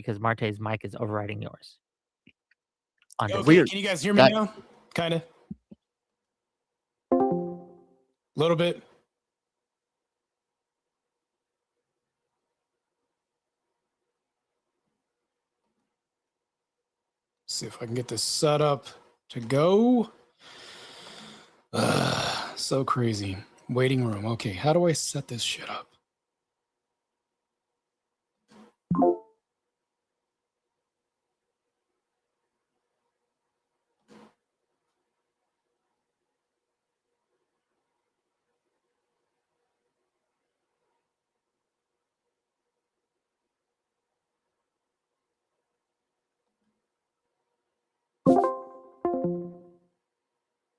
because Martae's mic is overriding yours. Okay, Weird. can you guys hear me now? Kind of. A little bit. See if I can get this set up to go. So crazy. Waiting room. Okay, how do I set this shit up?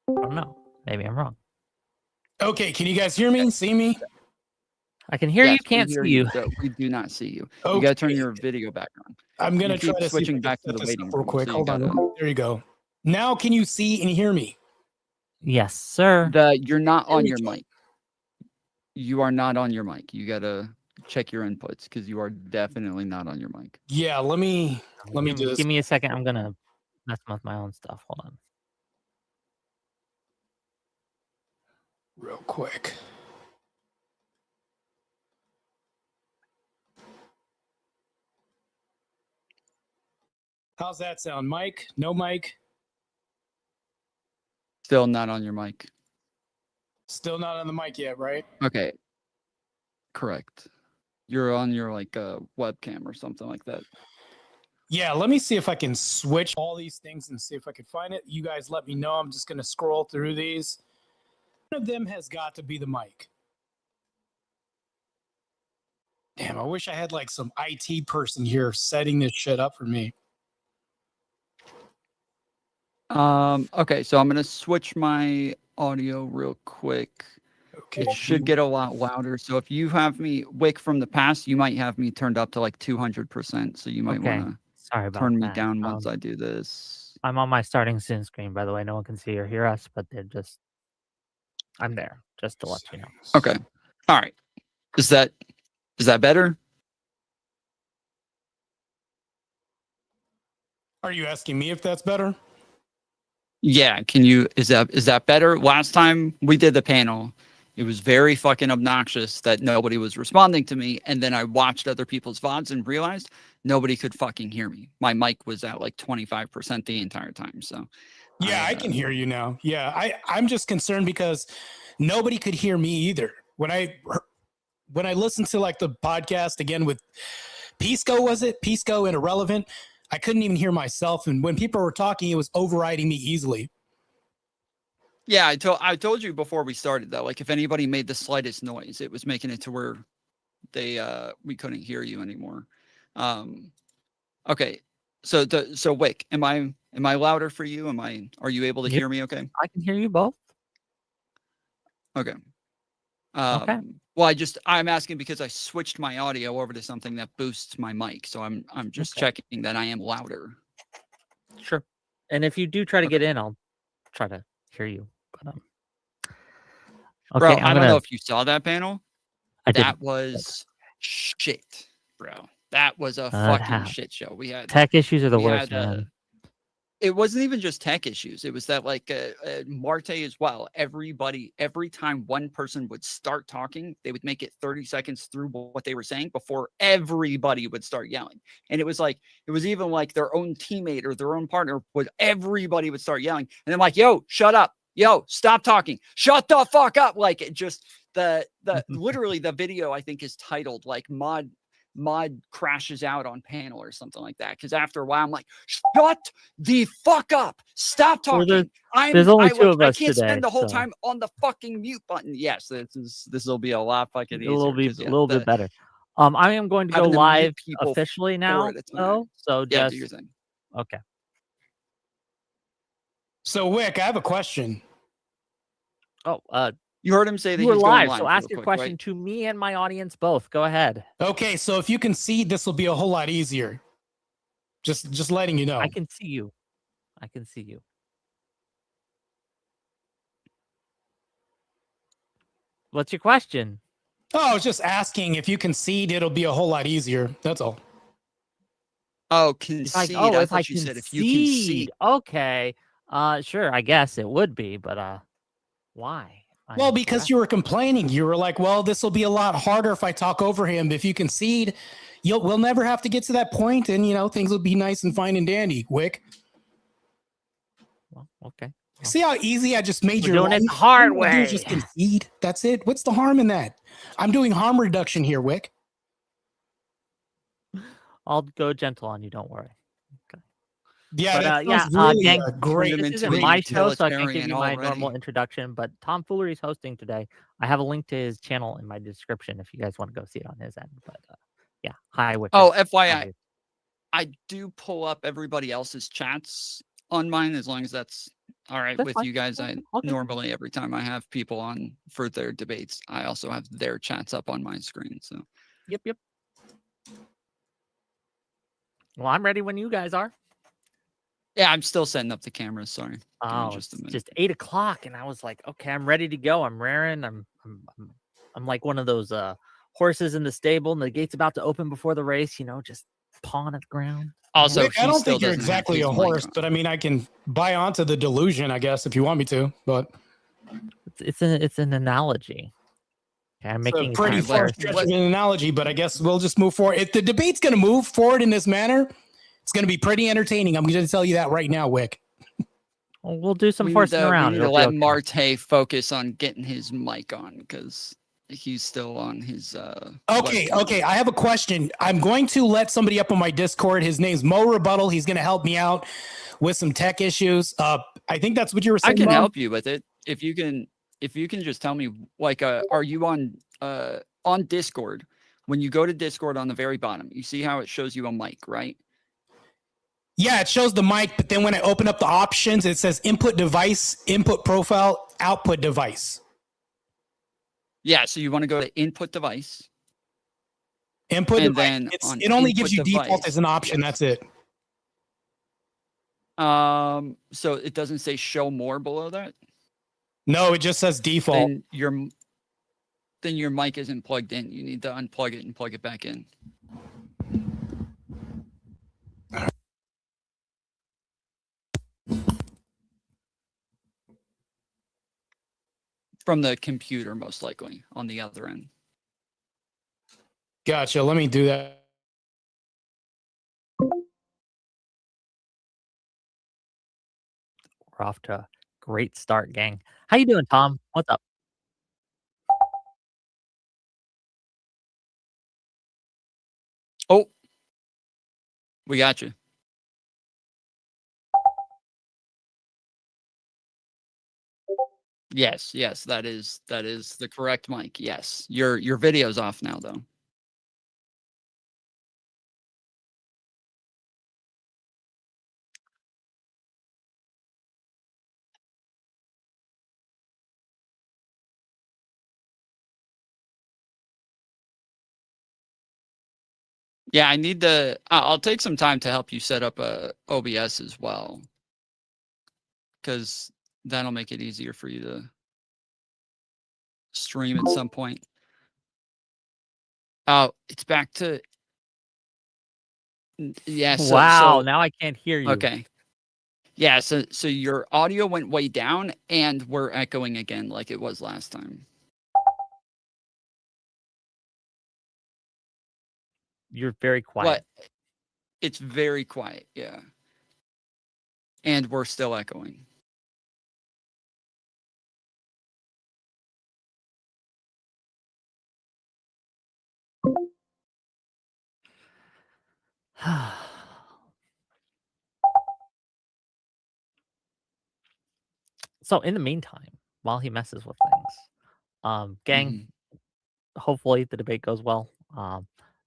I don't know. Maybe I'm wrong. Okay, can you guys hear me? See me? I can hear Yes, you, can't we hear see you. So we do not see you. Okay. You got to turn your video back on. I'm gonna You try keep to switching see if I back can to set the this waiting up real room, quick. so you Hold on. gotta- There you go. Now can you see and hear me? Yes, sir. You're not There on we your go. mic. You are not on your mic. You gotta check your inputs because you are definitely not on your mic. Yeah, let me do this Give me a second. I'm gonna mess with my own stuff. Hold on. real quick. How's that sound? Mic? No mic? Still not on your mic. Still not on the mic yet, right? Okay. Correct. You're on your webcam or something like that. Yeah, let me see if I can switch all these things and see if I can find it. You guys let me know. I'm just going to scroll through these. One of them has got to be the mic. Damn, I wish I had like some IT person here setting this shit up for me. Okay, so I'm gonna switch my audio real quick. Okay. It should get a lot louder. So if you have me Wick from the past, you might have me turned up to like 200%. So you might Okay. want to Sorry about turn me that. down once I do this. I'm on my starting soon screen, by the way. No one can see or hear us, but I'm there just to let you know. Okay. All right. Is that better? Are you asking me if that's better? Yeah. Is that better? Last time we did the panel, it was very fucking obnoxious that nobody was responding to me. And then I watched other people's VODs and realized nobody could fucking hear me. My mic was at like 25% the entire time. So Yeah, I can hear you now. Yeah, I'm just concerned because nobody could hear me either. When I listened to like the podcast again with Pisco, was it? Pisco and Irrelevant, I couldn't even hear myself. And when people were talking, it was overriding me easily. Yeah, I told you before we started that like if anybody made the slightest noise, it was making it to where we couldn't hear you anymore. Okay. So Wick, am I louder for you? Are you able to hear me okay? I can hear you both. Okay. Okay. Well, I'm asking because I switched my audio over to something that boosts my mic, so I'm just checking that I am louder. Sure. And if you do try to get in, I'll try to hear you. But okay, bro, I don't know if you saw that panel. That was shit, bro. That was a fucking shit show. We had tech issues are the worst, man. It wasn't even just tech issues. It was that like Martae as well. Every time one person would start talking, they would make it 30 seconds through what they were saying before everybody would start yelling. And it was even like their own teammate or their own partner everybody would start yelling. And I'm like, yo, shut up. Yo, stop talking. Shut the fuck up. Like it just literally the video I think is titled like mod crashes out on panel or something like that. Because after a while, I'm like, shut the fuck up. Stop talking. There's only two of us I can't today, spend the whole time on the fucking mute button. Yes, this will be a lot fucking easier. A little bit better. I am going to go live officially now. So just do your thing. Okay. So Wick, I have a question. Oh, you heard him say that you were he's live, going so ask your question to me and my audience both. Go ahead. Okay, so if you can see, this will be a whole lot easier. Just letting you know. I can see you. What's your question? Oh, I was just asking if you concede, it'll be a whole lot easier. That's all. Oh, He's like, concede. oh, I if I thought you said if you concede. concede, okay, sure, I guess it would be, but why? Well, I'm because correct. you were complaining. You were like, well, this will be a lot harder if I talk over him. If you concede, we'll never have to get to that point, and things will be nice and fine and dandy. Wick, Well, okay. see how easy I just made We're your doing life? it the hard All you do is way. just concede. That's it. What's the harm in that? I'm doing harm reduction here, Wick. I'll go gentle on you. Don't worry. Yeah, But that yeah, sounds really gang, great. Turned him this into isn't a my show, so I can't give utilitarian you my normal already. introduction. But Tom Foolery is hosting today. I have a link to his channel in my description if you guys want to go see it on his end. But yeah, hi, Wick. Oh, FYI, I do pull up everybody else's chats on mine as long as that's all right That's with fine. you guys. Okay. Normally every time I have people on for their debates, I also have their chats up on my screen. So Yep. Well, I'm ready when you guys are. yeah, I'm still setting up the cameras. Sorry. Give me Oh, just a it's minute. just 8 o'clock, and I was like, okay, I'm ready to go. I'm raring. I'm like one of those horses in the stable, and the gate's about to open before the race. Just pawing at the ground. Also, Wick, I he don't still think you're doesn't have exactly his a mic horse, on. but I mean, I can buy onto the delusion, I guess, if you want me to. But It's an analogy. Okay, I'm it's a making a pretty far comparison. stretch of an analogy, but I guess we'll just move forward. If the debate's going to move forward in this manner, it's going to be pretty entertaining. I'm going to tell you that right now, Wick. Well, we'll do some We horsing around. need to It'll let be okay. Martae focus on getting his mic on because he's still on his Okay, webcam. okay. I have a question. I'm going to let somebody up on my Discord. His name's Mo Rebuttal. He's going to help me out with some tech issues. I think that's what you were saying. I can Mo? help you with it if you can just tell me like are you on Discord? When you go to Discord on the very bottom, you see how it shows you a mic, right? Yeah, it shows the mic, but then when I open up the options, it says input device, input profile, output device. Yeah, so you want to go to input device. Input And device. then on It only input gives you default device, as an option. yes. That's it. So it doesn't say show more below that? No, it just says default. Then your mic isn't plugged in. You need to unplug it and plug it back in. From the computer, most likely, on the other end. Gotcha. Let me do that. We're off to a great start, gang. How you doing, Tom? What's up? Oh, we got you. Yes, that is the correct mic. Yes, your video's off now, though. Yeah, I need to. I'll take some time to help you set up a OBS as well, because that'll make it easier for you to stream at some point. Oh, it's back to. Yeah. Wow, now I can't hear you. Okay. Yeah, so your audio went way down and we're echoing again like it was last time. You're very quiet. What? It's very quiet, yeah. And we're still echoing. So in the meantime, while he messes with things, gang, hopefully the debate goes well.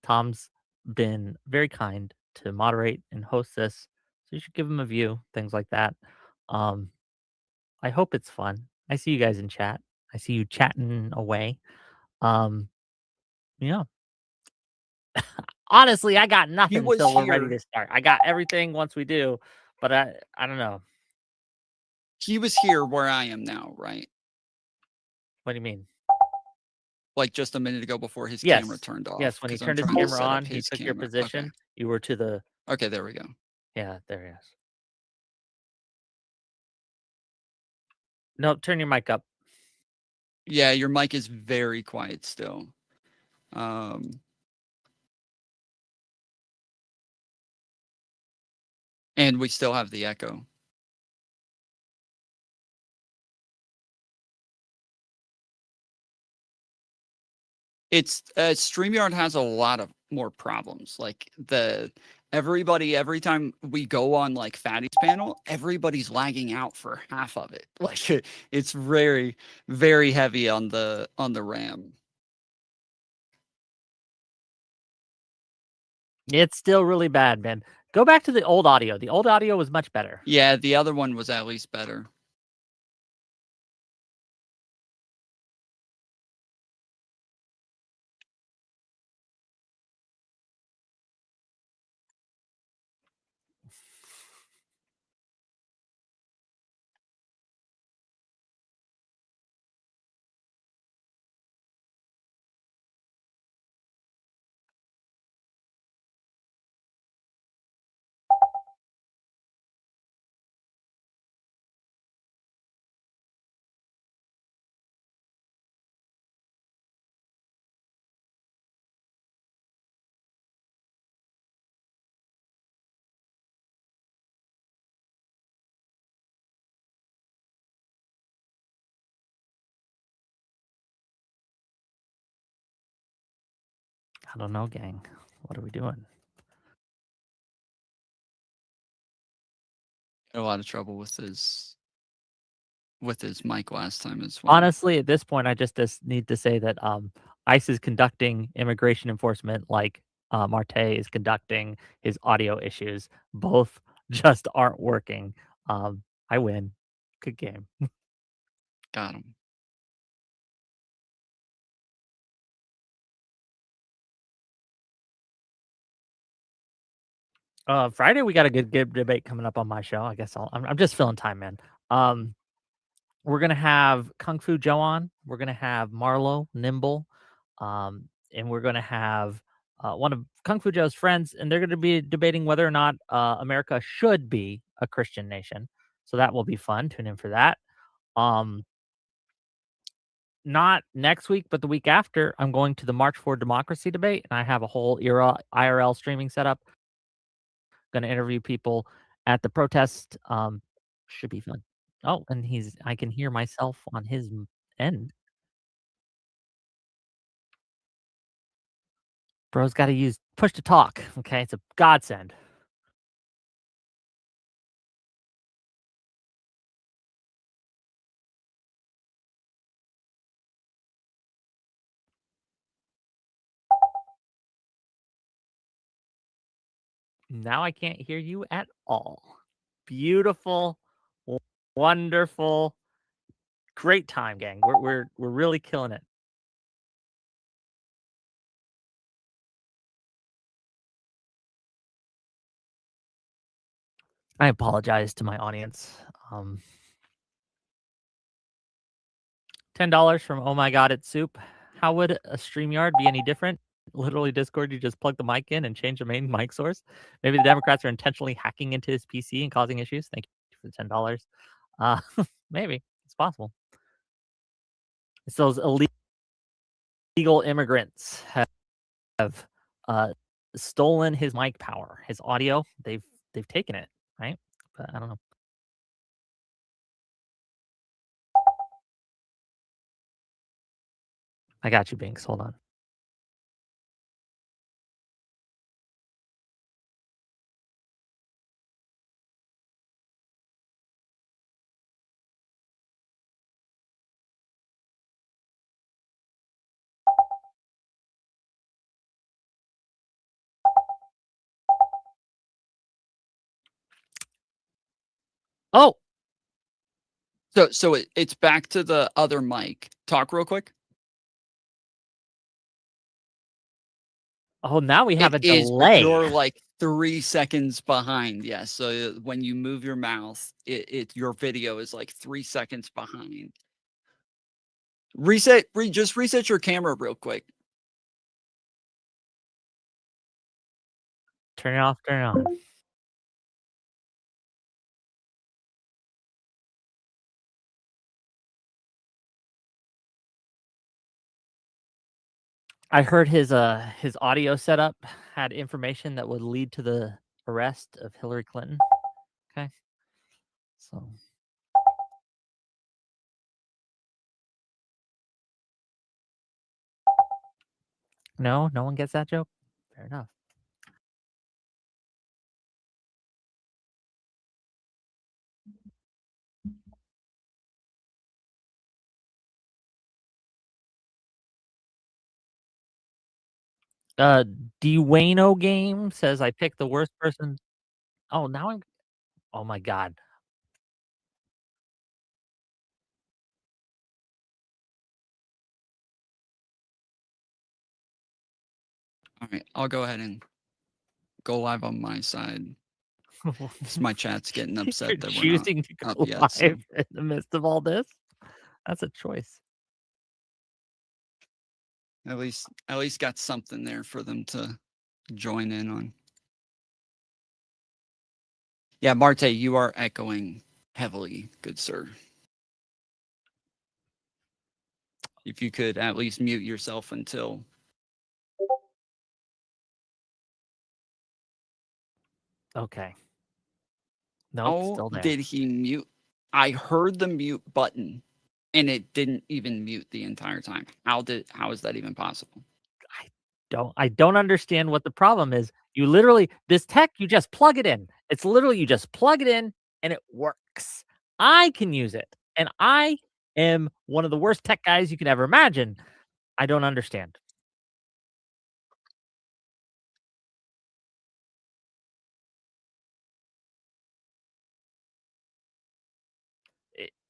Tom's been very kind to moderate and host this, so you should give him a view, things like that. I hope it's fun. I see you guys in chat. I see you chatting away. Yeah. Honestly, I got nothing was until we're ready here. to start. I got everything once we do, but I don't know. He was here where I am now, right? What do you mean? Like just a minute ago before his Yes. camera turned off. Yes, when he 'cause I'm turned his trying to camera set up on, he his took your camera. position. Okay. You were to the Okay, there we go. Yeah, there he is. No, turn your mic up. Yeah, your mic is very quiet still. And we still have the echo. It's StreamYard has a lot of more problems. Like everybody, every time we go on like Fatty's panel, everybody's lagging out for half of it. Like it's very, very heavy on the RAM. It's still really bad, man. Go back to the old audio. The old audio was much better. Yeah, the other one was at least better. I don't know, gang. What are we doing? Had a lot of trouble with his mic last time as well. Honestly, at this point, I just need to say that ICE is conducting immigration enforcement like Martae is conducting his audio issues. Both just aren't working. I win. Good game. Got him. Friday we got a good debate coming up on my show. I guess I'm just filling time, man. We're gonna have Kung Fu Joe on. We're gonna have Marlo Nimble, and we're gonna have one of Kung Fu Joe's friends, and they're gonna be debating whether or not America should be a Christian nation. So that will be fun. Tune in for that. Not next week, but the week after, I'm going to the March for Democracy debate, and I have a whole IRL streaming set up. Going to interview people at the protest. Should be fun. Oh, and I can hear myself on his end. Bro's got to use push to talk. Okay, it's a godsend. Now I can't hear you at all. Beautiful, wonderful, great time, gang. We're really killing it. I apologize to my audience. $10 from Oh My God, It's Soup. How would a StreamYard be any different? Literally, Discord, you just plug the mic in and change the main mic source. Maybe the Democrats are intentionally hacking into his PC and causing issues. Thank you for the $10. Maybe it's possible. It's those illegal immigrants have stolen his mic power, his audio. They've taken it, right? But I don't know. I got you, Binks. Hold on. Oh, So it's back to the other mic. Talk real quick. oh, now we have It a is, but delay. you're like 3 seconds behind. Yes. So when you move your mouth, your video is like 3 seconds behind. Just reset your camera real quick. Turn it off, turn it on. I heard his audio setup had information that would lead to the arrest of Hillary Clinton. Okay. So no one gets that joke? Fair enough. Dwayno Game says I picked the worst person. Oh, now I'm oh my god. All right, I'll go ahead and go live on my side. My chat's getting upset You're that we're not choosing to up go yet. live So. in the midst of all this. That's a choice. At least got something there for them to join in on. Yeah, Martae, you are echoing heavily, good sir. If you could at least mute yourself until. Okay. Nope, How still there. did he mute? I heard the mute button and it didn't even mute the entire time. How is that even possible? I don't understand what the problem is. You literally this tech, you just plug it in. It's literally you just plug it in and it works. I can use it. And I am one of the worst tech guys you can ever imagine. I don't understand.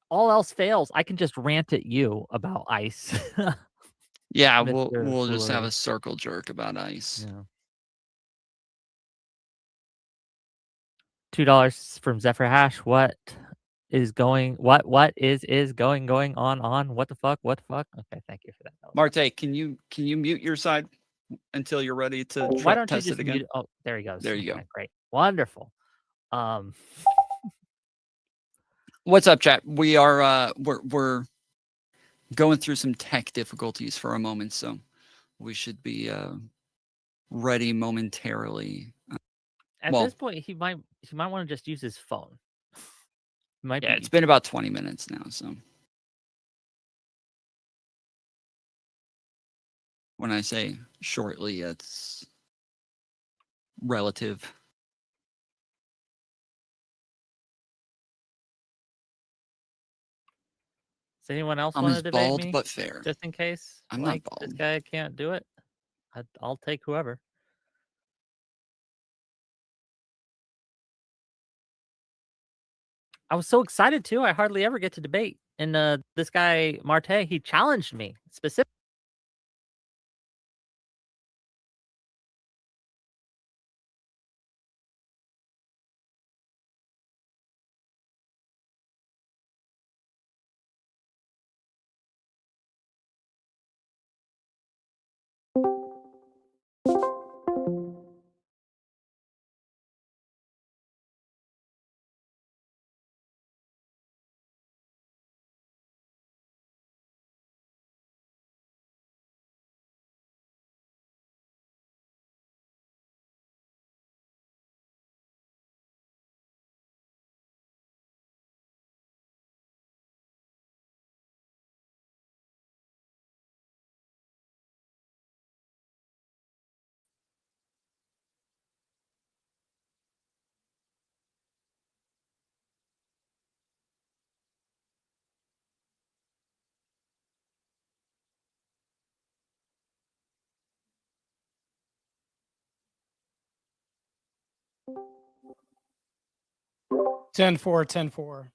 All else fails, I can just rant at you about ice. Yeah, Mr. we'll just have Foolery. a circle jerk about ice. Yeah. $2 from Zephyr Hash. What is going on? What the fuck? Okay, thank you for that. Martae, can you mute your side until you're ready to Why don't you test just it again? mute? Oh, there he goes. There you Okay, go. great. Wonderful. What's up, chat? We are we're going through some tech difficulties for a moment, so we should be ready momentarily. At this point, he might want to just use his phone. Yeah, it's been about 20 minutes now, so. When I say shortly, it's relative. Does anyone else I'm want to as debate bald me? but fair. Just in case, I'm like not this bald. guy can't do it. I'll take whoever. I was so excited too. I hardly ever get to debate. And this guy Martae, he challenged me specifically. Ten four, 10-4.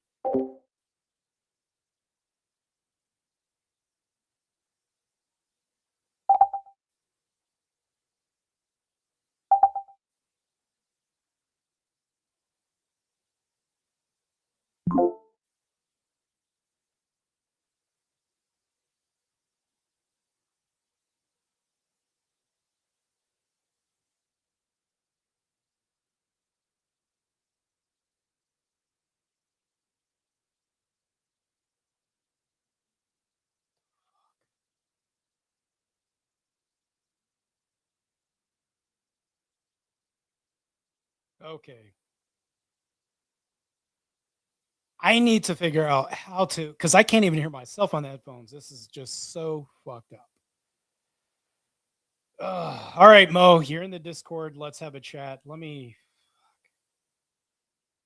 Okay. I need to figure out how to, because I can't even hear myself on the headphones. This is just so fucked up. All right, Mo, you're in the Discord. Let's have a chat. Let me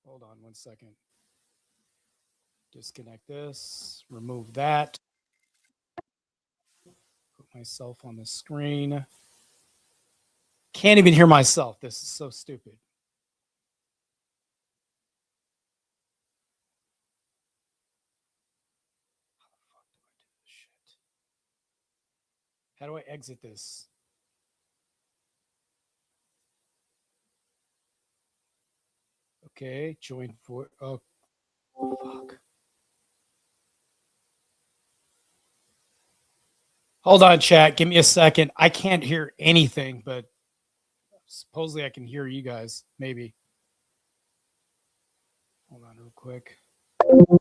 hold on 1 second. Disconnect this, remove that, put myself on the screen. Can't even hear myself. This is so stupid. How do I exit this? Okay, join for. Oh, fuck. Hold on, chat. Give me a second. I can't hear anything, but supposedly I can hear you guys. Maybe. Hold on, real quick. Fuck.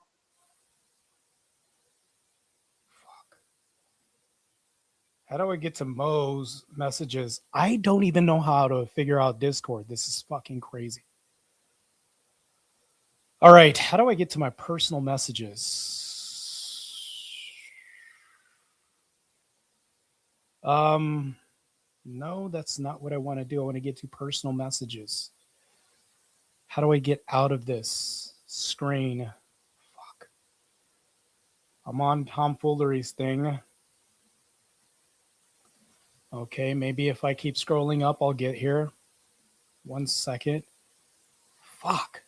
How do I get to Mo's messages? I don't even know how to figure out Discord. This is fucking crazy. All right, how do I get to my personal messages? No, that's not what I want to do. I want to get to personal messages. How do I get out of this screen? Fuck. I'm on Tom Foolery's thing. Okay, maybe if I keep scrolling up, I'll get here. 1 second. Fuck.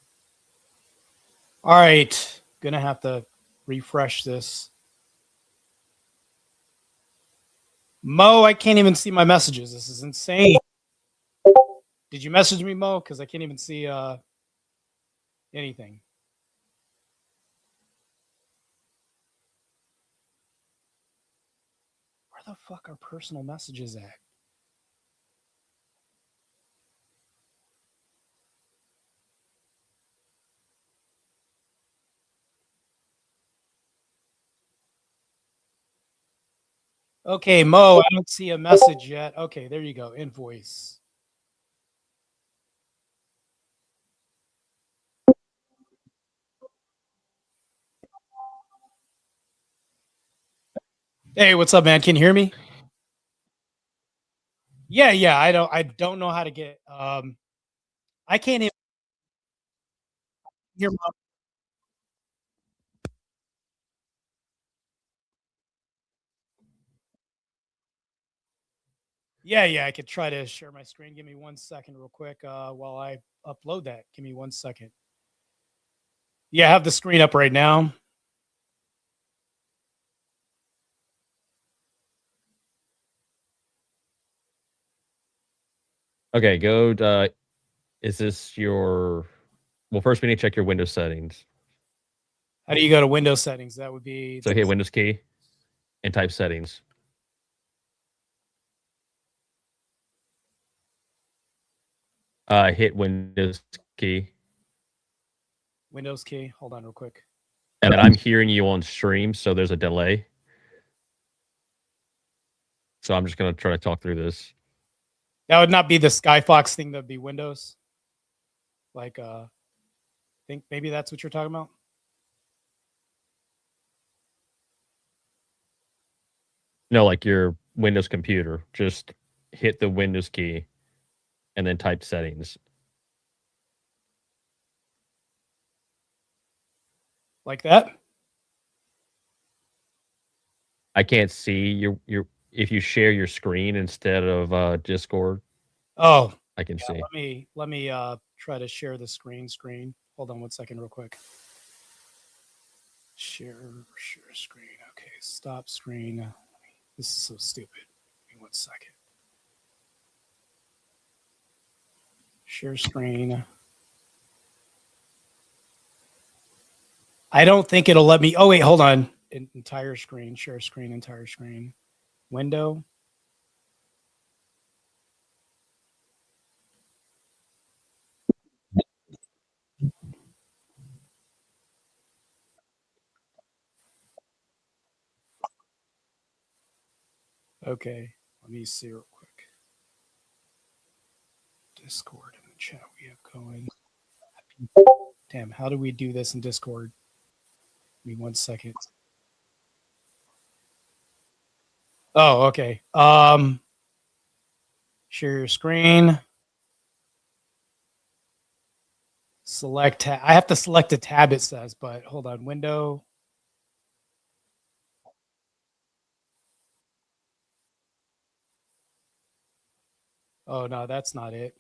All right, gonna have to refresh this. Mo, I can't even see my messages. This is insane. Did you message me, Mo? Because I can't even see anything. Where the fuck are personal messages at? Okay, Mo, I don't see a message yet. Okay, there you go. Invoice. Hey, what's up, man? Can you hear me? Yeah. I don't know how to get I can't even hear my Yeah, I could try to share my screen. Give me 1 second real quick while I upload that. Give me 1 second. Yeah, I have the screen up right now. Okay, go. Is this your? Well, first we need to check your Windows settings. How do you go to Windows settings? That would be So hit Windows key and type settings. Hit Windows key. Windows key. Hold on real quick. And then I'm hearing you on stream, so there's a delay. So I'm just gonna try to talk through this. That would not be the Skyfox thing, that'd be Windows. Like think maybe that's what you're talking about. No, like your Windows computer. Just hit the Windows key and then type settings. Like that? I can't see your if you share your screen instead of Discord, Oh, I can see. let me try to share the screen. Hold on 1 second real quick. Share screen. Okay, stop screen. This is so stupid. Give me 1 second. Share screen. I don't think it'll let me. Oh, wait, hold on. Entire screen. Share screen, entire screen. Window. Okay, let me see real quick. Discord. chat we have going? Damn, how do we do this in Discord? Give me 1 second. Oh, okay. Share your screen. Select tab. I have to select a tab, it says, but hold on. Window. Oh, no, that's not it.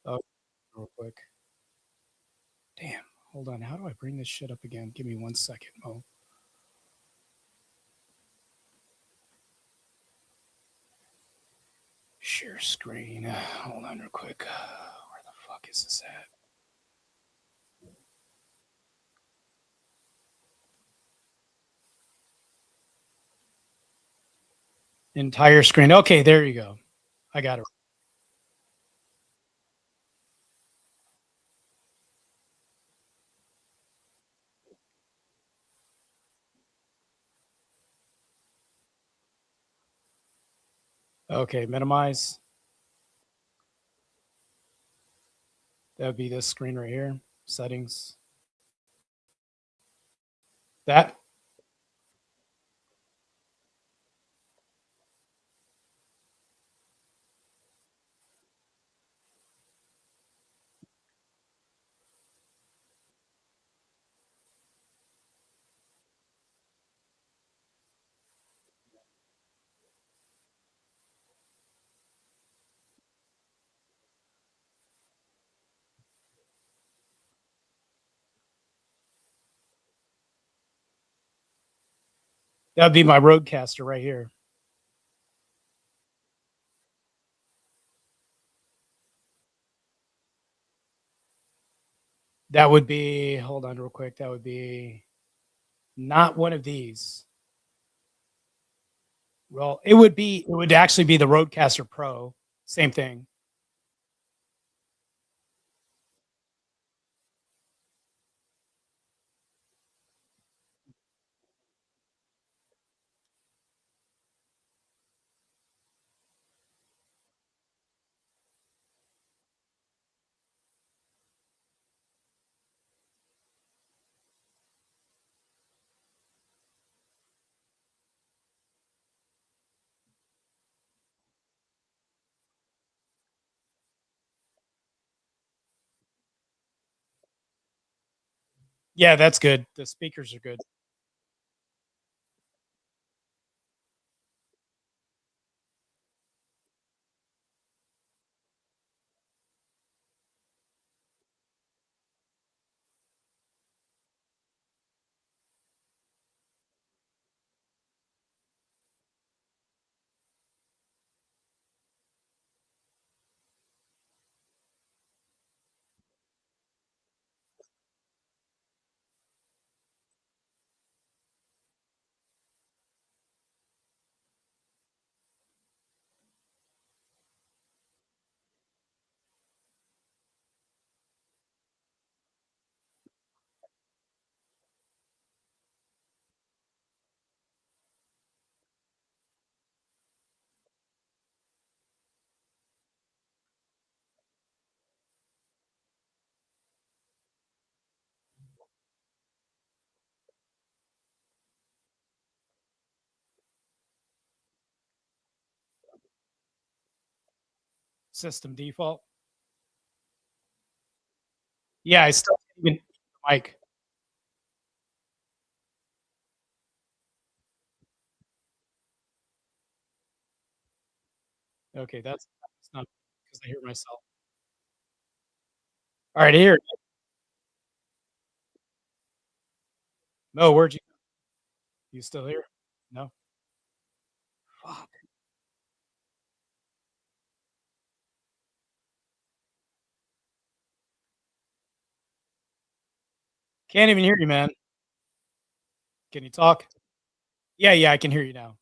Oh, real quick. Damn. Hold on. How do I bring this shit up again? Give me 1 second, Mo. Share screen. Hold on real quick. Where the fuck is this at? Entire screen. Okay, there you go. I got it. Okay, minimize. That would be this screen right here. Settings. That. That would be my roadcaster right here. That would be, hold on real quick. That would be not one of these. Well, it would actually be the Roadcaster Pro. Same thing. Yeah, that's good. The speakers are good. System default. Yeah, I still even mic. Okay, that's not because I hear myself. All right, here. Mo, where'd you? You still here? No. Fuck. Can't even hear you, man. Can you talk? Yeah, yeah, I can hear you now.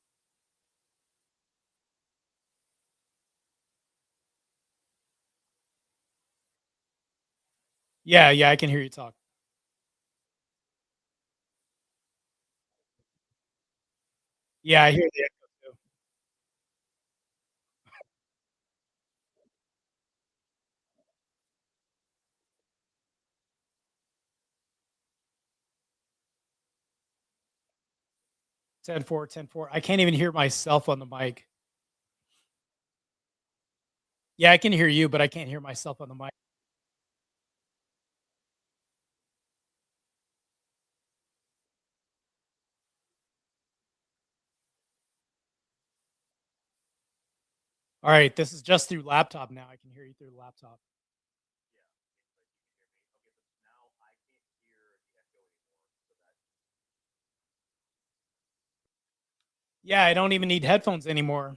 Yeah, yeah, I can hear you talk. Yeah, I hear the echo too. Ten four, 10-4. I can't even hear myself on the mic. Yeah, I can hear you, but I can't hear myself on the mic. All right, this is just through laptop now. I can hear you through the laptop. Yeah, I don't even need headphones anymore.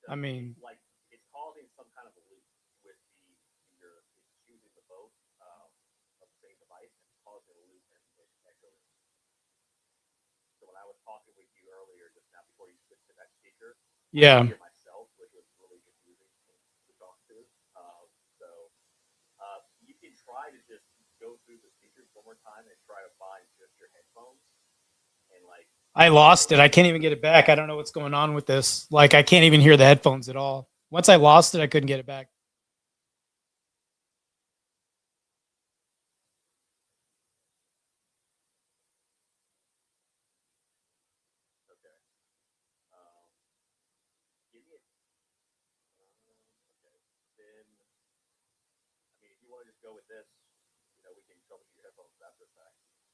I mean, yeah. I lost it. I can't even get it back. I don't know what's going on with this. Like, I can't even hear the headphones at all. Once I lost it, I couldn't get it back.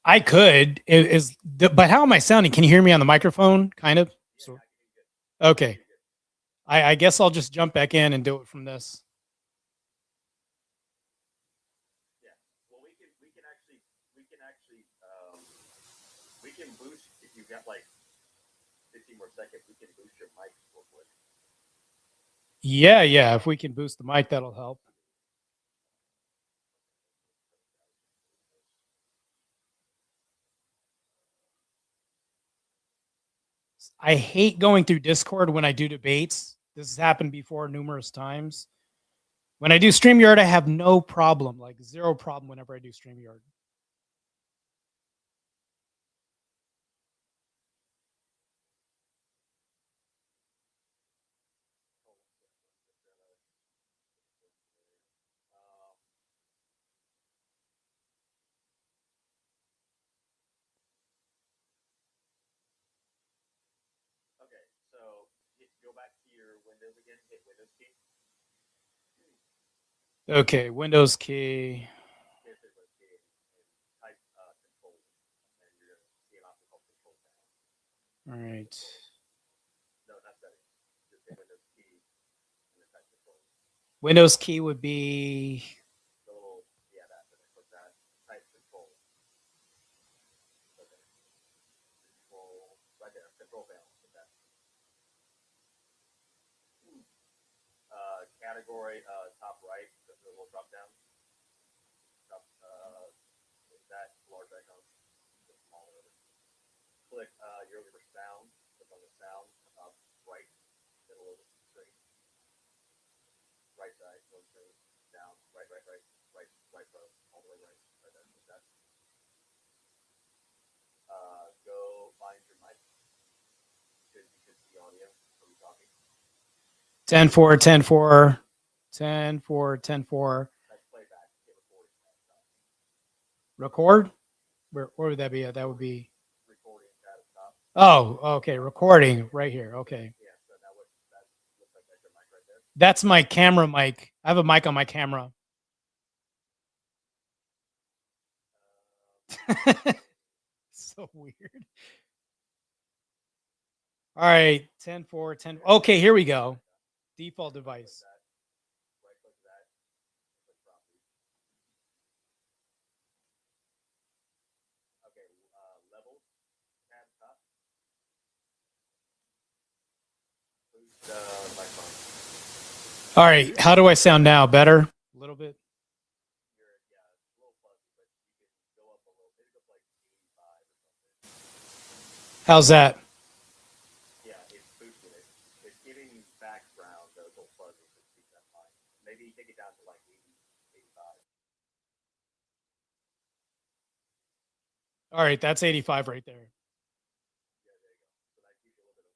I could. But how am I sounding? Can you hear me on the microphone? Kind of. Okay. I guess I'll just jump back in and do it from this. Yeah. If we can boost the mic, that'll help. I hate going through Discord when I do debates. This has happened before numerous times. When I do StreamYard, I have no problem, like zero problem whenever I do StreamYard. Okay, Windows key. All right. Windows key would be ten four, 10-4, 10-4, 10-4. Record? Where would that be? That would be. Oh, okay. Recording right here. Okay. That's my camera mic. I have a mic on my camera. So weird. All right. 10-4, 10. Okay, here we go. Default device. All right. How do I sound now? Better? A little bit. How's that? Yeah, it's boosted it. It's giving background those little fuzzies that keep that high. Maybe take it down to like 80, 85. All right. That's 85 right there. Yeah, there you go. So that gives you a little bit of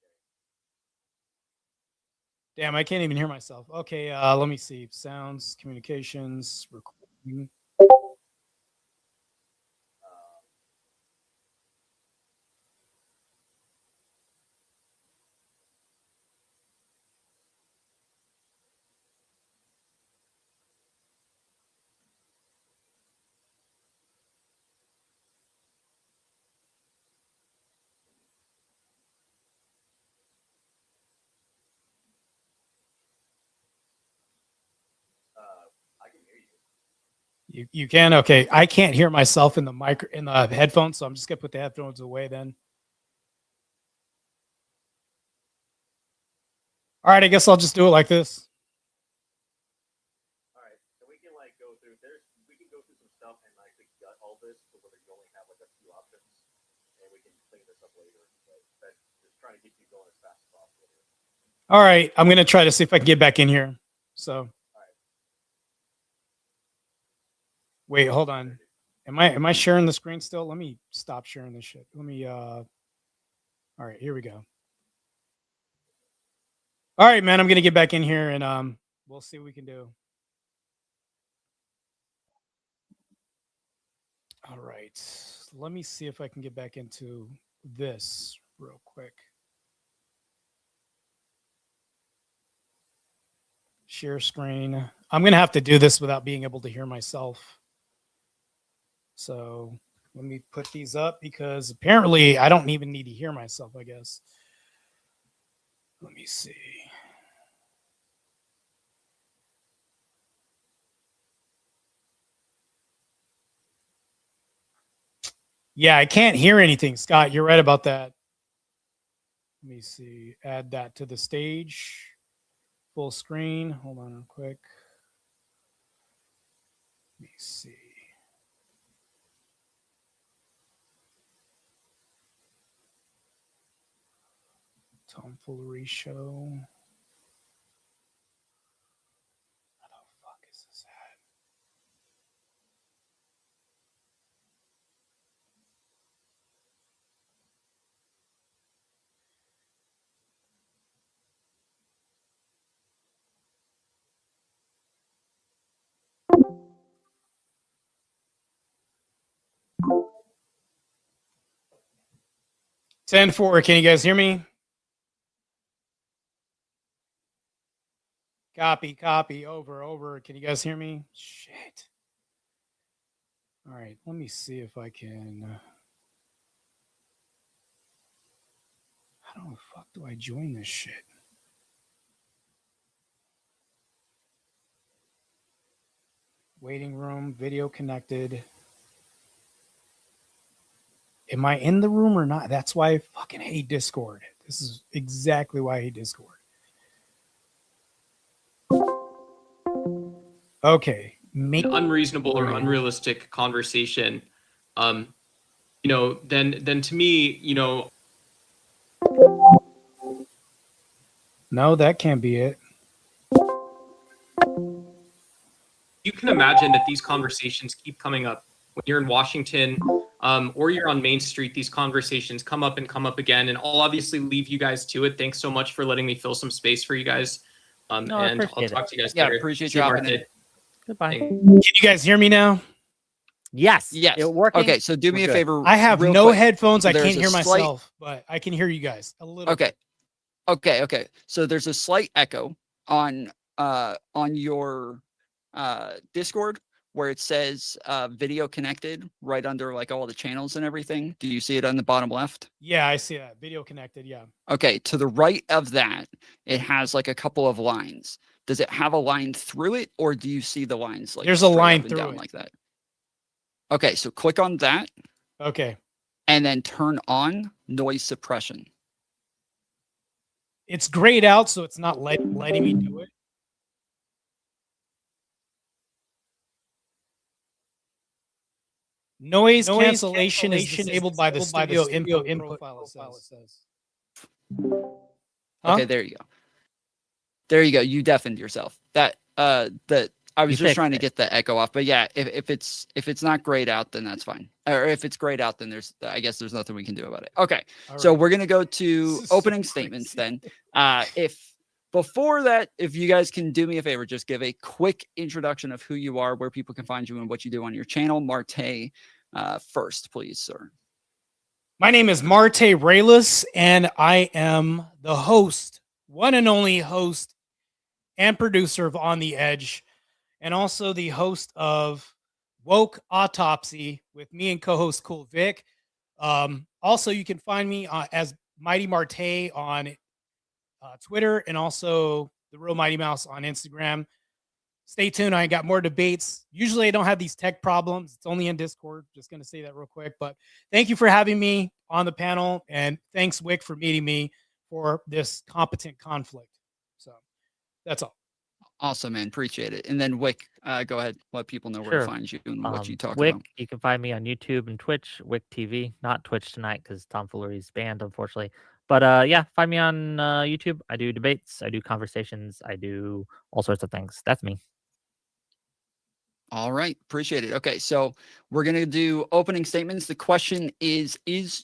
okay. Damn, I can't even hear myself. Okay. Let me see. Sounds, communications, recording. I can hear you. You can? Okay. I can't hear myself in the headphones, so I'm just gonna put the headphones away then. All right, I guess I'll just do it like this. All right, so we can like go through. We can go through some stuff and like gut all this, so where you only have like a few options, and we can clean this up later. But just trying to get you going as fast as possible here. All right, I'm gonna try to see if I can get back in here. So, wait, hold on. Am I sharing the screen still? Let me stop sharing this shit. Let me. All right, here we go. All right, man, I'm gonna get back in here and we'll see what we can do. All right, let me see if I can get back into this real quick. Share screen. I'm gonna have to do this without being able to hear myself. So let me put these up because apparently I don't even need to hear myself, I guess. Let me see. Yeah, I can't hear anything, Scott. You're right about that. Let me see. Add that to the stage. Full screen. Hold on real quick. Let me see. Tom Foolery show. How the fuck is this at? Ten four. Can you guys hear me? Copy. Over. Can you guys hear me? Shit. All right. Let me see if I can. How the fuck do I join this shit? Waiting room, video connected. Am I in the room or not? That's why I fucking hate Discord. This is exactly why I hate Discord. Okay. An unreasonable or unrealistic conversation, then to me, No, that can't be it. you can imagine that these conversations keep coming up when you're in Washington, or you're on Main Street. These conversations come up and come up again, and I'll obviously leave you guys to it. Thanks so much for letting me fill some space for you guys. And I'll talk to you guys later. Yeah, appreciate See you you, hopping in. Martae. Goodbye. Can you guys hear me now? Yes. Yes. It working? Okay, so do me a We're good. favor. I have real no quick. headphones. I There's can't a hear slight- myself, but I can hear you guys a little. Okay. Okay. So there's a slight echo on your Discord where it says video connected right under like all the channels and everything. Do you see it on the bottom left? Yeah, I see that. Video connected. Yeah. Okay, to the right of that, it has like a couple of lines. Does it have a line through it, or do you see the lines like There's a straight line up and through down it. like that? Okay, so click on that Okay. and then turn on noise suppression. It's grayed out, so it's not letting me do it. Noise cancellation is disabled by the studio input profile, it says. Huh? Okay, there you go. There you go. You deafened yourself. I was You just trying to fixed it. get the echo off. But yeah, if it's not grayed out, then that's fine. Or if it's grayed out, then I guess there's nothing we can do about it. Okay. All So right. we're gonna go to This is so opening statements crazy. then. Before that, if you guys can do me a favor, just give a quick introduction of who you are, where people can find you, and what you do on your channel. Martae, first, please, sir. My name is Martae Ruelas, and I am the host, one and only host and producer of On the Edge, and also the host of Woke Autopsy with me and co-host Cool Vic. Also, you can find me as Mighty Martae on Twitter, and also the Real Mighty Mouse on Instagram. Stay tuned. I got more debates. Usually I don't have these tech problems. It's only in Discord. Just going to say that real quick. But thank you for having me on the panel. And thanks, Whick, for meeting me for this competent conflict. So that's all. Awesome, man. Appreciate it. And then Wick, go ahead. Let people know where to Sure. find you and what you talk Whick, about. you can find me on YouTube and Twitch, Whick TV. Not Twitch tonight because Tom Foolery's banned, unfortunately. But yeah, find me on YouTube. I do debates, I do conversations, I do all sorts of things. That's me. All right. Appreciate it. Okay. So we're going to do opening statements. The question is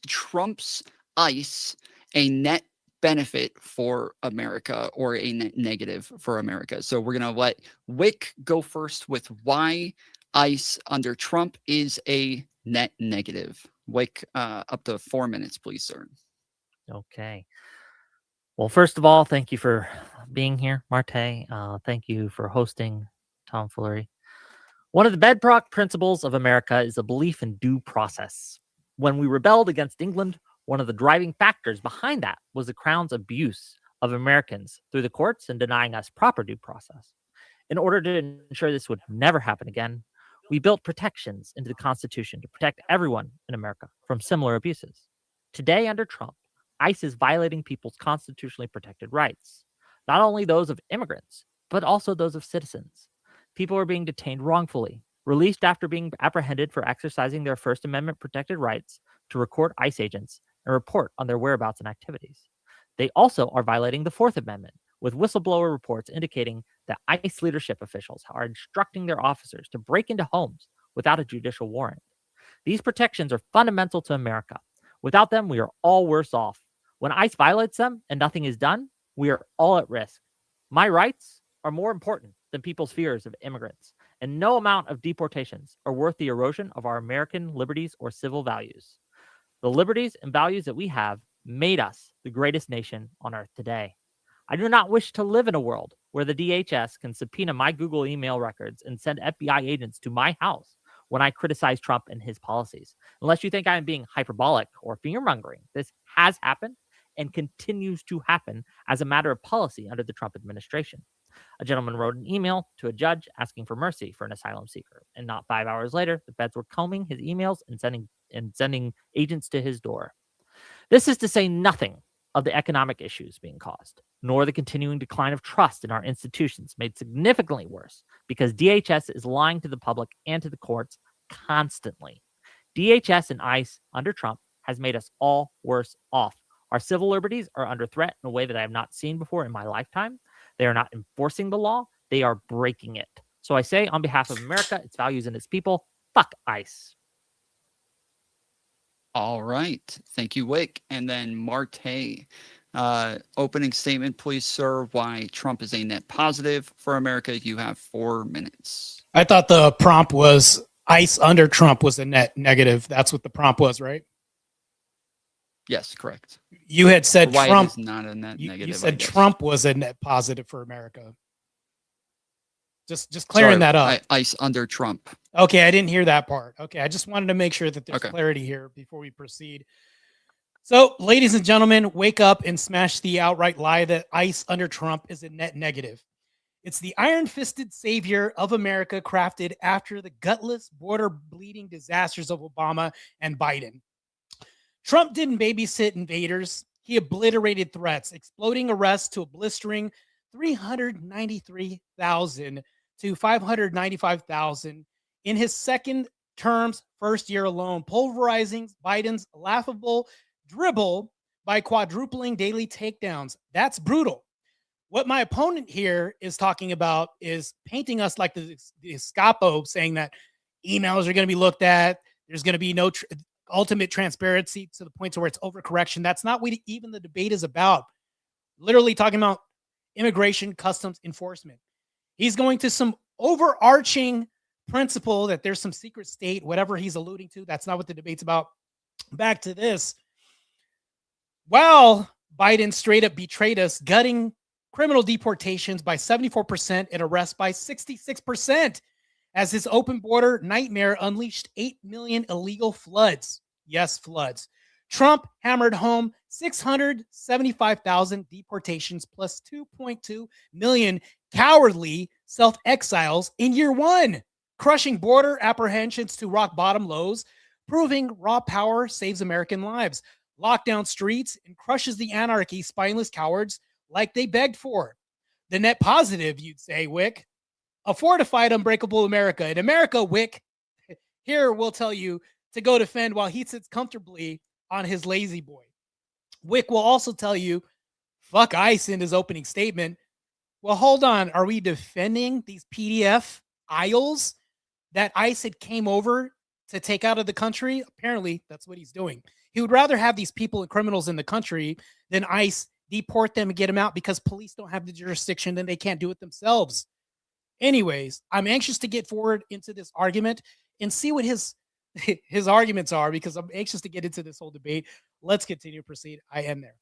Trump's ICE a net benefit for America or a net negative for America? So we're going to let Wick go first with why ICE under Trump is a net negative. Wick, up to 4 minutes, please, sir. Okay. Well, first of all, thank you for being here, Martae. Thank you for hosting Tom Foolery. One of the bedrock principles of America is a belief in due process. When we rebelled against England, one of the driving factors behind that was the Crown's abuse of Americans through the courts and denying us proper due process. In order to ensure this would never happen again, we built protections into the Constitution to protect everyone in America from similar abuses. Today, under Trump, ICE is violating people's constitutionally protected rights, not only those of immigrants, but also those of citizens. People are being detained wrongfully, released after being apprehended for exercising their First Amendment protected rights to record ICE agents and report on their whereabouts and activities. They also are violating the Fourth Amendment, with whistleblower reports indicating that ICE leadership officials are instructing their officers to break into homes without a judicial warrant. These protections are fundamental to America. Without them, we are all worse off. When ICE violates them and nothing is done, we are all at risk. My rights are more important than people's fears of immigrants, and no amount of deportations are worth the erosion of our American liberties or civil values. The liberties and values that we have made us the greatest nation on earth today. I do not wish to live in a world where the DHS can subpoena my Google email records and send FBI agents to my house when I criticize Trump and his policies. Unless you think I'm being hyperbolic or fear-mongering, this has happened and continues to happen as a matter of policy under the Trump administration. A gentleman wrote an email to a judge asking for mercy for an asylum seeker, and not 5 hours later, the feds were combing his emails and sending agents to his door. This is to say nothing of the economic issues being caused, nor the continuing decline of trust in our institutions, made significantly worse because DHS is lying to the public and to the courts constantly. DHS and ICE under Trump has made us all worse off. Our civil liberties are under threat in a way that I have not seen before in my lifetime. They are not enforcing the law. They are breaking it. So I say, on behalf of America, its values, and its people, fuck ICE. All right. Thank you, Wick. And then Martae, opening statement, please, sir. Why Trump is a net positive for America. You have 4 minutes. I thought the prompt was ICE under Trump was a net negative. That's what the prompt was, right? Yes, correct. You had said Why Trump. it is not a net negative. You I said guess. Trump was a net positive for America. Just clearing Sorry, that up. ICE under Trump. Okay, I didn't hear that part. Okay, I just wanted to make sure that there's Okay. clarity here before we proceed. So, ladies and gentlemen, wake up and smash the outright lie that ICE under Trump is a net negative. It's the iron-fisted savior of America crafted after the gutless, border-bleeding disasters of Obama and Biden. Trump didn't babysit invaders. he obliterated threats, exploding arrests to a blistering 393,000 to 595,000 in his second term's first year alone, pulverizing Biden's laughable dribble by quadrupling daily takedowns. That's brutal. What my opponent here is talking about is painting us like the Escapo, saying that emails are going to be looked at. There's going to be no ultimate transparency to the point to where it's overcorrection. That's not what even the debate is about. Literally talking about immigration, customs enforcement. He's going to some overarching principle that there's some secret state, whatever he's alluding to. That's not what the debate's about. Back to this. While Biden straight up betrayed us, gutting criminal deportations by 74% and arrests by 66%, as his open border nightmare unleashed 8 million illegal floods. Yes, floods. Trump hammered home 675,000 deportations plus 2.2 million cowardly self-exiles in year one, crushing border apprehensions to rock bottom lows, proving raw power saves American lives, lockdown streets, and crushes the anarchy spineless cowards like they begged for. The net positive, you'd say, Whick, a fortified, unbreakable America. In America, Whick, here will tell you to go defend while he sits comfortably on his lazy boy. Whick will also tell you, fuck ICE in his opening statement. Well, hold on. Are we defending these PDF aisles that ICE had came over to take out of the country? Apparently, that's what he's doing. He would rather have these people and criminals in the country than ICE deport them and get them out because police don't have the jurisdiction and they can't do it themselves. Anyways, I'm anxious to get forward into this argument and see what his arguments are, because I'm anxious to get into this whole debate. Let's continue to proceed. I am there.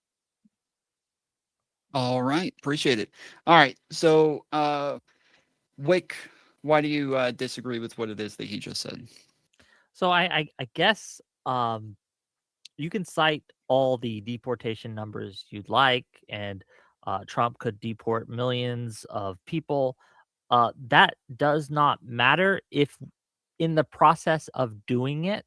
All right. Appreciate it. All right. So, Wick, why do you disagree with what it is that he just said? So I guess you can cite all the deportation numbers you'd like, and Trump could deport millions of people. That does not matter if in the process of doing it,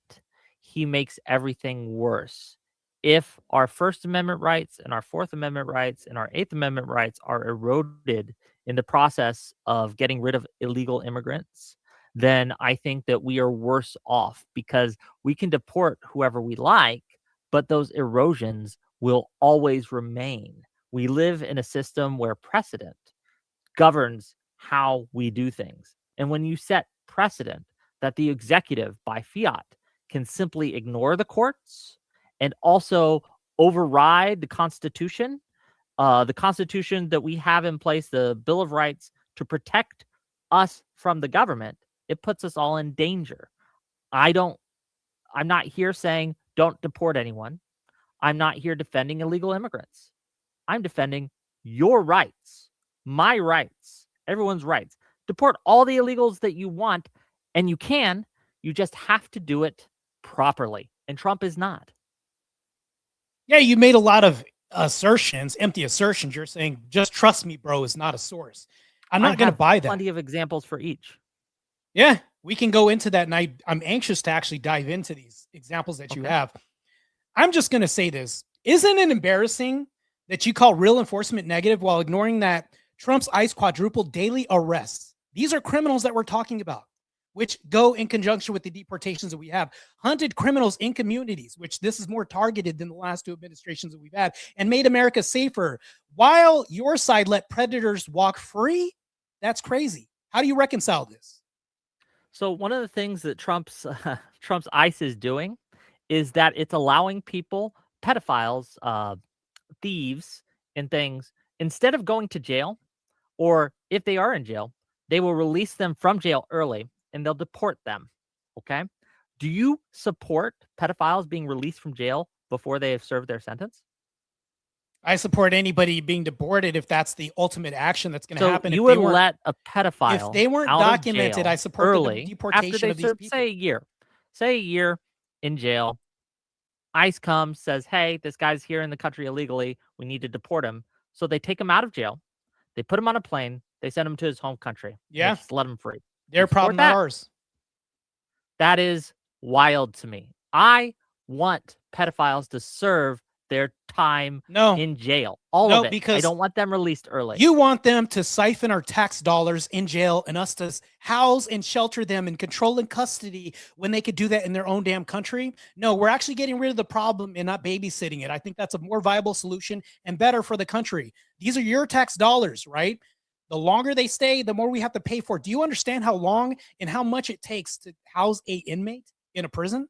he makes everything worse. If our First Amendment rights and our Fourth Amendment rights and our Eighth Amendment rights are eroded in the process of getting rid of illegal immigrants, then I think that we are worse off, because we can deport whoever we like, but those erosions will always remain. We live in a system where precedent governs how we do things. And when you set precedent that the executive by fiat can simply ignore the courts and also override the Constitution that we have in place, the Bill of Rights, to protect us from the government, it puts us all in danger. I'm not here saying don't deport anyone. I'm not here defending illegal immigrants. I'm defending your rights, my rights, everyone's rights. Deport all the illegals that you want, and you can. You just have to do it properly. And Trump is not. Yeah, you made a lot of assertions, empty assertions. You're saying, just trust me, bro, is not a source. I'm not going to buy that. Plenty of examples for each. Yeah, we can go into that, and I'm anxious to actually dive into these examples that you have. I'm just going to say this. Isn't it embarrassing that you call real enforcement negative while ignoring that Trump's ICE quadrupled daily arrests? These are criminals that we're talking about, which go in conjunction with the deportations that we have. Hunted criminals in communities, which this is more targeted than the last two administrations that we've had, and made America safer, while your side let predators walk free. That's crazy. How do you reconcile this? So one of the things that Trump's ICE is doing is that it's allowing people, pedophiles, thieves, and things, instead of going to jail, or if they are in jail, they will release them from jail early and they'll deport them. Okay. Do you support pedophiles being released from jail before they have served their sentence? I support anybody being deported if that's the ultimate action that's going to happen. You would let a pedophile, if they weren't documented, I support early, the deportation of these people. Say a year in jail. ICE comes, says, hey, this guy's here in the country illegally. We need to deport him. So they take him out of jail. They put him on a plane. They send him to his home country. Yeah. Just let him free. Their problem, not ours. That is wild to me. I want pedophiles to serve their time No, in jail. All no, of it. I because don't want them released early. you want them to siphon our tax dollars in jail and us to house and shelter them and control and custody when they could do that in their own damn country. No, we're actually getting rid of the problem and not babysitting it. I think that's a more viable solution and better for the country. These are your tax dollars, right? The longer they stay, the more we have to pay for. Do you understand how long and how much it takes to house a inmate in a prison?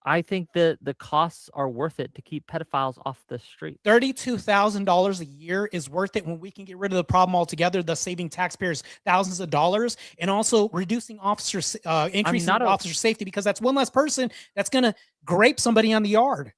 I think that the costs are worth it to keep pedophiles off the street. $32,000 a year is worth it when we can get rid of the problem altogether, thus saving taxpayers thousands of dollars and also reducing increasing officer safety, because that's one less person that's going to grape somebody on the yard.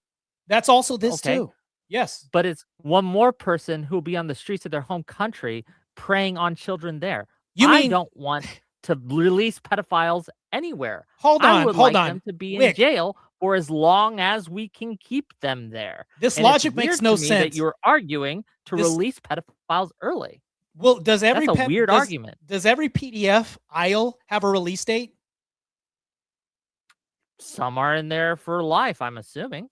That's also this too. Yes. But it's one more person who will be on the streets of their home country preying on children there. I don't want to release pedophiles anywhere. I would like them to be in jail for as long as we can keep them there. This logic makes no sense. That you're arguing to release pedophiles early. Well, that's a weird argument. Does every PDF aisle have a release date? Some are in there for life, I'm assuming.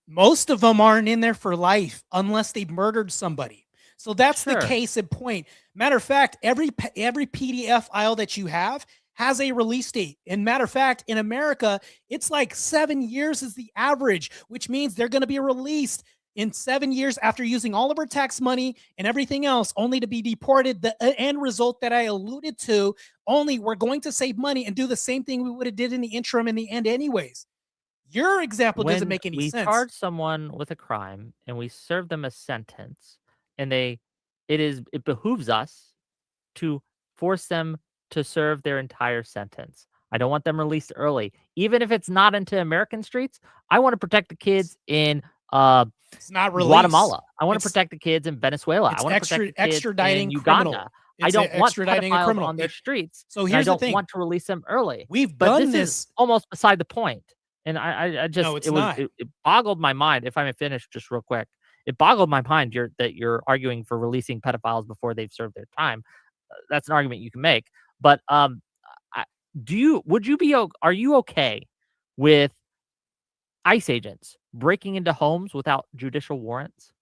Most of them aren't in there for life unless they've murdered somebody. So that's the case in point. Matter of fact, every PDF aisle that you have has a release date. And matter of fact, in America, it's like 7 years is the average, which means they're going to be released in 7 years after using all of our tax money and everything else, only to be deported. The end result that I alluded to, only we're going to save money and do the same thing we would have did in the interim in the end anyways. Your example doesn't make any sense. We charge someone with a crime and we serve them a sentence, and it behooves us to force them to serve their entire sentence. I don't want them released early, even if it's not into American streets. I want to protect the kids in it's not Guatemala. I want to protect the kids in Venezuela. I want to protect the kids in Uganda. I don't want pedophiles on their streets. So here's the thing. I don't want to release them early. We've done this. Is almost beside the point. And I just, it boggled my mind. If I may finish just real quick, it boggled my mind that you're arguing for releasing pedophiles before they've served their time. That's an argument you can make. But are you okay with ICE agents breaking into homes without judicial warrants?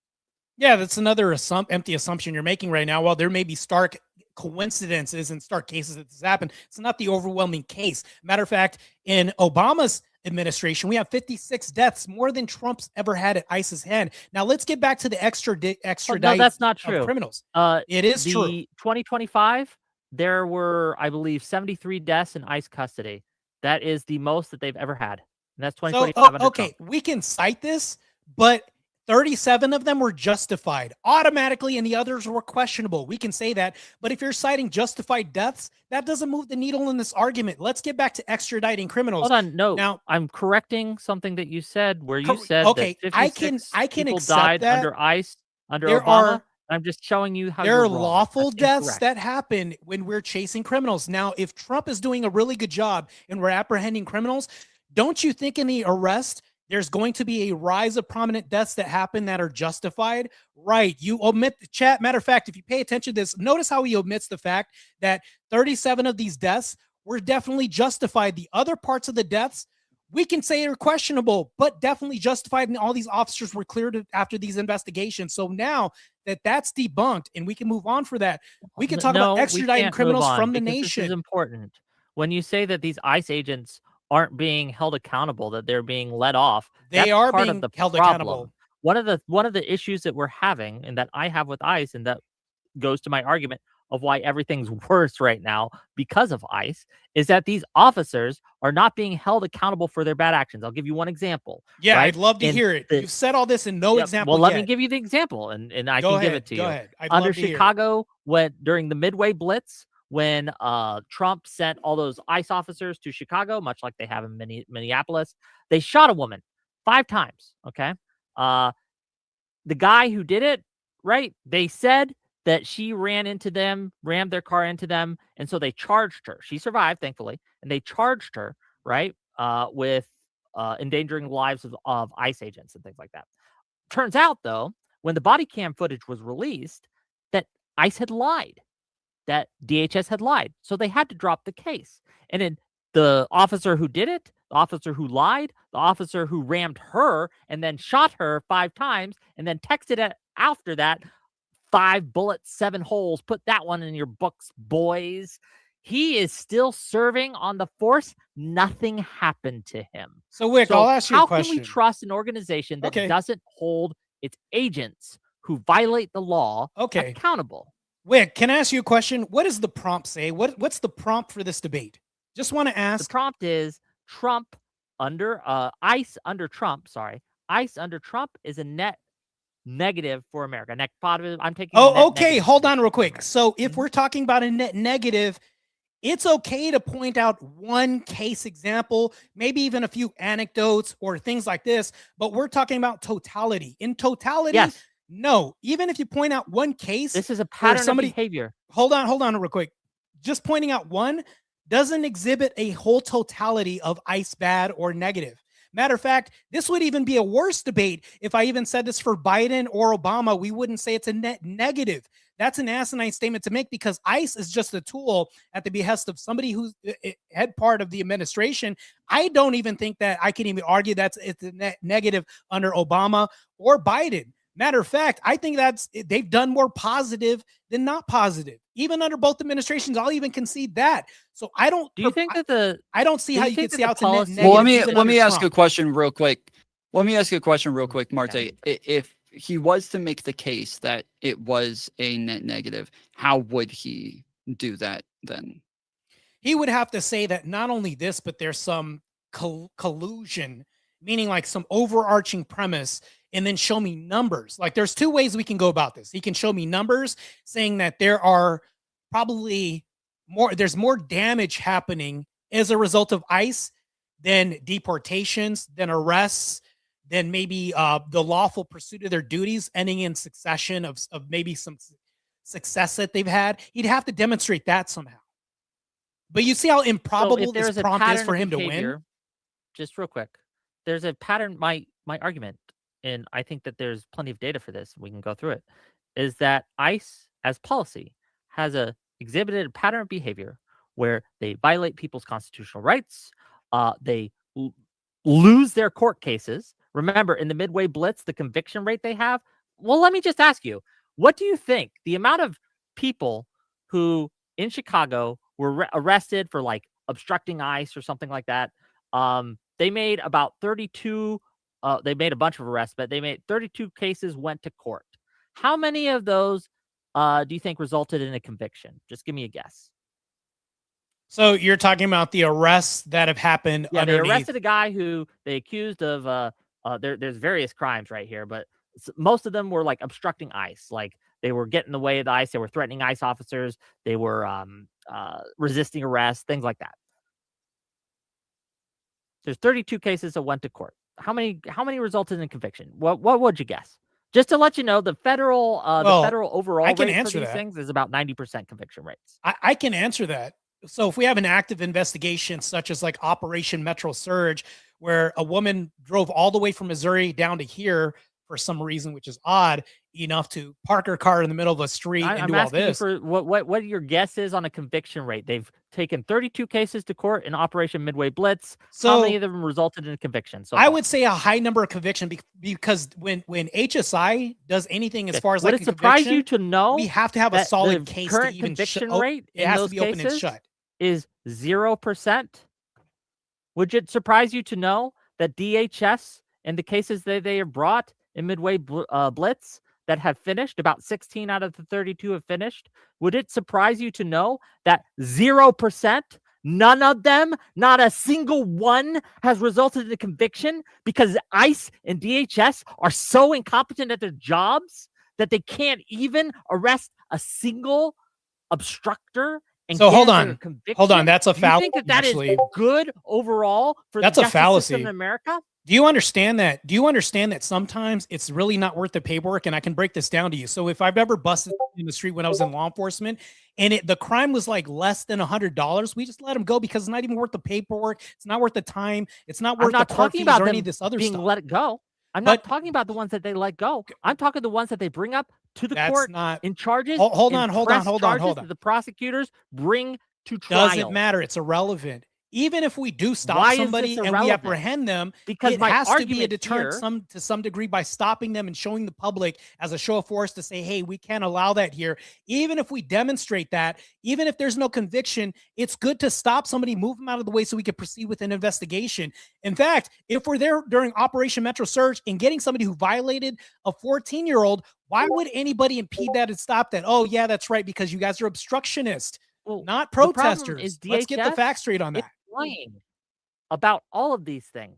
Yeah, that's another empty assumption you're making right now. While there may be stark coincidences and stark cases that this happened, it's not the overwhelming case. Matter of fact, in Obama's administration, we have 56 deaths, more than Trump's ever had at ICE's hand. Now let's get back to the extradite. No, that's not true. Criminals. It is true. 2025, there were, I believe, 73 deaths in ICE custody. That is the most that they've ever had. And that's 2025. Okay, we can cite this, but 37 of them were justified automatically, and the others were questionable. We can say that. But if you're citing justified deaths, that doesn't move the needle in this argument. Let's get back to extraditing criminals. Hold on. No, now I'm correcting something that you said where you said that 56 I can people accept died that. under ICE, under Obama. I'm just showing you how there are wrong. lawful That's deaths incorrect. that happen when we're chasing criminals. Now, if Trump is doing a really good job and we're apprehending criminals, don't you think in the arrest, there's going to be a rise of prominent deaths that happen that are justified? Right. You omit the chat. Matter of fact, if you pay attention to this, notice how he omits the fact that 37 of these deaths were definitely justified. The other parts of the deaths, we can say are questionable, but definitely justified. And all these officers were cleared after these investigations. So now that that's debunked and we can move on for that, we can talk about extraditing criminals from the nation. This is important. When you say that these ICE agents aren't being held accountable, that they're being let off, they are being held accountable. One of the issues that we're having and that I have with ICE, and that goes to my argument of why everything's worse right now because of ICE, is that these officers are not being held accountable for their bad actions. I'll give you one example. Yeah, right? I'd love to hear it. You've said all this in no example. Well, let me give you the example, and I can give it to you. Go ahead. Under Chicago, during the Midway Blitz, when Trump sent all those ICE officers to Chicago, much like they have in Minneapolis, they shot a woman 5 times. Okay. The guy who did it, right, they said that she rammed their car into them, and so they charged her. She survived, thankfully, and they charged her, right, with endangering the lives of ICE agents and things like that. Turns out, though, when the body cam footage was released, that ICE had lied, that DHS had lied, so they had to drop the case. And then the officer who did it, the officer who lied, the officer who rammed her and then shot her 5 times and then texted it after that, 5 bullets, 7 holes. Put that one in your books, boys. He is still serving on the force. Nothing happened to him. So, Whick, I'll ask you a How question. can we trust an organization that doesn't hold its agents who violate the law accountable? Whick, can I ask you a question? What does the prompt say? What's the prompt for this debate? Just want to ask. The prompt is Trump under ICE under Trump. Sorry, ICE under Trump is a net negative for America. Net positive. I'm taking. Oh, okay. Hold on, real quick. So, if we're talking about a net negative, it's okay to point out one case example, maybe even a few anecdotes or things like this. But we're talking about totality. In totality, yes. No. Even if you point out one case, this is a pattern of behavior. Hold on, real quick. Just pointing out one doesn't exhibit a whole totality of ICE bad or negative. Matter of fact, this would even be a worse debate if I even said this for Biden or Obama. We wouldn't say it's a net negative. That's an asinine statement to make because ICE is just a tool at the behest of somebody who's head part of the administration. I don't even think that I can even argue it's a net negative under Obama or Biden. Matter of fact, I think they've done more positive than not positive, even under both administrations. I'll even concede that. So I don't. Do you think that I don't see how you can see how it's a net negative. Well, let me ask a question real quick. Martae. Okay. If he was to make the case that it was a net negative, how would he do that then? He would have to say that not only this, but there's some collusion, meaning like some overarching premise, and then show me numbers. Like there's 2 ways we can go about this. He can show me numbers saying that there are probably there's more damage happening as a result of ICE than deportations, than arrests, than maybe the lawful pursuit of their duties ending in succession of maybe some success that they've had. He'd have to demonstrate that somehow. But you see how improbable this prompt is for him to win? Just real quick. There's a pattern, my argument, and I think that there's plenty of data for this, we can go through it, is that ICE as policy has exhibited a pattern of behavior where they violate people's constitutional rights, they lose their court cases. Remember, in the Midway Blitz, the conviction rate they have, well, let me just ask you, what do you think the amount of people who in Chicago were arrested for like obstructing ICE or something like that? They made about 32, they made a bunch of arrests, but they made 32 cases went to court. How many of those do you think resulted in a conviction? Just give me a guess. So you're talking about the arrests that have happened. Yeah, they arrested a guy who they accused of, there's various crimes right here, but most of them were like obstructing ICE. Like they were getting in the way of the ICE. They were threatening ICE officers. They were resisting arrest, things like that. There's 32 cases that went to court. How many resulted in conviction? What would you guess? Just to let you know, the federal overall rate for these things is about 90% conviction rates. I can answer that. So if we have an active investigation, such as like Operation Metro Surge, where a woman drove all the way from Missouri down to here for some reason, which is odd enough to park her car in the middle of a street and do all this. For what your guess is on a conviction rate. They've taken 32 cases to court in Operation Midway Blitz. So how many of them resulted in a conviction? So I would say a high number of conviction because when HSI does anything as far as would it surprise you to know we have to have a solid case current to even conviction rate it has to be open and shut. Is 0%. Would it surprise you to know that DHS and the cases that they have brought in Midway Blitz that have finished, about 16 out of the 32 have finished? Would it surprise you to know that 0%, none of them, not a single one, has resulted in a conviction because ICE and DHS are so incompetent at their jobs that they can't even arrest a single obstructor? So hold on. That's a fallacy. Do you think that is good overall for the justice system in America? Do you understand that? Do you understand that sometimes it's really not worth the paperwork? And I can break this down to you. So if I've ever busted in the street when I was in law enforcement and the crime was like less than $100, we just let them go because it's not even worth the paperwork. It's not worth the time. It's not worth the court fees or any of this other stuff. Let it go. I'm not talking about the ones that they let go. I'm talking the ones that they bring up to the court in charges. Hold on. The prosecutors bring to trial. Doesn't matter. It's irrelevant. even if we do stop Why is somebody this and we irrelevant? apprehend them, Because it my has to be a argument deterrent here, to some degree by stopping them and showing the public as a show of force to say, hey, we can't allow that here. Even if we demonstrate that, even if there's no conviction, it's good to stop somebody, move them out of the way so we can proceed with an investigation. In fact, if we're there during Operation Metro Surge and getting somebody who violated a 14-year-old, why would anybody impede that and stop that? Oh, yeah, that's right, because you guys are obstructionists, well, not the problem protesters. is Let's get the DHS facts straight on is that. lying about all of these things.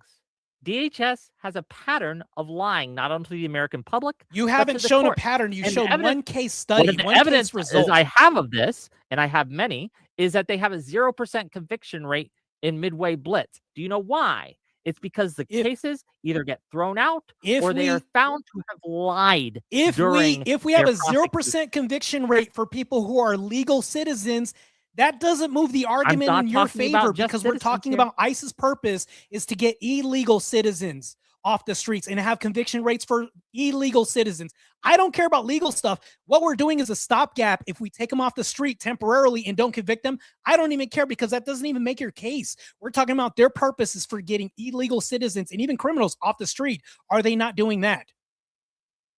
DHS has a pattern of lying, not only to the American public. You but haven't to the shown a court. pattern. You And showed evidence- one case One study, of the one evidence case result. is I have of this, and I have many, is that they have a 0% conviction rate in Midway Blitz. Do you know why? It's because the cases either get thrown out or they are found to have lied if during we have their a 0% conviction rate for people who are legal citizens, that doesn't move the argument in your favor, because we're talking about ICE's purpose is to get illegal citizens off the streets and have conviction rates for illegal citizens. I don't care about legal stuff. What we're doing is a stopgap. If we take them off the street temporarily and don't convict them, I don't even care, because that doesn't even make your case. We're talking about their purpose is for getting illegal citizens and even criminals off the street. Are they not doing that?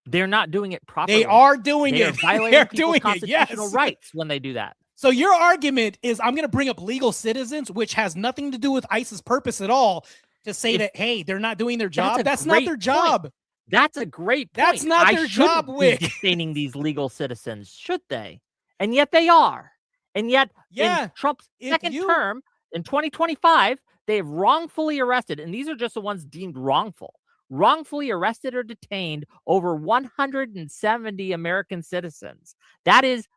They're not doing it properly. They are doing They it. are violating They're people's doing it. constitutional Yes. rights when they do that. So your argument is I'm going to bring up legal citizens, which has nothing to do with ICE's purpose at all, to say that, hey, they're not doing their job. That's not their job. That's a great point. That's not their job, Whick. Detaining these legal citizens, should they? And yet they are. And yet, in Trump's second term, in 2025, they have wrongfully arrested, and these are just the ones deemed wrongful, wrongfully arrested or detained over 170 American citizens. That is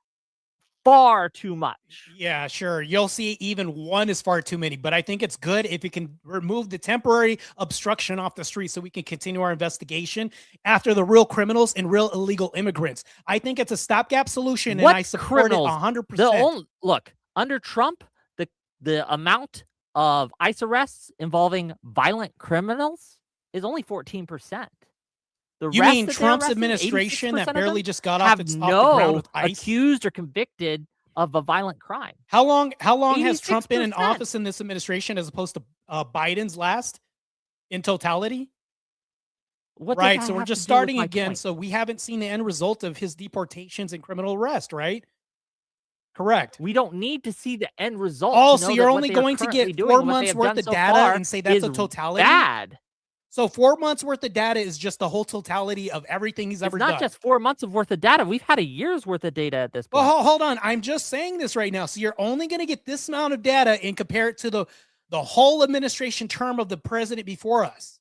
far too much. Yeah, sure. You'll see even one is far too many, but I think it's good if you can remove the temporary obstruction off the street so we can continue our investigation after the real criminals and real illegal immigrants. I think it's a stopgap solution, and I support it 100%. Look, under Trump, the amount of ICE arrests involving violent criminals is only 14%. You mean Trump's administration that barely just got off the ground with ICE? Accused or convicted of a violent crime. How long has Trump been in office in this administration as opposed to Biden's last in totality? Right, so we're just starting again. So we haven't seen the end result of his deportations and criminal arrest, right? Correct. We don't need to see the end result. Oh, so you're only going to get 4 months worth of data and say that's a totality? Bad. So 4 months worth of data is just the whole totality of everything he's ever done. It's not just 4 months of worth of data. We've had a year's worth of data at this point. Well, hold on. I'm just saying this right now. So you're only going to get this amount of data and compare it to the whole administration term of the president before us.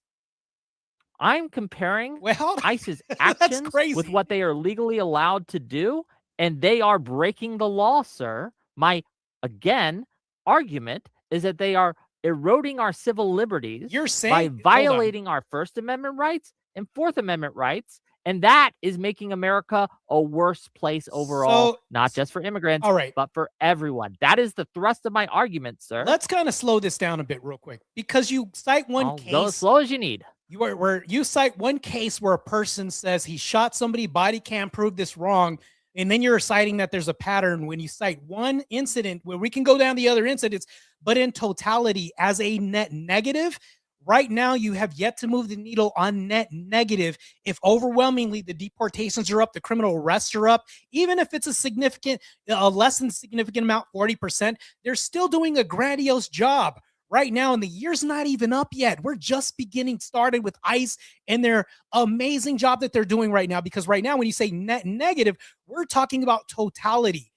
I'm comparing ICE's actions with what they are legally allowed to do, and they are breaking the law, sir. My, again, argument is that they are eroding our civil liberties by violating our First Amendment rights and Fourth Amendment rights, and that is making America a worse place overall, not just for immigrants, but for everyone. That is the thrust of my argument, sir. Let's kind of slow this down a bit real quick, because you cite one case. Go as slow as you need. You cite one case where a person says he shot somebody, body cam proved this wrong, and then you're citing that there's a pattern when you cite one incident where we can go down the other incidents, but in totality as a net negative. Right now, you have yet to move the needle on net negative. If overwhelmingly the deportations are up, the criminal arrests are up, even if it's a less than significant amount, 40%, they're still doing a grandiose job right now, and the year's not even up yet. We're just getting started with ICE and their amazing job that they're doing right now, because right now, when you say net negative, we're talking about totality.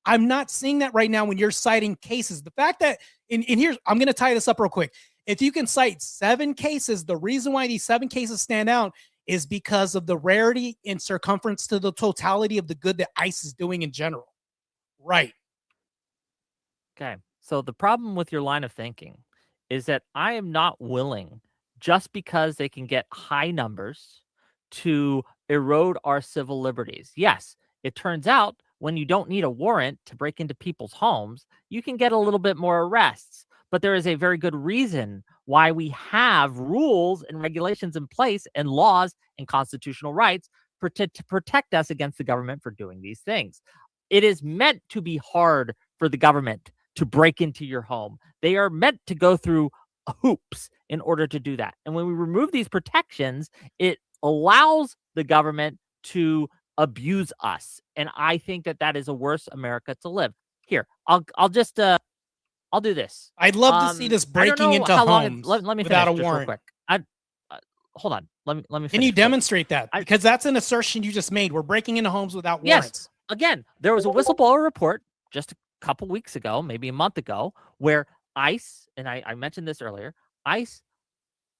I'm not seeing that right now when you're citing cases. The fact that, and here's, I'm going to tie this up real quick. If you can cite 7 cases, the reason why these 7 cases stand out is because of the rarity and circumference to the totality of the good that ICE is doing in general. Right. Okay. So the problem with your line of thinking is that I am not willing, just because they can get high numbers, to erode our civil liberties. Yes, it turns out when you don't need a warrant to break into people's homes, you can get a little bit more arrests. But there is a very good reason why we have rules and regulations in place and laws and constitutional rights to protect us against the government for doing these things. It is meant to be hard for the government to break into your home. They are meant to go through hoops in order to do that. And when we remove these protections, it allows the government to abuse us. And I think that that is a worse America to live. Here, I'll just I'll do this. I'd love to see this breaking into homes Let me without finish a just real warrant. quick. Hold on. Let me finish. Can you quick. demonstrate that? Because that's an assertion you just made. We're breaking into homes without warrants. Again, there was a whistleblower report just a couple weeks ago, maybe a month ago, where ICE, and I mentioned this earlier, ICE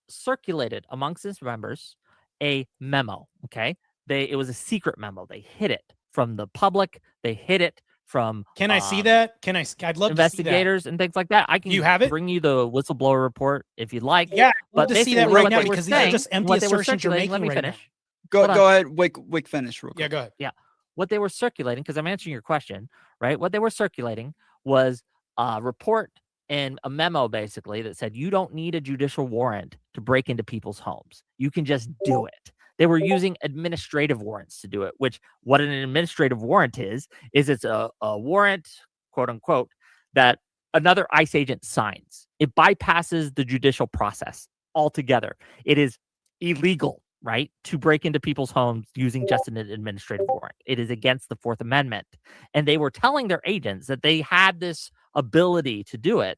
circulated amongst its members a memo. Okay. It was a secret memo. They hid it from the public. They hid it from Can I see that? I'd love investigators to see that. and things like that. I can You have it? bring you the whistleblower report if you'd like. Yeah, I'd love but to see that basically right what now they were because these are saying- just empty what they were assertions you're circulating- making Let me right finish. now. Go ahead, Wick, finish real quick. Yeah, go ahead. What they were circulating, because I'm answering your question, right? What they were circulating was a report and a memo basically that said you don't need a judicial warrant to break into people's homes. You can just do it. They were using administrative warrants to do it, which what an administrative warrant is it's a warrant, quote unquote, that another ICE agent signs. It bypasses the judicial process altogether. It is illegal, right, to break into people's homes using just an administrative warrant. It is against the Fourth Amendment. And they were telling their agents that they had this ability to do it,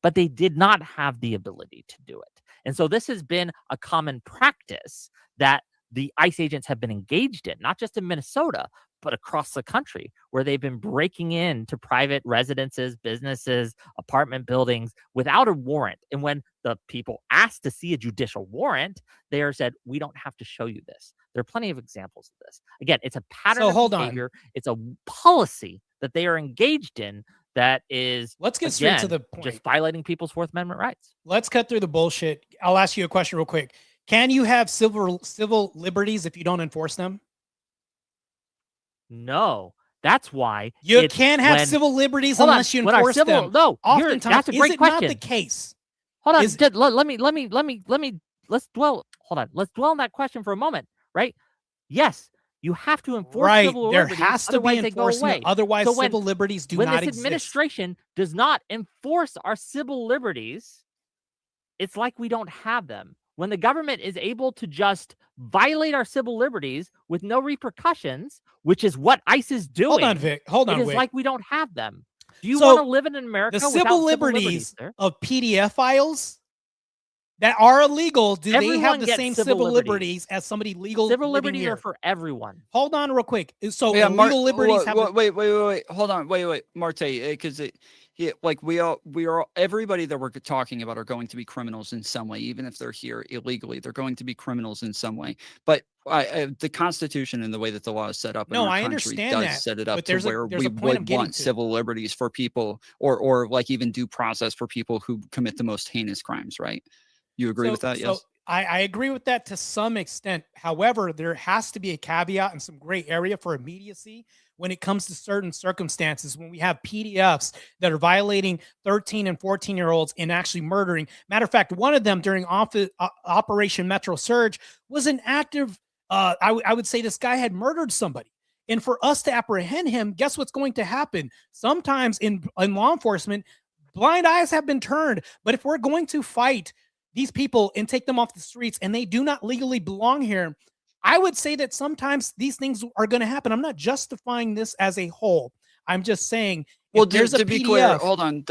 but they did not have the ability to do it. And so this has been a common practice that the ICE agents have been engaged in, not just in Minnesota, but across the country, where they've been breaking into private residences, businesses, apartment buildings without a warrant. And when the people asked to see a judicial warrant, they are said, we don't have to show you this. There are plenty of examples of this. Again, it's a pattern of behavior. It's a policy that they are engaged in that is, let's get straight to the point. Just violating people's Fourth Amendment rights. Let's cut through the bullshit. I'll ask you a question real quick. Can you have civil liberties if you don't enforce them? No, that's why you can't have civil liberties unless you enforce them. No, oftentimes that's a great question. Not the case. Hold on, let's dwell. Hold on, let's dwell on that question for a moment. Right? Yes, you have to enforce civil liberties. There has to be enforcement. Otherwise, civil liberties do not exist. When this administration does not enforce our civil liberties, it's like we don't have them. When the government is able to just violate our civil liberties with no repercussions, which is what ICE is doing. Hold on, Vic. Hold on, It is Vic. like we don't have them. Do you want to live in America the without civil liberties of PDF files that are illegal? Do they have the same civil liberties as somebody legal? Civil liberties are for everyone. Hold on, real quick. So yeah, legal liberties have. Wait. Hold on. Wait. Martae, because like we are everybody that we're talking about are going to be criminals in some way, even if they're here illegally. They're going to be criminals in some way. But the Constitution and the way that the law is set up in our country does set it up to where we would want civil liberties for people, or like even due process for people who commit the most heinous crimes. Right? You agree with that? Yes. I agree with that to some extent. However, there has to be a caveat and some gray area for immediacy when it comes to certain circumstances, when we have PDFs that are violating 13 and 14-year-olds and actually murdering. Matter of fact, one of them during Operation Metro Surge was an active, I would say this guy had murdered somebody. And for us to apprehend him, guess what's going to happen? Sometimes in law enforcement, blind eyes have been turned. But if we're going to fight these people and take them off the streets and they do not legally belong here, I would say that sometimes these things are going to happen. I'm not justifying this as a whole. I'm just saying, well, there's to a be PDF, clear, hold on.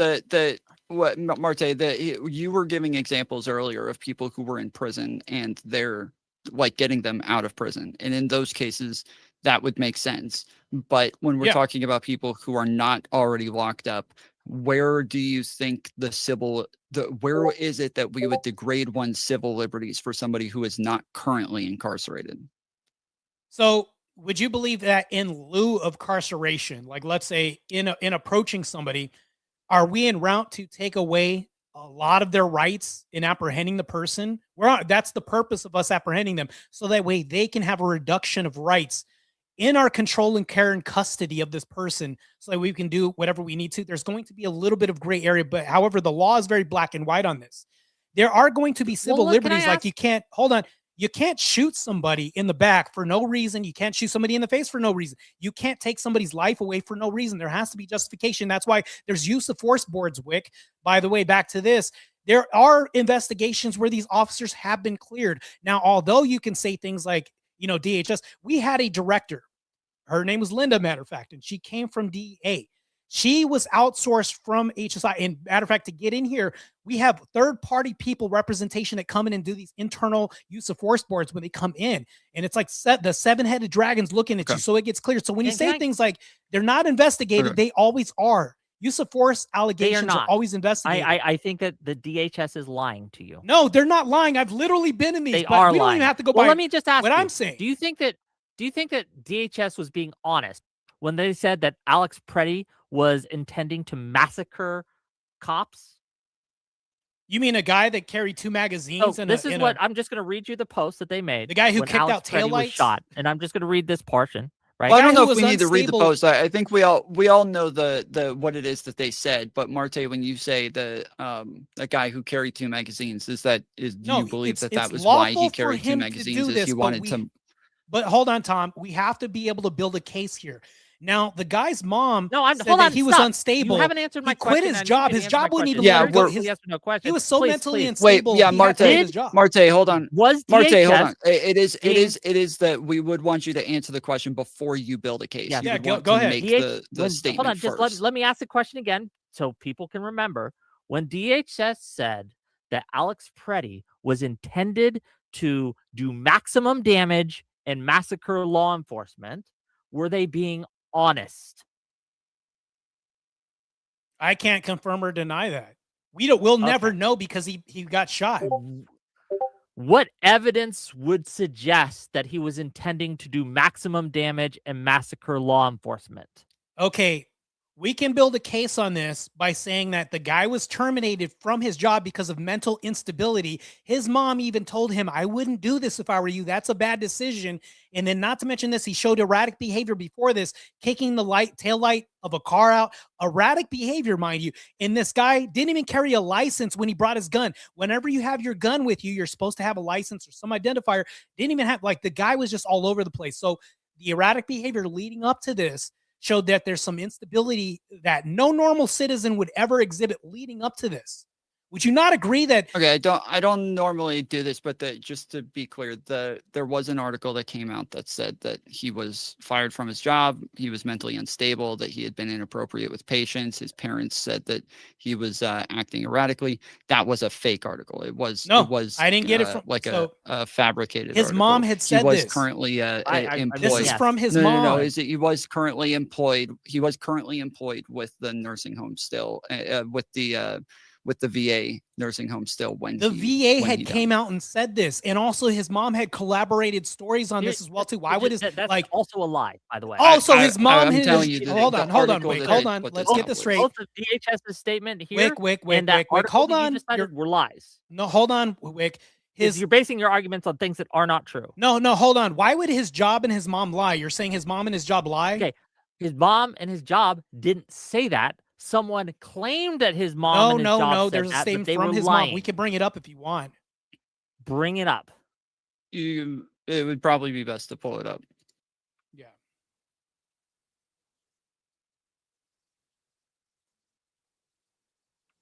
Martae, you were giving examples earlier of people who were in prison and they're like getting them out of prison. And in those cases, that would make sense. But when we're talking about people who are not already locked up, where do you think where is it that we would degrade one's civil liberties for somebody who is not currently incarcerated? So would you believe that in lieu of incarceration, like let's say in approaching somebody, are we en route to take away a lot of their rights in apprehending the person? That's the purpose of us apprehending them, so that way they can have a reduction of rights in our control and care and custody of this person, so that we can do whatever we need to. There's going to be a little bit of gray area, but however, the law is very black and white on this. There are going to be civil liberties, like you can't, hold on. You can't shoot somebody in the back for no reason. You can't shoot somebody in the face for no reason. You can't take somebody's life away for no reason. There has to be justification. That's why there's use of force boards, Whick. By the way, back to this. There are investigations where these officers have been cleared. Now, although you can say things like, DHS, we had a director. Her name was Linda, matter of fact, and she came from DEA. She was outsourced from HSI. And matter of fact, to get in here, we have third-party people representation that come in and do these internal use of force boards when they come in. And it's like the seven-headed dragons looking at you, so it gets clear. So when you say things like they're not investigated, they always are. Use of force allegations are always investigated. I think that the DHS is lying to you. No, they're not lying. I've literally been in these. They are we lying. Don't even have to go by let me just ask what you, I'm saying. Do you think that DHS was being honest when they said that Alex Preddy was intending to massacre cops? You mean a guy that carried 2 magazines? So I'm just going to read you the post that they made. The guy who kicked Alex out Preddy was taillights? shot, and I'm just going to read this portion. Right? Well, I don't know if was we need to read the unstable. post. I think we all know the what it is that they said. But Martae, when you say the guy who carried 2 magazines, do you believe that was why he carried 2 magazines? Is he wanted to? But hold on, Tom. We have to be able to build a case here. Now, the guy's mom said hold that on, he was unstable. You haven't answered my question. He quit his job. His job wouldn't even let him go. He was so mentally Wait, unstable. yeah, Martae, hold on. Martae, hold on. It is that we would want you to answer the question before you build a case. Yeah, go ahead. Make the statement hold on, first. just let me ask the question again so people can remember. When DHS said that Alex Preddy was intended to do maximum damage and massacre law enforcement, were they being honest? I can't confirm or deny that. We'll never know because he got shot. What evidence would suggest that he was intending to do maximum damage and massacre law enforcement? Okay, we can build a case on this by saying that the guy was terminated from his job because of mental instability. His mom even told him, I wouldn't do this if I were you. That's a bad decision. And then not to mention this, he showed erratic behavior before this, kicking the tail light of a car out. Erratic behavior, mind you. And this guy didn't even carry a license when he brought his gun. Whenever you have your gun with you, you're supposed to have a license or some identifier. Didn't even have, the guy was just all over the place. So the erratic behavior leading up to this showed that there's some instability that no normal citizen would ever exhibit leading up to this. Would you not agree that? Okay, I don't normally do this, but just to be clear, there was an article that came out that said that he was fired from his job, he was mentally unstable, that he had been inappropriate with patients. His parents said that he was acting erratically. That was a fake article. It was I didn't get it from a fabricated. His article. mom had said he was this. currently employed. This is from his mom. No, he was currently employed. He was currently employed with the nursing home still, with the VA nursing home still when the VA had came out and said this, and also his mom had collaborated stories on this as well too. Why would his that's also a lie, by the way? Also, his mom. Hold on, Whick, hold on. Let's get this straight. Both the DHS's statement here Whick, and that hold on. Were lies. No, hold on, Whick. You're basing your arguments on things that are not true. No, hold on. Why would his job and his mom lie? You're saying his mom and his job lie? Okay, his mom and his job didn't say that. Someone claimed that his mom and his job said there's a that, statement but they from were his lying. mom. We can bring it up if you want. Bring it up. It would probably be best to pull it up. Yeah.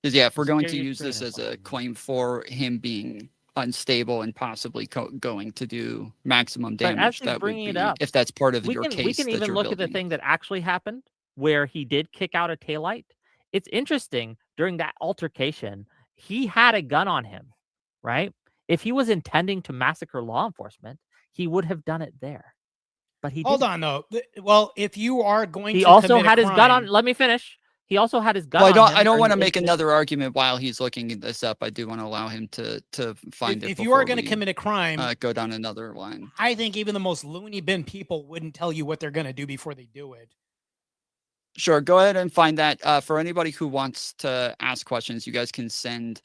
Because if we're going to use this as a claim for him being unstable and possibly going to do maximum damage, that would be, if that's part of your case. We can even look at the thing that actually happened, where he did kick out a taillight. It's interesting, during that altercation, he had a gun on him, right? If he was intending to massacre law enforcement, he would have done it there. But he Hold on, though. Well, if you are going he to also had his gun on. Let me finish. He also had his gun on him. I don't want to make another argument while he's looking this up. I do want to allow him to find it. If you are going to commit a crime, go down another line. I think even the most loony bin people wouldn't tell you what they're going to do before they do it. Sure, go ahead and find that. For anybody who wants to ask questions, you guys can send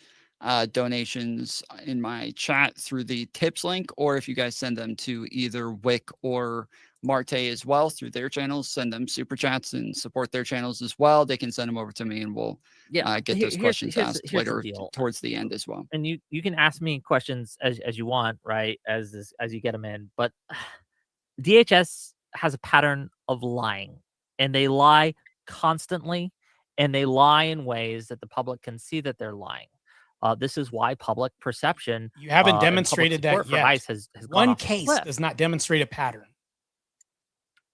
donations in my chat through the tips link, or if you guys send them to either Whick or Martae as well through their channels. Send them super chats and support their channels as well. They can send them over to me, and we'll get those questions asked later towards the end as well. And you can ask me questions as you want, right? As you get them in, but DHS has a pattern of lying, and they lie constantly, and they lie in ways that the public can see that they're lying. This is why public perception. You haven't demonstrated that for yet. ICE has One case does not demonstrate a pattern.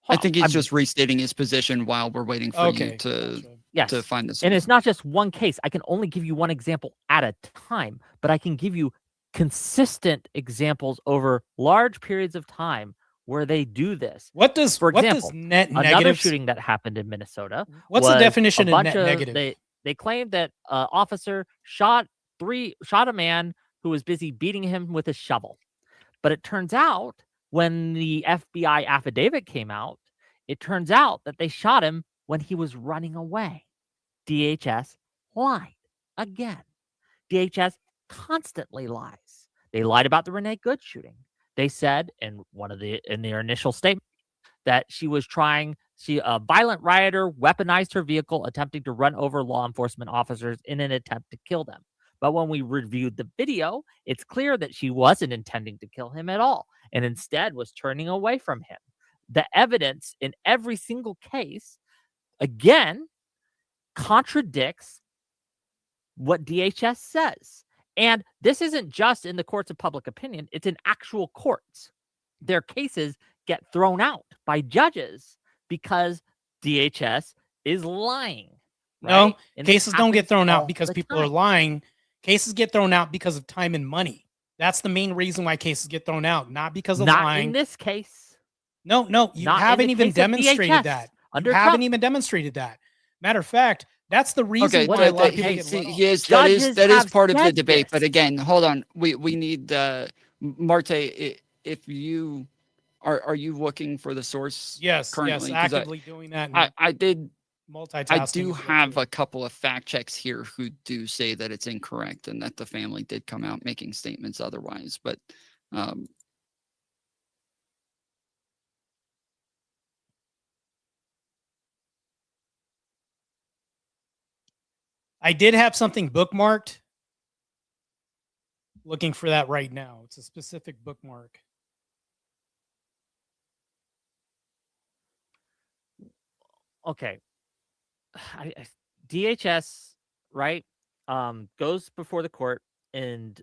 I think he's just restating his position while we're waiting for you to find this. And it's not just one case. I can only give you one example at a time, but I can give you consistent examples over large periods of time where they do this. For example, net another negatives? shooting that happened in Minnesota. What's the definition of net negative? They claimed that officer shot a man who was busy beating him with a shovel. But it turns out when the FBI affidavit came out, it turns out that they shot him when he was running away. DHS lied again. DHS constantly lies. They lied about the Renee Good shooting. They said in their initial statement that a violent rioter weaponized her vehicle, attempting to run over law enforcement officers in an attempt to kill them. But when we reviewed the video, it's clear that she wasn't intending to kill him at all, and instead was turning away from him. The evidence in every single case, again, contradicts what DHS says. And this isn't just in the courts of public opinion, it's in actual courts. Their cases get thrown out by judges because DHS is lying. Right? No, cases don't get thrown out because people are lying. Cases get thrown out because of time and money. That's the main reason why cases get thrown out, not because of lying. Not in this case. No, you haven't even demonstrated that. You haven't even demonstrated that. Matter of fact, that's the reason why a lot of people that is part of the debate. But again, hold on. We need Martae. If you are you looking for the source? Yes, currently? Actively doing that. I did. Multitasking. I do have a couple of fact checks here who do say that it's incorrect and that the family did come out making statements otherwise. But I did have something bookmarked. Looking for that right now. It's a specific bookmark. Okay. DHS, right, goes before the court, and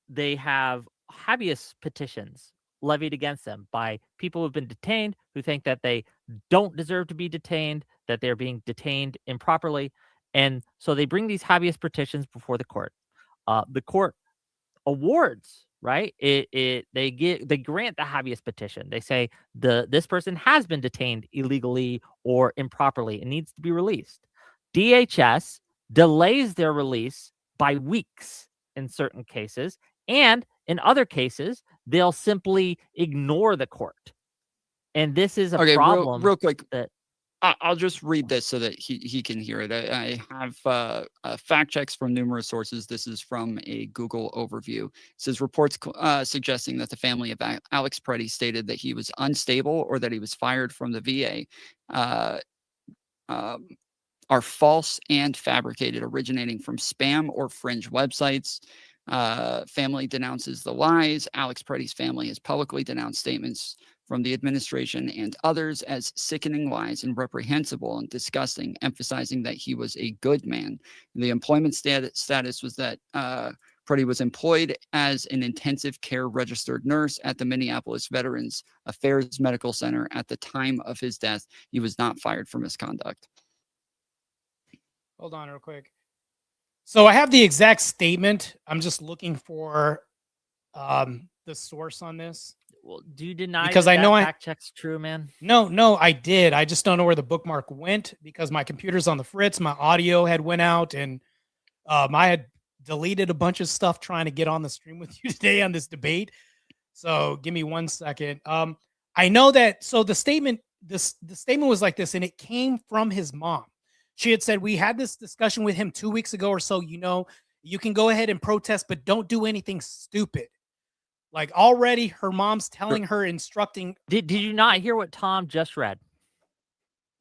they have habeas petitions levied against them by people who've been detained, who think that they don't deserve to be detained, that they're being detained improperly. And so they bring these habeas petitions before the court. The court awards, right? They grant the habeas petition. They say this person has been detained illegally or improperly and needs to be released. DHS delays their release by weeks in certain cases, and in other cases, they'll simply ignore the court. And this is a problem. Real quick. I'll just read this so that he can hear it. I have fact checks from numerous sources. This is from a Google overview. It says reports suggesting that the family of Alex Preddy stated that he was unstable or that he was fired from the VA are false and fabricated, originating from spam or fringe websites. Family denounces the lies. Alex Preddy's family has publicly denounced statements from the administration and others as sickening lies and reprehensible and disgusting, emphasizing that he was a good man. The employment status was that Preddy was employed as an intensive care registered nurse at the Minneapolis Veterans Affairs Medical Center at the time of his death. He was not fired for misconduct. Hold on real quick. So I have the exact statement. I'm just looking for the source on this. Well, do you deny because that I know fact check's true, man? No, I did. I just don't know where the bookmark went because my computer's on the fritz. My audio had went out, and I had deleted a bunch of stuff trying to get on the stream with you today on this debate. So give me 1 second. I know that. So the statement was like this, and it came from his mom. She had said, we had this discussion with him 2 weeks ago or so. You know, you can go ahead and protest, but don't do anything stupid. Like already her mom's telling her, instructing. Did you not hear what Tom just read?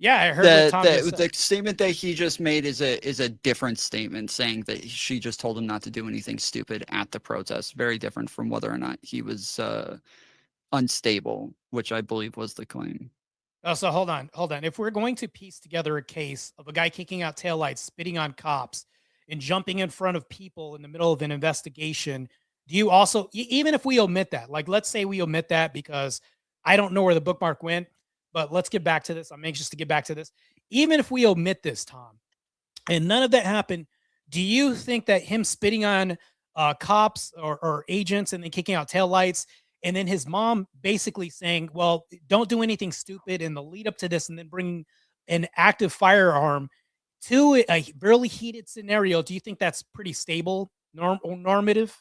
Yeah, I heard what Tom just The said. statement that he just made is a different statement, saying that she just told him not to do anything stupid at the protest. Very different from whether or not he was unstable, which I believe was the claim. Oh, so hold on. If we're going to piece together a case of a guy kicking out taillights, spitting on cops, and jumping in front of people in the middle of an investigation, do you also, even if we omit that, like let's say we omit that because I don't know where the bookmark went, but let's get back to this. I'm anxious to get back to this. Even if we omit this, Tom, and none of that happened, do you think that him spitting on cops or agents and then kicking out taillights, and then his mom basically saying, well, don't do anything stupid in the lead up to this, and then bringing an active firearm to a really heated scenario, do you think that's pretty stable, normative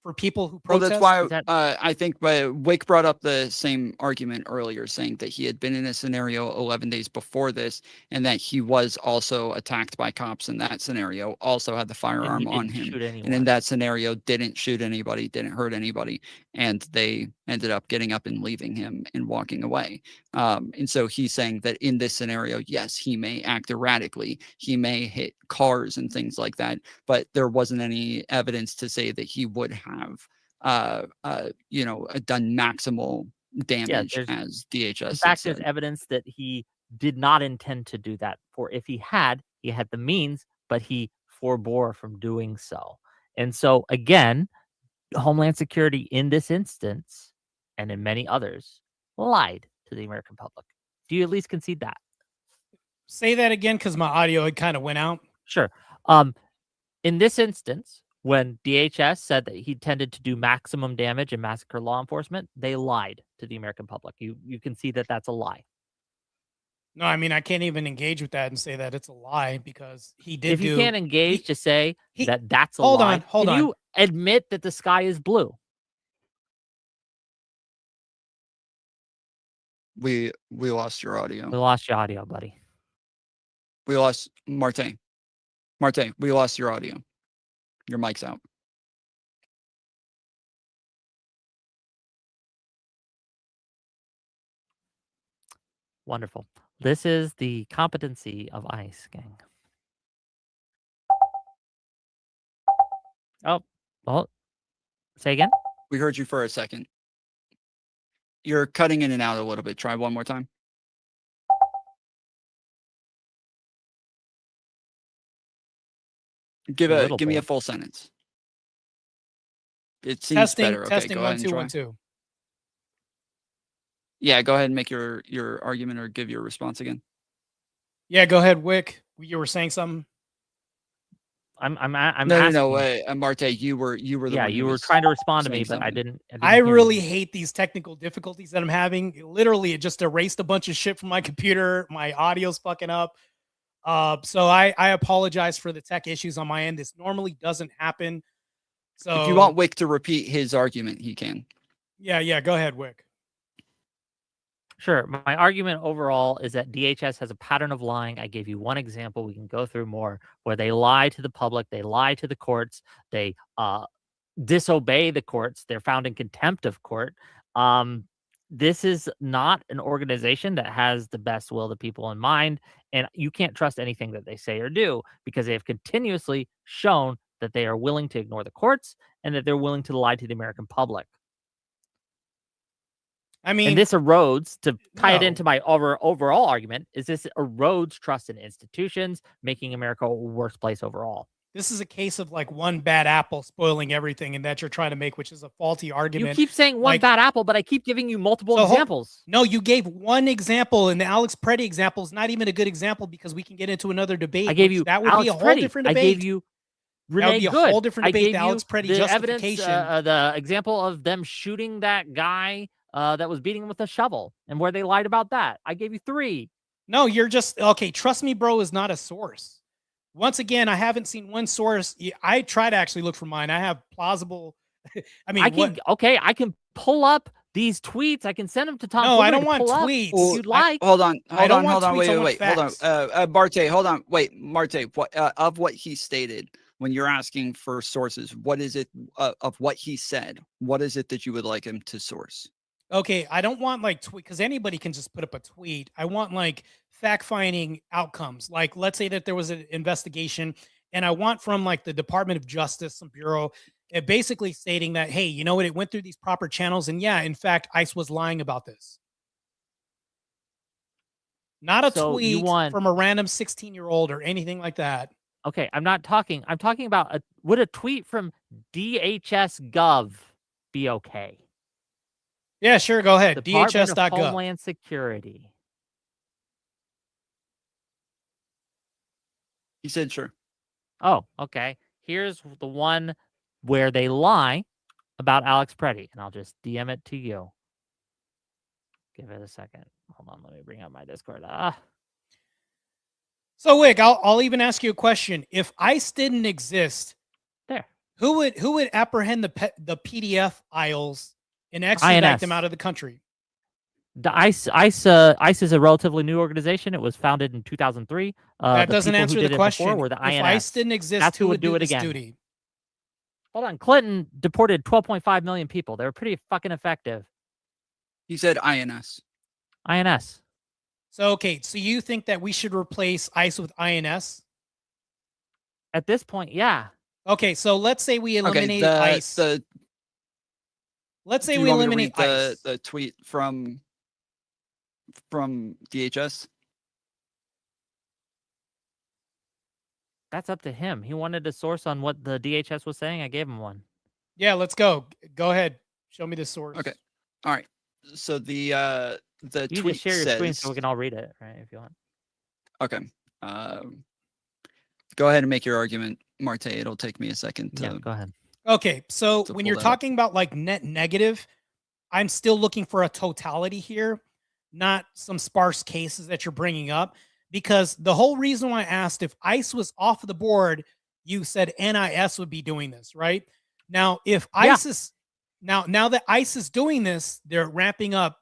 for people who Well, protest? that's why that- I think Whick brought up the same argument earlier, saying that he had been in a scenario 11 days before this, and that he was also attacked by cops in that scenario, also had the And firearm he on didn't him. shoot And in anyone. that scenario, didn't shoot anybody, didn't hurt anybody, and they ended up getting up and leaving him and walking away. And so he's saying that in this scenario, yes, he may act erratically, he may hit cars and things like that, but there wasn't any evidence to say that he would have done maximal damage, there's- as In DHS had fact, there's said. evidence that he did not intend to do that. For if he had the means, but he forbore from doing so. And so again, Homeland Security in this instance and in many others lied to the American public. Do you at least concede that? Say that again, because my audio it kind of went out. Sure. In this instance, when DHS said that he tended to do maximum damage and massacre law enforcement, they lied to the American public. You can see that that's a lie. No, I mean I can't even engage with that and say that it's a lie because he did. If you can't engage to say that that's a hold lie, on, hold can on. you admit that the sky is blue? We lost your We audio. lost your audio, buddy. We lost Martae. Martae, we lost your audio. Your mic's out. Wonderful. This is the competency of ICE, gang. Oh, well, say again? We heard you for a second. You're cutting in and out a little bit. Try one more time. Give me a full sentence. It seems Testing, better. Okay, testing, go ahead 1 and 2 try. 1 2. Yeah, go ahead and make your argument or give your response again. Yeah, go ahead, Wick. You were saying something. I'm No, asking. Martae, you were the one. Yeah, who you were was trying to respond to me, saying but I something. didn't I hear really you. hate these technical difficulties that I'm having. Literally, it just erased a bunch of shit from my computer. My audio's fucking up. So I apologize for the tech issues on my end. This normally doesn't happen. So If you want Wick to repeat his argument, he can. yeah, go ahead, Wick. Sure. My argument overall is that DHS has a pattern of lying. I gave you one example. We can go through more where they lie to the public, they lie to the courts, they disobey the courts, they're found in contempt of court. This is not an organization that has the best will of the people in mind, and you can't trust anything that they say or do because they have continuously shown that they are willing to ignore the courts and that they're willing to lie to the American public. I mean, And this erodes, to tie it No. into my overall argument, is this erodes trust in institutions, making America a worse place overall. this is a case of like one bad apple spoiling everything, and that you're trying to make, which is a faulty You argument. keep saying one like- bad apple, but I keep giving you multiple So hold- examples. No, you gave one example, and the Alex Preddy example is not even a good example because we can get into another debate. I gave which you that would Alex be a whole Preddy. different I debate. gave you That would Renee be a Good. whole different I debate. gave The you Alex Preddy the evidence, justification. the example of them shooting that guy that was beating him with a shovel, and where they lied about that. I gave you 3. No, you're just okay. Trust me, bro, is not a source. Once again, I haven't seen one source. I try to actually look for mine. I have plausible. I mean, I can pull up these tweets. I can send them to Tom. No, I Foolery don't to want pull up tweets. if you'd like. Hold on, I don't want tweets, I want wait, hold on. facts. Martae, hold on, wait, Martae. What of what he stated? when you're asking for sources, what is it of what he said? What is it that you would like him to source? Okay, I don't want like tweet because anybody can just put up a tweet. I want like fact-finding outcomes. Like, let's say that there was an investigation, and I want from like the Department of Justice, some bureau, basically stating that, hey, you know what, it went through these proper channels, and yeah, in fact, ICE was lying about this. Not a So you tweet want from a random 16-year-old or anything like that. okay, I'm talking about would a tweet from DHS Gov be okay? Yeah, sure, go ahead. Department of DHS.gov. Homeland Security. He said, sure. Oh, okay. Here's the one where they lie about Alex Preddy, and I'll just DM it to you. Give it a second. Hold on, let me bring up my Discord. So, Wick, I'll even ask you a question. If ICE didn't exist, There. who would apprehend the PDF aisles and extradite INS. them out of the country? The ICE is a relatively new organization. It was founded in 2003. That the doesn't people who answer did the it question. before were the If INS. ICE didn't exist, That's who who would do it this again. duty? Hold on. Clinton deported 12.5 million people. They were pretty fucking effective. He said INS. INS. So, okay, so you think that we should replace ICE with INS? At this point, yeah. Okay, so let's say we eliminate ICE. Let's say Do you we want me to eliminate read ICE. the tweet from DHS? That's up to him. He wanted a source on what the DHS was saying. I gave him one. Yeah, let's go. Go ahead. Show me the source. Okay. All right. So the You tweet just share your says, screen so we can all read it, right? If you want. okay. Go ahead and make your argument, Martae. It'll take me a second to. Yeah, go ahead. Okay, so to when pull you're that up. talking about like net negative, I'm still looking for a totality here, not some sparse cases that you're bringing up. Because the whole reason why I asked if ICE was off the board, you said NIS would be doing this, right? Now, if ICE is now that ICE is doing this, they're ramping up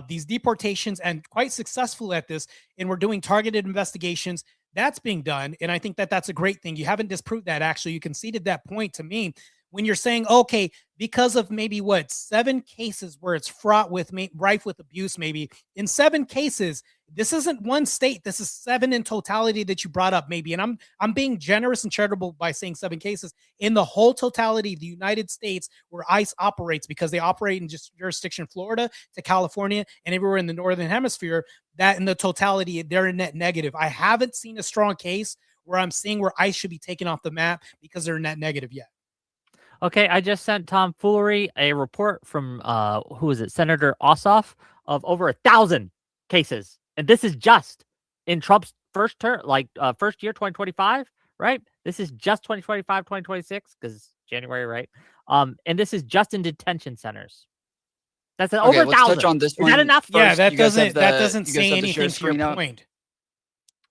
these deportations and quite successful at this, and we're doing targeted investigations. That's being done, and I think that that's a great thing. You haven't disproved that. Actually, you conceded that point to me when you're saying, okay, because of maybe 7 cases where it's fraught with rife with abuse, maybe in 7 cases, this isn't one state. This is 7 in totality that you brought up, maybe. And I'm being generous and charitable by saying 7 cases in the whole totality of the United States where ICE operates, because they operate in just jurisdiction Florida to California and everywhere in the northern hemisphere. That in the totality, they're a net negative. I haven't seen a strong case where I'm seeing where ICE should be taken off the map because they're net negative yet. Okay, I just sent Tom Foolery a report from who is it, Senator Ossoff, of over 1,000 cases, and this is just in Trump's first term, first year, 2025, right? This is just 2025, 2026, because January, right? And this is just in detention centers. That's over 1,000. Let's touch on this one. Is that enough? Yeah, First, that you guys have doesn't you guys say have the anything share to your screen up? point.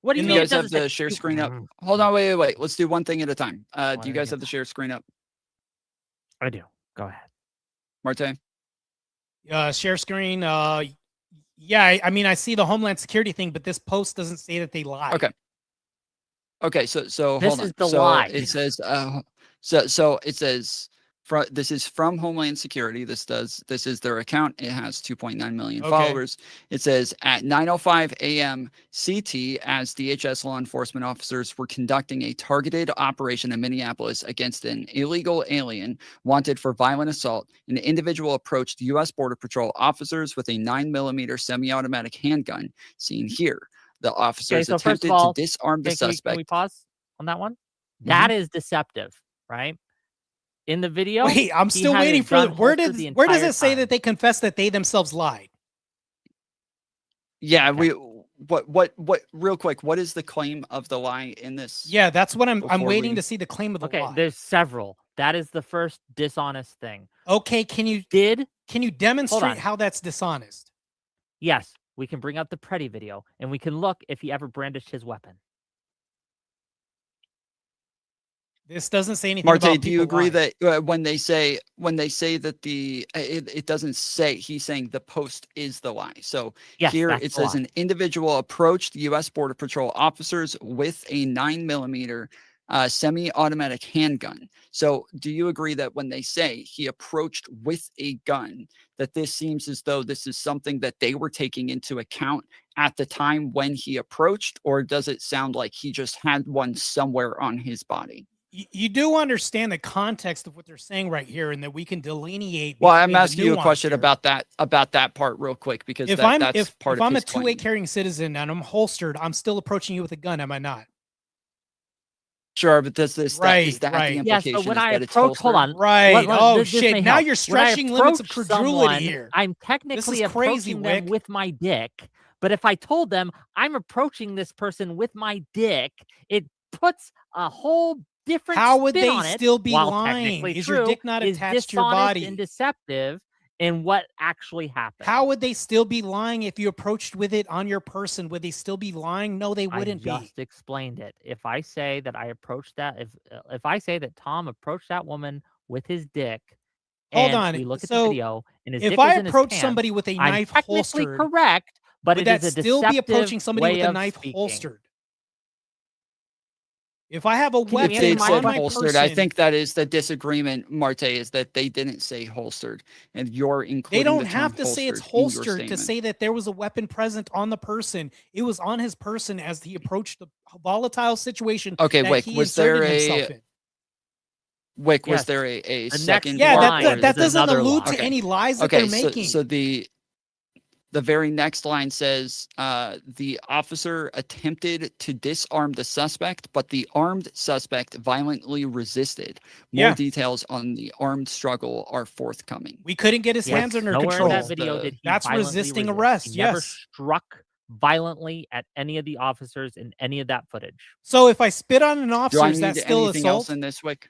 What do you Do mean? you it guys have doesn't say- the share screen up? Hold on, wait. Let's do one thing at a time. Do you guys have the share screen up? I do. Go ahead. Martae? Share screen. Yeah, I mean, I see the Homeland Security thing, but this post doesn't say that they lie. Okay. So This hold on. is the So lie. it says so it says this is from Homeland Security. This is their account. It has 2.9 million Okay. followers. It says at 9:05 a.m. CT, as DHS law enforcement officers were conducting a targeted operation in Minneapolis against an illegal alien wanted for violent assault, an individual approached U.S. Border Patrol officers with a 9mm semi-automatic handgun, seen here. The officers so first attempted of all, to disarm the Can we suspect. pause on that one? That is deceptive, right? In the video, Wait, I'm he still had waiting his for gun where holstered does the it entire say time. that they confess that they themselves lied? Yeah, Okay. what real quick, what is the claim of the lie in this? Yeah, that's what I'm Before waiting we- to see the claim of the Okay, lie. there's several. That is the first dishonest thing. Okay, can you Hold demonstrate on. how that's dishonest? Yes, we can bring up the Preddy video, and we can look if he ever brandished his weapon. This doesn't say anything Martae, about do you people agree lying. that when they say that it doesn't say, he's saying the post is the lie. So Yes, here that's it the says lie. an individual approached U.S. Border Patrol officers with a 9mm semi-automatic handgun. So do you agree that when they say he approached with a gun, that this seems as though this is something that they were taking into account at the time when he approached, or does it sound like he just had one somewhere on his body? You do understand the context of what they're saying right here, and that we can delineate. Well, I'm between the asking you a nuance question here. about that part real quick, because If that's part if of I'm a his two-way claim. carrying citizen and I'm holstered, I'm still approaching you with a gun, am I not? Sure, but does this Right, is that right. the Yeah, implication? so when is I that it's approach, hold holstered? on. Right. Oh this shit! may Now help. you're When I stretching limits of approach credulity someone, here. I'm This technically is crazy, approaching them Whick. with my dick. But if I told them I'm approaching this person with my dick, it puts a whole different How would spin they on it. still be While lying? technically Is your true, dick not is attached to your dishonest body? and deceptive in what actually happened. How would they still be lying if you approached with it on your person? Would they still be lying? No, they wouldn't I just be. explained it. If I say that I approached that, if I say that Tom approached that woman with his dick, Hold and on. we look at the So video and his if dick I is in his approach pants, somebody with a I'm knife technically holstered, correct, but would it that is a still be deceptive approaching somebody way with a of knife speaking. holstered? If I have a Can you weapon If answer they my said on my holstered, I person, think that is the disagreement, Martae, is that they didn't say holstered, and you're they including don't the term have to say it's holstered in your holstered to statement. say that there was a weapon present on the person. It was on his person as he approached the volatile situation Okay, that Wick, he was there inserted himself in. Wick, was Yes. there a The second next Yeah, line line? that is doesn't another allude lie. to any lies that Okay, they're making. so the very next line says, the officer attempted to disarm the suspect, but the armed suspect violently resisted. More Yeah. details on the armed struggle are forthcoming. We couldn't get his Yes. hands under Nowhere control. in that video did he That's violently resisting resist. arrest, He never yes. struck violently at any of the officers in any of that footage. So if I spit on an Do officer, I is that need still anything else assault? in this, Wick?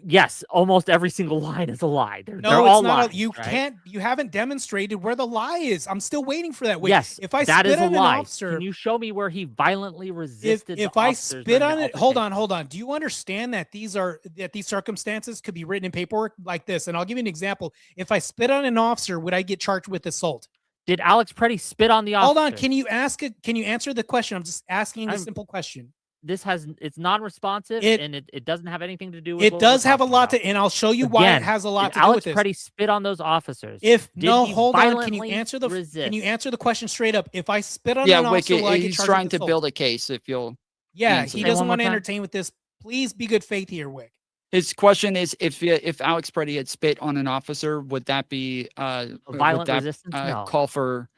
Yes, almost every single line is a lie. They're No, all it's not. lies, You right? can't. You haven't demonstrated where the lie is. I'm still waiting for that. Wait, Yes, if I that spit is a on an lie. officer, Can you show me where he violently resisted if the I officers spit during on the it, hold on. Do you understand that these circumstances could be written in paperwork like this? And I'll give you an example. If I spit on an officer, would I get charged with assault? Did Alex Preddy spit on the officer? Hold on. Can you answer the question? I'm just asking a simple question. It's non-responsive, It- and it doesn't have anything to do with It what does we're have a talking lot about. to, and I'll show you why it Again, has a lot did to do with Alex this. Preddy spit on those officers? If Did no, he hold on. Can you violently answer the resist? Can you answer the question straight up? If I spit on Yeah, an Wick, officer, will I get he's charged trying with to assault? build a case. If you'll Yeah, answer he that. doesn't One more want to time. entertain with this. Please be good faith here, Wick. His question is, if Alex Preddy had spit on an officer, would that be Violent resistance? No. call for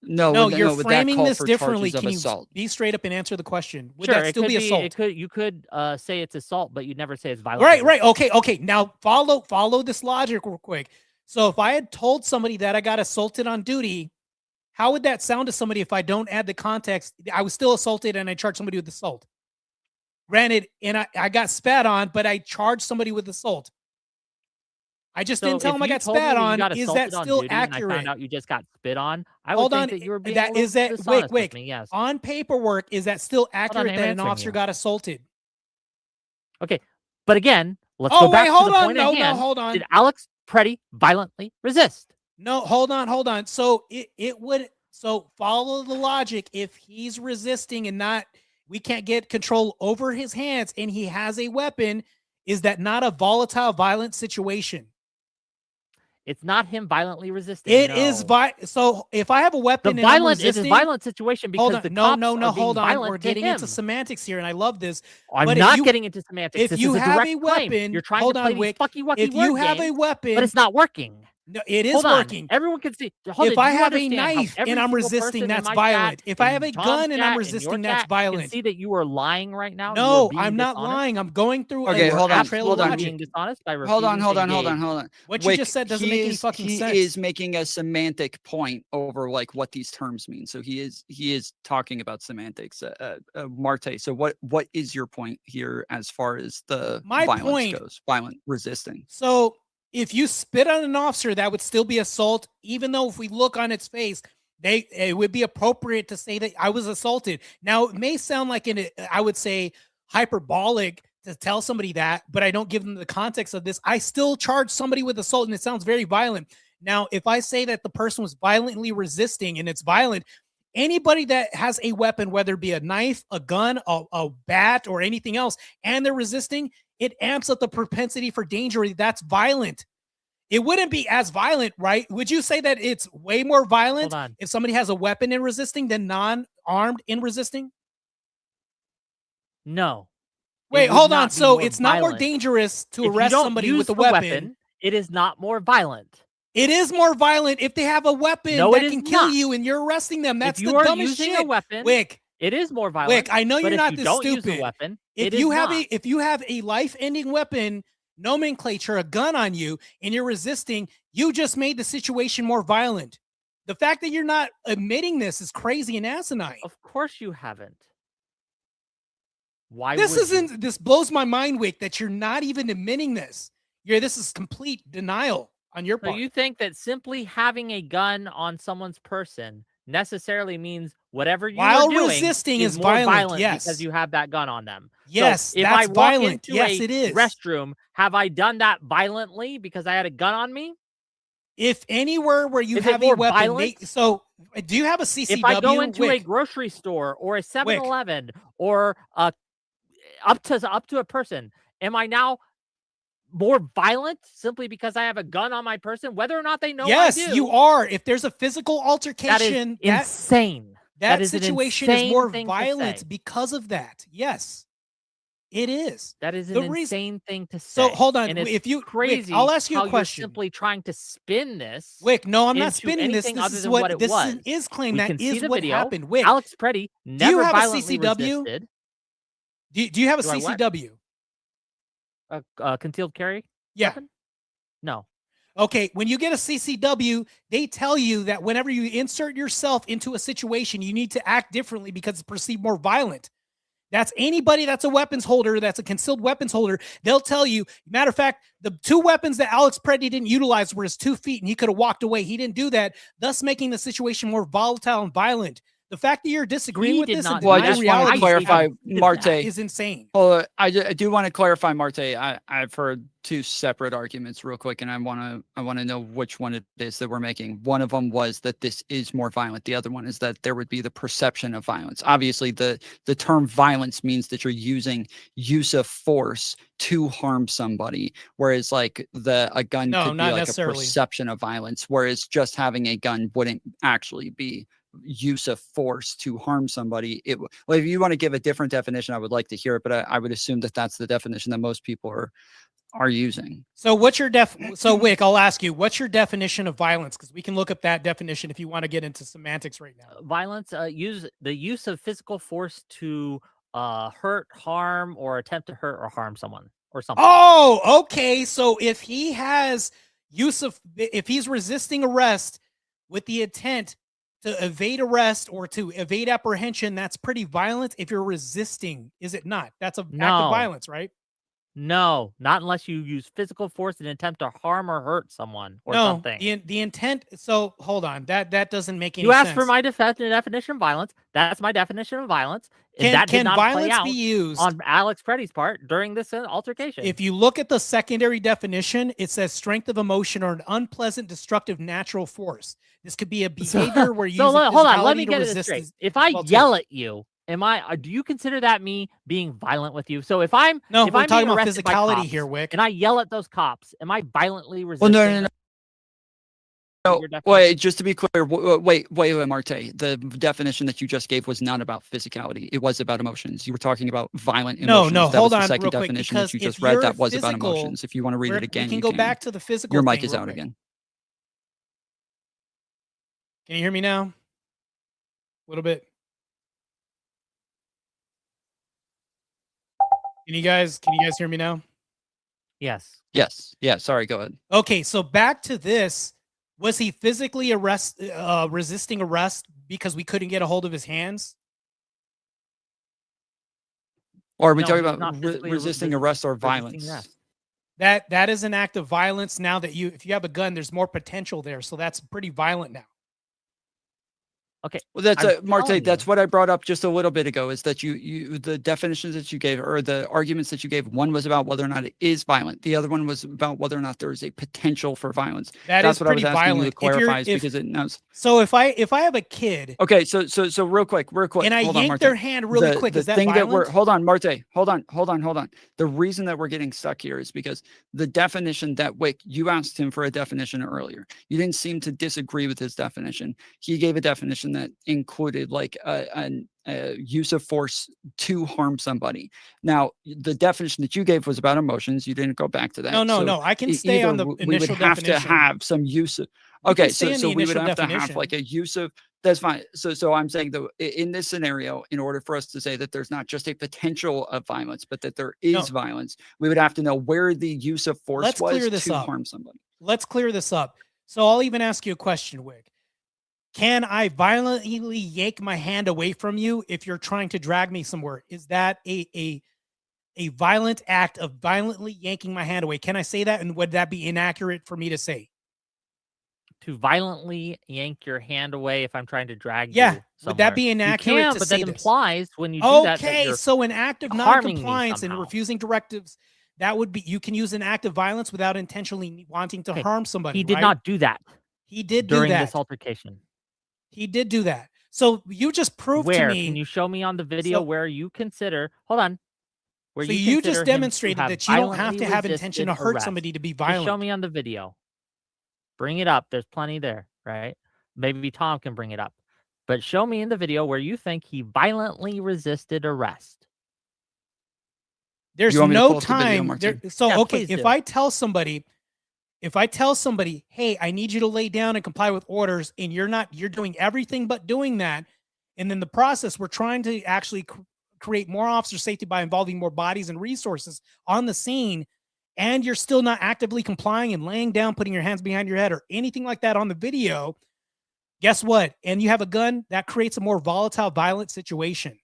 no? No, would, you're no, would that framing call this for differently. charges of Can you assault? be straight up and answer the question? Would Sure, that it still could be assault? You could say it's assault, but you'd never say it's violent. Right. resistance. Okay. Now follow this logic real quick. So if I had told somebody that I got assaulted on duty, how would that sound to somebody if I don't add the context? I was still assaulted and I charged somebody with assault. Granted, and I got spat on, but I charged somebody with assault. I just didn't tell if him I you got told me spat that you on. got Is assaulted that on still duty and I accurate? found out you just got spit on, I Hold would on. think that you were being That a little is that dishonest Wick. with me. Yes. On paperwork, is that still on, accurate I'm that an answering officer you. got assaulted? Okay, but again, let's Oh go back wait, to hold the on. point No, at hand. hold on. Did Alex Preddy violently resist? No, hold on. So it would follow the logic. If he's resisting and not, we can't get control over his hands and he has a weapon, is that not a volatile, violent situation? It's not him violently resisting. It is no. so if I have a The weapon and I'm violent is a resisting, violent situation because hold on. the No, cops no, are being hold on. violent We're to getting him. into semantics here, and I love this. I'm But if not you- getting into semantics. if This you is a have direct a claim. weapon, You're trying hold to on, play these Wick. fucky wucky If you word have a games, weapon, but it's not working. no, it is Hold on. working. Everyone can see. Hold If on, I you have a understand how knife every and I'm single resisting, person in that's my violent. chat, If I in have a Tom's gun and I'm chat, in resisting, your that's chat, violent. Can see that you are lying right now. You No, are being I'm not dishonest. lying. I'm going through Okay, a hold on, trail hold of on. logic. Being dishonest by Hold on, refusing hold to on, hold on, engage. hold on. What you just said doesn't make any fucking sense. He is making a semantic point over like what these terms mean. So he is talking about semantics. Martae, so what is your point here as far as the My violence point- goes? Violent resisting. So if you spit on an officer, that would still be assault, even though if we look on its face, it would be appropriate to say that I was assaulted. Now, it may sound like I would say hyperbolic to tell somebody that, but I don't give them the context of this. I still charge somebody with assault, and it sounds very violent. Now, if I say that the person was violently resisting and it's violent, anybody that has a weapon, whether it be a knife, a gun, a bat, or anything else, and they're resisting, it amps up the propensity for danger. That's violent. It wouldn't be as violent, right? Would you say that it's way more violent if somebody has a weapon in resisting than non-armed in resisting? No. Wait, hold on. So it's not more dangerous to arrest somebody with a weapon. It is not more violent. It is more violent if they have a weapon that can kill you and you're arresting them. That's the dumbest shit. If you are using a weapon, Wick, it is more violent. Wick, I know you're not this stupid. Use a weapon, if you have a life-ending weapon nomenclature, a gun on you, and you're resisting, you just made the situation more violent. The fact that you're not admitting this is crazy and asinine. Of course you haven't. Why? This blows my mind, Wick, that you're not even admitting this. This is complete denial on your part. So you think that simply having a gun on someone's person necessarily means whatever you are doing resisting is more violent, yes, because you have that gun on them. Yes, so if that's I walk violent. Into yes, a it is. Restroom, have I done that violently because I had a gun on me? If anywhere where you have a weapon, so do you have a CCW? If I go into a grocery store or a 7-Eleven or up to a person, am I now more violent simply because I have a gun on my person, whether or not they know I do? Yes, you are. If there's a physical altercation, that is insane. That situation is more violent because of that. Yes, it is. That is an insane thing to say. So hold on. And it's if you crazy, Wick, I'll ask you how a question. You're simply trying to spin this. Wick, no, I'm not spinning this. This is what this is claim. That is what happened. Wick, Alex Preddy never violently resisted. Do you have a CCW? Concealed carry? Yeah. Weapon? No. Okay, when you get a CCW, they tell you that whenever you insert yourself into a situation, you need to act differently because it's perceived more violent. That's anybody that's a weapons holder, that's a concealed weapons holder. They'll tell you, matter of fact, the two weapons that Alex Preddy didn't utilize were his 2 feet, and he could have walked away. He didn't do that, thus making the situation more volatile and violent. The fact that you're disagreeing with this and I just want to clarify, Martae is insane. Well, I do want to clarify, Martae. I've heard 2 separate arguments real quick, and I want to know which one it is that we're making. One of them was that this is more violent. The other one is that there would be the perception of violence. Obviously, the term violence means that you're using use of force to harm somebody, whereas like a gun could be like a perception of violence, whereas just having a gun wouldn't actually be use of force to harm somebody. Well, if you want to give a different definition, I would like to hear it, but I would assume that that's the definition that most people are using. So what's your so Wick, I'll ask you, what's your definition of violence? Because we can look up that definition if you want to get into semantics right now. Violence, the use of physical force to hurt, harm, or attempt to hurt or harm someone or something. Oh, okay. So if he has if he's resisting arrest with the intent to evade arrest or to evade apprehension, that's pretty violent. If you're resisting, is it not? That's an act of violence, right? No, not unless you use physical force in an attempt to harm or hurt someone or something. The intent. So hold on, that doesn't make any sense. You asked for my definition of violence. That's my definition of violence. Can violence be used on Alex Preddy's part during this altercation? If you look at the secondary definition, it says strength of emotion or an unpleasant, destructive natural force. This could be a behavior where you hold on. Let me get it straight. If I yell at you, do you consider that me being violent with you? So if we're talking about physicality here, Wick, and I yell at those cops, am I violently resisting? Well, no. Wait, just to be clear, wait, Martae. The definition that you just gave was not about physicality. It was about emotions. You were talking about violent emotions. No, that hold was on. The second real quick, definition that you just read that was about emotions. If you want to read it again, we can go back to the physical. Your mic is out again. Can you hear me now? A little bit. Can you guys hear me now? Yes. Yes. Yeah. Sorry. Go ahead. Okay. So back to this. Was he physically resisting arrest because we couldn't get a hold of his hands? Or are we talking about resisting arrest or violence? That is an act of violence. Now that if you have a gun, there's more potential there. So that's pretty violent now. Okay. Well, that's I'm Martae. telling That's you. what I brought up just a little bit ago. Is that you the definitions that you gave, or the arguments that you gave? One was about whether or not it is violent. The other one was about whether or not there is a potential for violence. That That's is what I was pretty asking you to violent. If you're clarify, is if because it knows. so if I have a kid Okay, so real quick. and I Hold on, yank Martae. their hand really quick, The is that thing that violent? hold on, Martae. Hold on. The reason that we're getting stuck here is because the definition that Whick, you asked him for a definition earlier. You didn't seem to disagree with his definition. He gave a definition that included like a use of force to harm somebody. Now, the definition that you gave was about emotions. You didn't go back to that. No. I can stay either on the we would initial have definition. to have some use of. We can Okay, stay in so the we would initial have to have definition. like a use of. That's fine. So I'm saying though, in this scenario, in order for us to say that there's not just a potential of violence, but that there is violence, we would have to know where the use of force Let's was clear this to up. harm somebody. Let's clear this up. So I'll even ask you a question, Wick. Can I violently yank my hand away from you if you're trying to drag me somewhere? Is that a violent act of violently yanking my hand away? Can I say that? And would that be inaccurate for me to say? To violently yank your hand away if I'm trying to drag Yeah. you Would that somewhere. be You inaccurate can, to but say that this? implies when you do that Okay, you're so an act of harming me non-compliance and somehow. refusing directives, that would be, you can use an act of violence without intentionally wanting to Okay, harm somebody. He did right? not do that He did do during that. this altercation. He did do that. So you just proved to Where? me. Can you show me on the video where you consider? Hold on. Where So you you consider just him to demonstrated have that you don't have violently to have intention to resisted hurt arrest. somebody to be Just violent. show me on the video. Bring it up. There's plenty there, right? Maybe Tom can bring it up. But show me in the video where you think he violently resisted arrest. There's You want me to no pull up the video, time. Martin? So, Yeah, okay, please if do. I tell somebody, hey, I need you to lay down and comply with orders, and you're doing everything but doing that. And in the process, we're trying to actually create more officer safety by involving more bodies and resources on the scene. And you're still not actively complying and laying down, putting your hands behind your head or anything like that on the video. Guess what? And you have a gun, that creates a more volatile, violent situation.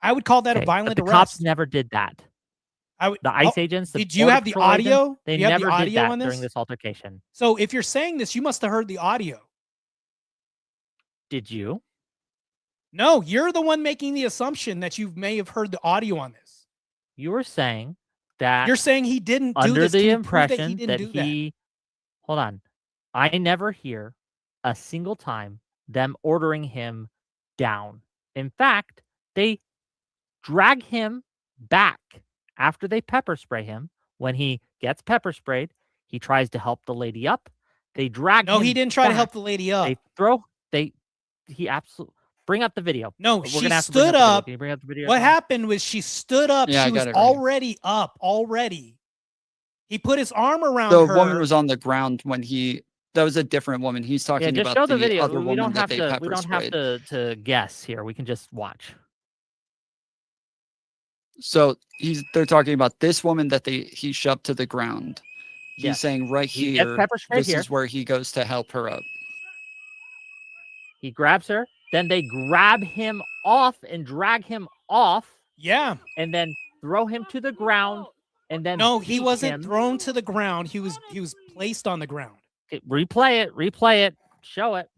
I would call that a violent the arrest. cops never did that. The ICE agents, did you have the audio? They Do you have never the did audio that on this? during this altercation. So if you're saying this, you must have heard the audio. Did you? No, you're the one making the assumption that you may have heard the audio on this. You were saying that You're saying he didn't do under this. the Can you prove impression that that he didn't do he hold on. I never hear a single time them ordering him down. In fact, they drag him back after they pepper spray him. When he gets pepper sprayed, he tries to help the lady up. They drag that? No, him he didn't try to back. help the lady up. He absolutely bring up the video. No, We're she gonna have to bring stood the video. up. Can you bring up the video? What Tom? happened was she stood up. Yeah, I She was got it right here. already up already. He put his arm around The her. woman was on the ground when that was a different woman. He's Yeah, talking just about show the the video. other We woman don't that have they to. pepper We don't have sprayed. to guess here. We can just watch. So they're talking about this woman that he shoved to the ground. He's Yeah. saying right He gets here, pepper sprayed this here. is where he goes to help her up. He grabs her. Then they grab him off and drag him off, Yeah. and then throw him to the ground. And then No, he beat wasn't him. thrown to the ground. He was placed on the ground. Okay, replay it. Replay it. Show it.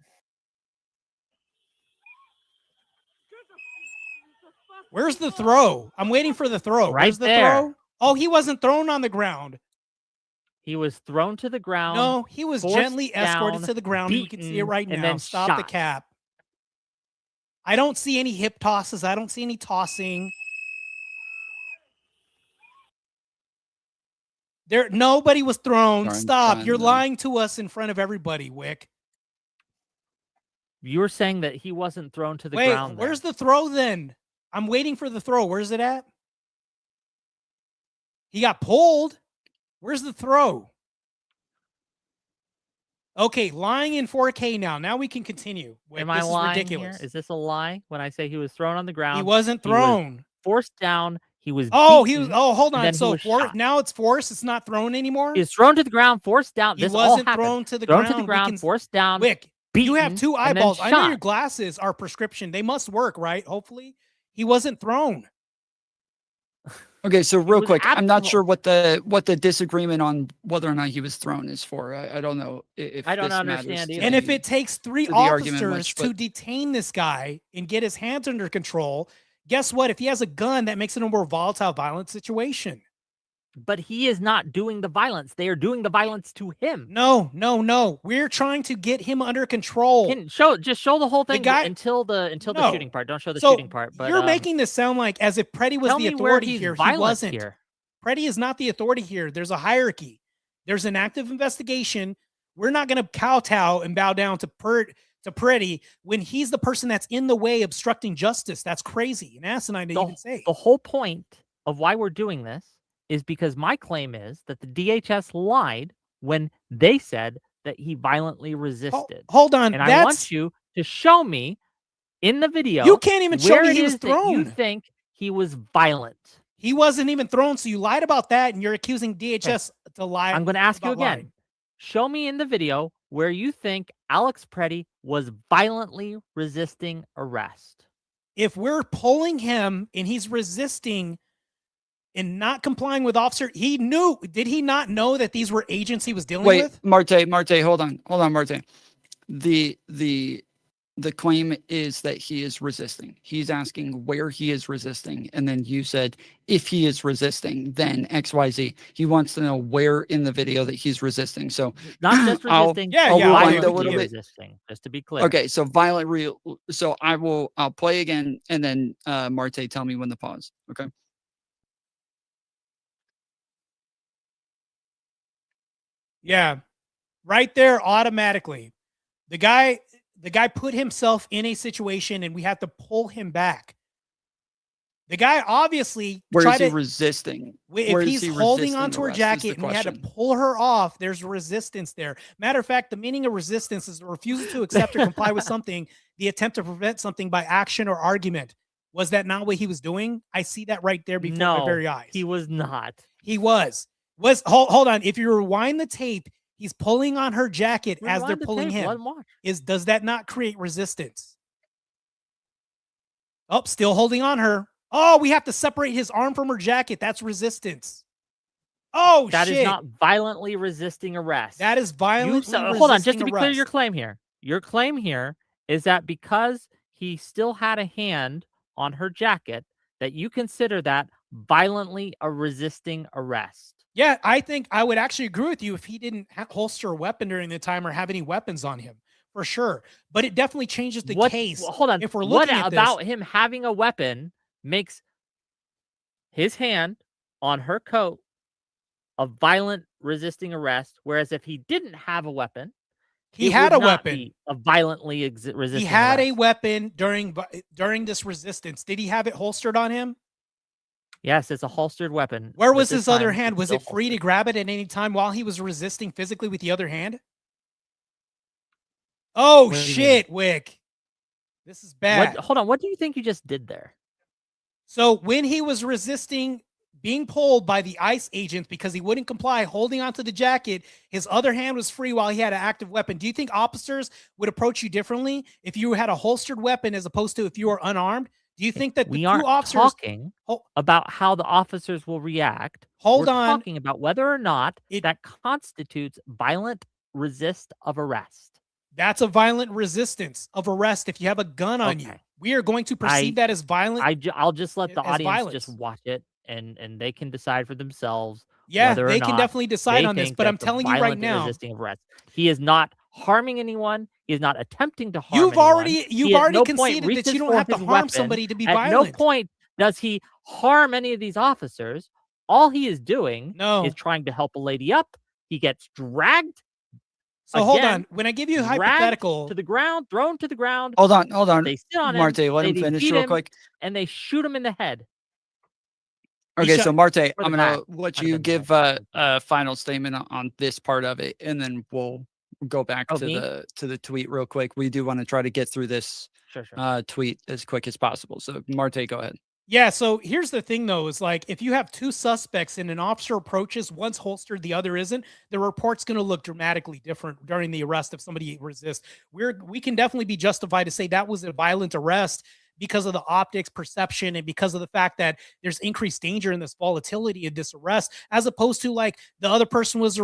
Where's the throw? I'm waiting for the throw. Right Where's the there. throw? Oh, he wasn't thrown on the ground. He was thrown to the ground. No, he was forced gently escorted down, to the ground. You can see it beaten, right and now. then Stop the shot. cap. I don't see any hip tosses. I don't see any tossing. Nobody was thrown. Sorry, I'm Stop. trying You're to- lying to us in front of everybody, Wick. You were saying that he wasn't thrown to the Wait, ground. there. where's the throw then? I'm waiting for the throw. Where's it at? He got pulled. Where's the throw? Okay, lying in 4K now. Now we can continue. Wick, Am I this is lying ridiculous. here? Is this a lie when I say he was thrown on the ground? He wasn't He was thrown. forced down. He was Oh, he beaten, was. Oh, hold and on. then he So was shot. now it's forced. It's not thrown anymore. He was thrown to the ground, forced down. He This all wasn't happened. thrown to the Thrown ground. to the ground, We can, forced down. Wick, you have beaten, two and then eyeballs. I know your shot. glasses are prescription. They must work, right? Hopefully, he wasn't thrown. Okay, so real was quick, I'm not absolute- sure what the disagreement on whether or not he was thrown is for. I don't know if I don't this understand matters to either. And if the- it takes 3 to the argument officers much, to but- detain this guy and get his hands under control, guess what? If he has a gun, that makes it a more volatile, violent situation. But he is not doing the violence. They are doing the violence to him. No, no, no. We're trying to get him under control. Just show the whole thing guy- until the No. shooting part. Don't show the So shooting part. But you're making this sound like as if Preddy was tell the me where authority he's here. He violent wasn't. here. Preddy is not the authority here. There's a hierarchy. There's an active investigation. We're not going to kowtow and bow down to Preddy when he's the person that's in the way obstructing justice. That's crazy and asinine to even say. The whole point of why we're doing this is because my claim is that the DHS lied when they said that he violently resisted. Hold on. And I want you to show me in the video. You can't even show where me it he was is that you thrown. think he was violent. He wasn't even thrown, so you lied about that, and you're accusing DHS to lie. I'm going to ask you about again. lying. Show me in the video where you think Alex Preddy was violently resisting arrest. If we're pulling him and he's resisting and not complying with officer, he knew. Did he not know that these were agents he was dealing Wait, with? Martae, hold on, Martae. The claim is that he is resisting. He's asking where he is resisting, and then you said if he is resisting, then XYZ. He wants to know where in the video that he's resisting. So Not just I'll- resisting, Yeah, I'll yeah, rewind I a think little he bit. resisting, just to be clear. Okay, so so I'll play again, and then Martae, tell me when to pause. Okay. Yeah, right there, automatically. The guy put himself in a situation, and we have to pull him back. The guy obviously Where tried is he to. resisting? If Where is he's he holding resisting onto her arrest is the jacket and we had to question. pull her off, there's resistance there. Matter of fact, the meaning of resistance is the refusal to accept or comply with something, the attempt to prevent something by action or argument. Was that not what he was doing? I see that right there before my very eyes. He was not. He was. Hold on. If you rewind the tape, he's pulling on her jacket as they're Rewind the pulling tape, let him. watch. Does that not create resistance? Oh, still holding on her. Oh, we have to separate his arm from her jacket. That's resistance. Oh, That shit. is not violently resisting arrest. That is violently hold on, just to resisting be clear, your arrest. claim here. Your claim here is that because he still had a hand on her jacket, that you consider that violently a resisting arrest. Yeah, I think I would actually agree with you if he didn't holster a weapon during the time or have any weapons on him, for sure. But it definitely changes the case. Hold on. If we're What looking at about him having a weapon makes his hand on her coat a violent resisting arrest, whereas if he didn't have a weapon, he it had would a not weapon. be a violently resisting He had a arrest. weapon during this resistance. Did he have it holstered on him? Yes, it's a holstered weapon. Where but was this his other time hand? it's Was still it free to holstered. grab it at any time while he was resisting physically with the other hand? Oh, What do you mean? shit, Wick. This is bad. Hold on. What do you think you just did there? So when he was resisting being pulled by the ICE agents because he wouldn't comply, holding onto the jacket, his other hand was free while he had an active weapon. Do you think officers would approach you differently if you had a holstered weapon as opposed to if you were unarmed? Do you think that the We two aren't officers talking Hol- about how the officers will react. Hold We're on. talking about whether or not It- that constitutes violent resist of arrest. That's a violent resistance of arrest if you have a gun on you. Okay. We are going to perceive that as violent. I'll just let the as audience violence. just watch it and they can decide for themselves. Yeah, whether or they can not definitely decide they on this, think but I'm that's a telling you right violent now, resisting of arrest. He is not harming anyone. He is not attempting to harm you've anyone. already He at no point conceded that reaches you don't for have to his harm weapon. somebody to be At violent. no point does he harm any of these officers. All he is doing No. is trying to help a lady up. He gets dragged So hold again, on. When I give you a dragged hypothetical, to the ground, thrown to the ground. Hold on. They sit on him. Martae, let him they finish beat real him, quick. and they shoot him in the head. Okay, shot so Martae, for the I'm gonna back. let Might have you been give back. a final statement on this part of it, and then we'll go back Oh, to me? the tweet real quick. We do want to try to get through this Sure, sure. tweet as quick as possible. So Martae, go ahead. yeah. So here's the thing, though, is like if you have two suspects and an officer approaches, one's holstered, the other isn't, the report's going to look dramatically different during the arrest if somebody resists. We can definitely be justified to say that was a violent arrest because of the optics perception and because of the fact that there's increased danger in this volatility of this arrest, as opposed to like the other person was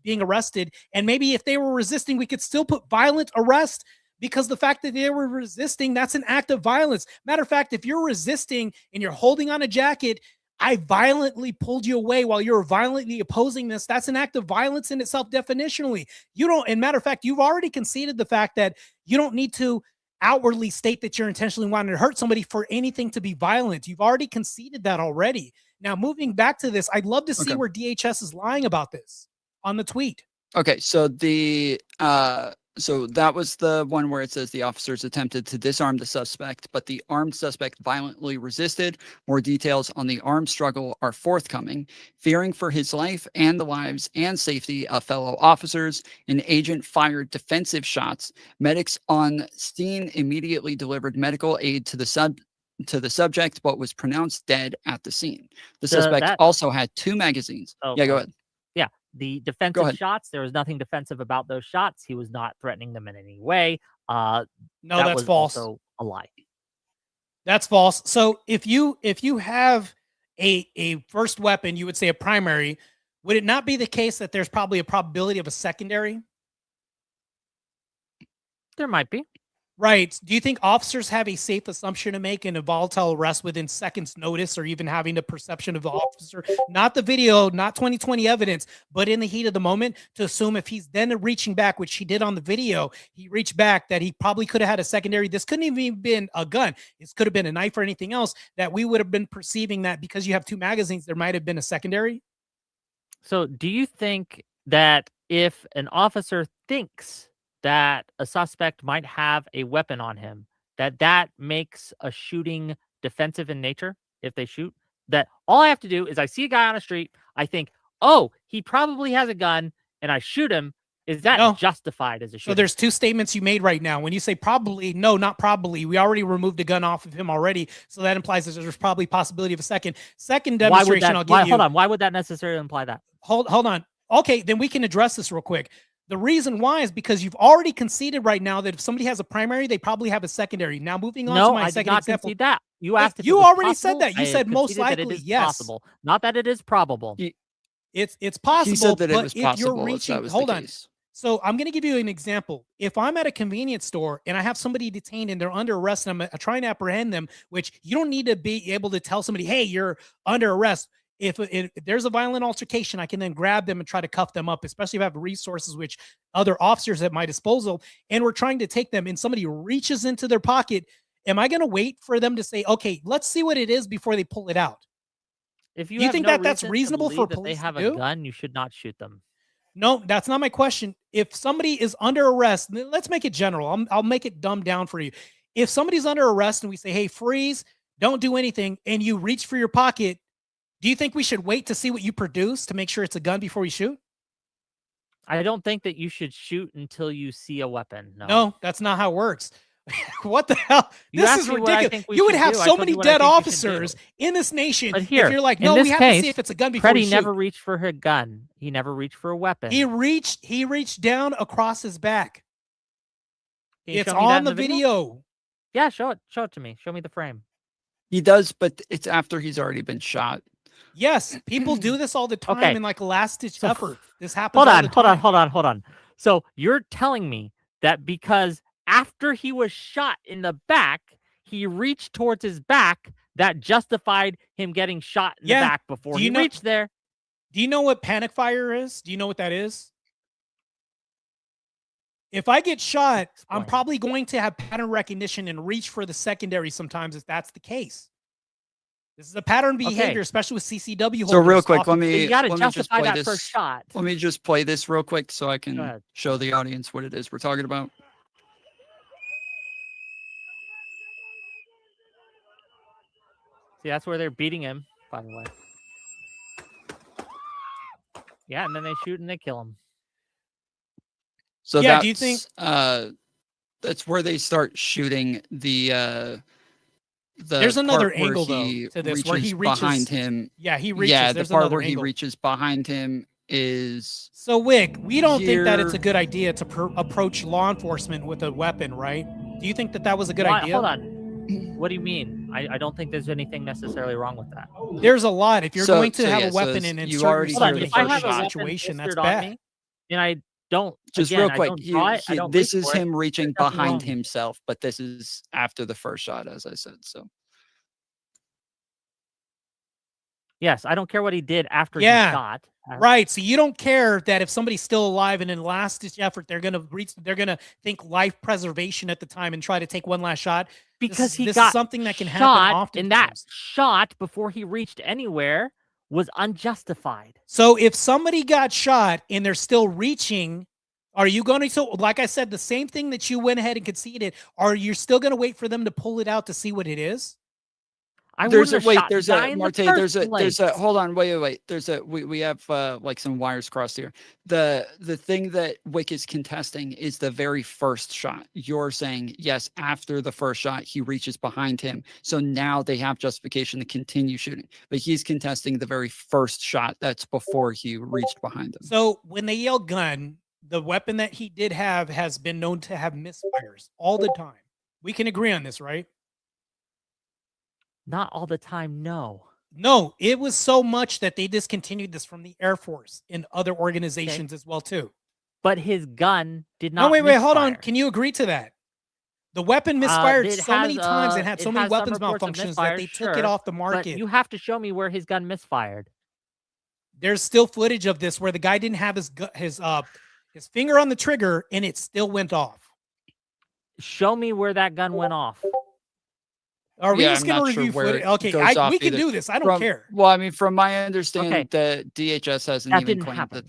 being arrested. And maybe if they were resisting, we could still put violent arrest, because the fact that they were resisting, that's an act of violence. Matter of fact, if you're resisting and you're holding on a jacket, I violently pulled you away while you're violently opposing this. That's an act of violence in itself, definitionally. You don't, and matter of fact, you've already conceded the fact that you don't need to outwardly state that you're intentionally wanting to hurt somebody for anything to be violent. You've already conceded that already. Now, moving back to this, I'd love to see where DHS is lying about this on the tweet. Okay, so so that was the one where it says the officers attempted to disarm the suspect, but the armed suspect violently resisted. More details on the armed struggle are forthcoming. Fearing for his life and the lives and safety of fellow officers, an agent fired defensive shots. Medics on scene immediately delivered medical aid to the subject, but was pronounced dead at the scene. The suspect also had 2 magazines. Oh, yeah, go ahead. Yeah, the defensive shots, there was nothing defensive about those shots. He was not threatening them in any way. No, that's false. Also a lie. That's false. So if you have a first weapon, you would say a primary. Would it not be the case that there's probably a probability of a secondary? There might be. Right. Do you think officers have a safe assumption to make in a volatile arrest within seconds notice, or even having the perception of the officer, not the video, not 20/20 evidence, but in the heat of the moment, to assume if he's then reaching back, which he did on the video, he reached back, that he probably could have had a secondary. This couldn't even been a gun. This could have been a knife or anything else, that we would have been perceiving that because you have 2 magazines, there might have been a secondary. So do you think that if an officer thinks that a suspect might have a weapon on him, that makes a shooting defensive in nature if they shoot? That all I have to do is I see a guy on the street, I think, oh, he probably has a gun, and I shoot him. Is that justified as a shooting? So there's 2 statements you made right now. When you say probably, no, not probably. We already removed a gun off of him already. So that implies that there's probably possibility of a second demonstration. Hold on. Why would that necessarily imply that? Hold on. Okay, then we can address this real quick. The reason why is because you've already conceded right now that if somebody has a primary, they probably have a secondary. Now, moving on to my second example. Concede that. You asked if you it was already possible. said that. You said most likely, that it is yes. possible. Not that it is probable. It's possible. He said that but it was if possible. You're reaching, that was hold the on. case. So I'm going to give you an example. If I'm at a convenience store and I have somebody detained and they're under arrest and I'm trying to apprehend them, which you don't need to be able to tell somebody, hey, you're under arrest. If there's a violent altercation, I can then grab them and try to cuff them up, especially if I have resources, which other officers at my disposal, and we're trying to take them and somebody reaches into their pocket. Am I going to wait for them to say, okay, let's see what it is before they pull it out? If you do you think that that's reasonable for police they have to do? a gun, you should not shoot them. No, that's not my question. If somebody is under arrest, let's make it general. I'll make it dumbed down for you. If somebody's under arrest and we say, hey, freeze, don't do anything, and you reach for your pocket, do you think we should wait to see what you produce to make sure it's a gun before we shoot? I don't think that you should shoot until you see a weapon. No, that's not how it works. What the hell? This is ridiculous. You would have so many dead officers in this nation. But here, if you're like, no, we have to see if it's a gun before Freddie we shoot. never reached for her gun. He never reached for a weapon. He reached down across his back. It's show me that on in the video. Yeah, show it to me. Show me the frame. He does, but it's after he's already been shot. Yes, people do this all the time in like a last-ditch effort. This happens Hold on. So you're telling me that because after he was shot in the back, he reached towards his back, that justified him getting shot in the back before he reached there. Do you know what panic fire is? Do you know what that is? If I get shot, I'm probably going to have pattern recognition and reach for the secondary sometimes if that's the case. This is a pattern behavior, especially with CCW holders. So real quick, let me just play that first shot. Let me just play this real quick so I can show the audience what it is we're talking about. See, that's where they're beating him, by the way. Yeah, and then they shoot and they kill him. So do you think that's where they start shooting there's another angle though to this where he reaches behind him. Yeah, he reaches. Yeah, there's the part another where angle. he reaches behind him is. So Whick, we don't think that it's a good idea to approach law enforcement with a weapon, right? Do you think that was a good idea? Hold on. What do you mean? I don't think there's anything necessarily wrong with that. There's a lot. If you're So- going to so have yeah, a so weapon it's- and you insert already Hold on, yourself in hear a if I the have first a dangerous shot. weapon situation, that's holstered on bad. me, and I don't, Just again, real I quick, don't draw it, I don't this reach is for it, him reaching there's nothing wrong behind with it. himself, but this is after the first shot, as I said. So Yes, I don't care what he did after he Yeah. shot. Right. So you don't care that if somebody's still alive and in last ditch effort, they're gonna think life preservation at the time and try to take one last shot. Because he this got is something that can happen shot, often. and that shot before he reached anywhere was unjustified. So if somebody got shot and they're still reaching, are you going to, so like I said, the same thing that you went ahead and conceded, are you still going to wait for them to pull it out to see what it is? I there's wouldn't a have shot there's the a guy in the Martae, first there's a place. hold on, wait. There's a we have like some wires crossed here. The thing that Whick is contesting is the very first shot. You're saying yes, after the first shot, he reaches behind him. So now they have justification to continue shooting. But he's contesting the very first shot that's before he reached behind him. So when they yell gun, the weapon that he did have has been known to have misfires all the time. We can agree on this, right? Not all the time, no. No, it was so much that they discontinued this from the Air Force and other organizations as well too. But his gun did not. No, wait, hold on. misfire. Can you agree to that? The weapon misfired It so many has, times and had it so many has some weapons reports of malfunctions that they misfires, took it sure, off the But market. you have to show me where his gun misfired. There's still footage of this where the guy didn't have his finger on the trigger and it still went off. Show me where that gun went off. Are we Yeah, just I'm going to not sure review where footage? it Okay, goes off we can either. do this. I don't care. Well, I mean, from my understanding, Okay. the DHS hasn't That even didn't claimed happen.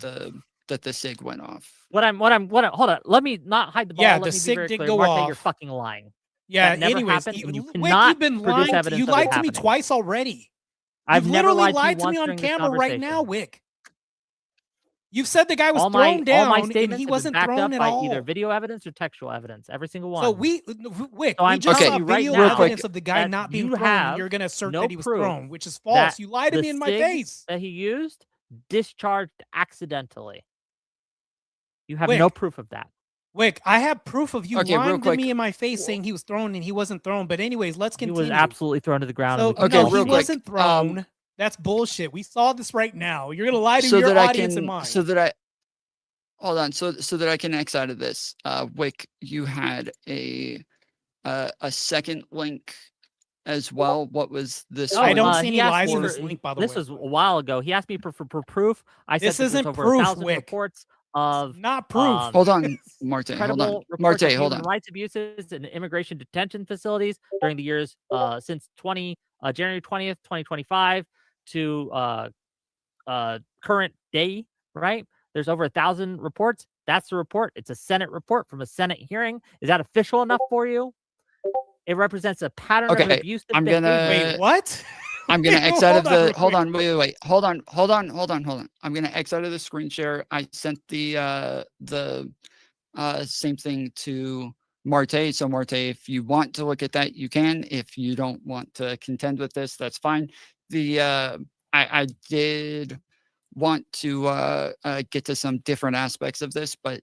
that the SIG went off. Hold on. Let me not hide the ball. Yeah, Let the me be SIG very did clear. go Martae, you're off. fucking lying. Yeah, That never anyways, happened, and you Wick, cannot you've been produce lying. evidence You of it lied to me happening. twice already. I've You've never literally lied to you lied to me once on during this camera right now, conversation. Wick. You've said the guy was all thrown my down and statements he have been wasn't backed thrown up at by all. either video evidence or textual evidence. Every single one. So Wick, So I'm just telling saw you right video now evidence of the guy that not being you thrown, and have you're going to assert no that he was proof thrown, which is false. that You lied to the me in my SIG face. that he used discharged accidentally. You have Wick, no proof of that. Wick, I have proof of you Okay, real lying to quick. me in my face saying he was thrown and he wasn't thrown. But anyways, let's He continue. was absolutely thrown to the ground. So and we can no, all he real see quick. it. wasn't thrown. That's bullshit. We saw this right now. You're going to lie to So your that I audience and can, mine. so that I hold on, so that I can X out of this. Wick, you had a second link as well. What was this? I one? don't see he any asked lies me in for- this link, by the This way. was a while ago. He asked me for proof. I said This that there's isn't over proof, 1,000 Wick. reports of Not proof. Hold on, Martae. Hold credible on, reports of Martae. Hold human on. rights abuses in immigration detention facilities during the years since January 20th, 2025 to current day, right? There's over 1,000 reports. That's the report. It's a Senate report from a Senate hearing. Is that official enough for you? It represents a pattern of Okay, abusive I'm gonna- behavior. Wait, what? I'm gonna Wait, X out of hold on, the. Hold wait. on, wait. Hold on. I'm gonna X out of the screen share. I sent the same thing to Martae. So Martae, if you want to look at that, you can. If you don't want to contend with this, that's fine. The I did want to get to some different aspects of this, but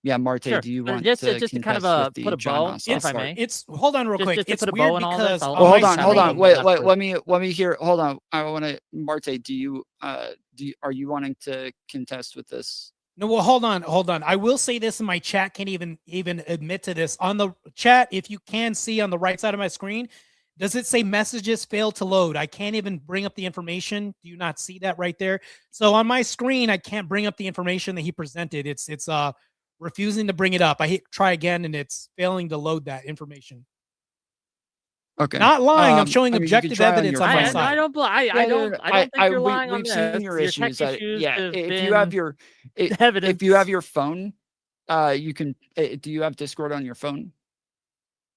yeah, Martae, Sure, do you but want just to to kind of contest with the put a John bow, Ossoff if I part? may. It's hold on real Just quick. to It's put a weird bow in all because this, I'll- on Well, hold my on, hold on. screen- Wait, That's wait. proof. Let me hear. Hold on. I want to, Martae. Are you wanting to contest with this? No, well, hold on. I will say this, and my chat can't even admit to this. On the chat, if you can see on the right side of my screen, does it say messages failed to load? I can't even bring up the information. Do you not see that right there? So on my screen, I can't bring up the information that he presented. It's refusing to bring it up. I hit try again, and it's failing to load that information. Okay. Not lying. I'm showing I mean, you can objective try on evidence your on my phone. side. I don't think you're lying on We've this. seen your issues. tech issues Yeah, have if you have been your evidence. if you have your phone, you can. Do you have Discord on your phone?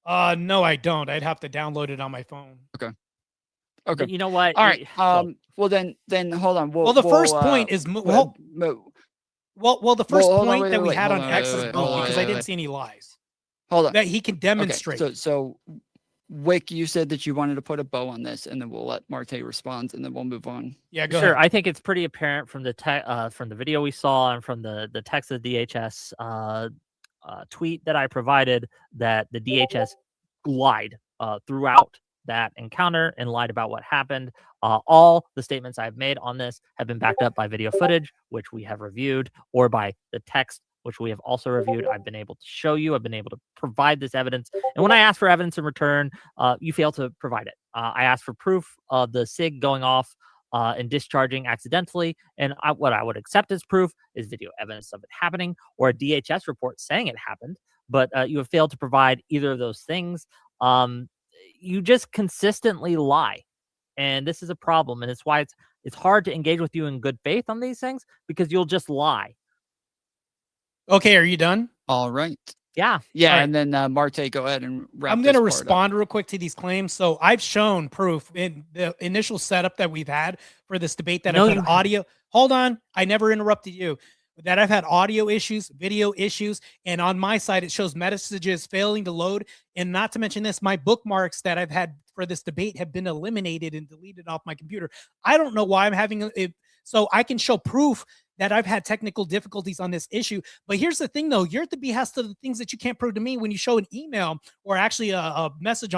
No, I don't. I'd have to download it on my phone. Okay. You know what? All right. Look, Well, then hold on. Well, the first point is well, the first hold on, point that we wait, had hold on on, X is wait, moot hold on, because I wait, didn't wait. see any lies hold on. that he can demonstrate. Okay. So Wick, you said that you wanted to put a bow on this, and then we'll let Martae respond, and then we'll move on. Yeah, go sure. ahead. I think it's pretty apparent from the video we saw and from the text of DHS tweet that I provided that the DHS lied throughout that encounter and lied about what happened. All the statements I've made on this have been backed up by video footage, which we have reviewed, or by the text, which we have also reviewed. I've been able to show you. I've been able to provide this evidence. And when I ask for evidence in return, you fail to provide it. I asked for proof of the SIG going off and discharging accidentally. And what I would accept as proof is video evidence of it happening, or a DHS report saying it happened. But you have failed to provide either of those things. You just consistently lie. And this is a problem. And it's why it's hard to engage with you in good faith on these things, because you'll just lie. Okay, are you done? All right. Yeah. Yeah, All right. and then Martae, go ahead and wrap. I'm going to this part up. respond real quick to these claims. So I've shown proof in the initial setup that we've had for this debate that No, I've you had audio. Hold on. I never interrupted you. That I've had audio issues, video issues, and on my side, it shows messages failing to load. And not to mention this, my bookmarks that I've had for this debate have been eliminated and deleted off my computer. I don't know why I'm having it. So I can show proof that I've had technical difficulties on this issue. But here's the thing, though. You're at the behest of the things that you can't prove to me when you show an email or actually a message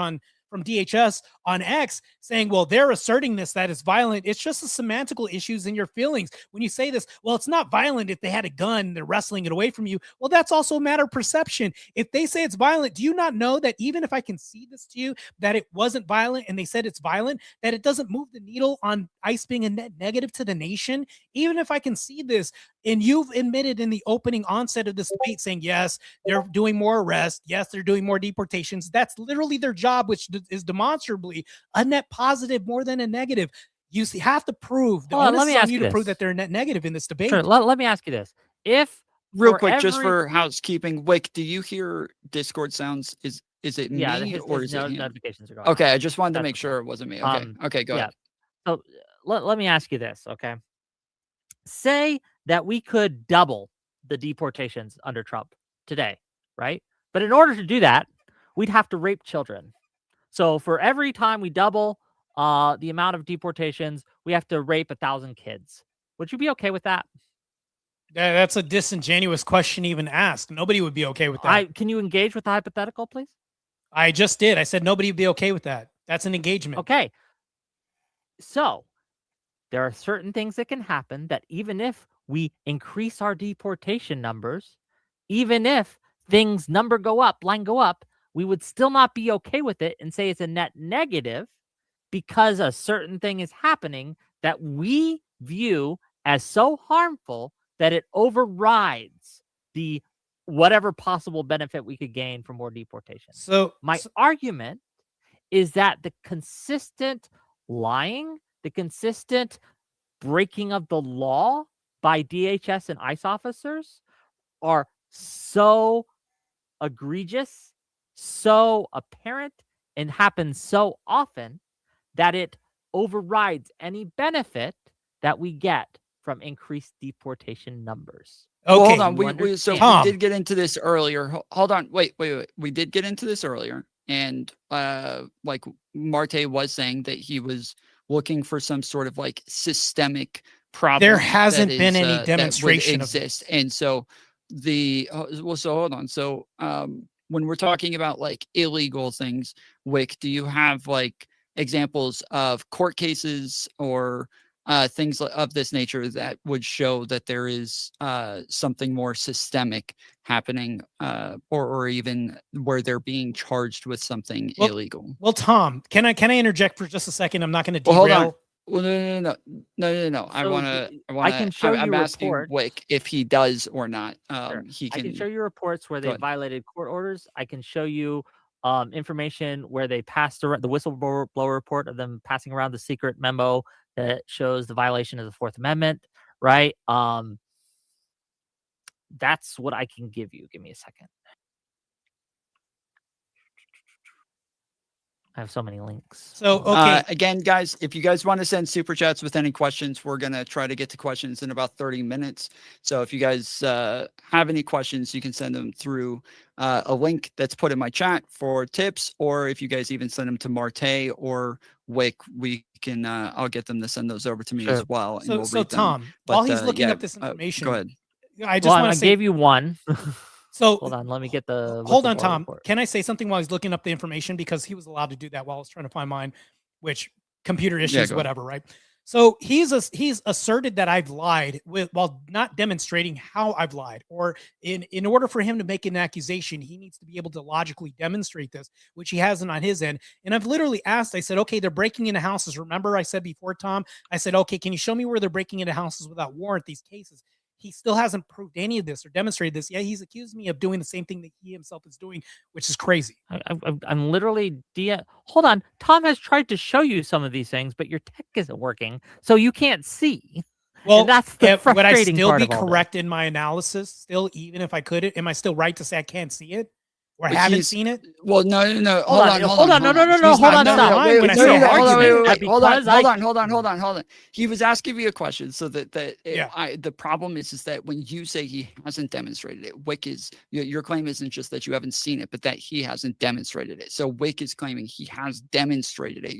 from DHS on X saying, well, they're asserting this, that is violent. It's just the semantical issues in your feelings. When you say this, well, it's not violent if they had a gun, they're wrestling it away from you. Well, that's also a matter of perception. If they say it's violent, do you not know that even if I can see this to you, that it wasn't violent and they said it's violent, that it doesn't move the needle on ICE being a net negative to the nation? Even if I can see this, and you've admitted in the opening onset of this debate saying, yes, they're doing more arrests. Yes, they're doing more deportations. That's literally their job, which is demonstrably a net positive more than a negative. You have to prove. The onus is on you to prove that they're a net negative in this debate. Sure. Let me ask you this. If real quick, just for housekeeping, Whick, do you hear Discord sounds? Is it me or is it notifications are going okay, on. I just wanted to make sure it wasn't me. Okay. Okay, go ahead. So let me ask you this, okay? Say that we could double the deportations under Trump today, right? But in order to do that, we'd have to rape children. So for every time we double the amount of deportations, we have to rape 1,000 kids. Would you be okay with that? That's a disingenuous question to even ask. Nobody would be okay with that. Can you engage with the hypothetical, please? I just did. I said nobody would be okay with that. That's an engagement. Okay. So there are certain things that can happen that even if we increase our deportation numbers, even if things line go up, we would still not be okay with it and say it's a net negative because a certain thing is happening that we view as so harmful that it overrides the whatever possible benefit we could gain from more deportation. So my argument is that the consistent lying, the consistent breaking of the law by DHS and ICE officers are so egregious, so apparent, and happens so often that it overrides any benefit that we get from increased deportation numbers. Okay, well, hold on. We did get into this earlier. Hold on. Wait. We did get into this earlier. And like Martae was saying that he was looking for some sort of like systemic problem. There hasn't been any demonstration of this. And so so hold on. So when we're talking about like illegal things, Whick, do you have like examples of court cases or things of this nature that would show that there is something more systemic happening, or even where they're being charged with something illegal? Well, Tom, can I interject for just a second? I'm not going to derail. Well, hold on. Well, no. So I can show you. I'm asking Whick if he does or not. Sure. He can. I can show you reports where they violated court orders. I can show you information where they passed around the whistleblower report of them passing around the secret memo that shows the violation of the Fourth Amendment, right? That's what I can give you. Give me a second. I have so many links. So, okay. Again, guys, if you guys want to send super chats with any questions, we're going to try to get to questions in about 30 minutes. So if you guys have any questions, you can send them through a link that's put in my chat for tips, or if you guys even send them to Martae or Whick, we can, I'll get them to send those over to me as well. And so Tom, while he's looking up this information, go ahead. I just want to say, gave you one. So Hold on, let me get the hold on, whistleblower Tom. report. Can I say something while he's looking up the information, because he was allowed to do that while I was trying to find mine, which computer issues, go ahead. whatever, right? So he's asserted that I've lied while not demonstrating how I've lied. Or in order for him to make an accusation, he needs to be able to logically demonstrate this, which he hasn't on his end. And I've literally asked, I said, okay, they're breaking into houses. Remember I said before, Tom, I said, okay, can you show me where they're breaking into houses without warrant, these cases? He still hasn't proved any of this or demonstrated this. Yeah, he's accused me of doing the same thing that he himself is doing, which is crazy. I'm literally hold on. Tom has tried to show you some of these things, but your tech isn't working, so you can't see. Well, and that's the would I frustrating still part be of all this. correct in my analysis? Still, even if I could, am I still right to say I can't see it or But haven't he's- seen it? Well, no. Hold on, Hold hold on, no, He's hold not on, stop. lying Wait, when I no, say no, hold on, argument. wait. Hold on, Because I- hold on. He was asking me a question, so Yeah. the problem is that when you say he hasn't demonstrated it, Wick is your claim isn't just that you haven't seen it, but that he hasn't demonstrated it. So Wick is claiming he has demonstrated it.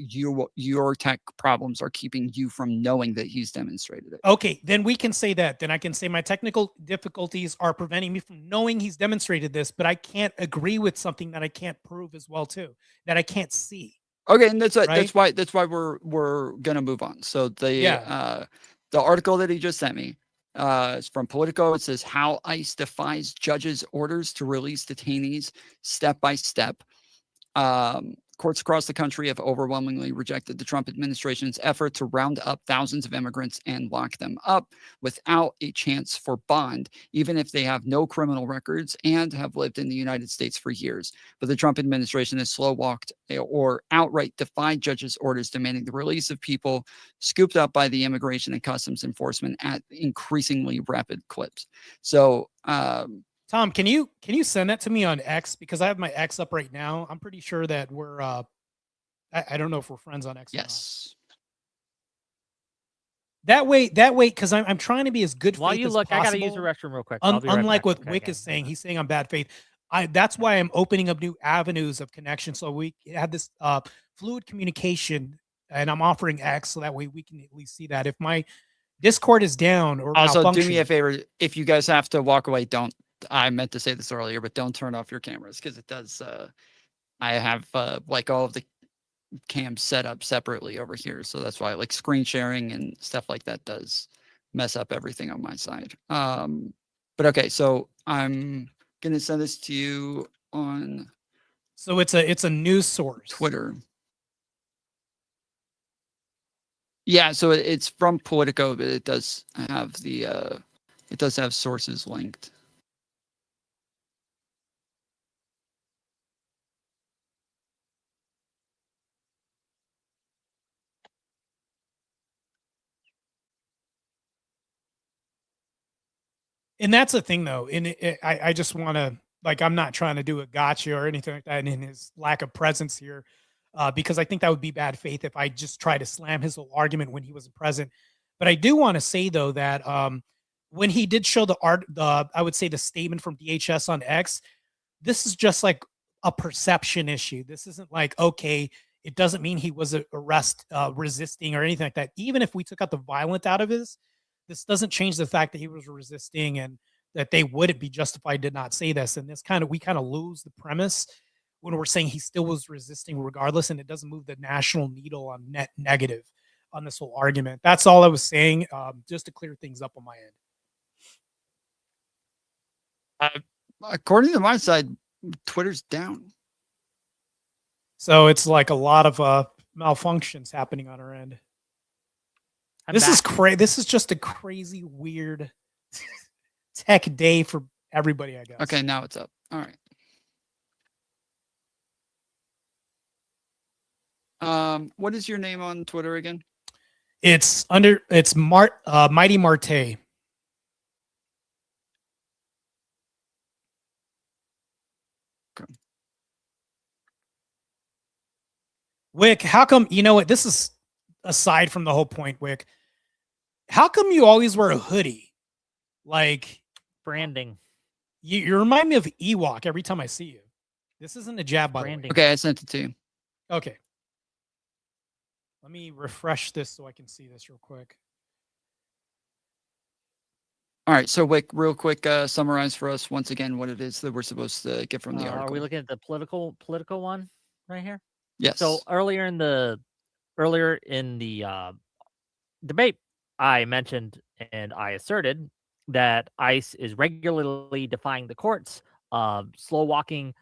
Your tech problems are keeping you from knowing that he's demonstrated it. Okay, then we can say that. Then I can say my technical difficulties are preventing me from knowing he's demonstrated this, but I can't agree with something that I can't prove as well too, that I can't see. Okay, and that's Right? that's why we're gonna move on. So Yeah. the article that he just sent me is from Politico. It says how ICE defies judges' orders to release detainees step by step. Courts across the country have overwhelmingly rejected the Trump administration's effort to round up thousands of immigrants and lock them up without a chance for bond, even if they have no criminal records and have lived in the United States for years. But the Trump administration has slow walked or outright defied judges' orders demanding the release of people scooped up by the Immigration and Customs Enforcement at increasingly rapid clips. So, Tom, can you send that to me on X, because I have my X up right now. I'm pretty sure that we're I don't know if we're friends on X. yes. That way, because I'm trying to be as good While faith you as look, possible. I gotta use the restroom real quick. I'll be right Unlike back. what Okay, Wick okay, is saying, okay. he's saying I'm bad faith. That's why I'm opening up new avenues of connection. So we have this fluid communication, and I'm offering X so that way we can at least see that. If my Discord is down or Also, do me a malfunctioning, favor. If you guys have to walk away, don't. I meant to say this earlier, but don't turn off your cameras because it does. I have like all of the cams set up separately over here, so that's why like screen sharing and stuff like that does mess up everything on my side. But okay, so I'm gonna send this to you on so it's a news source. Twitter. Yeah, so it's from Politico, but it does have sources linked. And that's the thing, though. And I just want to, like, I'm not trying to do a gotcha or anything like that in his lack of presence here, because I think that would be bad faith if I just try to slam his whole argument when he wasn't present. But I do want to say, though, that when he did show I would say the statement from DHS on X, this is just like a perception issue. This isn't like, okay, it doesn't mean he was resisting or anything like that. Even if we took out the violent out of this doesn't change the fact that he was resisting and that they wouldn't be justified to not say this. And we kind of lose the premise when we're saying he still was resisting regardless, and it doesn't move the national needle on net negative on this whole argument. That's all I was saying, just to clear things up on my end. According to my side, Twitter's down. So it's like a lot of malfunctions happening on our end. This is just a crazy, weird tech day for everybody, I guess. Okay, now it's up. All right. What is your name on Twitter again? It's Mighty Martae. Okay. Wick, how come, you know what? This is aside from the whole point, Wick. How come you always wear a hoodie? Like, Branding. you remind me of Ewok every time I see you. This isn't a jab, by the way. Branding. Okay, I sent it to you. Okay. Let me refresh this so I can see this real quick. All right, so Wick, real quick, summarize for us once again what it is that we're supposed to get from the article. Are we looking at the political one right here? Yes. So earlier in the debate, I mentioned and I asserted that ICE is regularly defying the courts, slow walking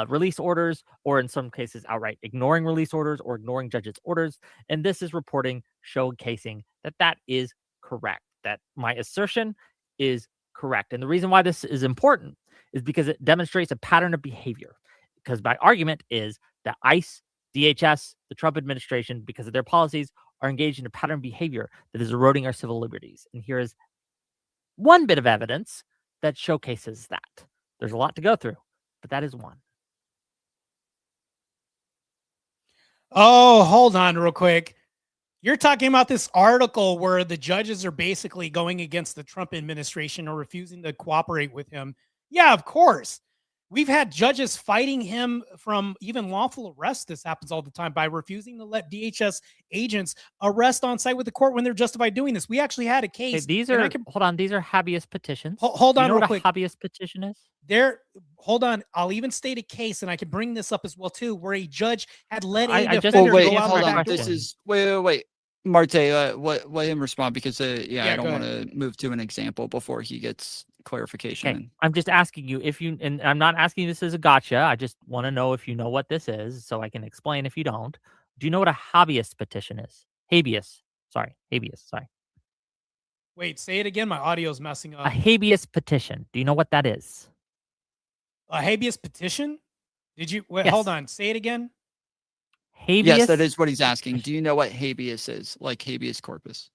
release orders, or in some cases outright ignoring release orders or ignoring judges' orders. And this is reporting showcasing that is correct, that my assertion is correct. And the reason why this is important is because it demonstrates a pattern of behavior. Because my argument is that ICE, DHS, the Trump administration, because of their policies, are engaged in a pattern of behavior that is eroding our civil liberties. And here is one bit of evidence that showcases that. There's a lot to go through, but that is one. Oh, hold on real quick. You're talking about this article where the judges are basically going against the Trump administration or refusing to cooperate with him. Yeah, of course. We've had judges fighting him from even lawful arrest. This happens all the time by refusing to let DHS agents arrest on site with the court when they're justified doing this. We actually had a case. Hey, these are hold on. These are habeas petitions. Hold on, you know real what quick. A habeas petition is? Hold on. I'll even state a case, and I can bring this up as well too, where a judge had let a I just- defender wait, go out hold the on. back door. This is wait. Martae, let him respond because I don't go want to move to an example before he gets clarification. Okay, I'm just asking you if you, and I'm not asking you this as a gotcha. I just want to know if you know what this is so I can explain if you don't. Do you know what a habeas petition is? Habeas. Sorry. Wait, say it again. My audio's messing A up. habeas petition. Do you know what that is? A habeas petition? Did you wait? Yes. Hold on. Say it again. Habeas. Yes, that is what he's asking. Do you know what habeas is? Like habeas corpus?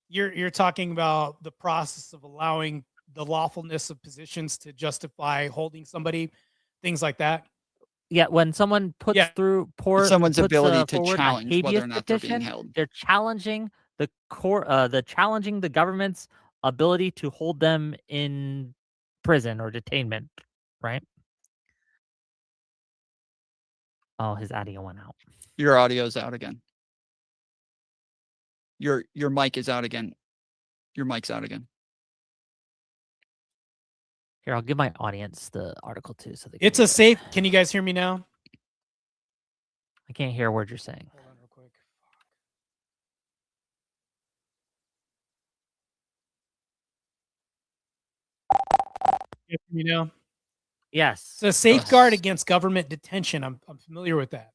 You're talking about the process of allowing the lawfulness of positions to justify holding somebody, things like that. Yeah, when someone puts through someone's ability to forward a challenge whether habeas or not they're being petition, held. they're challenging the challenging the government's ability to hold them in prison or detainment, right? Oh, his audio went out. Your audio's out again. Your mic is out again. Your mic's out again. Here, I'll give my audience the article too, so they. It's a safe. Can you guys hear me now? I can't hear a word you're saying. Hold on real quick. You hear me now? Yes. It's a safeguard against government detention. I'm familiar with that.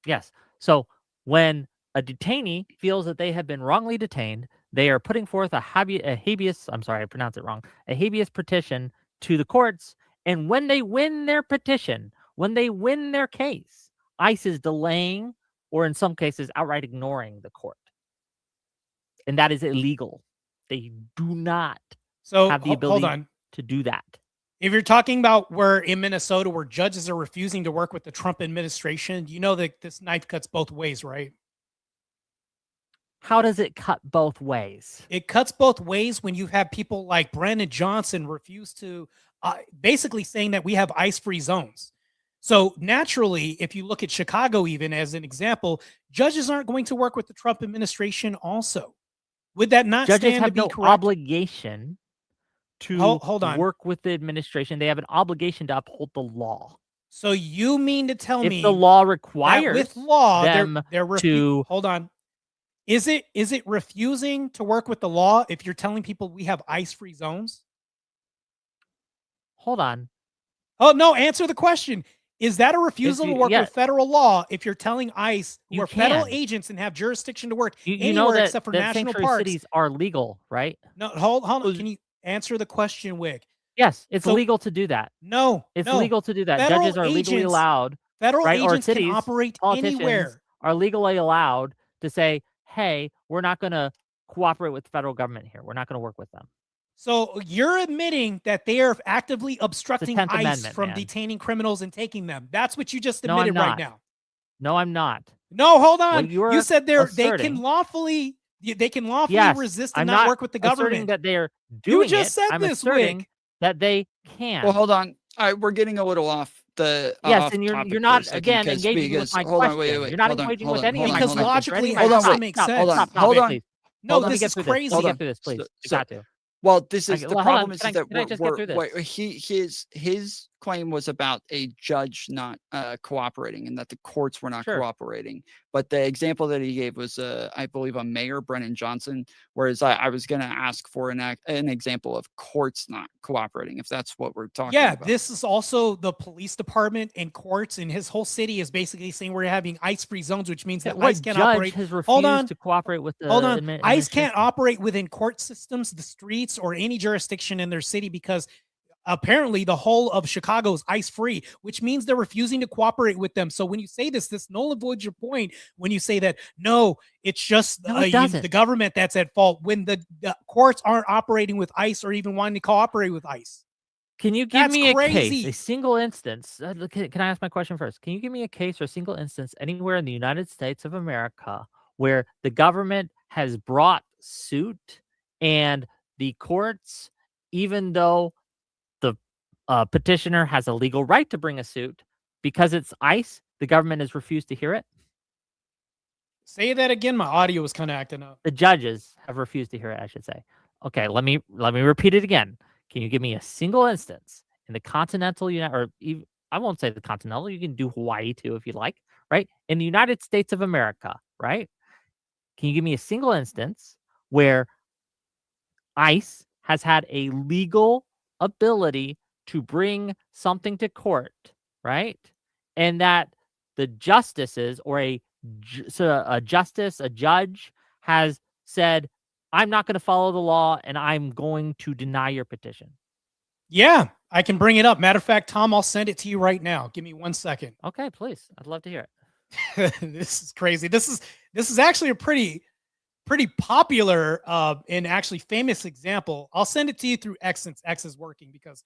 Yes. So when a detainee feels that they have been wrongly detained, they are putting forth a habeas. I'm sorry, I pronounced it wrong. A habeas petition to the courts, and when they win their petition, when they win their case, ICE is delaying, or in some cases, outright ignoring the court, and that is illegal. They do not have the ability to do that. If you're talking about where in Minnesota where judges are refusing to work with the Trump administration, you know that this knife cuts both ways, right? How does it cut both ways? It cuts both ways when you have people like Brandon Johnson refuse to basically saying that we have ICE-free zones. So naturally, if you look at Chicago even as an example, judges aren't going to work with the Trump administration also. Would that not judges stand have to be no correct? Obligation to hold on. work with the administration? They have an obligation to uphold the law. So you mean to tell if me the law that requires with law them to hold on. Is it refusing to work with the law if you're telling people we have ICE-free zones? Hold on. Oh no, answer the question. Is that a refusal to work with federal law if you're telling ICE who are federal agents and have jurisdiction to work anywhere that, except for that national sanctuary parks? cities are legal, right? No, hold on. Can you answer the question, Wick? Yes, it's legal to do that. No, it's legal to do that. Judges are legally allowed. Federal right? agents or cities, can operate politicians anywhere. Are legally allowed to say, "Hey, we're not going to cooperate with the federal government here. We're not going to work with them." So you're admitting that they are actively obstructing ICE from man. detaining criminals and taking them. That's what you just admitted right now. No, I'm not. No, hold on. You said they can lawfully yes, resist and I'm not work with the government. Asserting that they're doing you just said I'm this, asserting Wick. that they can. Well, hold on. All right, we're getting a little off the yes, and you're not again engaging with my question. Wait, you're not engaging with any of my because questions. logically hold on, it doesn't make sense. Hold on. No, Hold on, let me this get is through this. crazy. Let me Hold get through this, please. So- You so- got to. Well, this is Okay, the well, hold problem on. is Can I that just get through this? his claim was about a judge not cooperating and that the courts were not Sure. cooperating. But the example that he gave was, I believe, a mayor, Brennan Johnson. Whereas I was going to ask for an example of courts not cooperating, if that's what we're talking Yeah, about. this is also the police department and courts, and his whole city is basically saying we're having ice-free zones, which means that What ICE can't judge operate. has Hold on. refused to cooperate with the Hold on. ICE can't administration? operate within court systems, the streets, or any jurisdiction in their city because apparently the whole of Chicago is ice free, which means they're refusing to cooperate with them. So when you say this null avoids your point when you say that, no, it's just No, it doesn't. the government that's at fault when the courts aren't operating with ICE or even wanting to cooperate with ICE. Can you give That's me a case, crazy. a single instance? Can I ask my question first? Can you give me a case or a single instance anywhere in the United States of America where the government has brought suit and the courts, even though the petitioner has a legal right to bring a suit, because it's ICE, the government has refused to hear it? Say that again. My audio was kind of acting up. The judges have refused to hear it, I should say. Okay, let me repeat it again. Can you give me a single instance in the continental or even, I won't say the continental, you can do Hawaii too if you like, right? In the United States of America, right? Can you give me a single instance where ICE has had a legal ability to bring something to court, right? And that the justices or a judge has said, I'm not going to follow the law and I'm going to deny your petition. Yeah, I can bring it up. Matter of fact, Tom, I'll send it to you right now. Give me 1 second. Okay, please. I'd love to hear it. This is crazy. This is actually a pretty popular and actually famous example. I'll send it to you through X since X is working because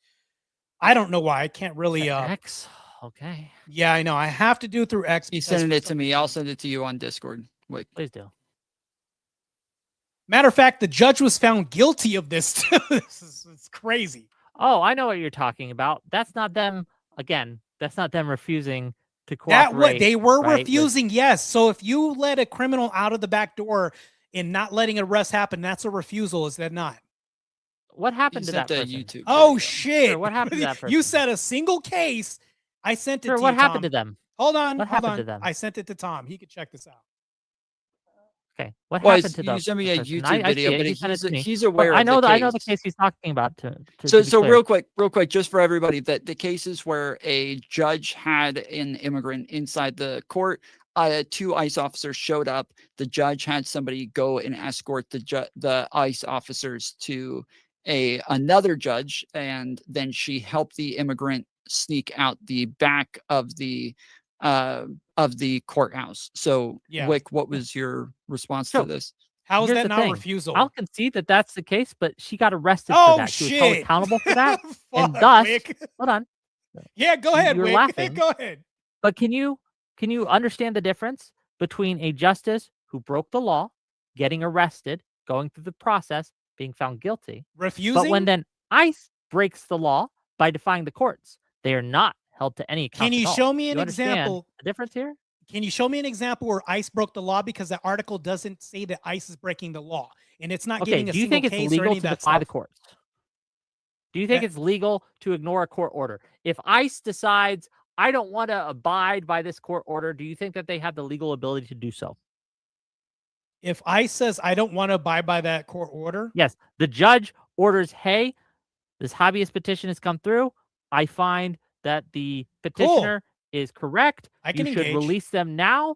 I don't know why I can't really X. Okay. Yeah, I know. I have to do it through X. You sending it to me. I'll send it to you on Discord. Wait. Please do. Matter of fact, the judge was found guilty of this. It's crazy. Oh, I know what you're talking about. That's not them. Again, that's not them refusing to cooperate. They were right, refusing, yes. So if you let a criminal out of the back door and not letting an arrest happen, that's a refusal, is that not? What happened to that person? YouTube oh, shit. Sure, what happened to that person? You said a single case. I sent it to you, what happened Tom. to them? Hold on. What hold happened on. to them? I sent it to Tom. He could check this out. Okay. What Well, happened to you sent me a person? YouTube video, see it. but He sent it to me. he's aware But I of know the I know the case. case he's talking about. To So be clear. real quick, just for everybody, that the cases where a judge had an immigrant inside the court, 2 ICE officers showed up. The judge had somebody go and escort the ICE officers to another judge, and then she helped the immigrant sneak out the back of the courthouse. So, Yeah. Whick, what was your response to this? How is Here's that the not thing. refusal? I'll concede that that's the case, but she got arrested Oh, for that. She was held shit. accountable for that, and Fuck, thus, Wick. hold on. Yeah, go ahead, You're Wick. laughing. Go ahead. But can you understand the difference between a justice who broke the law, getting arrested, going through the process, being found guilty, Refusing? but when then ICE breaks the law by defying the courts, they are not held to any account. Can you at all. show me an You understand example? the difference here? Can you show me an example where ICE broke the law? Because the article doesn't say that ICE is breaking the law, and it's not Okay, giving a do you single think it's case or legal any to of that defy the stuff. courts? Do you think it's legal to ignore a court order? If ICE decides, I don't want to abide by this court order, do you think that they have the legal ability to do so? If ICE says, I don't want to abide by that court order? Yes. The judge orders, hey, this habeas petition has come through. I find that the petitioner is correct. I can You should engage. release them now.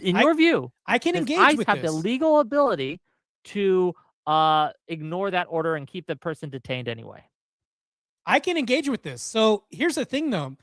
In your view, I can does engage ICE with have this. the legal ability to ignore that order and keep the person detained anyway? I can engage with this. So here's the thing, though.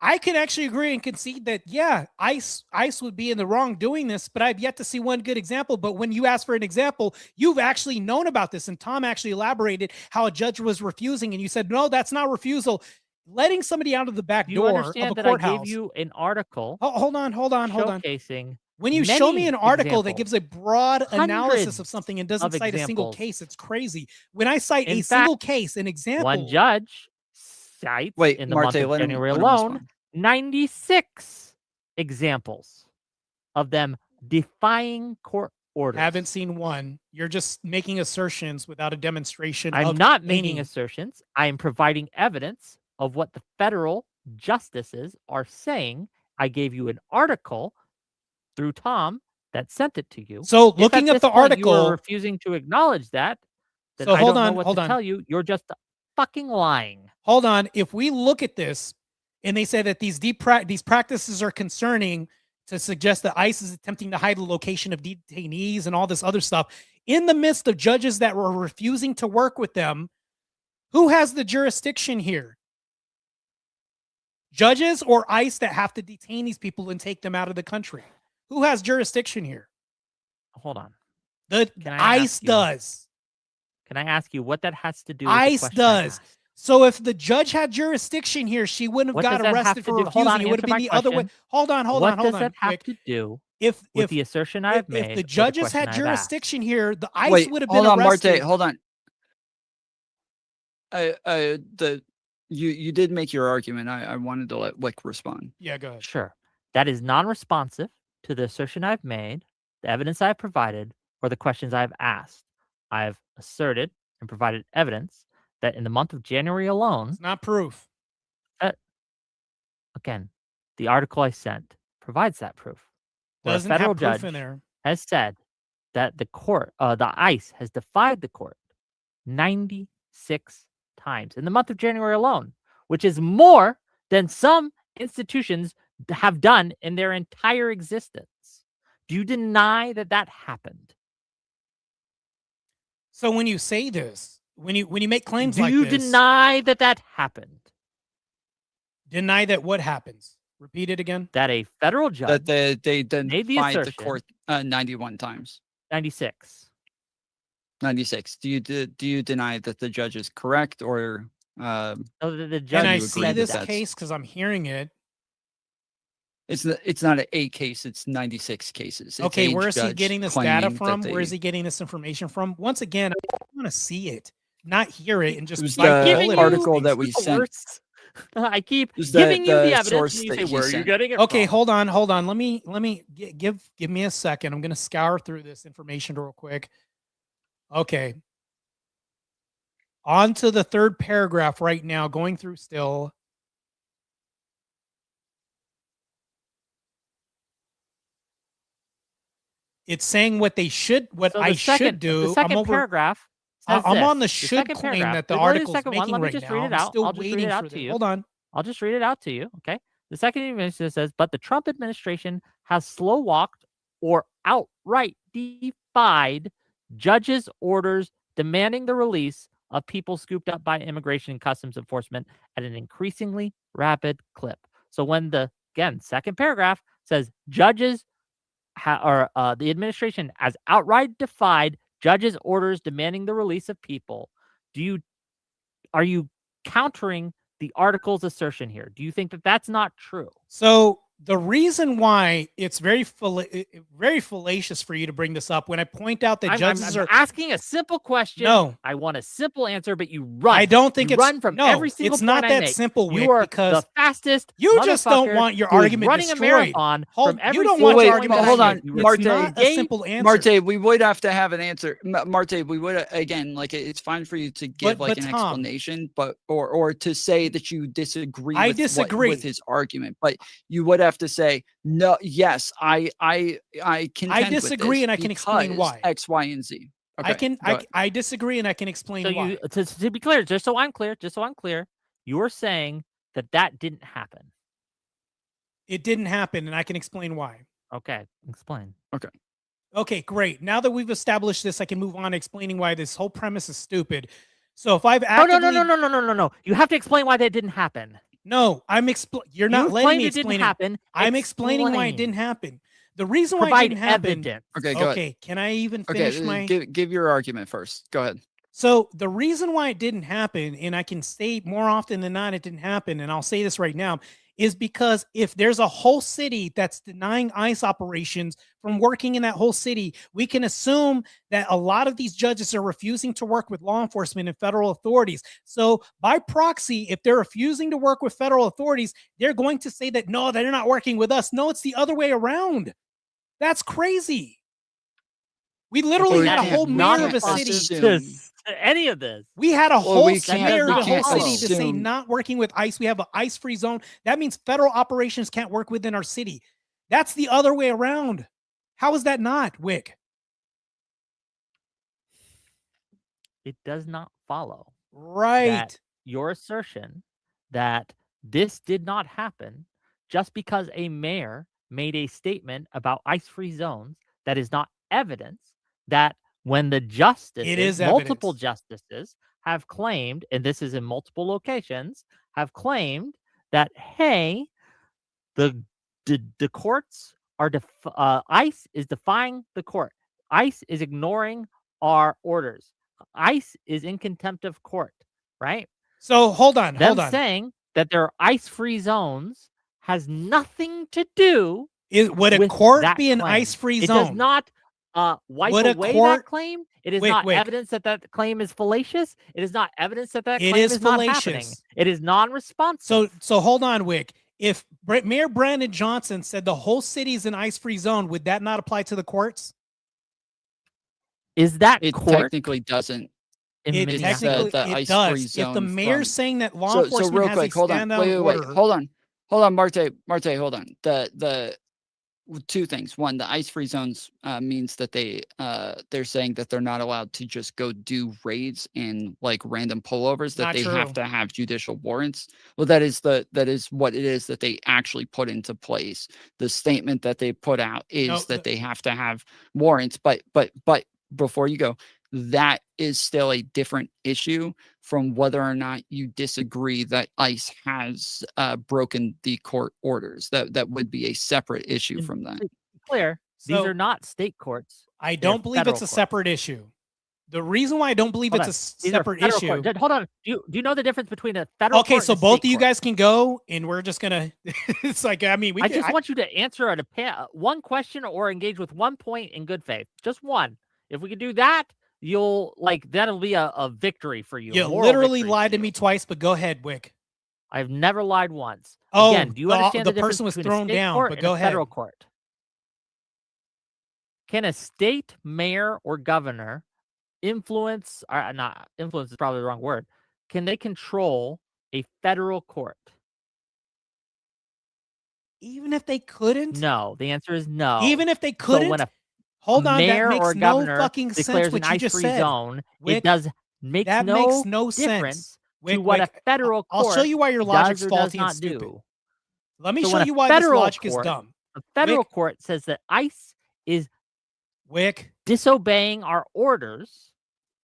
I can actually agree and concede that, yeah, ICE would be in the wrong doing this, but I've yet to see one good example. But when you ask for an example, you've actually known about this. And Tom actually elaborated how a judge was refusing. And you said, no, that's not refusal. Letting somebody out of the back door of a understand that courthouse. I gave you an article Hold on. showcasing When you show me many an article that examples, gives a broad analysis hundreds of something and doesn't of cite a single examples. case, it's crazy. When I cite In a single fact, case, an example. one judge cites Wait, in the month Martae, of let him January alone respond. 96 examples of them defying court orders. Haven't seen one. You're just making assertions without a demonstration. I'm of not making any. assertions. I am providing evidence of what the federal justices are saying. I gave you an article through Tom that sent it to you. So If looking at at this the point you are article. refusing to acknowledge that, then So I hold don't know on, what hold to on. tell you. You're just fucking lying. Hold on. If we look at this and they say that these practices are concerning to suggest that ICE is attempting to hide the location of detainees and all this other stuff in the midst of judges that were refusing to work with them, who has the jurisdiction here? Judges or ICE that have to detain these people and take them out of the country? Who has jurisdiction here? Hold on. The Can I ICE ask you- does. Can I ask you what that has to do with the ICE question I does. asked? So if the judge had jurisdiction here, she wouldn't have What got does that have arrested to for do- hold refusing. on, It would have answer been my the other way. question. Hold on. What does Quick. that have to do If with the assertion I've made? if the or judges question had I've jurisdiction asked? here, the ICE Wait, would have been hold on, arrested. Martae, hold on. You did make your argument. I wanted to let Whick respond. Yeah, go ahead. Sure. That is non-responsive to the assertion I've made, the evidence I've provided, or the questions I've asked. I've asserted and provided evidence that in the month of January alone, It's not proof. again, the article I sent provides that proof. Where Doesn't a federal have proof judge in there. has said that the ICE has defied the court 96 times in the month of January alone, which is more than some institutions have done in their entire existence. Do you deny that that happened? So when you say this, when you make claims Do like you this, deny that that happened? deny that what happens? Repeat it again. That a federal judge That they made the defied the assertion court 91 times. 96. 96. Do you deny that the judge is correct, or So the Can I judge see said this that. case? Because I'm hearing it. it's not a case, it's 96 cases. It's Okay, a where is he judge getting this data claiming that from? Where is they- he getting this information from? Once again, I want to see it, not hear it, and just It was bite the bullet article things. that we sent. Worse. I keep It was giving you the the evidence, source and you that say, he "Where are you sent. getting it Okay, from?" hold on. Let me give me a second. I'm gonna scour through this information real quick. Okay. On to the third paragraph right now, going through still. It's saying what they should, what So I the second, should do. The second I'm over. paragraph. Says I'm on the this. should second claim paragraph. that the Literally article's second one. making Let me right just now. read it I'm out. still I'll just read waiting it for out this. to you. Hold on. I'll just read it out to you. Okay. The second administration says, but the Trump administration has slow walked or outright defied judges' orders demanding the release of people scooped up by immigration and customs enforcement at an increasingly rapid clip. So when the, again, second paragraph says judges the administration has outright defied judges' orders demanding the release of people, are you countering the article's assertion here? Do you think that that's not true? So the reason why it's very fallacious for you to bring this up when I point out that judges I'm are asking a simple question. No. I want a simple answer, but you run. I don't think you it's run from no, every single it's point not I that make. simple, Whick, You are because the fastest. you just don't motherfucker want your who is argument running destroyed. a marathon Hold, from every you don't single want your point argument that I hold make. on, You It's Martae, not a gave- simple answer. Martae, we would have to have an answer. Martae, we would again, like, it's fine for you to give But an Tom, explanation, but or to say that you disagree. I with disagree. with his argument, but you would have to say no. Yes, I contend disagree, with this and I can explain because why. X, Y, and Z. Okay, I disagree, and I can explain So why. to be clear, just so I'm clear, you're saying that that didn't happen. It didn't happen, and I can explain why. Okay, explain. Okay, great. Now that we've established this, I can move on to explaining why this whole premise is stupid. So if I've No, actively no. You have to explain why that didn't happen. No, you're not You letting me explained it didn't explain it. happen. I'm explaining why it didn't happen. The reason why it Provide didn't happen. evidence. Okay, go ahead. Okay, can I even finish my give your argument first. Go ahead. So the reason why it didn't happen, and I can state more often than not it didn't happen, and I'll say this right now, is because if there's a whole city that's denying ICE operations from working in that whole city, we can assume that a lot of these judges are refusing to work with law enforcement and federal authorities. So by proxy, if they're refusing to work with federal authorities, they're going to say that, no, they're not working with us. No, it's the other way around. That's crazy. We literally Well, had a we whole can't- mayor we of a can't city. assume. To any of this. We had a Well, whole we can't- mayor of we the whole can't city to say assume. not working with ICE. We have an ICE-free zone. That means federal operations can't work within our city. That's the other way around. How is that not, Wick? It does not follow Right. that your assertion that this did not happen just because a mayor made a statement about ice-free zones that is not evidence that when the justices, multiple evidence. justices, have claimed, and this is in multiple locations, have claimed that, hey, the courts are ICE is defying the court. ICE is ignoring our orders. ICE is in contempt of court, right? So hold on. Them saying that there are ice-free zones has nothing to do Would a with court that be an claim. ice-free It zone? does not wipe Would a away court- that claim. It is Wick, not Wick. evidence that that claim is fallacious. It is not evidence that that It claim is is not happening. fallacious. It is non-responsive. So hold on, Wick. If Mayor Brandon Johnson said the whole city is an ice-free zone, would that not apply to the courts? Is that It court technically doesn't. in It Minneapolis? technically the it ice-free does. If the zone mayor's from- saying that law So enforcement real has quick, a hold on. standout Wait, order, hold on, Martae, hold on. The two things. One, the ice-free zones means that they're saying that they're not allowed to just go do raids and like random pullovers. That Not they true. have to have judicial warrants. Well, that is what it is that they actually put into place. The statement that they put out is that they have to have warrants. But before you go, that is still a different issue from whether or not you disagree that ICE has broken the court orders. That would be a separate issue And from that. to be clear, these So- are not state courts. I They're don't believe it's federal a courts. separate issue. The reason why I don't believe Hold it's on. a These are separate federal issue. court. Hold on. Do you know the difference between a federal Okay, court so and a both state of you court? guys can go, and we're just gonna. It's like we. I just want you to answer one question or engage with one point in good faith. Just one. If we can do that, that'll be a victory for you. You a moral literally victory lied for to you. me twice, but go ahead, Wick. I've never lied once. Oh, Again, do you understand the the difference person was between a thrown state down, court but and go a federal ahead. court? Can a state mayor or governor influence? Not influence is probably the wrong word. Can they control a federal court? Even if they couldn't, No. The answer is no. even if they So couldn't, when a hold on, that mayor makes or no governor fucking sense. declares What an you just ice-free said, zone, Wick, makes that no makes no difference sense. to Wick, what Wick, a federal I'll court show you why your logic's does or does faulty and not stupid. do. Let me So show when a you why this federal logic is court- dumb. A federal Wick. court says that ICE is Wick, disobeying our orders,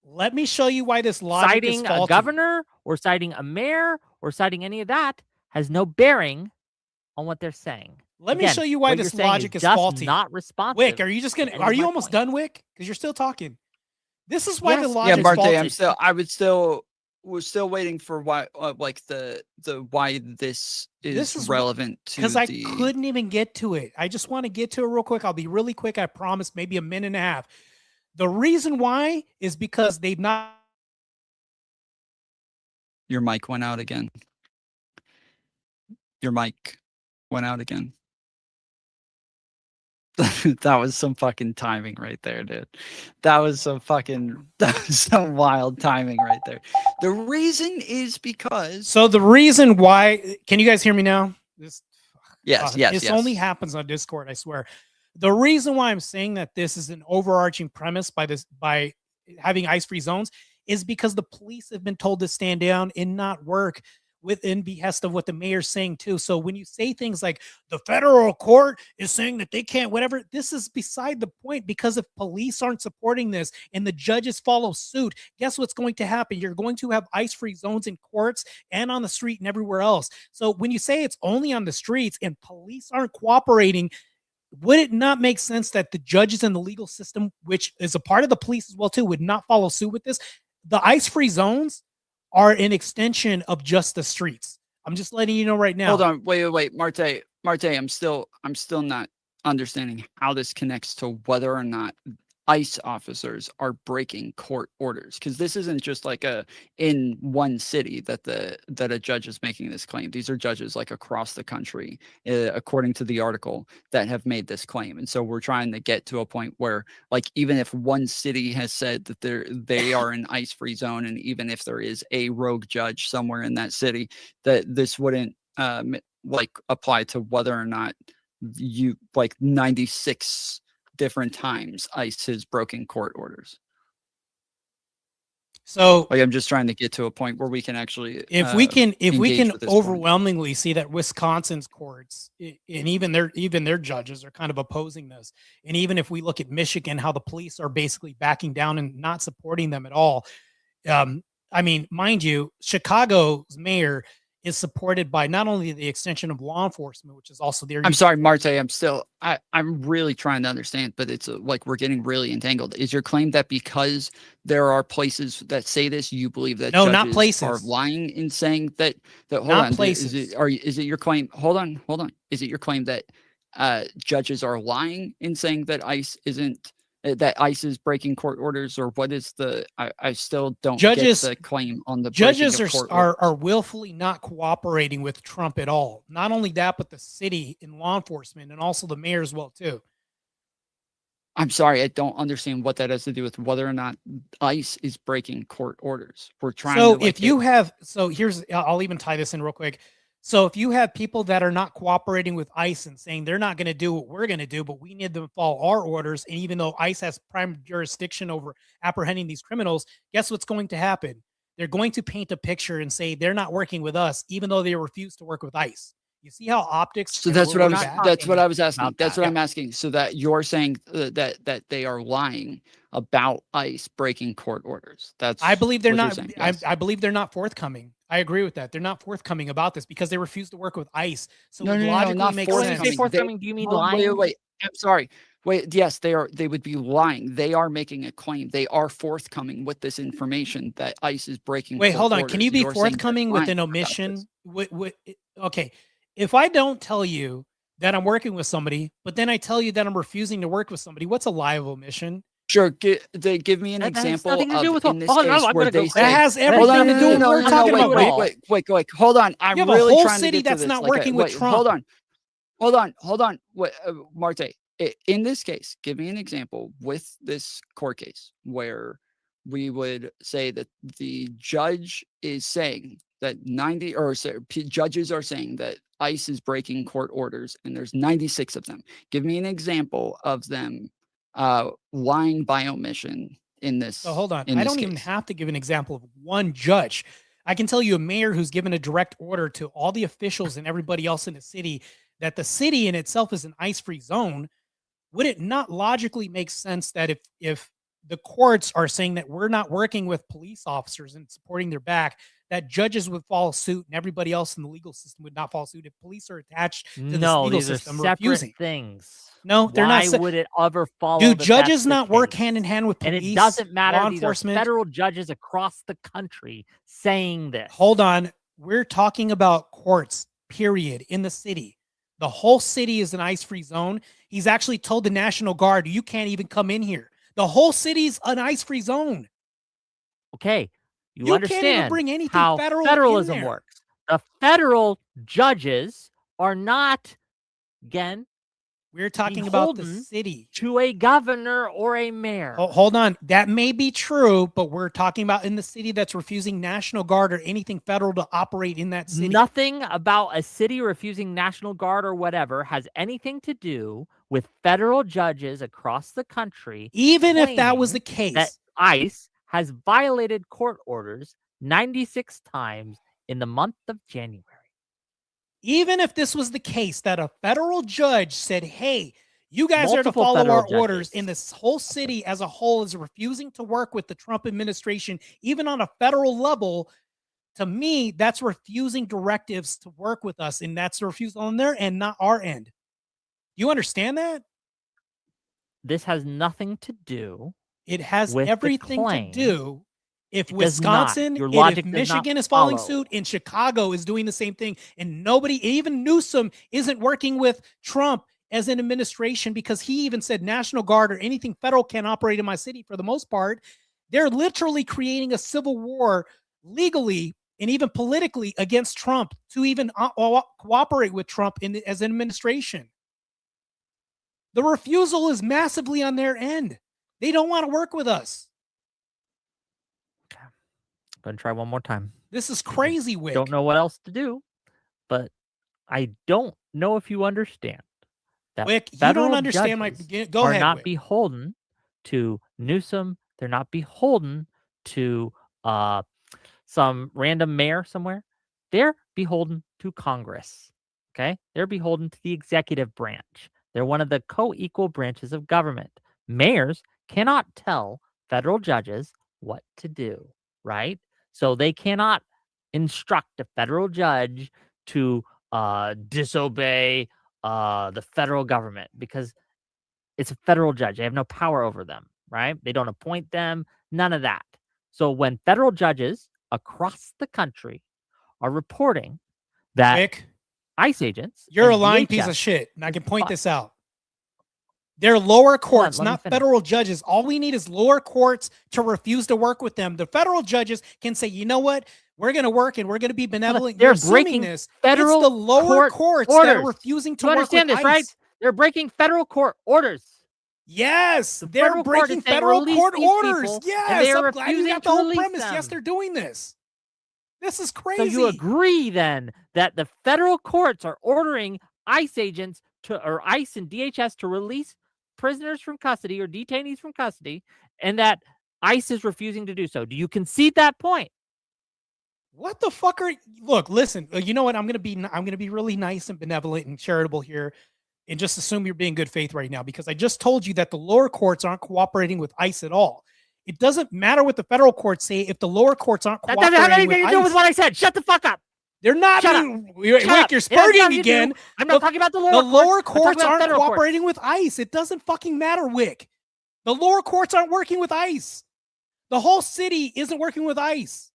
let me show you why this logic is citing faulty. a governor or citing a mayor or citing any of that has no bearing on what they're saying. Let me Again, show you why what this you're saying logic is just faulty. not responsive. Wick, are you just gonna? to any Are of you my almost points. done, Wick? Because you're still talking. This is why the Yes, Yeah, logic is Martae, faulty. we're still waiting for why the why this is This is relevant to Because the I couldn't even get to it. I just want to get to it real quick. I'll be really quick. I promise. Maybe a minute and a half. The reason why is because they've not. Your mic went out again. Your mic went out again. That was some fucking timing right there, dude. That was some wild timing right there. The reason is because So the reason why. Can you guys hear me now? This. yes. This only happens on Discord, I swear. The reason why I'm saying that this is an overarching premise by having ice-free zones is because the police have been told to stand down and not work within behest of what the mayor's saying too. So when you say things like the federal court is saying that they can't, whatever, this is beside the point, because if police aren't supporting this and the judges follow suit, guess what's going to happen? You're going to have ice-free zones in courts and on the street and everywhere else. So when you say it's only on the streets and police aren't cooperating, would it not make sense that the judges in the legal system, which is a part of the police as well too, would not follow suit with this? The ice-free zones are an extension of just the streets. I'm just letting you know right now. Hold on, wait, Martae, I'm still not understanding how this connects to whether or not ICE officers are breaking court orders, because this isn't just like in one city that a judge is making this claim. These are judges like across the country, according to the article, that have made this claim. And so we're trying to get to a point where, like, even if one city has said that they are an ICE free zone, and even if there is a rogue judge somewhere in that city, that this wouldn't like apply to whether or not you, like, 96 different times ICE has broken court orders. So like, I'm just trying to get to a point where we can actually if we can point. overwhelmingly see that Wisconsin's courts and even their judges are kind of opposing this, and even if we look at Michigan, how the police are basically backing down and not supporting them at all. I mean, mind you, Chicago's mayor is supported by not only the extension of law enforcement, which is also there. I'm sorry, Martae. I'm really trying to understand, but it's like we're getting really entangled. Is your claim that because there are places that say this, you believe that no, judges not places are lying in saying that? Hold not on, places. Is it your claim? Hold on. Is it your claim that judges are lying in saying that ICE isn't? That ICE is breaking court orders, or what is the? I still don't get the claim on the judges are willfully not cooperating with Trump at all. Not only that, but the city and law enforcement, and also the mayor as well too. I'm sorry, I don't understand what that has to do with whether or not ICE is breaking court orders. We're trying. So if you have, I'll even tie this in real quick. So if you have people that are not cooperating with ICE and saying they're not going to do what we're going to do, but we need them to follow our orders, and even though ICE has prime jurisdiction over apprehending these criminals, guess what's going to happen? They're going to paint a picture and say they're not working with us, even though they refuse to work with ICE. You see how optics? So that's what I was asking. That's what I'm asking. So that you're saying that they are lying about ICE breaking court orders. I believe they're not. I believe they're not forthcoming. I agree with that. They're not forthcoming about this because they refuse to work with ICE. So logically makes sense. When you say forthcoming, do you mean lying? Wait. I'm sorry. Wait. Yes, they are. They would be lying. They are making a claim. They are forthcoming with this information that ICE is breaking. Wait, hold on. Can you be forthcoming with an omission? Okay. If I don't tell you that I'm working with somebody, but then I tell you that I'm refusing to work with somebody, what's a lie of omission? Sure. Give me an example of in this case where they say, that has everything to do with what we're talking about. Wait. Hold on. I'm you have really a whole trying city to get that's to this. not working with Trump. Hold on. Martae, in this case, give me an example with this court case where we would say that the judge is saying that judges are saying that ICE is breaking court orders, and there's 96 of them. Give me an example of them lying by omission in this. So hold on. I don't even have to give an example of one judge. I can tell you a mayor who's given a direct order to all the officials and everybody else in the city that the city in itself is an ICE-free zone. Would it not logically make sense that if the courts are saying that we're not working with police officers and supporting their back, that judges would follow suit and everybody else in the legal system would not follow suit if police are attached to the legal system? These are separate things. No, they're not. Why would it ever follow? Do judges not work hand in hand with police? And it doesn't matter. Law These enforcement? are federal judges across the country saying this. Hold on. We're talking about courts, period, in the city. The whole city is an ICE-free zone. He's actually told the National Guard, you can't even come in here. The whole city's an ICE-free zone. Okay. You understand can't even bring anything how federalism in there. works. The federal judges are not, again, we're talking about the city, to a governor or a mayor. Oh, hold on. That may be true, but we're talking about in the city that's refusing National Guard or anything federal to operate in that city. Nothing about a city refusing National Guard or whatever has anything to do with federal judges across the country. Even if that was the case, that ICE has violated court orders 96 times in the month of January. Even if this was the case that a federal judge said, hey, you guys are to follow our orders, and this whole city as a whole is refusing to work with the Trump administration, even on a federal level, to me, that's refusing directives to work with us, and that's a refusal on their end, not our end. You understand that? This has nothing to do. It has everything to do if Wisconsin, if Michigan is following suit, and Chicago is doing the same thing, and nobody, even Newsom, isn't working with Trump as an administration, because he even said National Guard or anything federal can't operate in my city for the most part. They're literally creating a civil war legally and even politically against Trump to even cooperate with Trump as an administration. The refusal is massively on their end. They don't want to work with us. Okay. I'm going to try one more time. This is crazy, Whick. Don't know what else to do, but I don't know if you understand that Whick, you federal don't understand my. judges Go are ahead, not Whick. beholden to Newsom. They're not beholden to some random mayor somewhere. They're beholden to Congress. Okay? They're beholden to the executive branch. They're one of the co-equal branches of government. Mayors cannot tell federal judges what to do, right? So they cannot instruct a federal judge to disobey the federal government because it's a federal judge. They have no power over them, right? They don't appoint them, none of that. So when federal judges across the country are reporting that Whick, ICE agents, you're a and lying piece of DHS shit, and I can point this out. They're lower courts, let me not finish. federal judges. All we need is lower courts to refuse to work with them. The federal judges can say, you know what? We're going to work and we're going to be benevolent. They're You're assuming breaking this. federal It's the lower court courts that are orders. refusing to You work understand with this, right? ICE. They're breaking federal court orders. Yes, The they're federal court breaking is saying, federal "Release court these orders. people," and Yes, they are I'm glad you refusing got the to whole release premise. them. Yes, they're doing this. This is So crazy. you agree then that the federal courts are ordering ICE agents or ICE and DHS to release prisoners from custody or detainees from custody, and that ICE is refusing to do so. Do you concede that point? What the fuck are? Look, listen. You know what? I'm gonna be really nice and benevolent and charitable here, and just assume you're being good faith right now because I just told you that the lower courts aren't cooperating with ICE at all. It doesn't matter what the federal courts say if the lower courts aren't That cooperating doesn't have anything with to do ICE. with what I said. Shut the fuck up. They're not. Shut up. Wick, Shut up. you're It has spurting nothing to do- again. I'm not talking about the lower The courts. lower I'm talking courts about aren't federal cooperating courts. with ICE. It doesn't fucking matter, Wick. The lower courts aren't working with ICE. The whole city isn't working with ICE.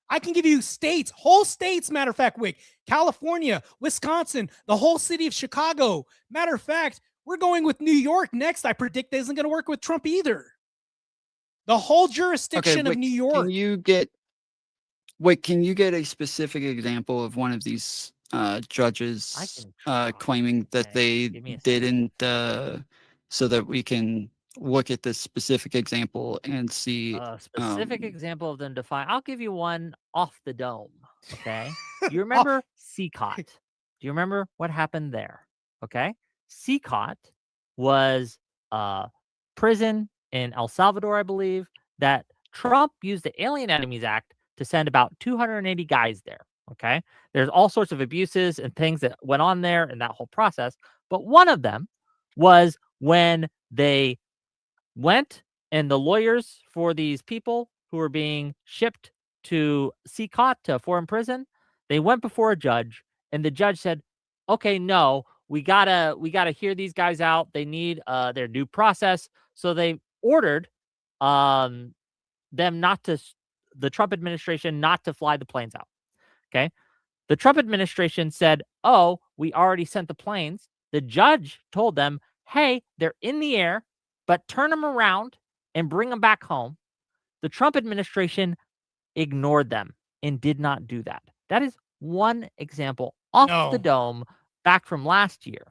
I can give you states, whole states, matter of fact, Wick, California, Wisconsin, the whole city of Chicago. Matter of fact, we're going with New York next. I predict that isn't going to work with Trump either. The whole jurisdiction of Wick, New York. Can you get a specific example of one of these judges claiming that they didn't, so that we can look at this specific example and see A specific example of them define. I'll give you one off the dome. Okay. You remember CCOT? Do you remember what happened there? Okay. CCOT was a prison in El Salvador, I believe, that Trump used the Alien Enemies Act to send about 280 guys there. Okay. There's all sorts of abuses and things that went on there in that whole process. But one of them was when they went and the lawyers for these people who were being shipped to CCOT, to a foreign prison, they went before a judge and the judge said, okay, no, we gotta hear these guys out. They need their due process. So they ordered them not to, the Trump administration not to fly the planes out. Okay. The Trump administration said, oh, we already sent the planes. The judge told them, hey, they're in the air, but turn them around and bring them back home. The Trump administration ignored them and did not do that. That is one example off the dome back from last year.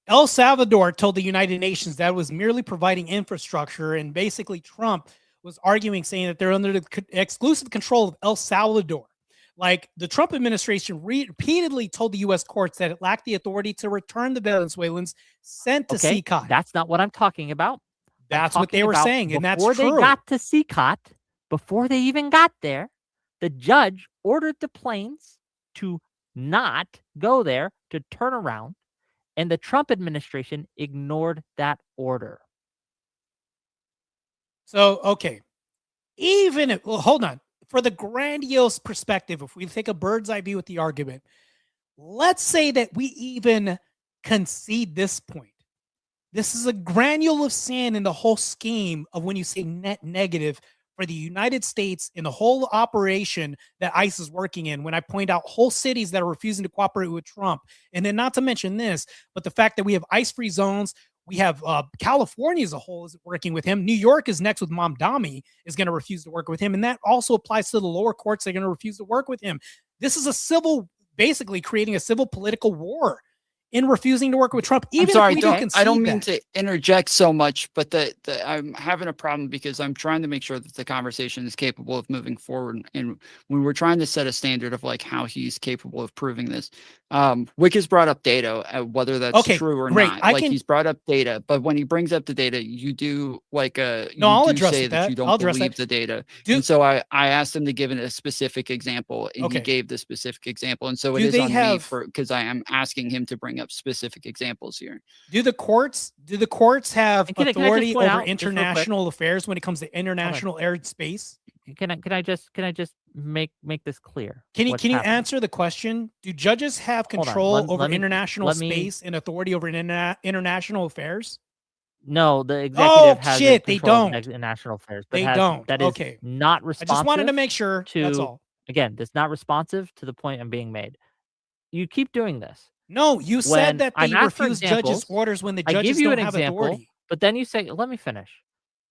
El Salvador told the United Nations that it was merely providing infrastructure, and basically Trump was arguing, saying that they're under the exclusive control of El Salvador. Like, the Trump administration repeatedly told the U.S. courts that it lacked the authority to return the Venezuelans sent to CCOT. That's not what I'm talking about. That's what they were saying, and that's true. Before they got to CCOT, before they even got there, the judge ordered the planes to not go there, to turn around, and the Trump administration ignored that order. So, okay. Even if, well, hold on. For the grandiose perspective, if we take a bird's eye view with the argument, let's say that we even concede this point. This is a granule of sand in the whole scheme of when you say net negative for the United States in the whole operation that ICE is working in when I point out whole cities that are refusing to cooperate with Trump. And then not to mention this, but the fact that we have ICE-free zones. We have California as a whole is working with him. New York is next with Mamdani is going to refuse to work with him. And that also applies to the lower courts. They're going to refuse to work with him. This is a civil, basically creating a civil political war in refusing to work with Trump. Even I'm sorry, if we don't I don't mean concede to interject so much, but I'm having a problem because I'm trying to make sure that the conversation is capable of moving forward. And when we're trying to set a standard of like how he's capable of proving this, Whick has brought up data, whether that's true or great. not. He's brought up data, but when he brings up the data, you do like I'll address say that you don't believe the data. And so I asked him to give it a specific example, and he gave the specific example. And so it is on me because I am asking him to bring up specific examples here. Do the courts have authority over international affairs when it comes to international air and space? Can I just make this clear? Can you answer the question? Do judges have control over international space and authority over international affairs? No, the executive has they don't. International affairs. They don't. That is not responsive. I just wanted to make sure. That's all. Again, that's not responsive to the point I'm being made. You keep doing this. No, you said that they refuse judges' orders when the judges don't have authority. But then you say, let me finish.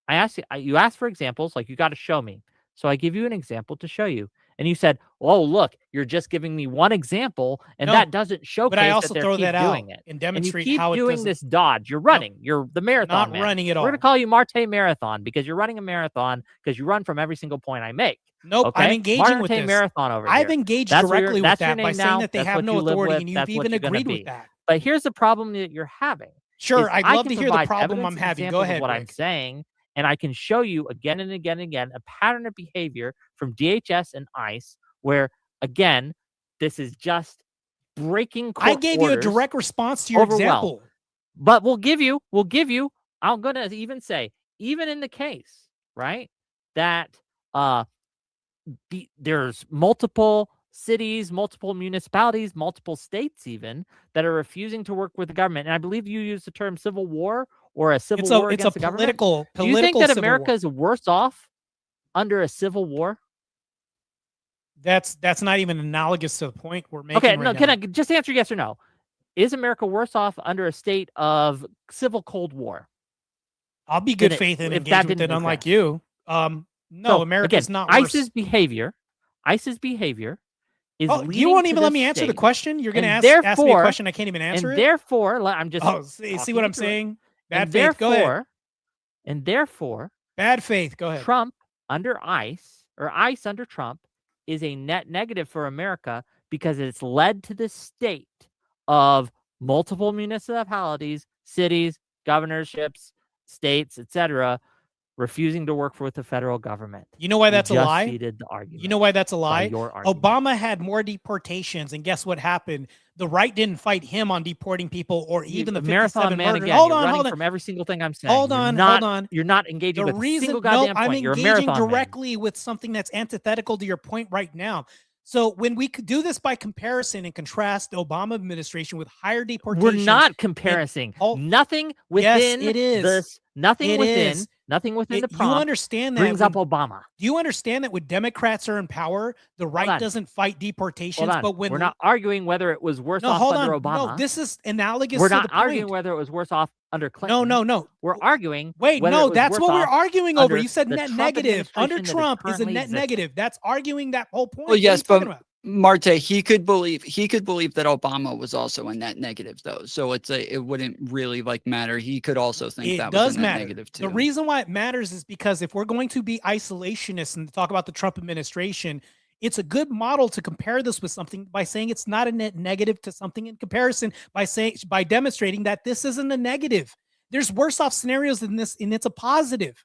You asked for examples, like you got to show me. So I give you an example to show you. And you said, oh, look, you're just giving me one example, and that doesn't showcase but I also that throw that out doing it. And demonstrate and you keep how it doing this dodge. You're running. You're the marathon not running at all. We're going to call you Martae Marathon because you're running a marathon because you run from every single point I make. Nope, okay? I'm engaging with this. Marathon over here. I've engaged directly with that by saying that they have no authority, and you've even agreed with that. But here's the problem that you're having. Sure, I'd love to hear the problem I'm having. Go ahead. What I'm saying, and I can show you again and again and again a pattern of behavior from DHS and ICE where, again, this is just breaking court I gave you a direct response to your example. But we'll give you, I'm going to even say, even in the case, right, that there's multiple cities, multiple municipalities, multiple states even that are refusing to work with the government. And I believe you used the term civil war or a civil war against the government. Do you think that America is worse off under a civil war? That's not even analogous to the point we're making. Okay, no, can I just answer yes or no? Is America worse off under a state of civil Cold War? I'll be good faith and engage with it, unlike you. No, America's not worse. ICE's behavior is you won't even let me answer the question? You're going to ask me a question I can't even answer and therefore, I'm just see what I'm saying? Bad faith, go ahead. And therefore, bad faith, go ahead. Trump under ICE, or ICE under Trump, is a net negative for America because it's led to this state of multiple municipalities, cities, governorships, states, etc., refusing to work with the federal government. You know why that's a lie? You know why that's a lie? Obama had more deportations, and guess what happened? The right didn't fight him on deporting people, or even the marathon man murders. Again. Hold on. From every single thing I'm saying. Hold on. You're not engaging with a single goddamn point. I'm engaging directly man. With something that's antithetical to your point right now. So when we could do this by comparison and contrast the Obama administration with higher deportations, we're not comparing. Nothing within this. Nothing within the prompt. You understand that brings up Obama. Do you understand that when Democrats are in power, the right doesn't fight deportations? But when we're not arguing whether it was worse off under Obama. No, this is analogous. We're not arguing whether it was worse off under Clinton. No. We're arguing. Wait, no, that's what we're arguing over. You said net Trump negative. Under Trump is a net negative. That's arguing that whole point. Well, yes, but Martae, he could believe that Obama was also a net negative, though. So it wouldn't really matter. He could also think that was a net negative too. The reason why it matters is because if we're going to be isolationists and talk about the Trump administration, it's a good model to compare this with something by saying it's not a net negative to something in comparison by demonstrating that this isn't a negative. There's worse off scenarios than this, and it's a positive.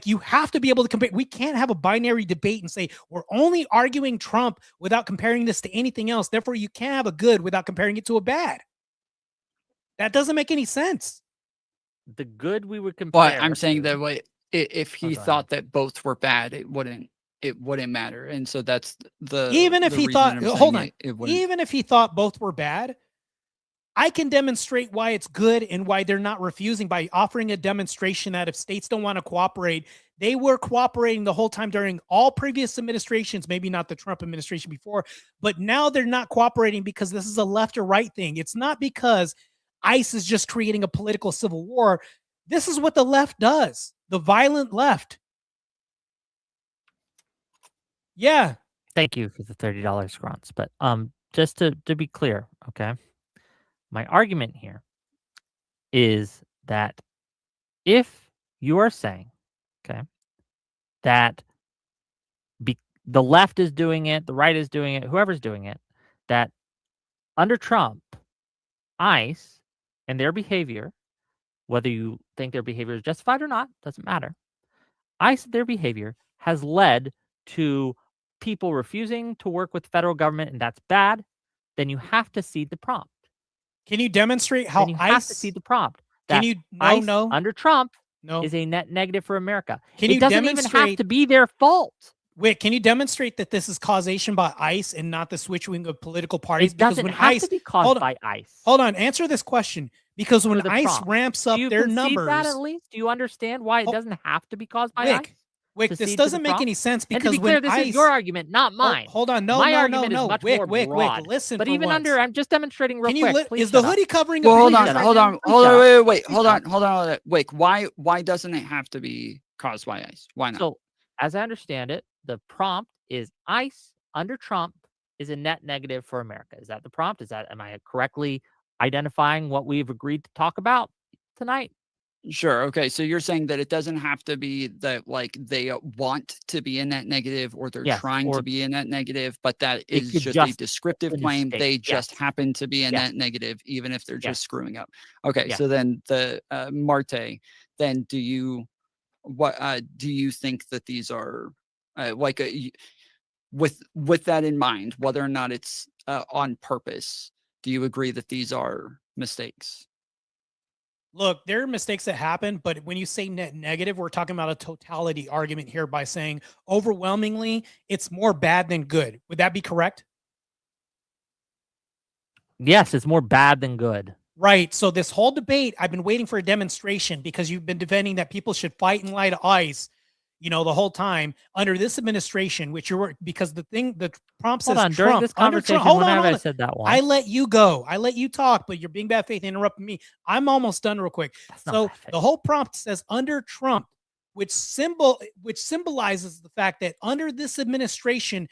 You have to be able to compare. We can't have a binary debate and say we're only arguing Trump without comparing this to anything else. Therefore, you can't have a good without comparing it to a bad. That doesn't make any sense. The good we would compare. Well, I'm saying that if he thought that both were bad, it wouldn't matter. And so that's the even if he thought. Hold on. Even if he thought both were bad, I can demonstrate why it's good and why they're not refusing by offering a demonstration that if states don't want to cooperate, they were cooperating the whole time during all previous administrations, maybe not the Trump administration before, but now they're not cooperating because this is a left or right thing. It's not because ICE is just creating a political civil war. This is what the left does, the violent left. Yeah. Thank you for the $30, Grunts. But just to be clear, okay, my argument here is that if you are saying, okay, that the left is doing it, the right is doing it, whoever's doing it, that under Trump, ICE and their behavior, whether you think their behavior is justified or not, doesn't matter. ICE, their behavior has led to people refusing to work with the federal government, and that's bad. Then you have to cede the prompt. Can you demonstrate how Then you have to ICE? cede the prompt. Can That you? ICE No. under Trump No. is a net negative for America. Can It you doesn't even have demonstrate? to be their fault. Whick, can you demonstrate that this is causation by ICE and not the switching of political parties? It doesn't have to be caused by ICE. Hold on, answer this question. Because when the ICE prompt. ramps Do up you their concede numbers, that at least? Do you understand why it doesn't have to be caused by ICE? Wick, to this cede to the doesn't make prompt? any sense And to because be clear, when this ICE, is your argument, not mine. Hold on, no, My no, argument no, is no. much Wick, more Wick, broad. listen. But for even once. under, I'm just demonstrating real Can you quick. Please is the shut up. hoodie covering? Well, hold Please on, shut up. hold on, Please hold shut on, up. wait, Please hold shut on, hold on. Wait, why doesn't it have to be caused by ICE? Why not? So, as I understand it, the prompt is ICE under Trump is a net negative for America. Is that the prompt? Am I correctly identifying what we've agreed to talk about tonight? Sure. Okay. So you're saying that it doesn't have to be that like they want to be in that negative or they're Yes, trying or to be in that negative, but that it is could just a just descriptive be a claim. mistake. They just Yes. happen to be in Yes. that negative, even if they're Yes. just screwing up. Okay. Yes. So then the Martae, then do you think that these are with that in mind, whether or not it's on purpose, do you agree that these are mistakes? Look, there are mistakes that happen, but when you say net negative, we're talking about a totality argument here by saying overwhelmingly it's more bad than good. Would that be correct? Yes, it's more bad than good. Right. So this whole debate, I've been waiting for a demonstration because you've been defending that people should fight in light of ICE, the whole time under this administration, which because the prompt says Hold on, Trump. during this Under conversation, Trump, hold when on. have I said that once? I let you go. I let you talk, but you're being bad faith and interrupting me. I'm almost done real quick. That's not So bad faith. the whole prompt says under Trump, which symbolizes the fact that under this administration,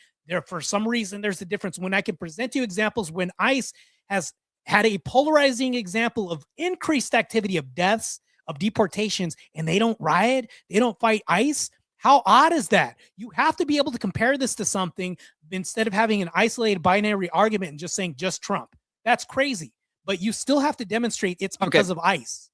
for some reason, there's a difference. When I can present you examples when ICE has had a polarizing example of increased activity of deaths, of deportations, and they don't riot, they don't fight ICE. How odd is that? You have to be able to compare this to something instead of having an isolated binary argument and just saying just Trump. That's crazy. But you still have to demonstrate it's because of ICE.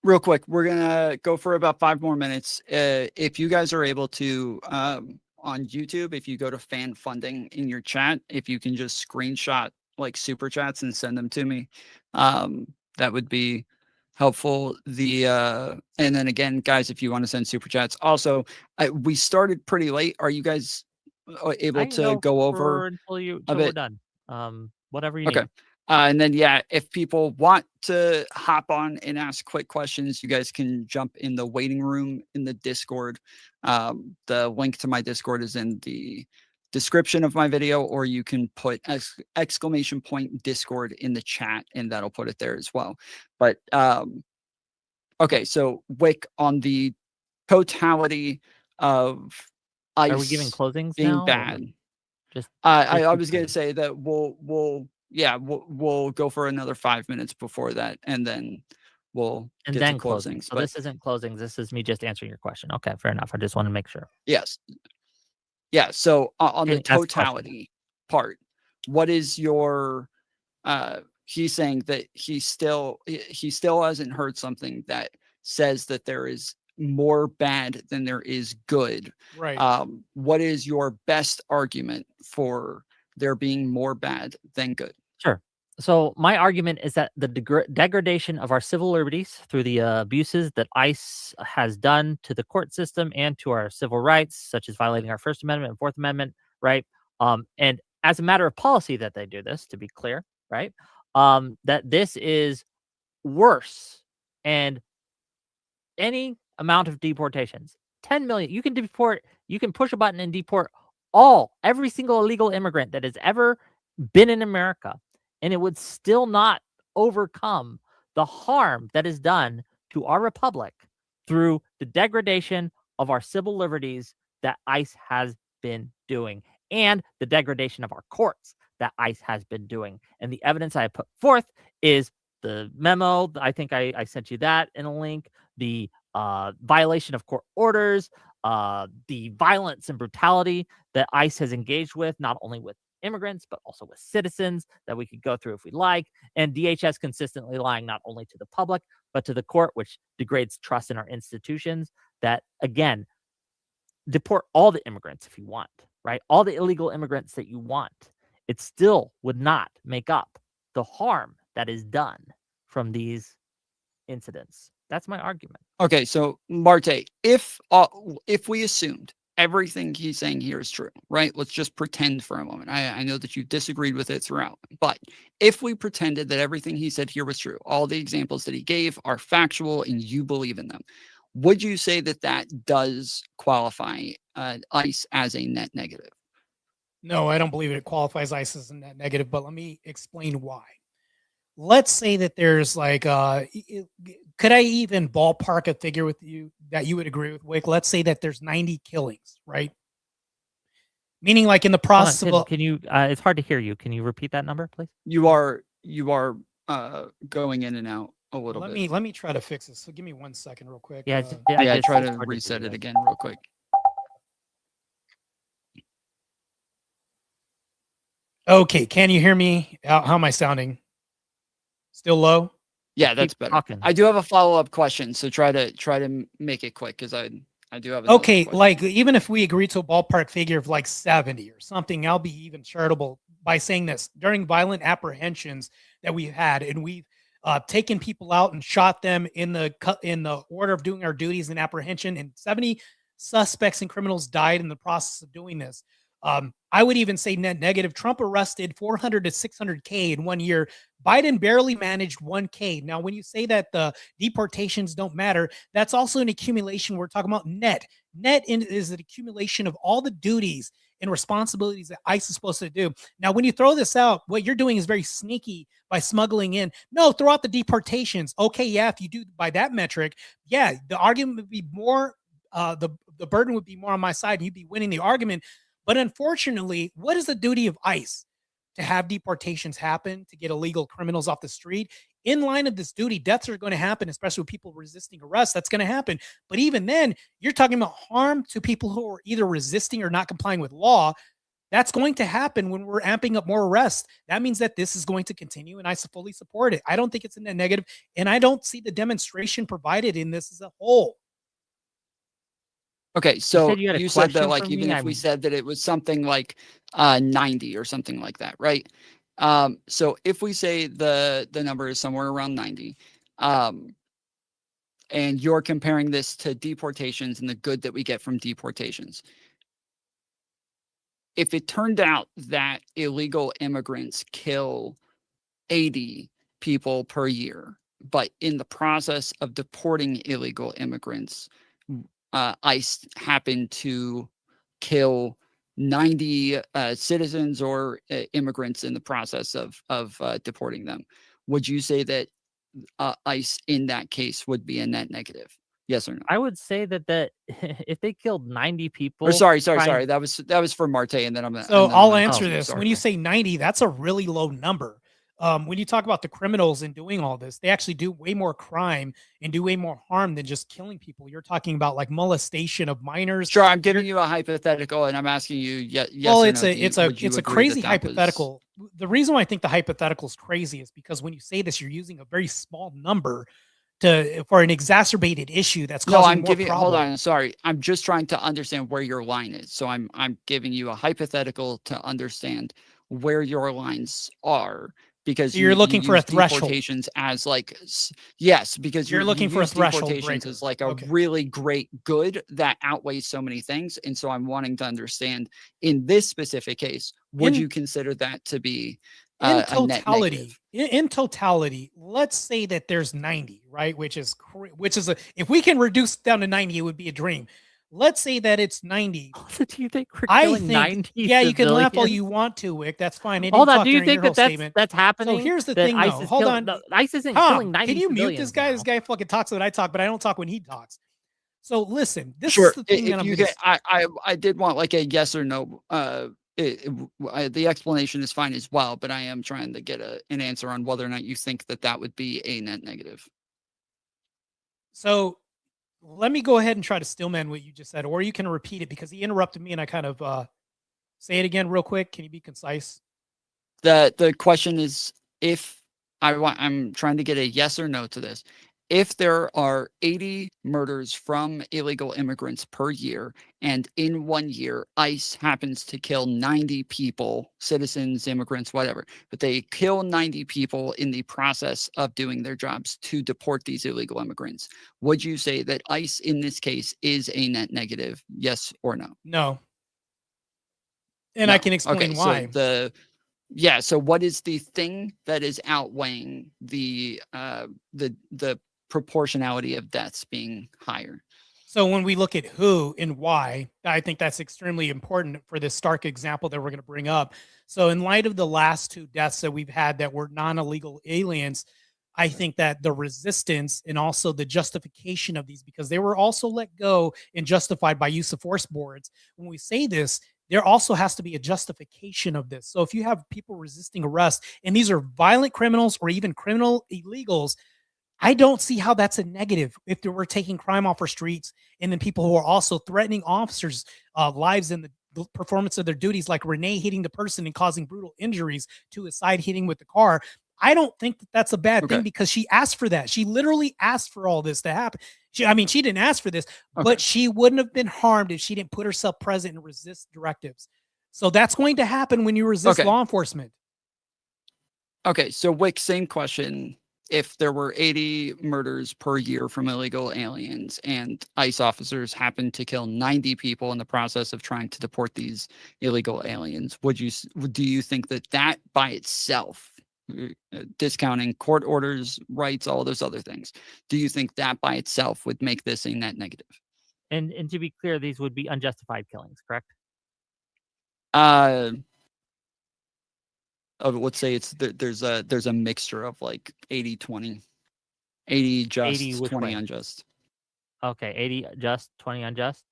Real quick, we're gonna go for about 5 more minutes. If you guys are able to on YouTube, if you go to fan funding in your chat, if you can just screenshot like super chats and send them to me, that would be helpful. And then again, guys, if you want to send super chats, also we started pretty late. Are you guys able to go over until a we're bit? done? Whatever you Okay. need. And then, yeah, if people want to hop on and ask quick questions, you guys can jump in the waiting room in the Discord. The link to my Discord is in the description of my video, or you can put exclamation point Discord in the chat and that'll put it there as well. But okay, so Wick, on the totality of ICE Are we giving closings being now? bad, Just I was gonna say that we'll go for another 5 minutes before that, and then we'll and get then to closing. closings. So But this isn't closings. This is me just answering your question. Okay, fair enough. I just want to make sure. yes, yeah. So on the Ask the question. totality part, what is your? He's saying that he still hasn't heard something that says that there is more bad than there is good. Right. What is your best argument for there being more bad than good? Sure. So my argument is that the degradation of our civil liberties through the abuses that ICE has done to the court system and to our civil rights, such as violating our First Amendment and Fourth Amendment, right? And as a matter of policy that they do this, to be clear, right? that this is worse, and any amount of deportations, 10 million, you can push a button and deport every single illegal immigrant that has ever been in America, and it would still not overcome the harm that is done to our republic through the degradation of our civil liberties that ICE has been doing, and the degradation of our courts that ICE has been doing. And the evidence I put forth is the memo. I think I sent you that in a link. The violation of court orders, the violence and brutality that ICE has engaged with, not only with immigrants, but also with citizens, that we could go through if we like. And DHS consistently lying not only to the public, but to the court, which degrades trust in our institutions. That, again, deport all the immigrants if you want, right? All the illegal immigrants that you want. It still would not make up the harm that is done from these incidents. That's my argument. Okay, so Martae, if we assumed everything he's saying here is true, right? Let's just pretend for a moment. I know that you disagreed with it throughout, but if we pretended that everything he said here was true, all the examples that he gave are factual and you believe in them, would you say that that does qualify ICE as a net negative? No, I don't believe it qualifies ICE as a net negative, but let me explain why. Let's say that there's like, could I even ballpark a figure with you that you would agree with, Wick? Let's say that there's 90 killings, right? Meaning like in the process of... Can you, it's hard to hear you. Can you repeat that number, please? You are going in and out a little bit. Let me try to fix this. So give me 1 second real quick. Yeah, try to reset it again real quick. Okay, can you hear me? How am I sounding? Still low? Yeah, that's better. Talking. I do have a follow-up question, so try to make it quick because I do have okay, question. like even if we agree to a ballpark figure of like 70 or something, I'll be even charitable by saying this. During violent apprehensions that we've had, and we've taken people out and shot them in the order of doing our duties in apprehension, and 70 suspects and criminals died in the process of doing this. I would even say net negative. Trump arrested 400 to 600K in 1 year. Biden barely managed 1K. Now, when you say that the deportations don't matter, that's also an accumulation. We're talking about net. Net is an accumulation of all the duties and responsibilities that ICE is supposed to do. Now, when you throw this out, what you're doing is very sneaky by smuggling in. No, throw out the deportations. Okay, yeah, if you do by that metric, yeah, the argument would be more, the burden would be more on my side, and you'd be winning the argument. But unfortunately, what is the duty of ICE? To have deportations happen, to get illegal criminals off the street. In line of this duty, deaths are going to happen, especially with people resisting arrest. That's going to happen. But even then, you're talking about harm to people who are either resisting or not complying with law. That's going to happen when we're amping up more arrests. That means that this is going to continue, and I fully support it. I don't think it's a net negative, and I don't see the demonstration provided in this as a whole. Okay, so you said that, like, even if we mean, said that it was something like 90 or something like that, right? So if we say the number is somewhere around 90, and you're comparing this to deportations and the good that we get from deportations, if it turned out that illegal immigrants kill 80 people per year, but in the process of deporting illegal immigrants, ICE happened to kill 90 citizens or immigrants in the process of deporting them, would you say that ICE in that case would be a net negative? Yes or no? I would say that if they killed 90 people. Or sorry. That was for Martae, and then I'm. So and then I'll I'm answer this. sorry. When you say 90, that's a really low number. When you talk about the criminals and doing all this, they actually do way more crime and do way more harm than just killing people. You're talking about like molestation of minors. Sure, I'm giving you a hypothetical, and I'm asking you. Yes. Well, or it's no, a crazy hypothetical. The reason why I think the hypothetical is crazy is because when you say this, you're using a very small number for an exacerbated issue that's causing more problems. Hold on, sorry. I'm just trying to understand where your line is. So I'm giving you a hypothetical to understand where your lines are. Because so you're looking for a threshold. Deportations as like, yes, because you're looking for a threshold. Deportations is like a really great good that outweighs so many things, and so I'm wanting to understand in this specific case, would you consider that to be In a net totality, negative. in totality, let's say that there's 90, right? Which is if we can reduce down to 90, it would be a dream. Let's say that it's 90. So do you think we're I killing think, 90 yeah, you can laugh all civilians? you want to, Wick. That's fine. I Hold didn't on. talk Do you during your think whole that statement. that's So happening? here's the That thing, ICE though. is Hold killing. on. No, ICE isn't Tom, killing 90 can you mute this civilians guy? now. This guy fucking talks when I talk, but I don't talk when he talks. So listen, this Sure. is the thing that If I'm you going get, to. I did want like a yes or no. The explanation is fine as well, but I am trying to get an answer on whether or not you think that that would be a net negative. So let me go ahead and try to stillman what you just said, or you can repeat it because he interrupted me and I kind of say it again real quick. Can you be concise? The question is, if I'm trying to get a yes or no to this. If there are 80 murders from illegal immigrants per year, and in 1 year, ICE happens to kill 90 people, citizens, immigrants, whatever, but they kill 90 people in the process of doing their jobs to deport these illegal immigrants, would you say that ICE in this case is a net negative? Yes or no? No. And No. I can explain Okay, why. so what is the thing that is outweighing the proportionality of deaths being higher? So when we look at who and why, I think that's extremely important for this stark example that we're going to bring up. So in light of the last 2 deaths that we've had that were non-illegal aliens, I think that the resistance and also the justification of these, because they were also let go and justified by use of force boards. When we say this, there also has to be a justification of this. So if you have people resisting arrest and these are violent criminals or even criminal illegals, I don't see how that's a negative if they were taking crime off our streets and then people who are also threatening officers' lives in the performance of their duties, like Renee hitting the person and causing brutal injuries to his side, hitting with the car. I don't think that that's a bad thing because she asked for that. She literally asked for all this to happen. She didn't ask for this, but she wouldn't have been harmed if she didn't put herself present and resist directives. So that's going to happen when you resist law enforcement. Okay, so Wick, same question. If there were 80 murders per year from illegal aliens and ICE officers happened to kill 90 people in the process of trying to deport these illegal aliens, do you think that that by itself, discounting court orders, rights, all those other things, do you think that by itself would make this a net negative? And to be clear, these would be unjustified killings, correct? Let's say there's a mixture of like 80-20. 80 just, 80 which 20 way? unjust. Okay, 80 just, 20 unjust.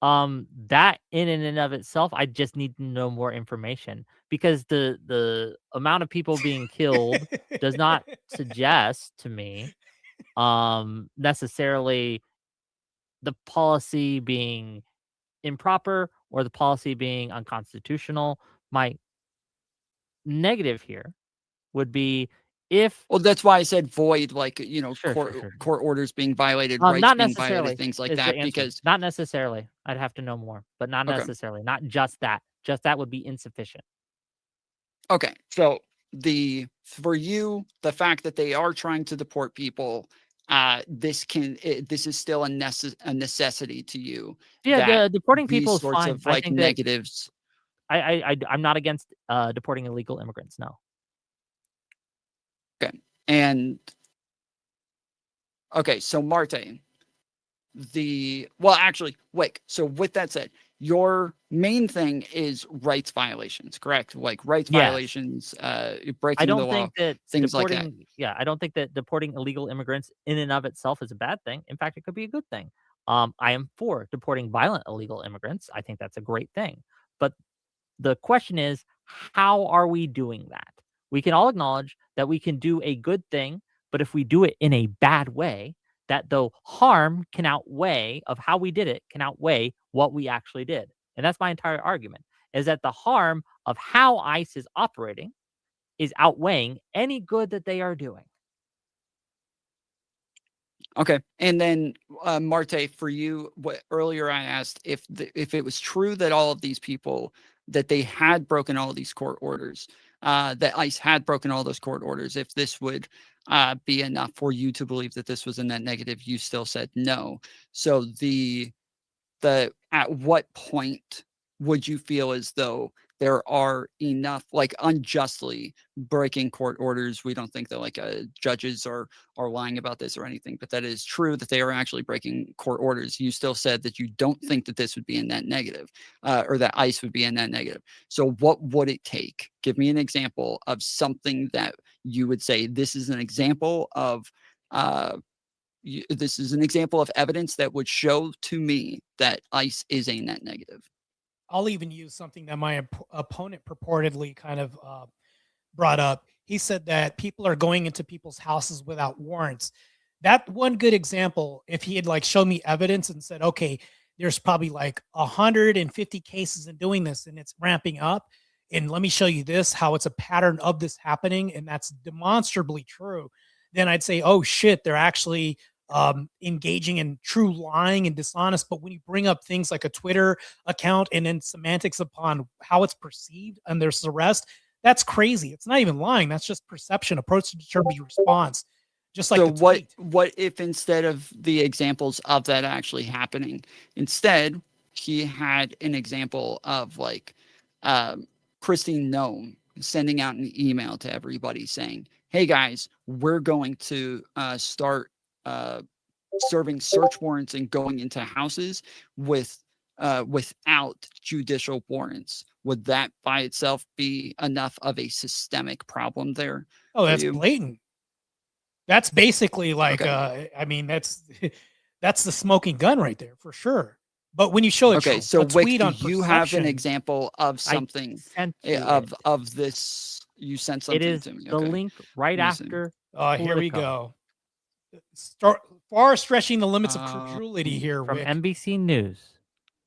That in and of itself, I just need to know more information because the amount of people being killed does not suggest to me necessarily the policy being improper or the policy being unconstitutional. My negative here would be if Well, that's why I said void, like, sure, court orders being violated, rights not being violated, necessarily things like is the that. answer. Because Not necessarily. I'd have to know more, but not okay, necessarily. Not just that. Just that would be insufficient. okay. So for you, the fact that they are trying to deport people, this is still a necessity to you. Yeah, That deporting these people is sorts fine. of I like think that negatives. I'm not against deporting illegal immigrants. No. Okay, and okay, so Martae, actually, Wick. So with that said, your main thing is rights violations, correct? Like rights violations, I breaking the don't law, think that things like that. I don't think that deporting illegal immigrants in and of itself is a bad thing. In fact, it could be a good thing. I am for deporting violent illegal immigrants. I think that's a great thing. But the question is, how are we doing that? We can all acknowledge that we can do a good thing, but if we do it in a bad way, that the harm can outweigh of how we did it can outweigh what we actually did. And that's my entire argument is that the harm of how ICE is operating is outweighing any good that they are doing. Okay, and then Martae, for you, what earlier I asked if it was true that all of these people that they had broken all of these court orders, that ICE had broken all those court orders, if this would be enough for you to believe that this was a net negative, you still said no. So at what point would you feel as though there are enough, like, unjustly breaking court orders. We don't think that, like, judges are lying about this or anything, but that is true that they are actually breaking court orders. You still said that you don't think that this would be a net negative, or that ICE would be a net negative. So what would it take? Give me an example of something that you would say, this is an example of this is an example of evidence that would show to me that ICE is a net negative. I'll even use something that my opponent purportedly kind of brought up. He said that people are going into people's houses without warrants. That one good example, if he had like shown me evidence and said, okay, there's probably like 150 cases in doing this and it's ramping up. And let me show you this, how it's a pattern of this happening. And that's demonstrably true. Then I'd say, oh shit, they're actually engaging in true lying and dishonest. But when you bring up things like a Twitter account and then semantics upon how it's perceived and there's arrest, that's crazy. It's not even lying. That's just perception, approach to determine your response. Just like so the tweet. what if instead of the examples of that actually happening, instead he had an example of like Christine Nome sending out an email to everybody saying, hey guys, we're going to start serving search warrants and going into houses without judicial warrants. Would that by itself be enough of a systemic problem there? Oh, that's blatant. That's basically like, okay. I mean, that's the smoking gun right there for sure. But when you show okay, a so tweet Whick, on do you have an example of something of this? You sent something it is to me. The link right after. Here we go. Far stretching the limits of credulity here, from Whick. NBC News.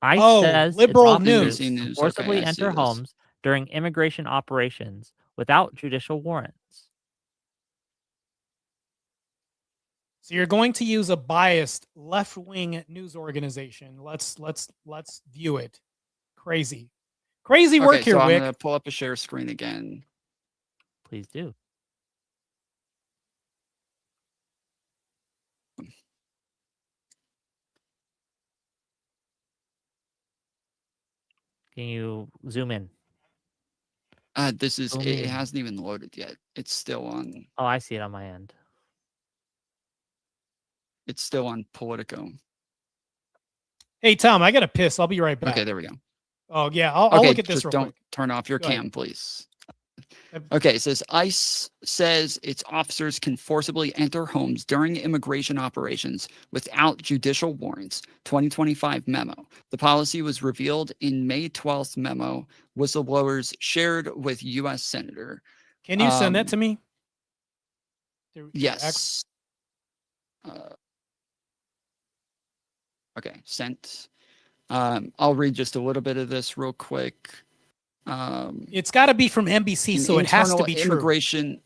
ICE says liberal its news. officers forcibly enter homes during immigration operations without judicial warrants. So you're going to use a biased left-wing news organization. Let's view it. Crazy work here, so Whick. I'm going to pull up a share screen again. Please do. Can you zoom in? This is it hasn't even loaded yet. It's still on. Oh, I see it on my end. It's still on Politico. Hey Tom, I gotta piss. I'll be right back. Okay, there we go. Oh yeah, I'll look at this just real don't quick. turn off your Go cam, ahead. please. Okay, it says ICE says its officers can forcibly enter homes during immigration operations without judicial warrants. 2025 memo. The policy was revealed in May 12th memo. Whistleblowers shared with U.S. Senator. Can you send that to me? Yes. Okay, sent. I'll read just a little bit of this real quick. It's got to be from NBC, so it has to be immigration.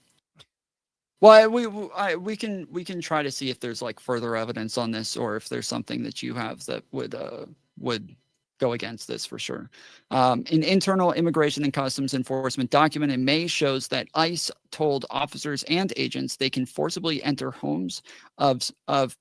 Well, we can try to see if there's like further evidence on this, or if there's something that you have that would go against this for sure. An internal immigration and customs enforcement document in May shows that ICE told officers and agents they can forcibly enter homes of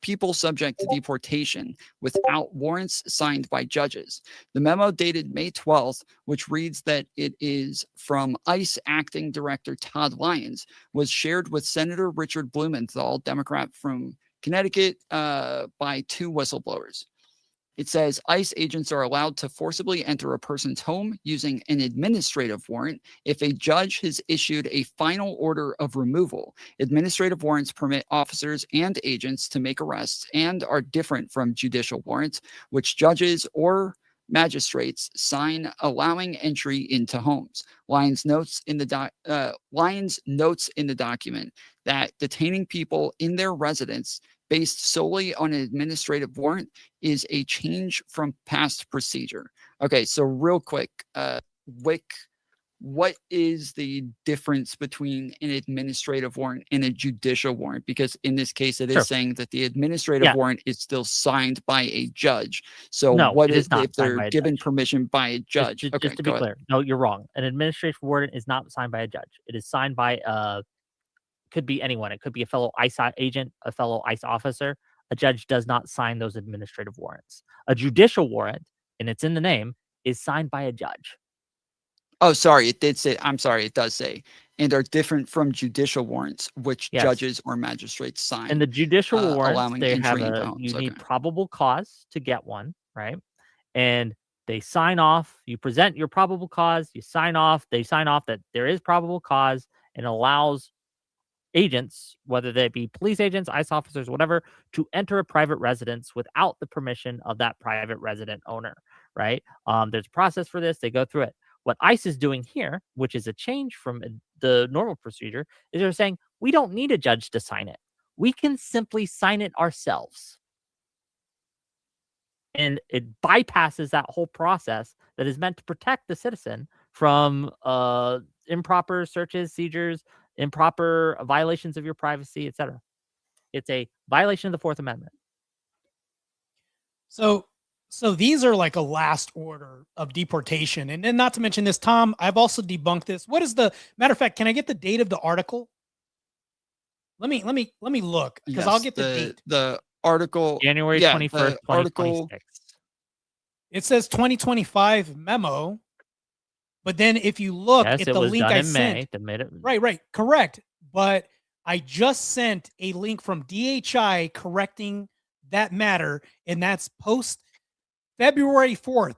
people subject to deportation without warrants signed by judges. The memo dated May 12th, which reads that it is from ICE acting director Todd Lyons, was shared with Senator Richard Blumenthal, Democrat from Connecticut, by two whistleblowers. It says ICE agents are allowed to forcibly enter a person's home using an administrative warrant if a judge has issued a final order of removal. Administrative warrants permit officers and agents to make arrests and are different from judicial warrants, which judges or magistrates sign allowing entry into homes. Lyons notes in the document that detaining people in their residence based solely on an administrative warrant is a change from past procedure. Okay, so real quick, Whick, what is the difference between an administrative warrant and a judicial warrant? Because in this case, it is saying that the administrative warrant is still signed by a judge. So what is if they're given permission by a judge? Just to be clear, no, you're wrong. An administrative warrant is not signed by a judge. It is signed by could be anyone. It could be a fellow ICE agent, a fellow ICE officer. A judge does not sign those administrative warrants. A judicial warrant, and it's in the name, is signed by a judge. Oh, sorry, it did say. I'm sorry, it does say, and are different from judicial warrants, which Yes. judges or magistrates sign. In the judicial warrants, allowing they have entry into a homes. you need Okay. probable cause to get one, right? And they sign off. You present your probable cause. You sign off. They sign off that there is probable cause and allows agents, whether they be police agents, ICE officers, whatever, to enter a private residence without the permission of that private resident owner, right? There's a process for this. They go through it. What ICE is doing here, which is a change from the normal procedure, is they're saying we don't need a judge to sign it. We can simply sign it ourselves. And it bypasses that whole process that is meant to protect the citizen from improper searches, seizures, improper violations of your privacy, etc. It's a violation of the Fourth Amendment. So these are like a last order of deportation. And then not to mention this, Tom, I've also debunked this. What is the matter of fact, can I get the date of the article? Let me look, because I'll get the date. The article, January yeah, 21st, the article. 2026. It says 2025 memo, but then if you look Yes, at it the was link done I in May. sent, The mid- right, correct. But I just sent a link from DHI correcting that matter, and that's post February 4th.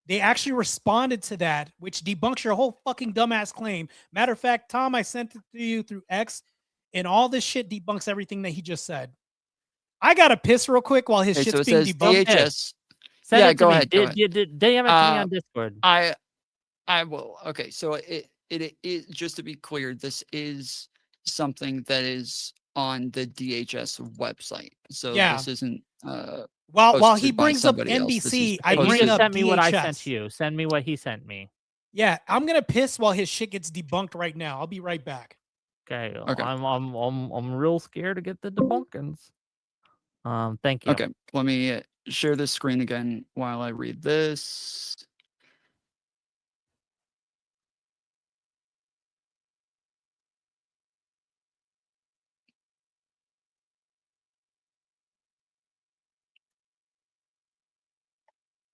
They actually responded to that, which debunks your whole fucking dumbass claim. Matter of fact, Tom, I sent it to you through X, and all this shit debunks everything that he just said. I gotta piss real quick while his Okay, shit's so it being says debunked. DHS. Send Yeah, it to go me. ahead, go DM it to me on Discord. I will. Okay, so it just to be clear, this is something that is on the DHS website. So Yeah. this isn't While he posted by brings up somebody else. This is NBC, I He bring just up sent me what I DHS. sent you. Send me what he sent me. Yeah, I'm gonna piss while his shit gets debunked right now. I'll be right back. Okay. Okay. I'm real scared to get the debunkings. Thank you. Okay, let me share this screen again while I read this.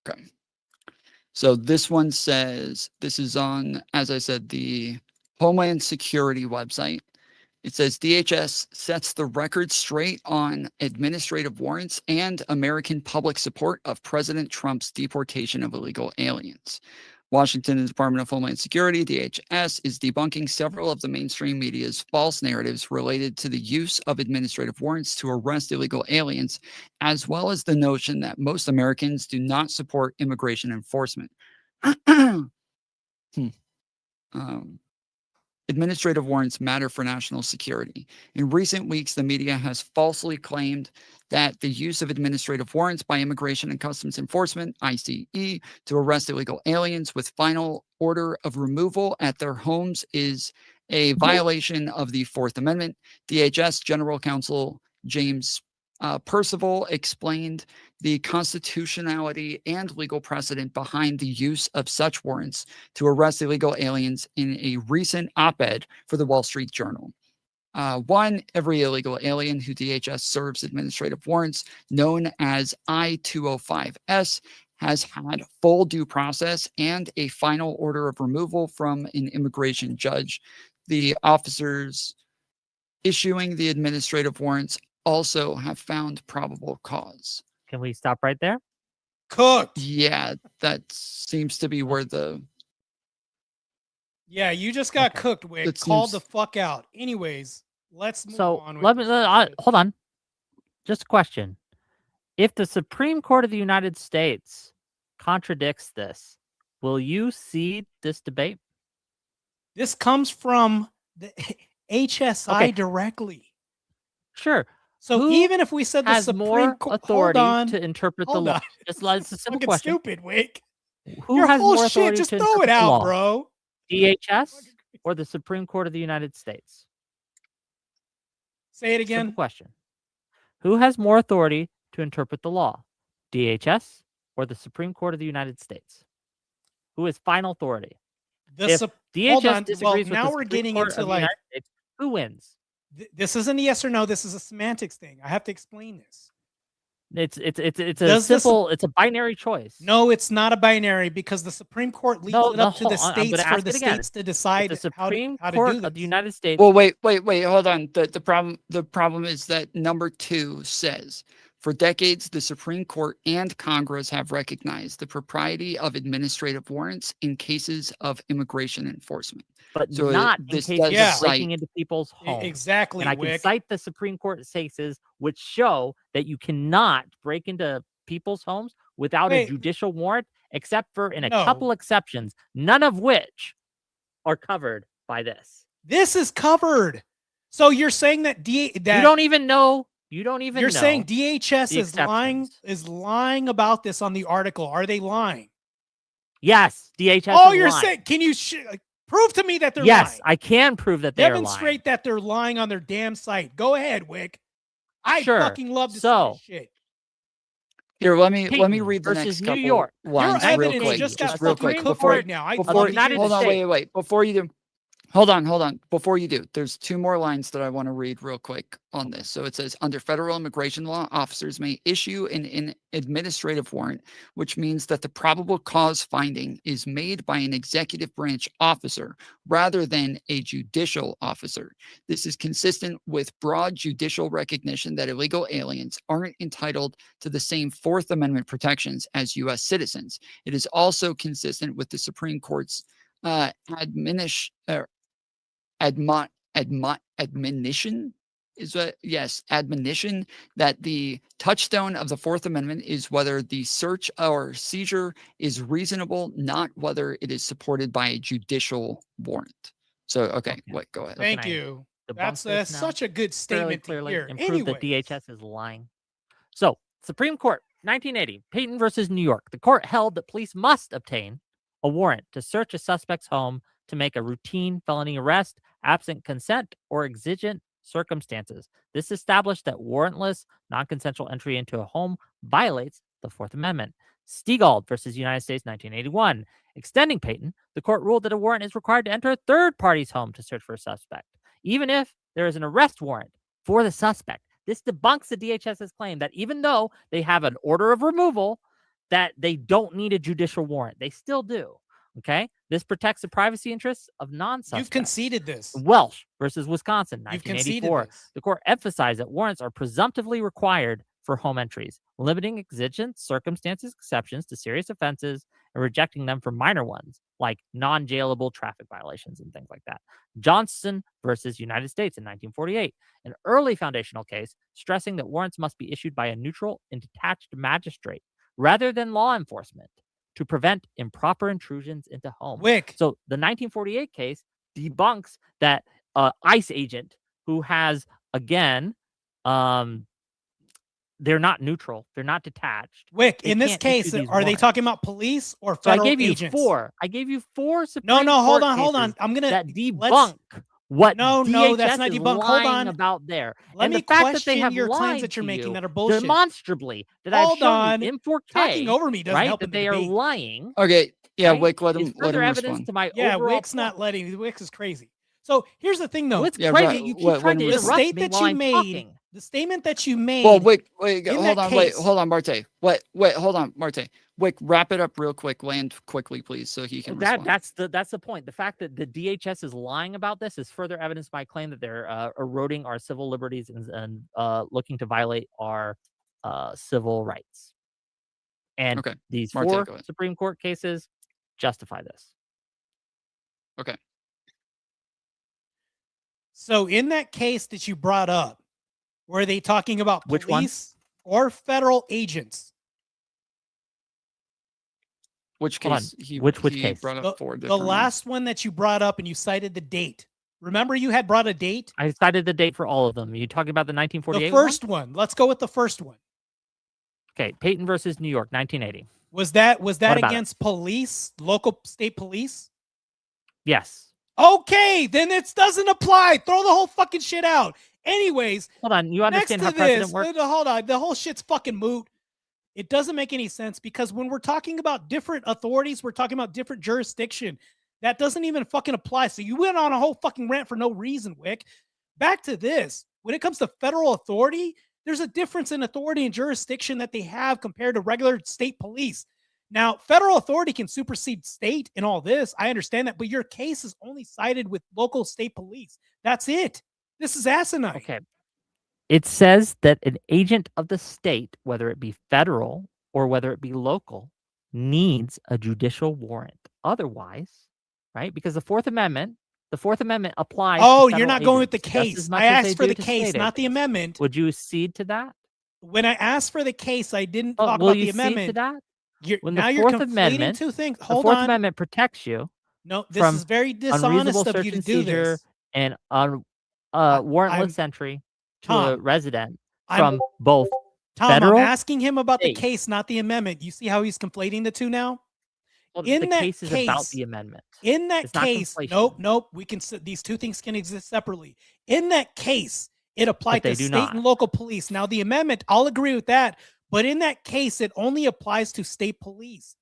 Okay. So this one says, this is on, as I said, the Homeland Security website. It says DHS sets the record straight on administrative warrants and American public support of President Trump's deportation of illegal aliens. Washington Department of Homeland Security, DHS, is debunking several of the mainstream media's false narratives related to the use of administrative warrants to arrest illegal aliens, as well as the notion that most Americans do not support immigration enforcement. Administrative warrants matter for national security. In recent weeks, the media has falsely claimed that the use of administrative warrants by Immigration and Customs Enforcement, ICE, to arrest illegal aliens with final order of removal at their homes is a violation of the Fourth Amendment. DHS General Counsel James Percival explained the constitutionality and legal precedent behind the use of such warrants to arrest illegal aliens in a recent op-ed for the Wall Street Journal. One, every illegal alien who DHS serves administrative warrants, known as I-205S, has had full due process and a final order of removal from an immigration judge. The officers issuing the administrative warrants also have found probable cause. Can we stop right there? Cooked. Yeah, that seems to be where the... Yeah, you just got Okay. cooked, Wick. It Called the seems- fuck out. Anyways, let's move So on. let me hold on. Just a question. If the Supreme Court of the United States contradicts this, will you cede this debate? This comes from the HSI Okay. directly. Sure. So Who even if we said the Has Supreme more Court, authority hold on, to interpret the hold law. on. It's a simple Fucking question. stupid, Wick. Who Your has whole more shit, authority just to throw it interpret the out, law? bro. DHS or the Supreme Court of the United States? Say it Simple again. question. Who has more authority to interpret the law? DHS or the Supreme Court of the United States? Who has final authority? The If hold DHS on. Well, disagrees with now the we're Supreme getting Court into of the like United States, who wins? this isn't a yes or no. This is a semantics thing. I have to explain this. It's a Does the simple. It's a binary choice. No, it's not a binary because the Supreme Court leaves it up to the I'm states gonna for ask the it again. states to decide The how to Supreme do Court this. of the United States. Well, wait, hold on. The problem is that number 2 says, for decades, the Supreme Court and Congress have recognized the propriety of administrative warrants in cases of immigration enforcement. But So not in this cases does of breaking cite into people's homes. Exactly, And I can Whick. cite the Supreme Court cases which show that you cannot break into people's homes without a Wait. judicial warrant, except for in a No. couple exceptions, none of which are covered by this. This is covered. So you're saying that You don't even know. You don't even you're know. saying DHS the is lying about this on the article. Are they lying? Yes, DHS. Oh, is you're lying. saying, can you prove to me that they're Yes, lying? I can prove that they're lying. Demonstrate that they're lying on their damn site. Go ahead, Wick. I Sure. fucking love to see So, this shit. Here, let me Peyton read the versus next New couple York. Your lines real evidence quick. just got real fucking quick cooked before right now. before the United hold on, States. wait. Before you do, hold on. Before you do, there's 2 more lines that I want to read real quick on this. So it says, under federal immigration law, officers may issue an administrative warrant, which means that the probable cause finding is made by an executive branch officer rather than a judicial officer. This is consistent with broad judicial recognition that illegal aliens aren't entitled to the same Fourth Amendment protections as U.S. citizens. It is also consistent with the Supreme Court's admonition admonition that the touchstone of the Fourth Amendment is whether the search or seizure is reasonable, not whether it is supported by a judicial warrant. So, okay. Wait, go ahead. Thank I you. debunk That's this now? such a good statement to Clearly, hear. and prove that Anyway, DHS is lying. So, Supreme Court, 1980, Peyton versus New York. The court held that police must obtain a warrant to search a suspect's home to make a routine felony arrest, absent consent or exigent circumstances. This established that warrantless, non-consensual entry into a home violates the Fourth Amendment. Stigald versus United States, 1981. Extending Peyton, the court ruled that a warrant is required to enter a third party's home to search for a suspect, even if there is an arrest warrant for the suspect. This debunks the DHS's claim that even though they have an order of removal, that they don't need a judicial warrant. They still do. Okay? This protects the privacy interests of non-suspects. you've conceded this. Welsh versus Wisconsin, You've conceded 1984. this. The court emphasized that warrants are presumptively required for home entries, limiting exigent circumstances exceptions to serious offenses and rejecting them for minor ones, like non-jailable traffic violations and things like that. Johnson versus United States in 1948, an early foundational case stressing that warrants must be issued by a neutral and detached magistrate rather than law enforcement to prevent improper intrusions into homes. Wick. So the 1948 case debunks that ICE agent who has, again, they're not neutral. They're not detached. Wick, They in this can't case, issue these are they warrants. talking about police or So I federal gave you agents? 4. I gave you 4 Supreme No, hold Court on. cases I'm gonna that let's- debunk what No, DHS that's not is debunk. Hold lying on. about there. Let And me the fact that they question have your claims lied that you're to making you that are bullshit. demonstrably that I've Hold shown on. you in 4K, Talking over me doesn't right, help that in the they are debate. lying. Okay. Yeah, right, Wick, let is him further evidence respond. to my Yeah, overall Wick's not point. letting. Wick is crazy. So here's the thing, though. What's Yeah, crazy? right. You keep Let trying to him The interrupt state me that while you I'm made, talking. the statement that you made. Well, Wick, in hold that on, case- hold on, Martae. Hold on, Martae. Wick, wrap it up real quick. Land quickly, please, so he can respond. That's the point. The fact that the DHS is lying about this is further evidence by claim that they're eroding our civil liberties and looking to violate our civil rights. And Okay. these Martae, 4 go ahead. Supreme Court cases justify this. Okay. So in that case that you brought up, were they talking about Which one? police or federal agents? Which Hold on. case? He case? brought up 4 The different ones. last one that you brought up and you cited the date. Remember you had brought a date? I cited the date for all of them. You talking about the 1948 The first one. Let's go with the first one. Okay, Peyton versus New York, 1980. Was that What about it? against police, local state police? Yes. Okay, then it doesn't apply. Throw the whole fucking shit out. Anyways, Hold on. You next understand to how precedent this, works? hold on. The whole shit's fucking moot. It doesn't make any sense because when we're talking about different authorities, we're talking about different jurisdiction. That doesn't even fucking apply. So you went on a whole fucking rant for no reason, Wick. Back to this. When it comes to federal authority, There's a difference in authority and jurisdiction that they have compared to regular state police. Now, federal authority can supersede state in all this. I understand that, but your case is only sided with local state police. That's it. This is asinine. Okay. It says that an agent of the state, whether it be federal or whether it be local, needs a judicial warrant. Otherwise, right? Because the Fourth Amendment applies. Oh, to you're federal not going with the agents just case. as much I as they asked for do the to case, state not the agents. amendment. Would you cede to that? When I asked for the case, I didn't Oh, talk will about you the cede to amendment. that? When Now the you're Fourth conflating Amendment, two things. the Hold Fourth on. Amendment protects you No, this from is very unreasonable dishonest of search you to and do seizure this. and I'm- warrantless entry to a Tom, resident I'm- from both Tom, I'm federal. asking him about the state. case, not the amendment. You see how he's conflating the two now? Well, In the that case is about case- the amendment. In that It's not case, conflation. nope. These two things can exist separately. In that case, it applied they to do state not. and local police. Now, the amendment, I'll agree with that, but in that case, it only applies to state police.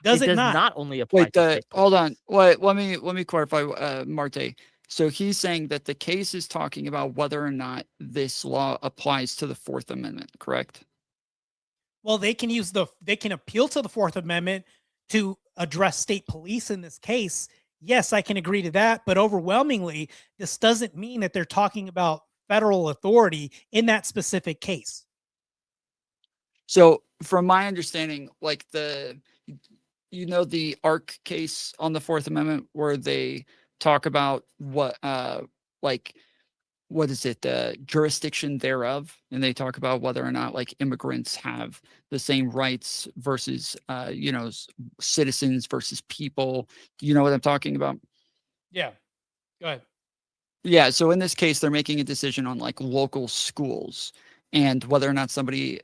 Does it does not? not only apply Wait, to state hold on. police. Wait, let me clarify, Martae. So he's saying that the case is talking about whether or not this law applies to the Fourth Amendment, correct? Well, they can appeal to the Fourth Amendment to address state police in this case. Yes, I can agree to that, but overwhelmingly, this doesn't mean that they're talking about federal authority in that specific case. So from my understanding, like the ARC case on the Fourth Amendment where they talk about what what is it, the jurisdiction thereof, and they talk about whether or not like immigrants have the same rights versus citizens versus people. You know what I'm talking about? Yeah. Go ahead. Yeah, so in this case, they're making a decision on like local schools and whether or not somebody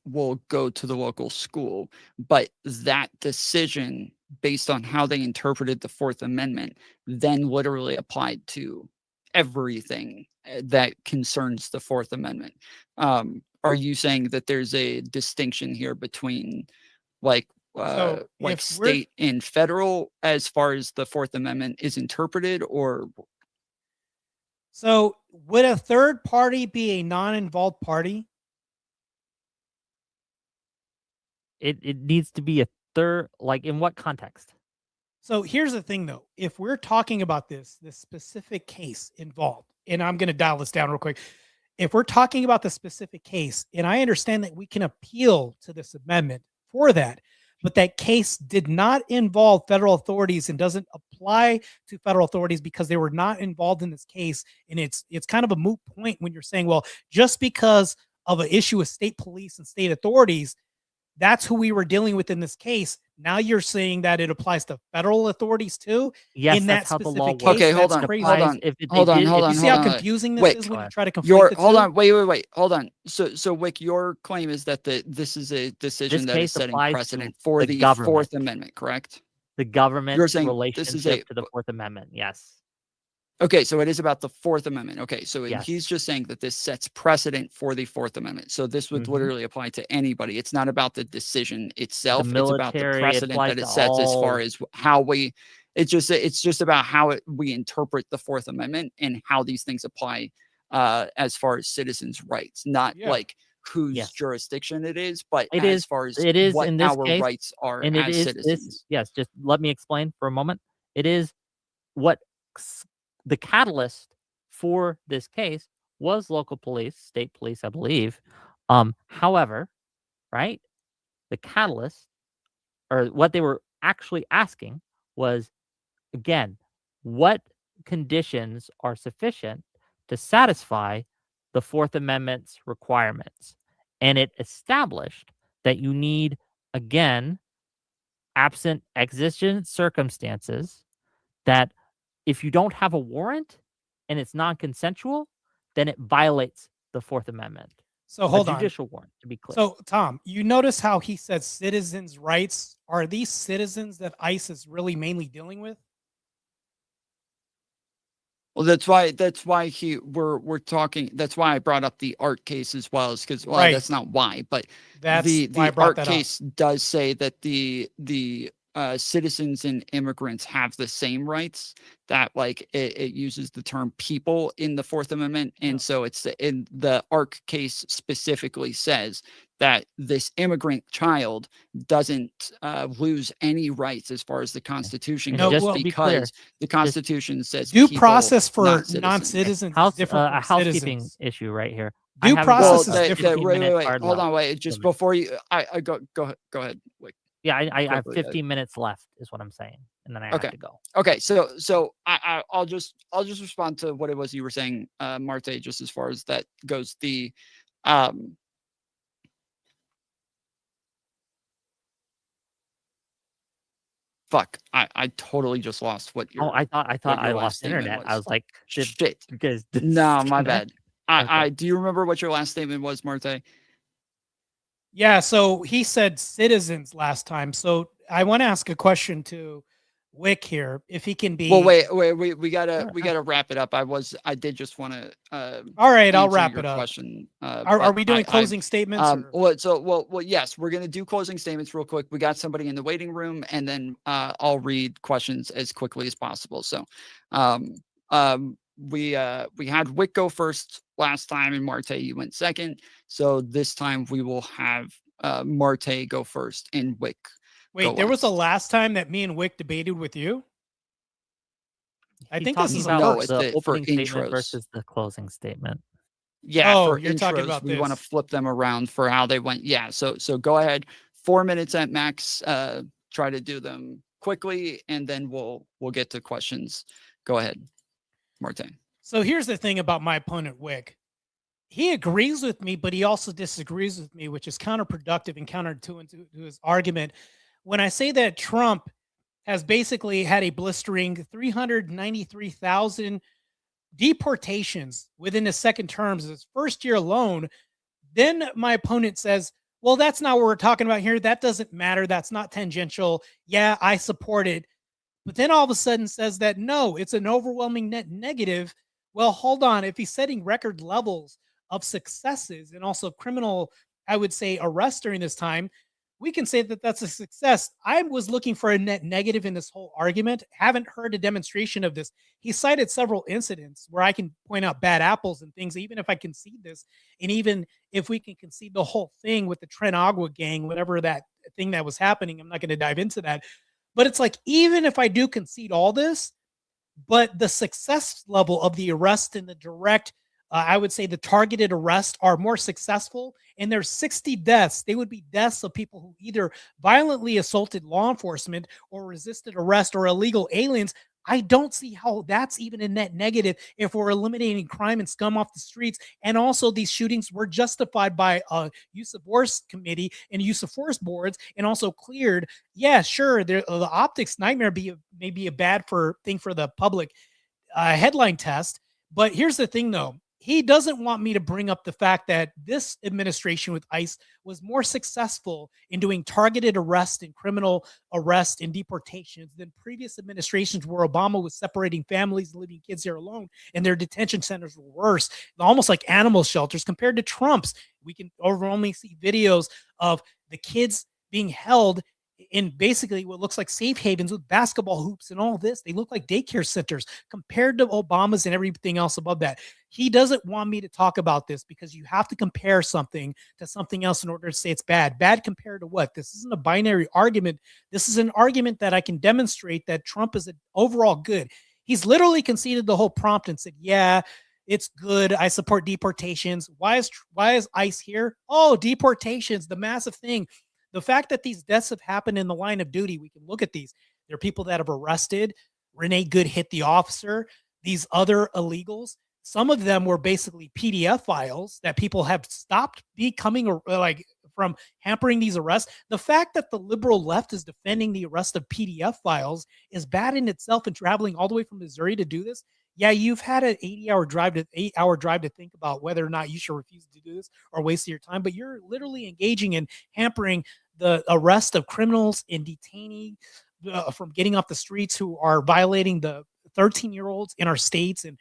will go to the local school. But that decision, based on how they interpreted the Fourth Amendment, then literally applied to everything that concerns the Fourth Amendment. Are you saying that there's a distinction here between like state and federal as far as the Fourth Amendment is interpreted, or? So would a third party be a non-involved party? It needs to be a third, like in what context? So here's the thing though. If we're talking about this specific case involved, and I'm going to dial this down real quick. If we're talking about the specific case, and I understand that we can appeal to this amendment for that, but that case did not involve federal authorities and doesn't apply to federal authorities because they were not involved in this case. And it's kind of a moot point when you're saying, well, just because of an issue with state police and state authorities, that's who we were dealing with in this case. Now you're saying that it applies to federal authorities too. Yes, in that's that how the specific law case. works. Okay, hold That's on, crazy. hold on. If it- Hold they on, did- hold if on, You you see hold how on. confusing this Wait, is when you try to conflate Your the hold two? on, wait, hold on. So Wick, your claim is that this is a decision This that is case setting applies to precedent for the the government. Fourth Amendment, correct? The government's You're saying this relationship is a to the Fourth Amendment. Yes. okay, so it is about the Fourth Amendment. Okay, so Yes. he's just saying that this sets precedent for the Fourth Amendment. So this would Mhm. literally apply to anybody. It's not about the decision itself. It's about the military, it precedent applies that it to sets as far all. as how we. It's just about how we interpret the Fourth Amendment and how these things apply as far as citizens' rights, not Yeah. like whose Yes. jurisdiction it is, but It as is- far as it is what in this our case, rights are And it as is citizens. this. Yes. Just let me explain for a moment. It is what the catalyst for this case was local police, state police, I believe. However, right, the catalyst or what they were actually asking was, again, what conditions are sufficient to satisfy the Fourth Amendment's requirements? And it established that you need, again, absent exigent circumstances, that if you don't have a warrant and it's non-consensual, then it violates the Fourth Amendment. So hold a on. judicial warrant, to be clear. So Tom, you notice how he said citizens' rights? Are these citizens that ICE is really mainly dealing with? Well, that's why we're talking. That's why I brought up the art case as well, is because Right. that's not why, but That's the why I brought art that up. case does say that the citizens and immigrants have the same rights, that like it uses the term people in the Fourth Amendment. And so it's in the ARC case specifically says that this immigrant child doesn't lose any rights as far as the Constitution And goes, just to be clear, because the Constitution says Due people, process for not citizens. non-citizens is house different a from housekeeping citizens. issue right here. Due I process Well, is different. wait, hold on, wait. Just before you, I go ahead. Wait. Yeah, I have Quickly, 15 minutes left, is what I'm saying, and then I Okay. have to go. Okay, so I'll just respond to what it was you were saying, Martae, just as far as that goes. The fuck, I totally just lost what Oh, your I thought your I last lost statement internet. was. I was like, did shit. you guys No, my disconnect? bad. Okay. I do you remember what your last statement was, Martae? Yeah, so he said citizens last time. So I want to ask a question to Whick here, if he can be. Well, wait, we gotta Sure. wrap it up. I did just want to All right, I'll answer wrap your it up. question. Are but we doing closing statements? Or? Well, yes, we're gonna do closing statements real quick. We got somebody in the waiting room, and then I'll read questions as quickly as possible. So, we had Wick go first last time, and Martae, you went second. So this time we will have Martae go first and Wick. Wait, there was a last time that me and Wick debated with you? I He's think this talking is a about first. the for opening statement intros. versus the closing statement. Yeah, Oh, for you're intros, talking about we want to this. flip them around for how they went. Yeah, so go ahead. 4 minutes at max. Try to do them quickly, and then we'll get to questions. Go ahead, Martae. So here's the thing about my opponent, Wick. He agrees with me, but he also disagrees with me, which is counterproductive and counter to his argument. When I say that Trump has basically had a blistering 393,000 deportations within his second terms, his first year alone, then my opponent says, well, that's not what we're talking about here. That doesn't matter. That's not tangential. Yeah, I support it. But then all of a sudden says that no, it's an overwhelming net negative. Well, hold on. If he's setting record levels of successes and also criminal, I would say, arrests during this time, we can say that that's a success. I was looking for a net negative in this whole argument. Haven't heard a demonstration of this. He cited several incidents where I can point out bad apples and things, even if I concede this. And even if we can concede the whole thing with the Trent Agua gang, whatever that thing that was happening, I'm not going to dive into that. But it's like, even if I do concede all this, but the success level of the arrest and the direct, I would say the targeted arrest are more successful. And there's 60 deaths. They would be deaths of people who either violently assaulted law enforcement or resisted arrest or illegal aliens. I don't see how that's even a net negative if we're eliminating crime and scum off the streets. And also these shootings were justified by a use of force committee and use of force boards and also cleared. Yeah, sure. The optics nightmare may be a bad thing for the public headline test. But here's the thing, though. He doesn't want me to bring up the fact that this administration with ICE was more successful in doing targeted arrest and criminal arrest and deportations than previous administrations where Obama was separating families, leaving kids here alone, and their detention centers were worse, almost like animal shelters compared to Trump's. We can overwhelmingly see videos of the kids being held in basically what looks like safe havens with basketball hoops and all this. They look like daycare centers compared to Obama's and everything else above that. He doesn't want me to talk about this because you have to compare something to something else in order to say it's bad. Bad compared to what? This isn't a binary argument. This is an argument that I can demonstrate that Trump is an overall good. He's literally conceded the whole prompt and said, yeah, it's good. I support deportations. Why is ICE here? Oh, deportations, the massive thing. The fact that these deaths have happened in the line of duty, we can look at these. There are people that have arrested. Renee Good hit the officer. These other illegals, some of them were basically PDF files that people have stopped becoming like from hampering these arrests. The fact that the liberal left is defending the arrest of PDF files is bad in itself, and traveling all the way from Missouri to do this. Yeah, you've had an 8-hour drive to think about whether or not you should refuse to do this or waste your time, but you're literally engaging in hampering the arrest of criminals and detaining from getting off the streets who are violating the 13-year-olds in our states and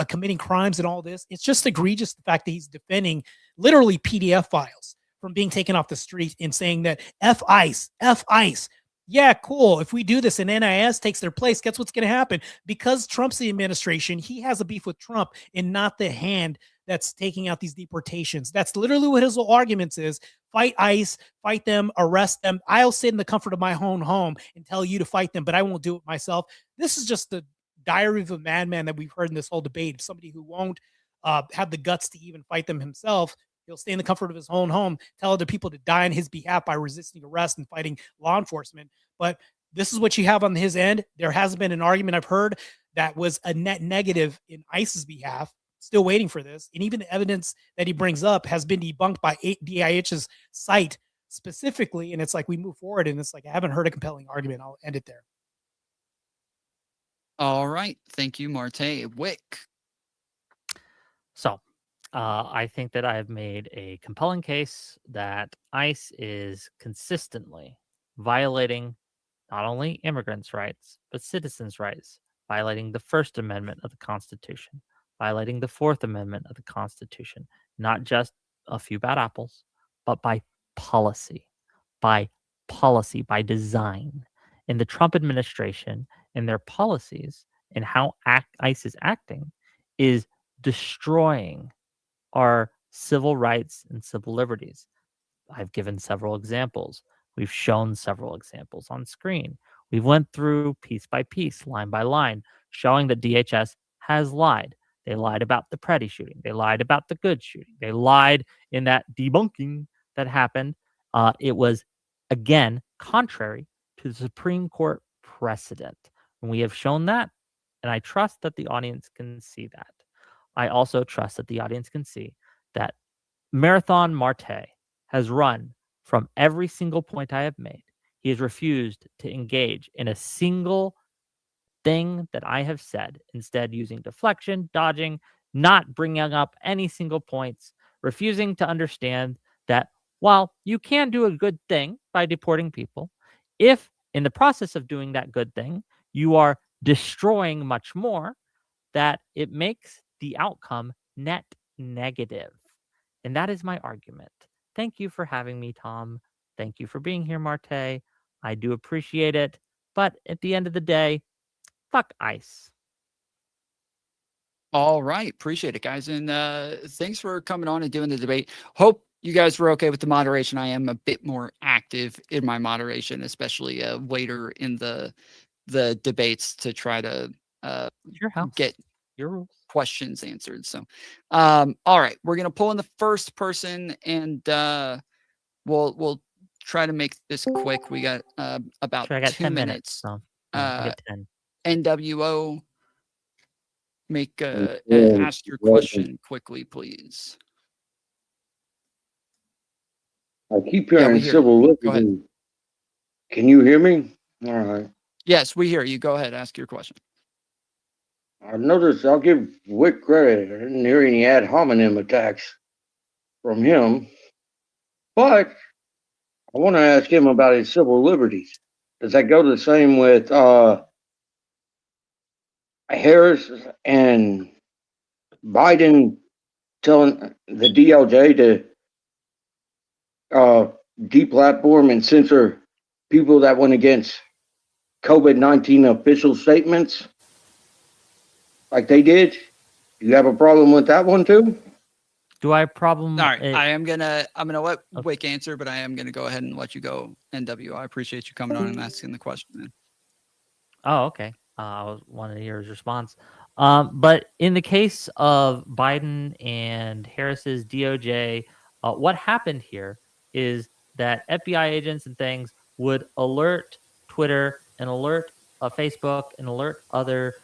committing crimes and all this. It's just egregious, the fact that he's defending literally PDF files from being taken off the street and saying that F ICE. yeah, cool. If we do this and NIS takes their place, guess what's going to happen? Because Trump's the administration, he has a beef with Trump and not the hand that's taking out these deportations. That's literally what his little arguments is. Fight ICE, fight them, arrest them. I'll sit in the comfort of my own home and tell you to fight them, but I won't do it myself. This is just the diary of a madman that we've heard in this whole debate. Somebody who won't have the guts to even fight them himself. He'll stay in the comfort of his own home, tell other people to die on his behalf by resisting arrest and fighting law enforcement. But this is what you have on his end. There hasn't been an argument I've heard that was a net negative in ICE's behalf. Still waiting for this. And even the evidence that he brings up has been debunked by DIH's site specifically. And it's like we move forward and it's like I haven't heard a compelling argument. I'll end it there. All right. Thank you, Martae. Whick. So I think that I have made a compelling case that ICE is consistently violating not only immigrants' rights, but citizens' rights, violating the First Amendment of the Constitution, violating the Fourth Amendment of the Constitution, not just a few bad apples, but by policy, by design. In the Trump administration and their policies and how ICE is acting is destroying our civil rights and civil liberties. I've given several examples. We've shown several examples on screen. We went through piece by piece, line by line, showing that DHS has lied. They lied about the Preddy shooting. They lied about the Good shooting. They lied in that debunking that happened. It was, again, contrary to the Supreme Court precedent. And we have shown that, and I trust that the audience can see that. I also trust that the audience can see that Marathon Martae has run from every single point I have made. He has refused to engage in a single thing that I have said, instead using deflection, dodging, not bringing up any single points, refusing to understand that while you can do a good thing by deporting people, if in the process of doing that good thing, you are destroying much more, that it makes the outcome net negative. And that is my argument. Thank you for having me, Tom. Thank you for being here, Martae. I do appreciate it. But at the end of the day, fuck ICE. All right. Appreciate it, guys. And thanks for coming on and doing the debate. Hope you guys were okay with the moderation. I am a bit more active in my moderation, especially later in the debates to try to Your house. get Your rules. questions answered. So, all right, we're gonna pull in the first person, and we'll try to make this quick. We got about Sure, I got 2 10 minutes. minutes. So I get 10. NWO, make ask your question quickly, please. I keep Yeah, we hearing hear civil you. Go ahead. liberties. Can you hear me? All right. Yes, we hear you. Go ahead, ask your question. I've noticed I'll give Whick credit. I didn't hear any ad hominem attacks from him. But I want to ask him about his civil liberties. Does that go the same with Harris and Biden telling the DOJ to deplatform and censor people that went against COVID-19 official statements like they did? Do you have a problem with that one too? Do I have a problem? All right, I'm gonna let Okay. Wick answer, but I am gonna go ahead and let you go, NWO. I appreciate you coming on and asking the question, man. Oh, okay. I wanted to hear his response. But in the case of Biden and Harris's DOJ, what happened here is that FBI agents and things would alert Twitter and alert Facebook and alert other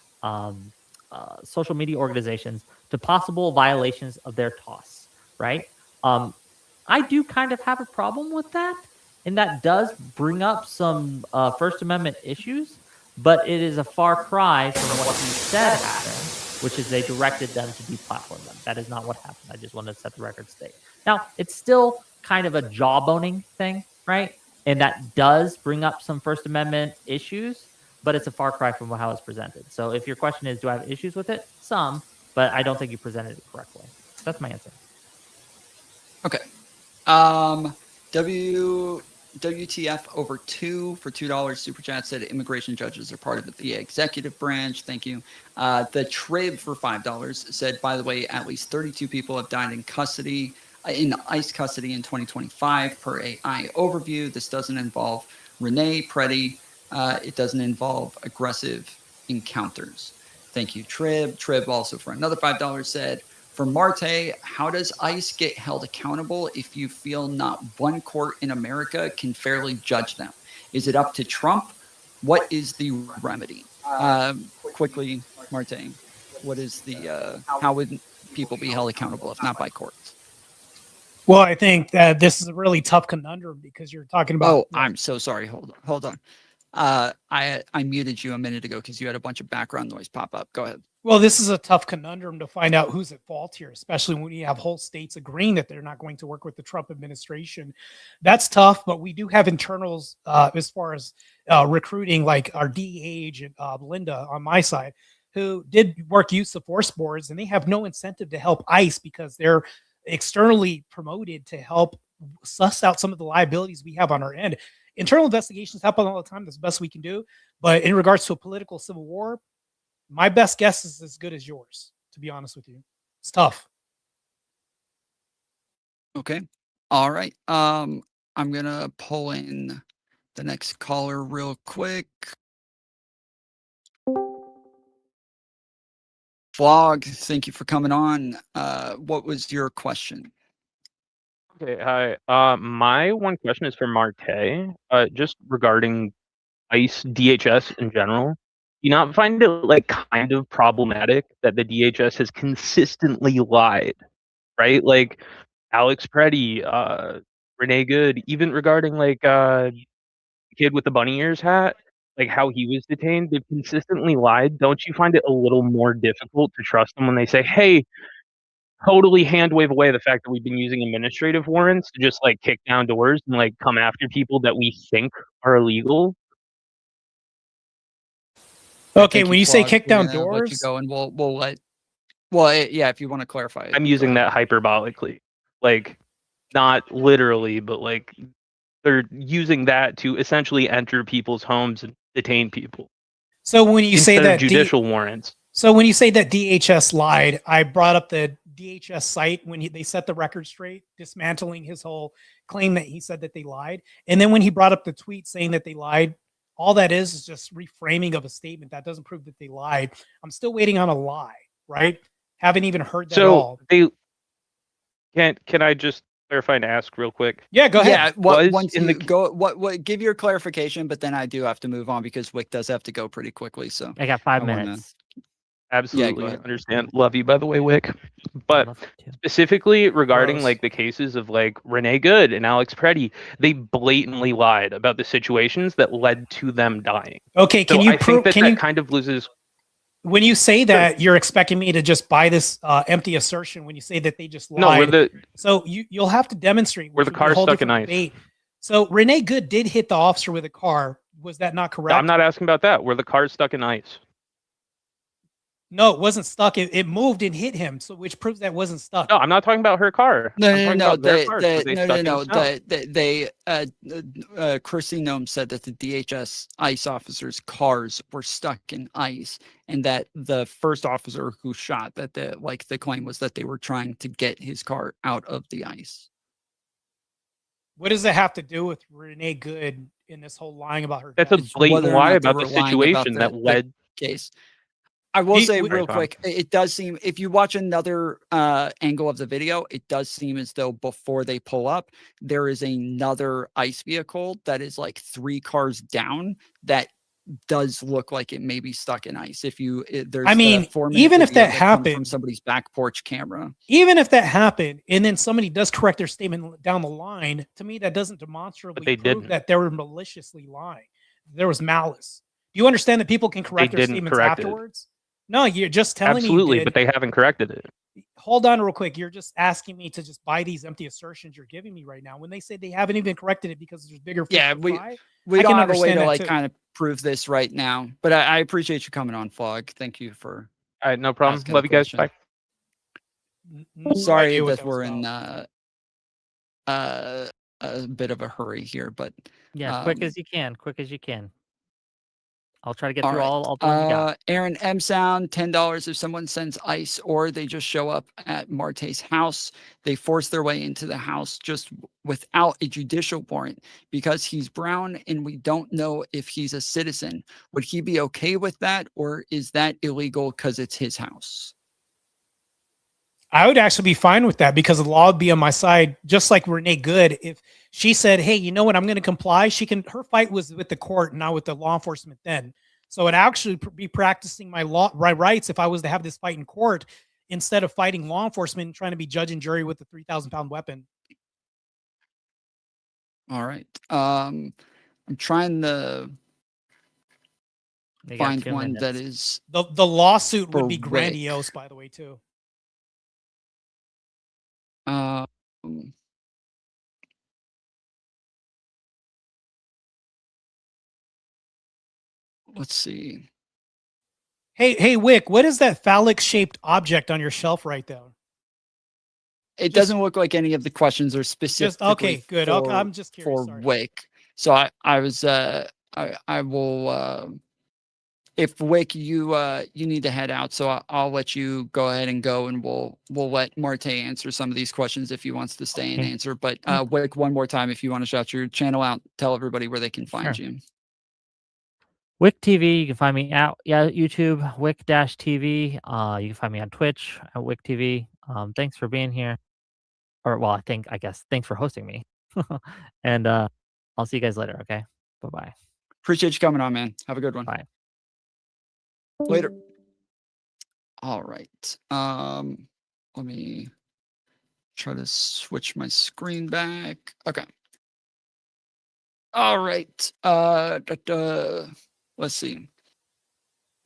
social media organizations to possible violations of their TOS, right? I do kind of have a problem with that, and that does bring up some First Amendment issues, but it is a far cry from what he said happened, which is they directed them to deplatform them. That is not what happened. I just wanted to set the record straight. Now, it's still kind of a jawboning thing, right? And that does bring up some First Amendment issues, but it's a far cry from how it's presented. So if your question is, do I have issues with it? Some, but I don't think you presented it correctly. That's my answer. Okay. WTF over 2 for $2 super chat said immigration judges are part of the executive branch. Thank you. The Trib for $5 said, by the way, at least 32 people have died in custody, in ICE custody in 2025 per AI overview. This doesn't involve Renee Preddy. It doesn't involve aggressive encounters. Thank you, Trib. Trib also for another $5 said, for Martae, how does ICE get held accountable if you feel not one court in America can fairly judge them? Is it up to Trump? What is the remedy? Quickly, Martae, what is the, how would people be held accountable if not by courts? Well, I think that this is a really tough conundrum because you're talking about. Oh, I'm so sorry. Hold on. I muted you a minute ago because you had a bunch of background noise pop up. Go ahead. Well, this is a tough conundrum to find out who's at fault here, especially when you have whole states agreeing that they're not going to work with the Trump administration. That's tough, but we do have internals as far as recruiting, like our DEA agent, Linda, on my side, who did work use of force boards, and they have no incentive to help ICE because they're externally promoted to help suss out some of the liabilities we have on our end. Internal investigations happen all the time. That's the best we can do. But in regards to a political civil war, my best guess is as good as yours, to be honest with you. It's tough. Okay. All right. I'm gonna pull in the next caller real quick. Vlog, thank you for coming on. What was your question? Okay, hi. My one question is for Martae, just regarding ICE, DHS in general. Do you not find it like kind of problematic that the DHS has consistently lied, right? Like Alex Preddy, Renee Good, even regarding like kid with the bunny ears hat, like how he was detained, they've consistently lied. Don't you find it a little more difficult to trust them when they say, "Hey, totally hand wave away the fact that we've been using administrative warrants to just like kick down doors and like come after people that we think are illegal"? Okay, when you say kick down doors, let you go, and we'll let. Well, yeah, if you want to clarify, I'm using that hyperbolically, like not literally, but like they're using that to essentially enter people's homes and detain people. So when you say instead that of judicial warrants. So when you say that DHS lied, I brought up the DHS site when they set the record straight, dismantling his whole claim that he said that they lied. And then when he brought up the tweet saying that they lied, all that is just reframing of a statement. That doesn't prove that they lied. I'm still waiting on a lie, right? Haven't even heard that at all. They can I just clarify and ask real quick? Yeah, go ahead. Yeah, once you go, what give your clarification, but then I do have to move on because Whick does have to go pretty quickly. So I got 5 minutes. Absolutely understand. Love you, by the way, Whick. But specifically regarding like the cases of like Renee Good and Alex Preddy, they blatantly lied about the situations that led to them dying. Okay, can you prove? Can you kind of loses? When you say that, you're expecting me to just buy this empty assertion when you say that they just lied. No, so you'll have to demonstrate. Where the car stuck in ice. Debate. So Renee Good did hit the officer with a car. Was that not correct? I'm not asking about that. Where the car stuck in ice. No, it wasn't stuck. It moved and hit him, so which proves that wasn't stuck. No, I'm not talking about her car. No. Chrissy Nome said that the DHS ICE officers' cars were stuck in ice, and that the first officer who shot the claim was that they were trying to get his car out of the ice. What does that have to do with Renee Good in this whole lying about her? That's a blatant lie about the situation that led case. I will say real quick, it does seem, if you watch another angle of the video, it does seem as though before they pull up, there is another ICE vehicle that is like 3 cars down that does look like it may be stuck in ice. There's even if that happened from somebody's back porch camera, even if that happened, and then somebody does correct their statement down the line, to me, that doesn't demonstrably prove that they were maliciously lying. There was malice. Do you understand that people can correct their statements afterwards? No, you're just telling me. Absolutely, but they haven't corrected it. Hold on real quick. You're just asking me to just buy these empty assertions you're giving me right now when they say they haven't even corrected it because there's bigger. Yeah, we don't have a way to like kind of prove this right now, but I appreciate you coming on, Fog. Thank you for. All right, no problem. Love you guys. Bye. Sorry that we're in a bit of a hurry here, but Yeah, quick as you can. Quick as you can. I'll try to get all through right. all the ones you got. Aaron M Sound, $10 if someone sends ice or they just show up at Martae's house. They force their way into the house just without a judicial warrant because he's brown and we don't know if he's a citizen. Would he be okay with that, or is that illegal because it's his house? I would actually be fine with that because the law would be on my side, just like Renee Good. If she said, "Hey, you know what? I'm going to comply," she can. Her fight was with the court, not with the law enforcement. Then, so I'd actually be practicing my rights if I was to have this fight in court instead of fighting law enforcement and trying to be judge and jury with a 3,000-pound weapon. All right. I'm trying to You got find 2 one that minutes. is The lawsuit would For be Whick. grandiose, by the way, too. um, let's see. Hey, Wick, what is that phallic-shaped object on your shelf right there? It Just- doesn't look like any of the questions are specifically okay, good. Okay, for, I'm just curious. for Sorry. Wick. So I was I will if Wick you need to head out, so I'll let you go ahead and go, and we'll let Martae answer some of these questions if he wants to stay and Okay. answer. But Wick, one more time, if you want to shout your channel out, tell everybody where they can find Sure. you. Wick TV, you can find me at YouTube, Wick-TV. You can find me on Twitch at Wick TV. Thanks for being here. Or well, I guess thanks for hosting me. And I'll see you guys later, okay? Bye-bye. Appreciate you coming on, man. Have a good one. Bye. Later. All right. Let me try to switch my screen back. Okay. All right. Let's see.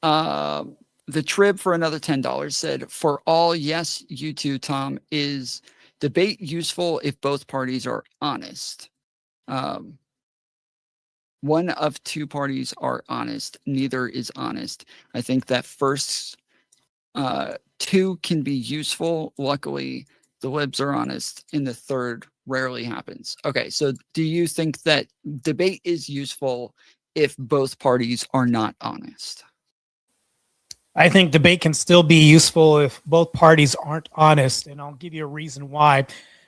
The Trib for another $10 said, "For all, yes, you too, Tom. Is debate useful if both parties are honest? One of two parties are honest. Neither is honest. I think that first two can be useful. Luckily, the libs are honest, and the third rarely happens." Okay, so do you think that debate is useful if both parties are not honest? I think debate can still be useful if both parties aren't honest, and I'll give you a reason why.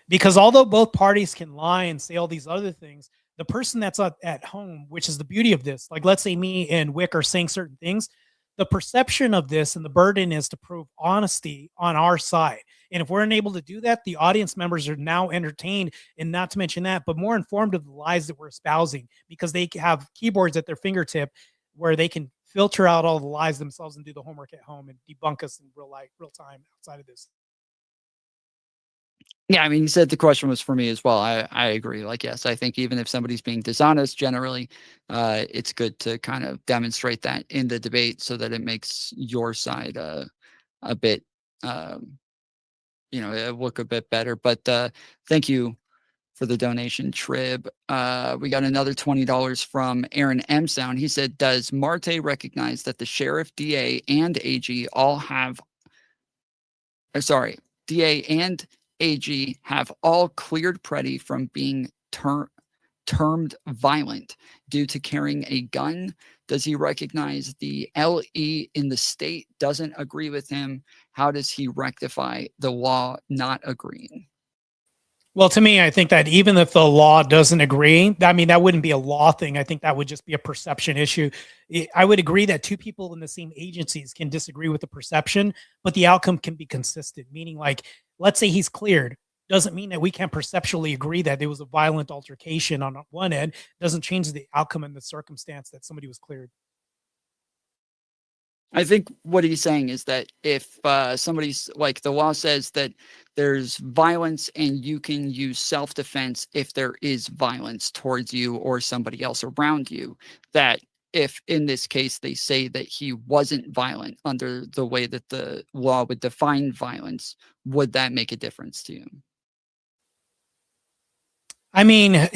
Because although both parties can lie and say all these other things, the person that's at home, which is the beauty of this, like let's say me and Wick are saying certain things, the perception of this and the burden is to prove honesty on our side. And if we're unable to do that, the audience members are now entertained, and not to mention that, but more informed of the lies that we're espousing because they have keyboards at their fingertip where they can filter out all the lies themselves and do the homework at home and debunk us in real time outside of this. Yeah, I mean, you said the question was for me as well. I agree. Like, yes, I think even if somebody's being dishonest, generally, it's good to kind of demonstrate that in the debate so that it makes your side a bit, look a bit better. But thank you for the donation, Trib. We got another $20 from Aaron M. Sound. He said, "Does Martae recognize that the sheriff, DA, and AG all have, DA and AG have all cleared Preddy from being termed violent due to carrying a gun? Does he recognize the LE in the state doesn't agree with him? How does he rectify the law not agreeing?" Well, to me, I think that even if the law doesn't agree, I mean, that wouldn't be a law thing. I think that would just be a perception issue. I would agree that two people in the same agencies can disagree with the perception, but the outcome can be consistent. Meaning, like, let's say he's cleared. Doesn't mean that we can't perceptually agree that there was a violent altercation on one end. Doesn't change the outcome and the circumstance that somebody was cleared. I think what he's saying is that if somebody's like, the law says that there's violence and you can use self-defense if there is violence towards you or somebody else around you, that if in this case they say that he wasn't violent under the way that the law would define violence, would that make a difference to you? I mean,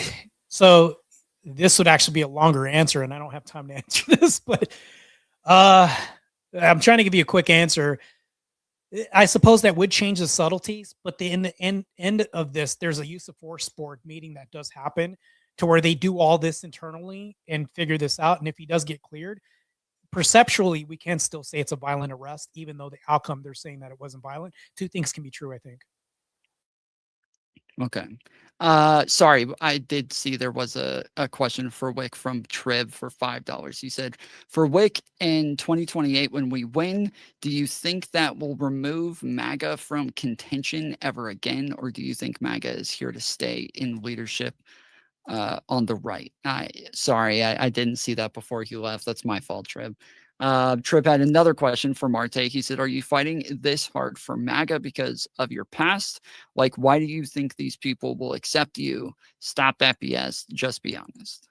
so this would actually be a longer answer, and I don't have time to answer this, but I'm trying to give you a quick answer. I suppose that would change the subtleties, but in the end of this, there's a use of force board meeting that does happen to where they do all this internally and figure this out. And if he does get cleared, perceptually, we can still say it's a violent arrest, even though the outcome they're saying that it wasn't violent. Two things can be true, I think. Okay. Sorry, I did see there was a question for Wick from Trib for $5. He said, for Wick in 2028, when we win, do you think that will remove MAGA from contention ever again? Or do you think MAGA is here to stay in leadership on the right? Sorry, I didn't see that before he left. That's my fault, Trib. Trip had another question for Martae. He said, are you fighting this hard for MAGA because of your past? Like, why do you think these people will accept you? Stop that BS. Just be honest.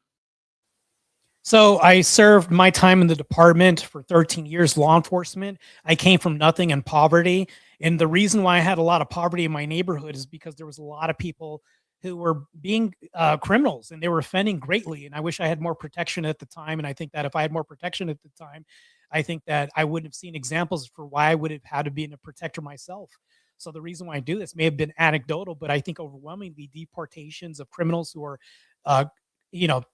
So I served my time in the department for 13 years, law enforcement. I came from nothing and poverty. And the reason why I had a lot of poverty in my neighborhood is because there was a lot of people who were being criminals and they were offending greatly. And I wish I had more protection at the time. And I think that if I had more protection at the time, I think that I wouldn't have seen examples for why I would have had to be a protector myself. So the reason why I do this may have been anecdotal, but I think overwhelmingly deportations of criminals who are,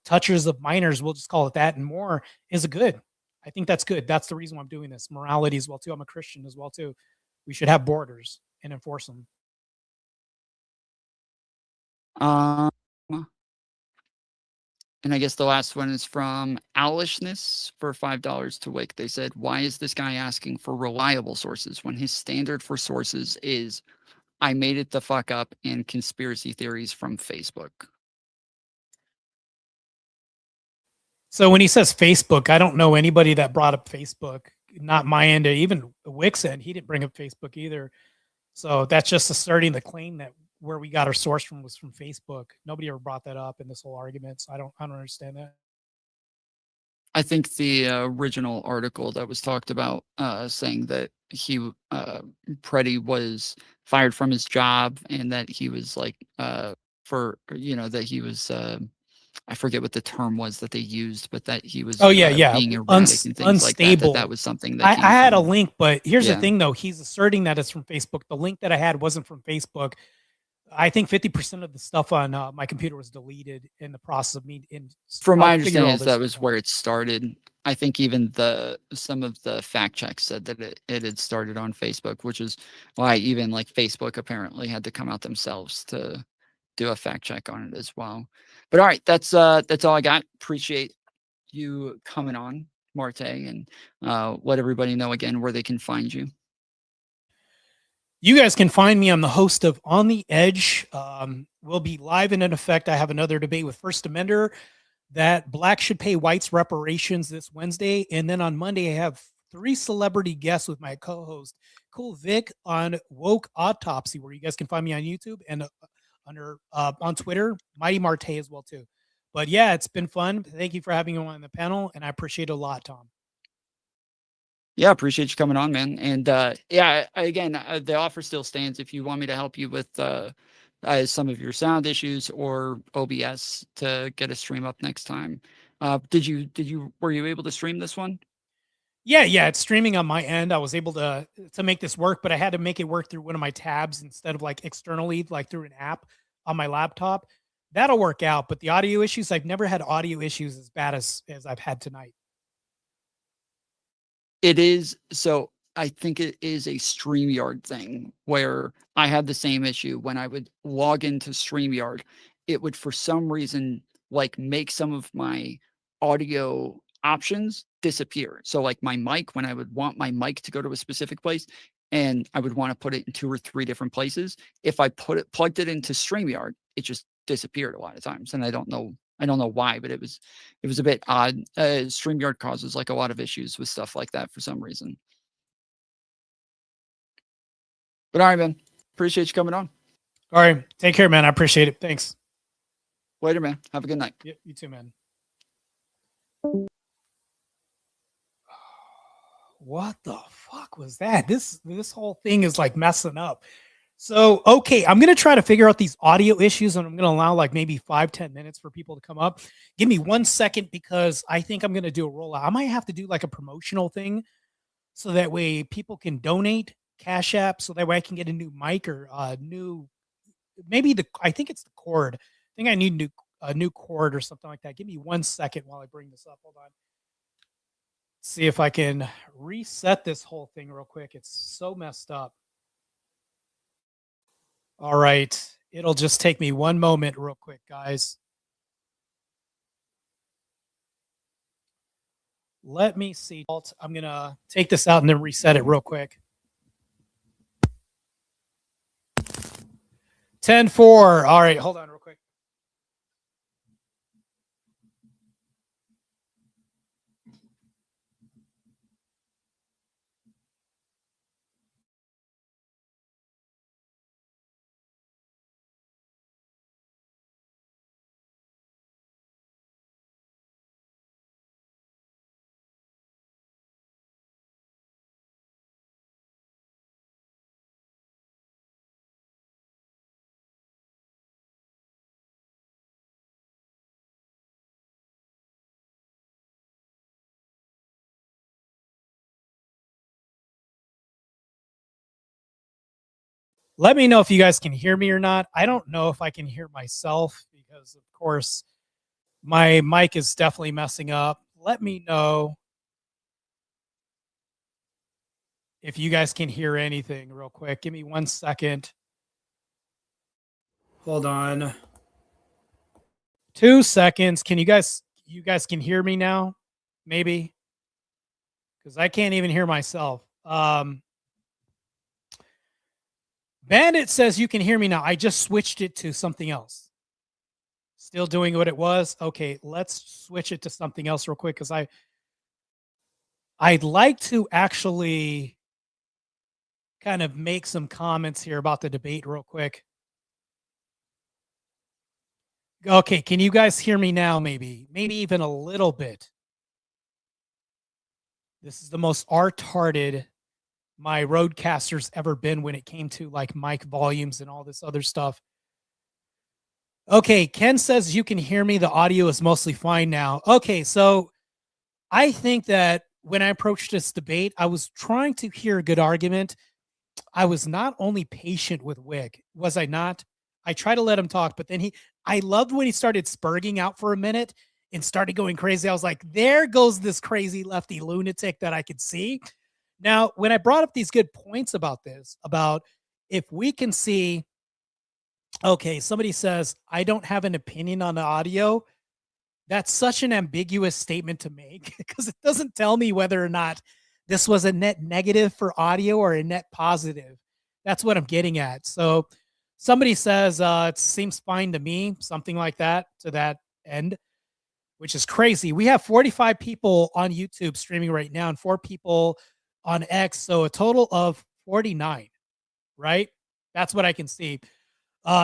touchers of minors, we'll just call it that, and more is a good. I think that's good. That's the reason why I'm doing this. Morality as well too. I'm a Christian as well too. We should have borders and enforce them. Um, and I guess the last one is from Owlishness for $5 to Wick. They said, why is this guy asking for reliable sources when his standard for sources is I made it the fuck up and conspiracy theories from Facebook? So when he says Facebook, I don't know anybody that brought up Facebook. Not my end, or even Wick's end. He didn't bring up Facebook either. So that's just asserting the claim that where we got our source from was from Facebook. Nobody ever brought that up in this whole argument. So I don't understand that. I think the original article that was talked about saying that Preddy was fired from his job and that he was like that he was I forget what the term was that they used, but that he was being erratic and things unstable. like that. That was something that I had a link, but here's the Yeah. thing though. He's asserting that it's from Facebook. The link that I had wasn't from Facebook. I think 50% of the stuff on my computer was deleted in the process of me. From my I'll figure all understanding, this that was out. where it started. I think even some of the fact checks said that it had started on Facebook, which is why even like Facebook apparently had to come out themselves to do a fact check on it as well. But all right, that's all I got. Appreciate you coming on, Martae, and let everybody know again where they can find you. You guys can find me. I'm the host of On the Edge. We'll be live and in effect. I have another debate with First Amender that blacks should pay whites reparations this Wednesday. And then on Monday, I have 3 celebrity guests with my co-host, Cool Vic, on Woke Autopsy, where you guys can find me on YouTube and on Twitter, Mighty Martae as well too. But yeah, it's been fun. Thank you for having me on the panel, and I appreciate it a lot, Tom. Yeah, appreciate you coming on, man. And again, the offer still stands. If you want me to help you with some of your sound issues or OBS to get a stream up next time, were you able to stream this one? Yeah, it's streaming on my end. I was able to make this work, but I had to make it work through one of my tabs instead of like externally, like through an app on my laptop. That'll work out. But the audio issues, I've never had audio issues as bad as I've had tonight. It is. So I think it is a StreamYard thing where I had the same issue when I would log into StreamYard. It would, for some reason, like make some of my audio options disappear. So like my mic, when I would want my mic to go to a specific place and I would want to put it in 2 or 3 different places, if I plugged it into StreamYard, it just disappeared a lot of times. And I don't know why, but it was a bit odd. StreamYard causes like a lot of issues with stuff like that for some reason. But all right, man. Appreciate you coming on. All right. Take care, man. I appreciate it. Thanks. Later, man. Have a good night. Yeah, you too, man. What the fuck was that? This whole thing is like messing up. So, okay, I'm going to try to figure out these audio issues and I'm going to allow like maybe 5-10 minutes for people to come up. Give me 1 second because I think I'm going to do a rollout. I might have to do like a promotional thing so that way people can donate Cash App so that way I can get a new mic or new, maybe I think it's the cord. I think I need a new cord or something like that. Give me 1 second while I bring this up. Hold on. See if I can reset this whole thing real quick. It's so messed up. All right. It'll just take me 1 moment real quick, guys. Let me see. I'm going to take this out and then reset it real quick. 10-4. All right. Hold on real quick. Let me know if you guys can hear me or not. I don't know if I can hear myself because, of course, my mic is definitely messing up. Let me know if you guys can hear anything real quick. Give me 1 second. Hold on. 2 seconds. You guys can hear me now? Maybe? Because I can't even hear myself. Bandit says you can hear me now. I just switched it to something else. Still doing what it was. Okay, let's switch it to something else real quick because I'd like to actually kind of make some comments here about the debate real quick. Okay, can you guys hear me now? Maybe even a little bit. This is the most retarded my Rodecaster's ever been when it came to like mic volumes and all this other stuff. Okay, Ken says you can hear me. The audio is mostly fine now. Okay, so I think that when I approached this debate, I was trying to hear a good argument. I was not only patient with Whick, was I not? I tried to let him talk, but then I loved when he started spurging out for a minute and started going crazy. I was like, there goes this crazy lefty lunatic that I could see. Now, when I brought up these good points about this, about if we can see, okay, somebody says, I don't have an opinion on the audio. That's such an ambiguous statement to make because it doesn't tell me whether or not this was a net negative for audio or a net positive. That's what I'm getting at. So somebody says, it seems fine to me, something like that to that end, which is crazy. We have 45 people on YouTube streaming right now and 4 people on X. So a total of 49, right? That's what I can see.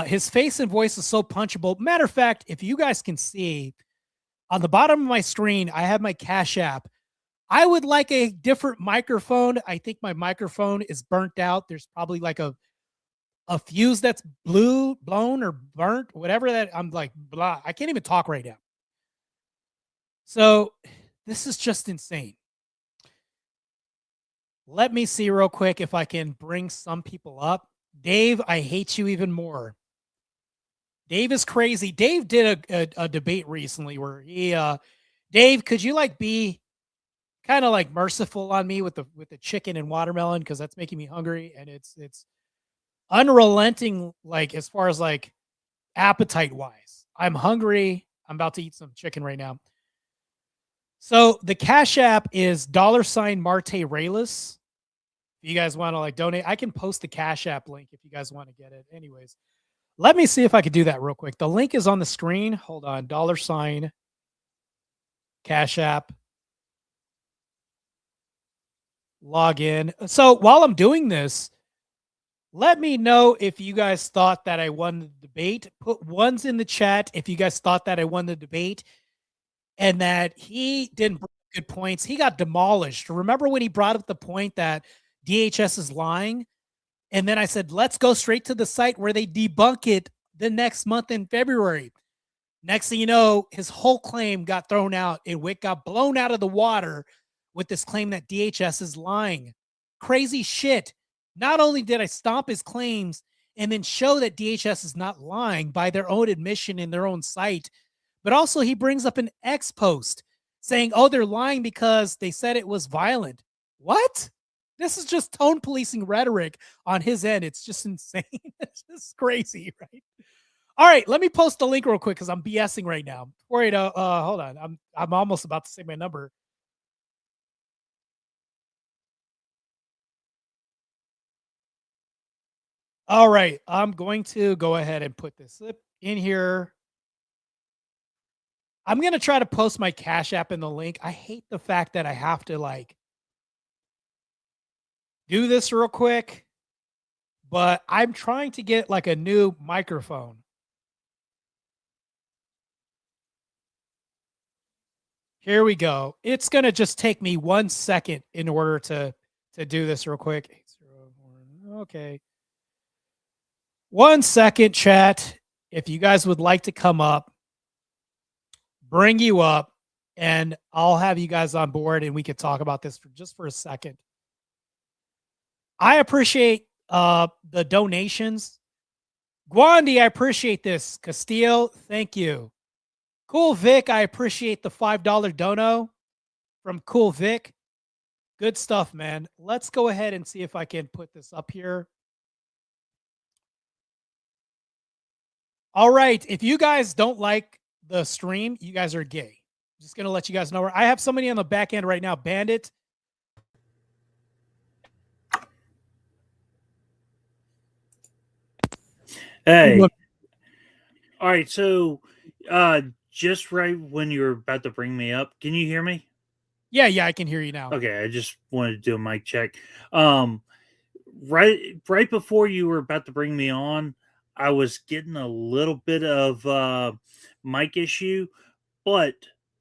His face and voice is so punchable. Matter of fact, if you guys can see on the bottom of my screen, I have my Cash App. I would like a different microphone. I think my microphone is burnt out. There's probably like a fuse that's blown or burnt, whatever that. I'm like, blah. I can't even talk right now. So this is just insane. Let me see real quick if I can bring some people up. Dave, I hate you even more. Dave is crazy. Dave did a debate recently where he, Dave, could you like be kind of like merciful on me with the chicken and watermelon because that's making me hungry and it's unrelenting, like as far as like appetite wise. I'm hungry. I'm about to eat some chicken right now. So the Cash App is $Martae Ruelas. If you guys want to like donate, I can post the Cash App link if you guys want to get it. Anyways, let me see if I could do that real quick. The link is on the screen. Hold on. Cash App. Log in. So while I'm doing this, let me know if you guys thought that I won the debate. Put ones in the chat if you guys thought that I won the debate and that he didn't bring good points. He got demolished. Remember when he brought up the point that DHS is lying? And then I said, let's go straight to the site where they debunk it the next month in February. Next thing you know, his whole claim got thrown out and Whick got blown out of the water with this claim that DHS is lying. Crazy shit. Not only did I stomp his claims and then show that DHS is not lying by their own admission in their own site, but also he brings up an X post saying, oh, they're lying because they said it was violent. What? This is just tone policing rhetoric on his end. It's just insane. It's just crazy, right? All right, let me post the link real quick because I'm BSing right now. Wait, hold on. I'm almost about to say my number. All right, I'm going to go ahead and put this in here. I'm going to try to post my Cash App in the link. I hate the fact that I have to like do this real quick, but I'm trying to get like a new microphone. Here we go. It's going to just take me 1 second in order to do this real quick. Okay. 1 second, chat. If you guys would like to come up, bring you up, and I'll have you guys on board and we could talk about this for a second. I appreciate the donations. Gwandi, I appreciate this. Castillo, thank you. Cool Vic, I appreciate the $5 dono from Cool Vic. Good stuff, man. Let's go ahead and see if I can put this up here. All right. If you guys don't like the stream, you guys are gay. I'm just going to let you guys know. I have somebody on the back end right now, Bandit. Hey. All right. So, just right when you were about to bring me up, can you hear me? Yeah, I can hear you now. Okay, I just wanted to do a mic check. Right before you were about to bring me on, I was getting a little bit of mic issue, but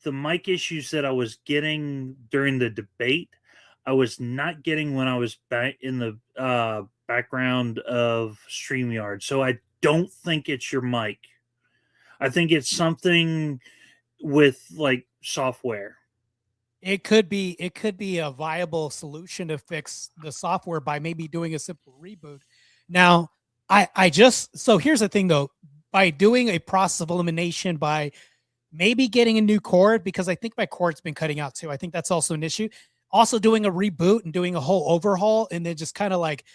the mic issues that I was getting during the debate, I was not getting when I was back in the background of StreamYard. So I don't think it's your mic. I think it's something with like software. It could be a viable solution to fix the software by maybe doing a simple reboot. Now, so here's the thing though, by doing a process of elimination, by maybe getting a new cord, because I think my cord's been cutting out too. I think that's also an issue. Also doing a reboot and doing a whole overhaul and then just kind of like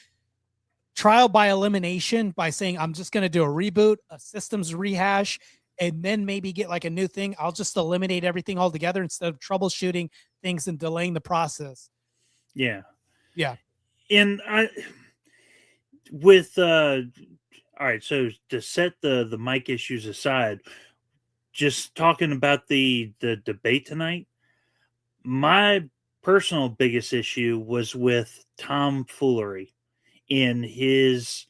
trial by elimination by saying, I'm just going to do a reboot, a systems rehash, and then maybe get like a new thing. I'll just eliminate everything altogether instead of troubleshooting things and delaying the process. Yeah. Yeah. And all right, so to set the mic issues aside, just talking about the debate tonight, my personal biggest issue was with Tom Foolery in his.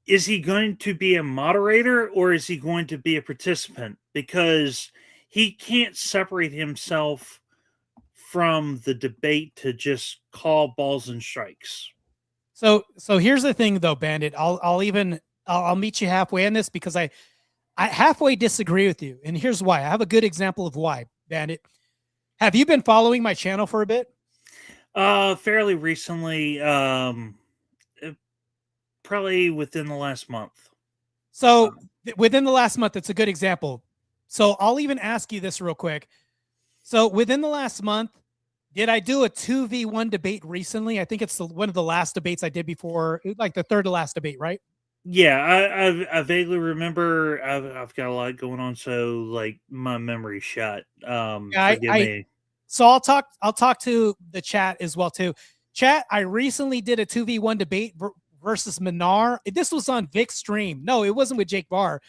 Is he going to be a moderator or is he going to be a participant? Because he can't separate himself from the debate to just call balls and strikes. So here's the thing though, Bandit. I'll meet you halfway in this because I halfway disagree with you. And here's why. I have a good example of why, Bandit. Have you been following my channel for a bit? Fairly recently, probably within the last month. So within the last month, it's a good example. So I'll even ask you this real quick. So within the last month, did I do a 2v1 debate recently? I think it's one of the last debates I did before, like the third to last debate, right? Yeah, I vaguely remember. I've got a lot going on, so like my memory's shot. Forgive me. So I'll talk to the chat as well too. Chat, I recently did a 2v1 debate versus Minar. This was on Vic's stream. No, it wasn't with Jake Barr.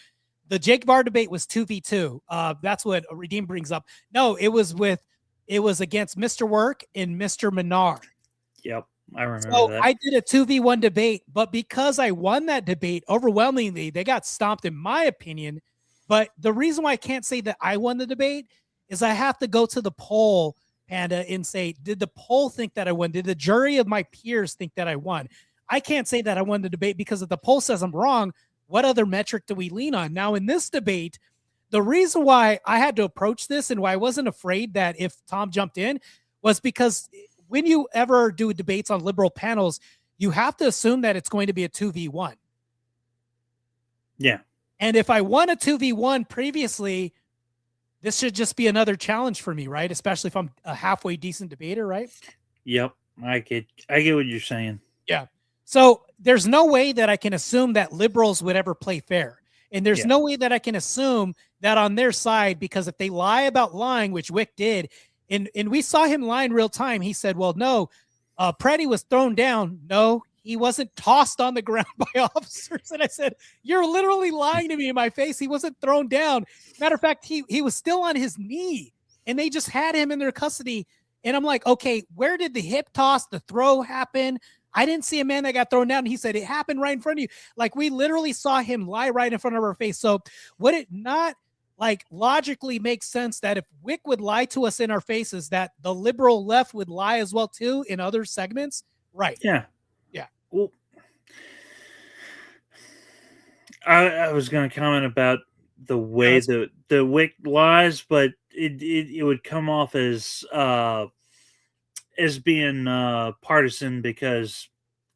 The Jake Barr debate was 2v2. That's what Redeem brings up. No, it was against Mr. Work and Mr. Minar. Yep, I remember that. I did a 2v1 debate, but because I won that debate overwhelmingly, they got stomped in my opinion. But the reason why I can't say that I won the debate is I have to go to the poll, Panda, and say, did the poll think that I won? Did the jury of my peers think that I won? I can't say that I won the debate because if the poll says I'm wrong, what other metric do we lean on? Now, in this debate, the reason why I had to approach this and why I wasn't afraid that if Tom jumped in was because when you ever do debates on liberal panels, you have to assume that it's going to be a 2v1. Yeah. And if I won a 2v1 previously, this should just be another challenge for me, right? Especially if I'm a halfway decent debater, right? Yep. I get what you're saying. Yeah. So there's no way that I can assume that liberals would ever play fair. And there's no way that I can assume that on their side, because if they lie about lying, which Whick did, and we saw him lie in real time, he said, well, no, Preddy was thrown down. No, he wasn't tossed on the ground by officers. And I said, you're literally lying to me in my face. He wasn't thrown down. Matter of fact, he was still on his knee, and they just had him in their custody. And I'm like, okay, where did the hip toss, the throw happen? I didn't see a man that got thrown down. He said it happened right in front of you. Like, we literally saw him lie right in front of our face. So would it not like logically make sense that if Whick would lie to us in our faces, that the liberal left would lie as well too in other segments? Right. Yeah. Yeah. Well, I was going to comment about the way the Whick lies, but it would come off as being partisan, because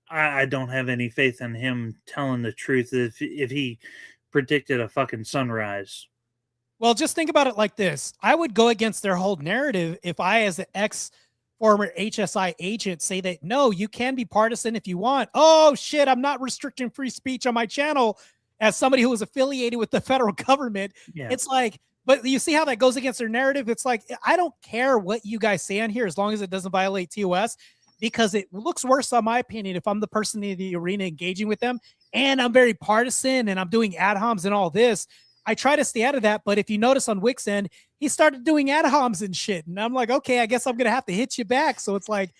I don't have any faith in him telling the truth if he predicted a fucking sunrise. Well, just think about it like this. I would go against their whole narrative if I, as an former HSI agent, say that, no, you can be partisan if you want. Oh, shit, I'm not restricting free speech on my channel as somebody who was affiliated with the federal government. Yeah. It's like, but you see how that goes against their narrative? It's like, I don't care what you guys say on here as long as it doesn't violate TOS, because it looks worse, on my opinion, if I'm the person in the arena engaging with them and I'm very partisan and I'm doing ad homs and all this. I try to stay out of that. But if you notice on Wick's end, he started doing ad homs and shit. And I'm like, okay, I guess I'm going to have to hit you back. So it's like,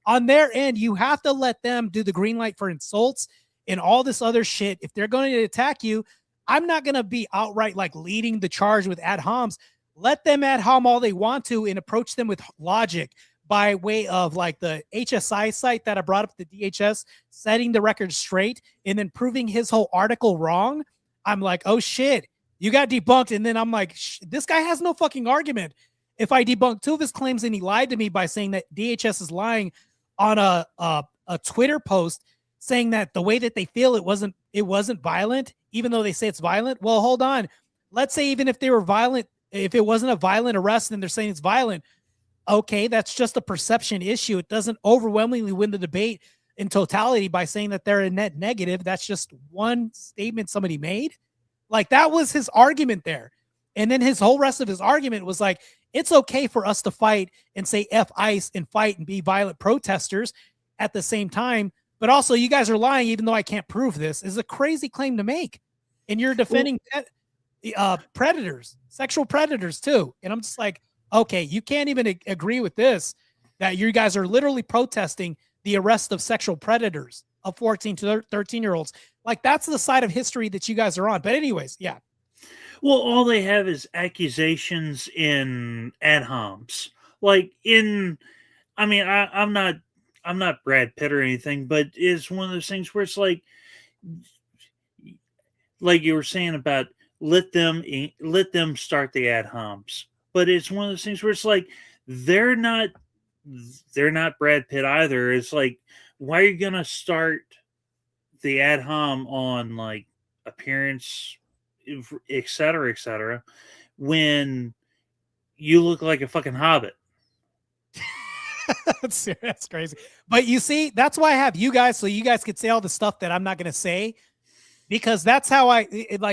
on their end, you have to let them do the green light for insults and all this other shit. If they're going to attack you, I'm not going to be outright like leading the charge with ad homs. Let them ad hom all they want to and approach them with logic by way of like the HSI site that I brought up, the DHS, setting the record straight and then proving his whole article wrong. I'm like, oh shit, you got debunked. And then I'm like, this guy has no fucking argument. If I debunk two of his claims and he lied to me by saying that DHS is lying on a Twitter post saying that the way that they feel it wasn't violent, even though they say it's violent. Well, hold on. Let's say even if they were violent, if it wasn't a violent arrest and they're saying it's violent, okay, that's just a perception issue. It doesn't overwhelmingly win the debate in totality by saying that they're a net negative. That's just one statement somebody made. Like, that was his argument there. And then his whole rest of his argument was like, it's okay for us to fight and say F ICE and fight and be violent protesters at the same time. But also, you guys are lying, even though I can't prove this, is a crazy claim to make. And you're defending predators, sexual predators too. And I'm just like, okay, you can't even agree with this, that you guys are literally protesting the arrest of sexual predators of 14 to 13-year-olds. Like, that's the side of history that you guys are on. But anyways, yeah. Well, all they have is accusations in ad homs. Like, I'm not Brad Pitt or anything, but it's one of those things where it's like you were saying about let them start the ad homs. But it's one of those things where it's like, they're not Brad Pitt either. It's like, why are you going to start the ad hom on like appearance, et cetera, when you look like a fucking hobbit? That's crazy. But you see, that's why I have you guys, so you guys could say all the stuff that I'm not going to say, because that's how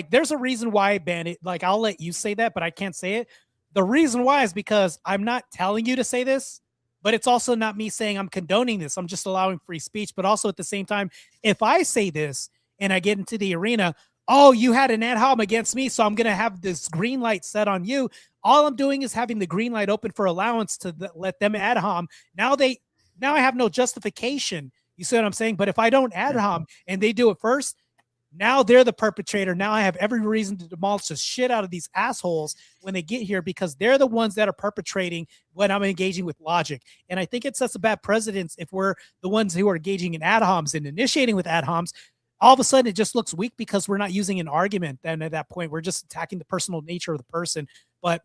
there's a reason why I ban it. Like, I'll let you say that, but I can't say it. The reason why is because I'm not telling you to say this, but it's also not me saying I'm condoning this. I'm just allowing free speech. But also at the same time, if I say this and I get into the arena, oh, you had an ad hom against me, so I'm going to have this green light set on you. All I'm doing is having the green light open for allowance to let them ad hom. Now I have no justification. You see what I'm saying? But if I don't ad hom and they do it first, now they're the perpetrator. Now I have every reason to demolish the shit out of these assholes when they get here, because they're the ones that are perpetrating when I'm engaging with logic. And I think it sets a bad precedence if we're the ones who are engaging in ad homs and initiating with ad homs. All of a sudden, it just looks weak because we're not using an argument. Then at that point, we're just attacking the personal nature of the person. But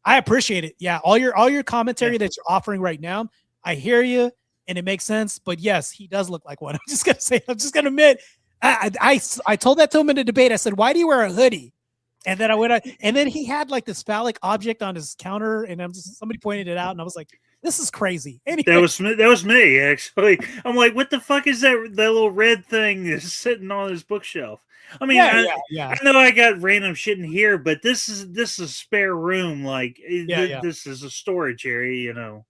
I appreciate it. Yeah, all your commentary that you're offering right now, I hear you. and it makes sense. But yes, he does look like one. I'm just gonna admit, I told that to him in a debate. I said, "Why do you wear a hoodie?" And then I went, and then he had like this phallic object on his counter, and somebody pointed it out, and I was like, "This is crazy." Anyway, That was me actually. I'm like, what the fuck is that little red thing that's sitting on his bookshelf? I mean, yeah. I know I got random shit in here, but this is a spare room. Like this is a storage area, you know.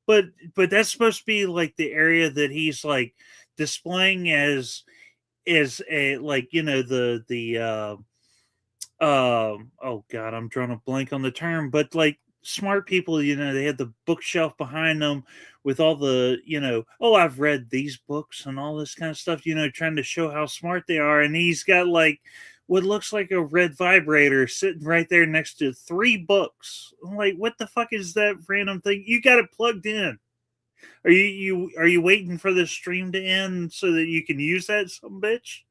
But that's supposed to be like the area that he's like displaying as a, like, you know, the oh god, I'm drawing a blank on the term, but like smart people, you know, they had the bookshelf behind them with all the, you know, oh, I've read these books and all this kind of stuff, you know, trying to show how smart they are. And he's got like what looks like a red vibrator sitting right there next to 3 books. I'm like, what the fuck is that random thing? You got it plugged in. Are you waiting for the stream to end so that you can use that some bitch?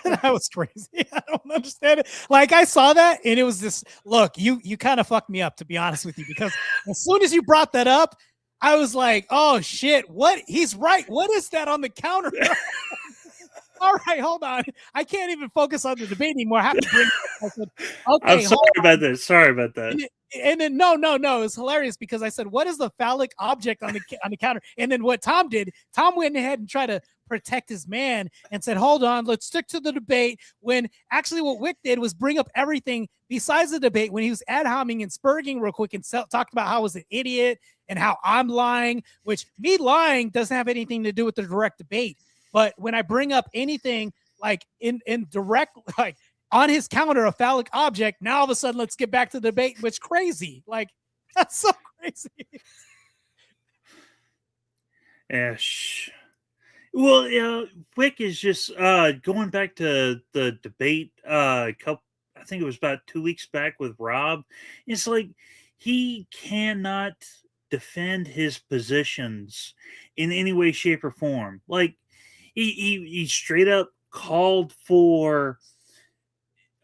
That was crazy. I don't understand it. Like, I saw that and it was this look, you kind of fucked me up, to be honest with you, because as soon as you brought that up, I was like, oh shit, what? He's right. What is that on the counter? All right, hold on. I can't even focus on the debate anymore. I have to bring I said, okay, I'm sorry about that. Sorry about that. and then no, it's hilarious because I said, what is the phallic object on the counter? And then what Tom did, Tom went ahead and tried to protect his man and said, hold on, let's stick to the debate, when actually what Whick did was bring up everything besides the debate, when he was ad homing and spurging real quick and talked about how I was an idiot and how I'm lying, which me lying doesn't have anything to do with the direct debate. But when I bring up anything like in direct, like on his counter, a phallic object, now all of a sudden, let's get back to the debate, which crazy. Like, that's so crazy. Yeah. Well, yeah, Whick is just going back to the debate I think it was about 2 weeks back with Rob. It's like he cannot defend his positions in any way, shape, or form. Like he straight up called for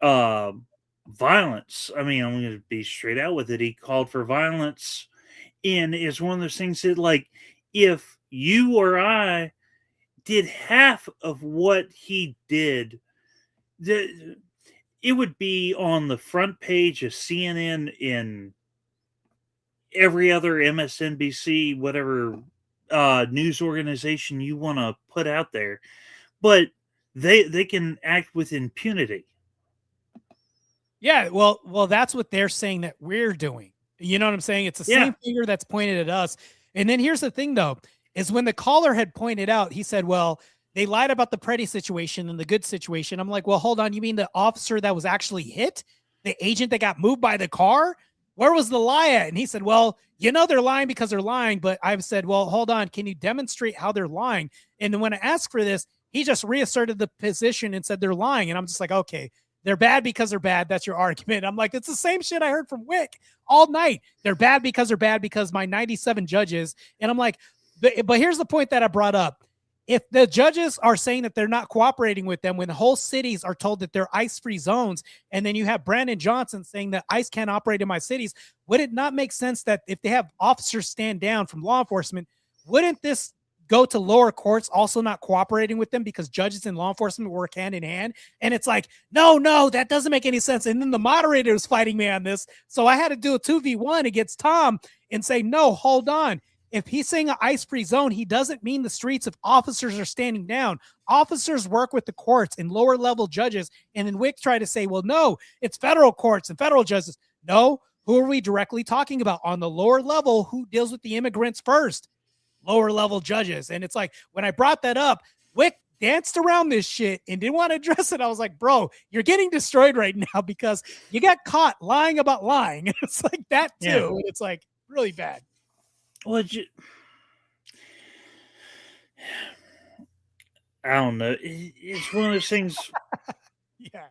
violence. I mean, I'm going to be straight out with it. He called for violence, and it's one of those things that, like, if you or I did half of what he did, it would be on the front page of CNN, in every other MSNBC, whatever news organization you want to put out there. But they can act with impunity. Yeah, well, that's what they're saying that we're doing. You know what I'm saying? It's the same finger that's pointed at us. And then here's the thing, though, is when the caller had pointed out, he said, well, they lied about the Preddy situation and the good situation. I'm like, well, hold on. You mean the officer that was actually hit? The agent that got moved by the car? Where was the lie at? And he said, well, you know, they're lying because they're lying. But I've said, well, hold on. Can you demonstrate how they're lying? And then when I asked for this, he just reasserted the position and said they're lying. And I'm just like, okay, they're bad because they're bad. That's your argument. I'm like, it's the same shit I heard from Whick all night. They're bad because they're bad because my 97 judges. And I'm like, but here's the point that I brought up. If the judges are saying that they're not cooperating with them when whole cities are told that they're ICE-free zones, and then you have Brandon Johnson saying that ICE can't operate in my cities, would it not make sense that if they have officers stand down from law enforcement, wouldn't this go to lower courts also not cooperating with them because judges and law enforcement work hand in hand? And it's like, no, that doesn't make any sense. And then the moderator was fighting me on this. So I had to do a 2v1 against Tom and say, no, hold on. If he's saying an ICE-free zone, he doesn't mean the streets if officers are standing down. Officers work with the courts and lower level judges. And then Whick tried to say, well, no, it's federal courts and federal judges. No, who are we directly talking about? On the lower level, who deals with the immigrants first? Lower level judges. And it's like, when I brought that up, Whick danced around this shit and didn't want to address it. I was like, bro, you're getting destroyed right now because you got caught lying about lying. It's like that too. Yeah. And it's like really bad. Well, I don't know. It's one of those things. Yeah.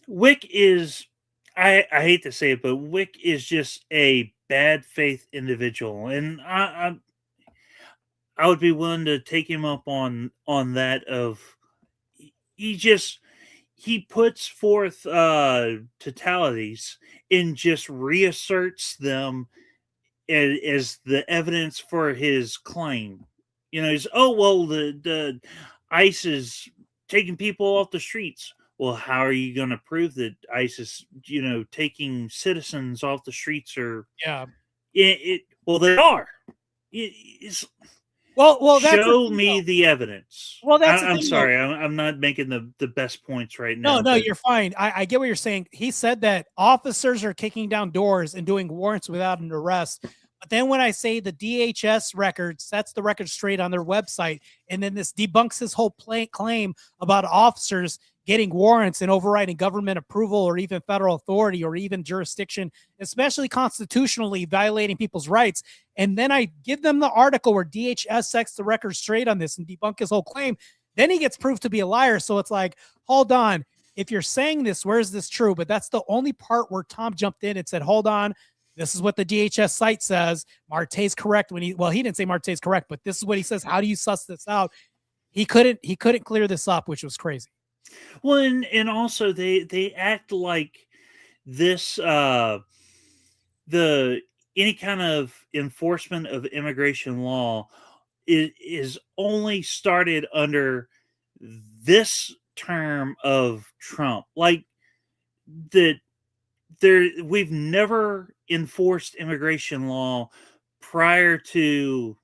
Whick is, I hate to say it, but Whick is just a bad faith individual. And I would be willing to take him up on that of, he just, he puts forth totalities and just reasserts them as the evidence for his claim. He's the ICE is taking people off the streets. Well, how are you going to prove that ICE is taking citizens off the streets? Or well, they are. It's, well, that's show me the evidence. Well, that's the I'm thing, sorry, I'm not making the best points right now. No, you're fine. I get what you're saying. He said that officers are kicking down doors and doing warrants without an arrest. But then when I say the DHS record sets the record straight on their website, and then this debunks his whole claim about officers getting warrants and overriding government approval or even federal authority or even jurisdiction, especially constitutionally violating people's rights. And then I give them the article where DHS sets the record straight on this and debunk his whole claim. Then he gets proved to be a liar. So it's like, hold on. If you're saying this, where is this true? But that's the only part where Tom jumped in and said, hold on. This is what the DHS site says. Martae's correct he didn't say Martae's correct, but this is what he says. How do you suss this out? He couldn't clear this up, which was crazy. Well, and also they act like this any kind of enforcement of immigration law is only started under this term of Trump. Like that we've never enforced immigration law prior to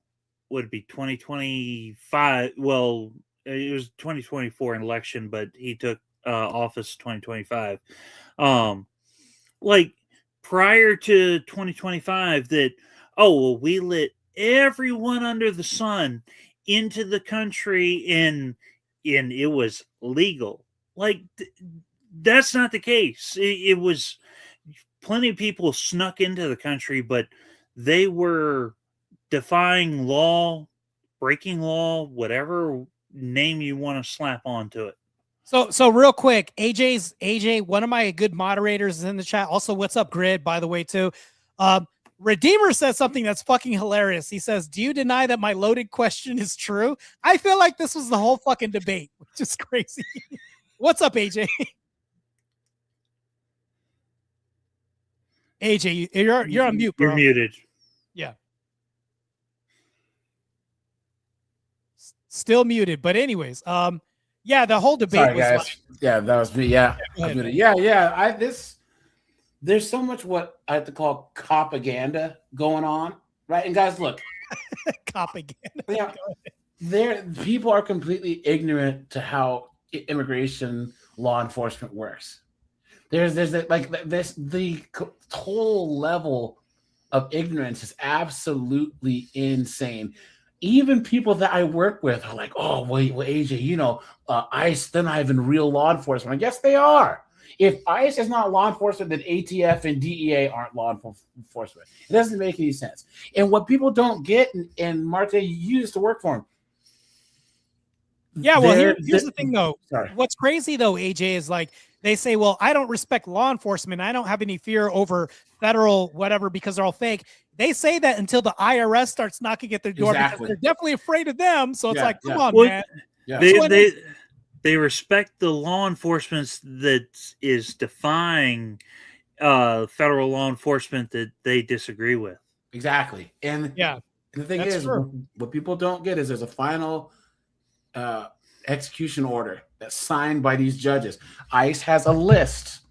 would be 2025. Well, it was 2024 election, but he took office 2025. Like prior to 2025, that we let everyone under the sun into the country and it was legal. Like that's not the case. It was plenty of people snuck into the country, but they were defying law, breaking law, whatever name you want to slap onto it. So real quick, AJ, one of my good moderators is in the chat. Also, what's up, Grid, by the way, too. Redeemer says something that's fucking hilarious. He says, do you deny that my loaded question is true? I feel like this was the whole fucking debate, which is crazy. What's up, AJ? AJ, you're on mute, bro. You're muted. Yeah. Still muted. But anyways, yeah, the whole debate was guys. like, yeah, that was me. Yeah. Yeah, There's so much what I have to call propaganda going on, right? And guys, look, propaganda. Yeah, people are completely ignorant to how immigration law enforcement works. The total level of ignorance is absolutely insane. Even people that I work with are like, oh, wait, well, AJ, ICE, they're not even real law enforcement. I guess they are. If ICE is not law enforcement, then ATF and DEA aren't law enforcement. It doesn't make any sense. And what people don't get, and Martae, you used to work for them. Yeah, well, here's the thing, though. Sorry. What's crazy, though, AJ, is like they say, well, I don't respect law enforcement. I don't have any fear over federal whatever because they're all fake. They say that until the IRS starts knocking at their door because they're definitely afraid of them. So it's like, come on, man. Yeah. They respect the law enforcement that is defying federal law enforcement that they disagree with. Exactly. And the thing is, what people don't get is there's a final execution order that's signed by these judges. ICE has a list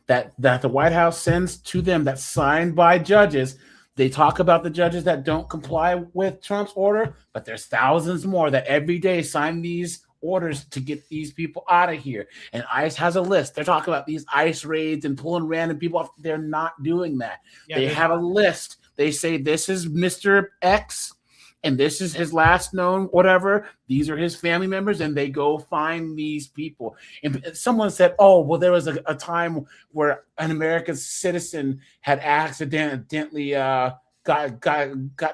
that the White House sends to them that's signed by judges. They talk about the judges that don't comply with Trump's order, but there's thousands more that every day sign these orders to get these people out of here. And ICE has a list. They're talking about these ICE raids and pulling random people off. They're not doing that. They have a list. They say this is Mr. X and this is his last known whatever. These are his family members, and they go find these people. And someone said, oh, well, there was a time where an American citizen had accidentally got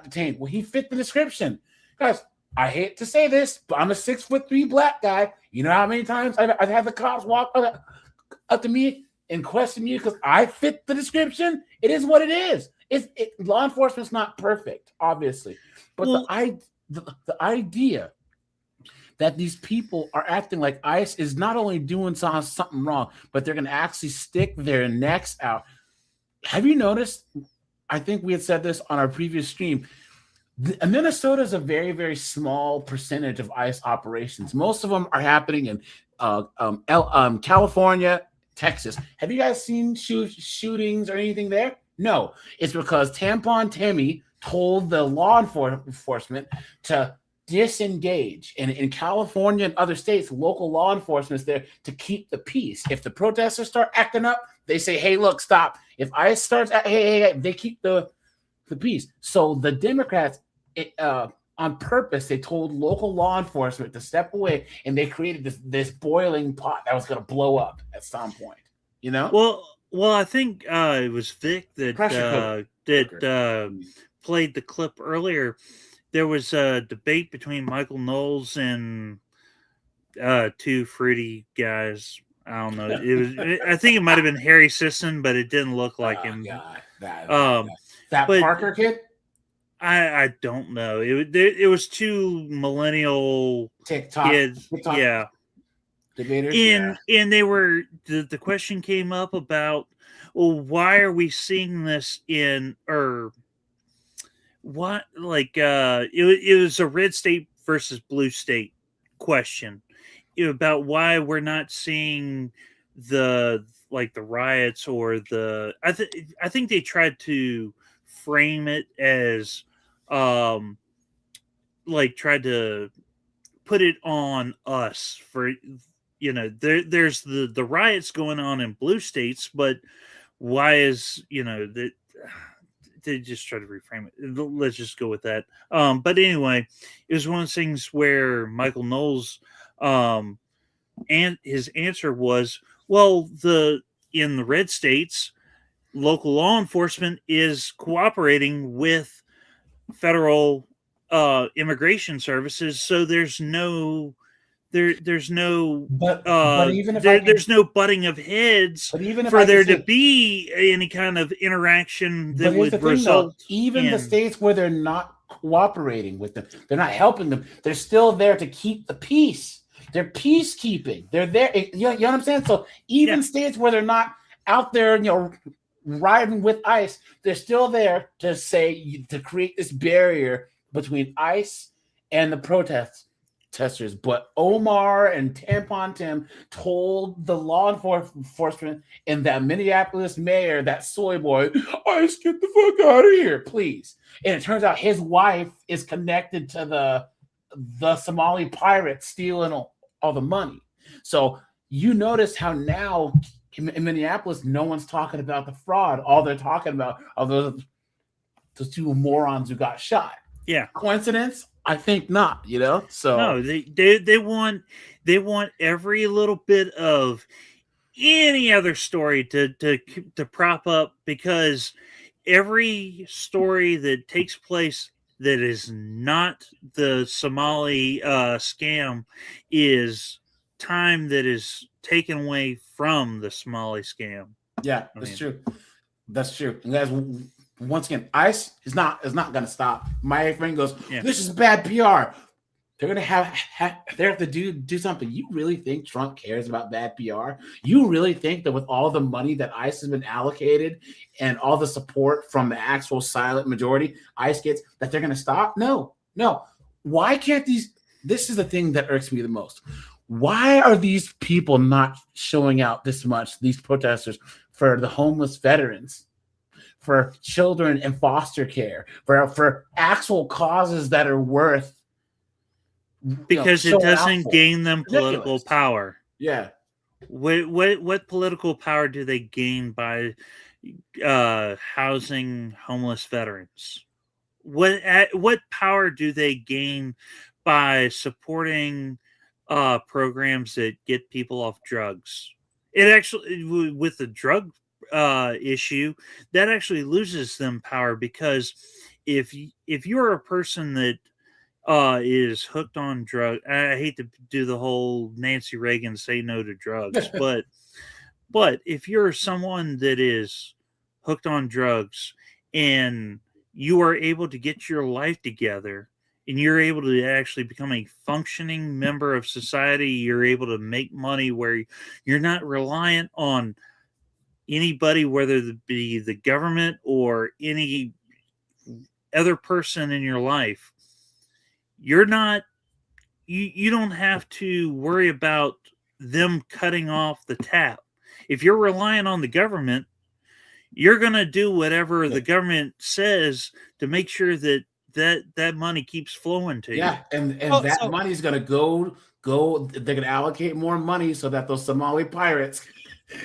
detained. Well, he fit the description. Guys, I hate to say this, but I'm a 6'3" black guy. You know how many times I've had the cops walk up to me and question me because I fit the description? It is what it is. Law enforcement's not perfect, obviously. But the idea that these people are acting like ICE is not only doing something wrong, but they're going to actually stick their necks out. Have you noticed? I think we had said this on our previous stream. Minnesota is a very, very small percentage of ICE operations. Most of them are happening in California, Texas. Have you guys seen shootings or anything there? No. It's because Tampon Timmy told the law enforcement to disengage. And in California and other states, local law enforcement is there to keep the peace. If the protesters start acting up, they say, hey, look, stop. If ICE starts, hey, they keep the peace. So the Democrats, on purpose, they told local law enforcement to step away, and they created this boiling pot that was going to blow up at some point. You know? Well, I think it was Vic that played the clip earlier. There was a debate between Michael Knowles and two fruity guys. I don't know. It was. I think it might have been Harry Sisson, but it didn't look like him. God, that Parker kid. I don't know. It was two millennial TikTok kids. Yeah. Debaters. And they were the question came up about, well, why are we seeing this in or what it was a red state versus blue state question about why we're not seeing the riots or the I think they tried to frame it as tried to put it on us for there's the riots going on in blue states, but why is that they just try to reframe it. Let's just go with that. But anyway, it was one of those things where Michael Knowles and his answer was, well, in the red states, local law enforcement is cooperating with federal immigration services, so there's no there's no butting of heads for there to be any kind of interaction that would result. Even the states where they're not cooperating with them, they're not helping them, they're still there to keep the peace. They're peacekeeping. They're there. You know what I'm saying? So even states where they're not out there, riding with ICE, they're still there to create this barrier between ICE and the protesters. But Omar and Tampon Tim told the law enforcement and that Minneapolis mayor, that soy boy, ICE, get the fuck out of here, please. And it turns out his wife is connected to the Somali pirates stealing all the money. So you notice how now in Minneapolis, no one's talking about the fraud. All they're talking about are those two morons who got shot. Yeah. Coincidence? I think not, So no, they want every little bit of any other story to prop up, because every story that takes place that is not the Somali scam is time that is taken away from the Somali scam. Yeah, true. That's true. And guys, once again, ICE is not going to stop. My friend goes, this is bad PR. They're going to have to do something. You really think Trump cares about bad PR? You really think that with all the money that ICE has been allocated and all the support from the actual silent majority ICE gets, that they're going to stop? No. Why can't this is the thing that irks me the most. Why are these people not showing out this much, these protesters, for the homeless veterans, for children in foster care, for actual causes that are worth? Because it doesn't gain them political power. Yeah. What political power do they gain by housing homeless veterans? What power do they gain by supporting programs that get people off drugs? It actually, with the drug issue, that actually loses them power, because if you're a person that is hooked on drugs, I hate to do the whole Nancy Reagan say no to drugs, but if you're someone that is hooked on drugs and you are able to get your life together and you're able to actually become a functioning member of society. You're able to make money where you're not reliant on anybody, whether it be the government or any other person in your life. You're not, you don't have to worry about them cutting off the tap. If you're relying on the government, you're going to do whatever the government says to make sure that that money keeps flowing to you. Yeah, and that money is going to go. They're going to allocate more money so that those Somali pirates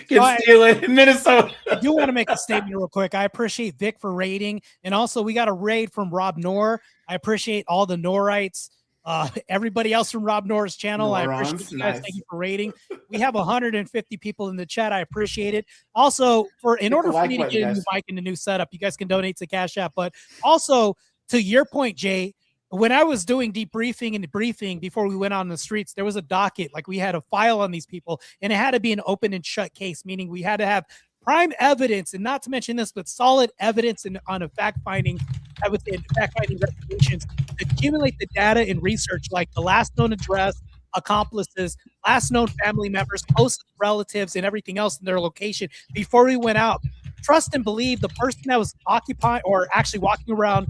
can steal it in Minnesota. I do want to make a statement real quick. I appreciate Vic for raiding, and also we got a raid from Rob Noor. I appreciate all the Noorites. Everybody else from Rob Noor's channel, I appreciate you guys. Nice. Thank you for rating. We have 150 people in the chat. I appreciate it. Also, in order for me to get a new mic and a new setup, you guys can donate to Cash App. But also, to your point, Jay, when I was doing debriefing and briefing before we went on the streets, there was a docket, like we had a file on these people, and it had to be an open and shut case, meaning we had to have prime evidence, and not to mention this, but solid evidence on a fact-finding, I would say, fact-finding investigations to accumulate the data and research, like the last known address, accomplices, last known family members, close relatives, and everything else in their location before we went out. Trust and believe the person that was occupying or actually walking around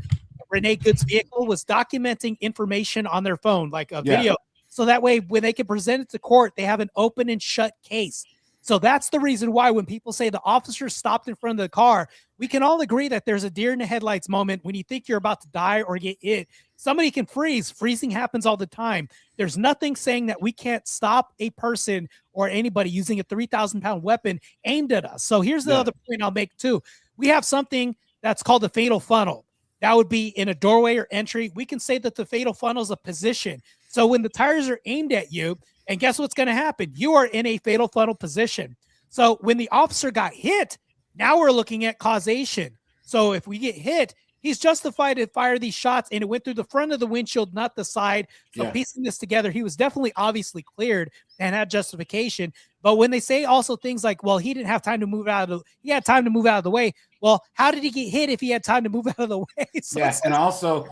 Renee Good's vehicle was documenting information on their phone, like a video. So that way, when they can present it to court, they have an open and shut case. So that's the reason why when people say the officer stopped in front of the car, we can all agree that there's a deer in the headlights moment when you think you're about to die or get hit. Somebody can freeze. Freezing happens all the time. There's nothing saying that we can't stop a person or anybody using a 3,000-pound weapon aimed at us. So here's the other point I'll make too. We have something that's called the fatal funnel. That would be in a doorway or entry. We can say that the fatal funnel is a position. So when the tires are aimed at you, and guess what's going to happen? You are in a fatal funnel position. So when the officer got hit, now we're looking at causation. So if we get hit, he's justified to fire these shots, and it went through the front of the windshield, not the side. So piecing this together, he was definitely obviously cleared and had justification. But when they say also things like, well, he didn't have time to move out of he had time to move out of the way. Well, how did he get hit if he had time to move out of the way? So and also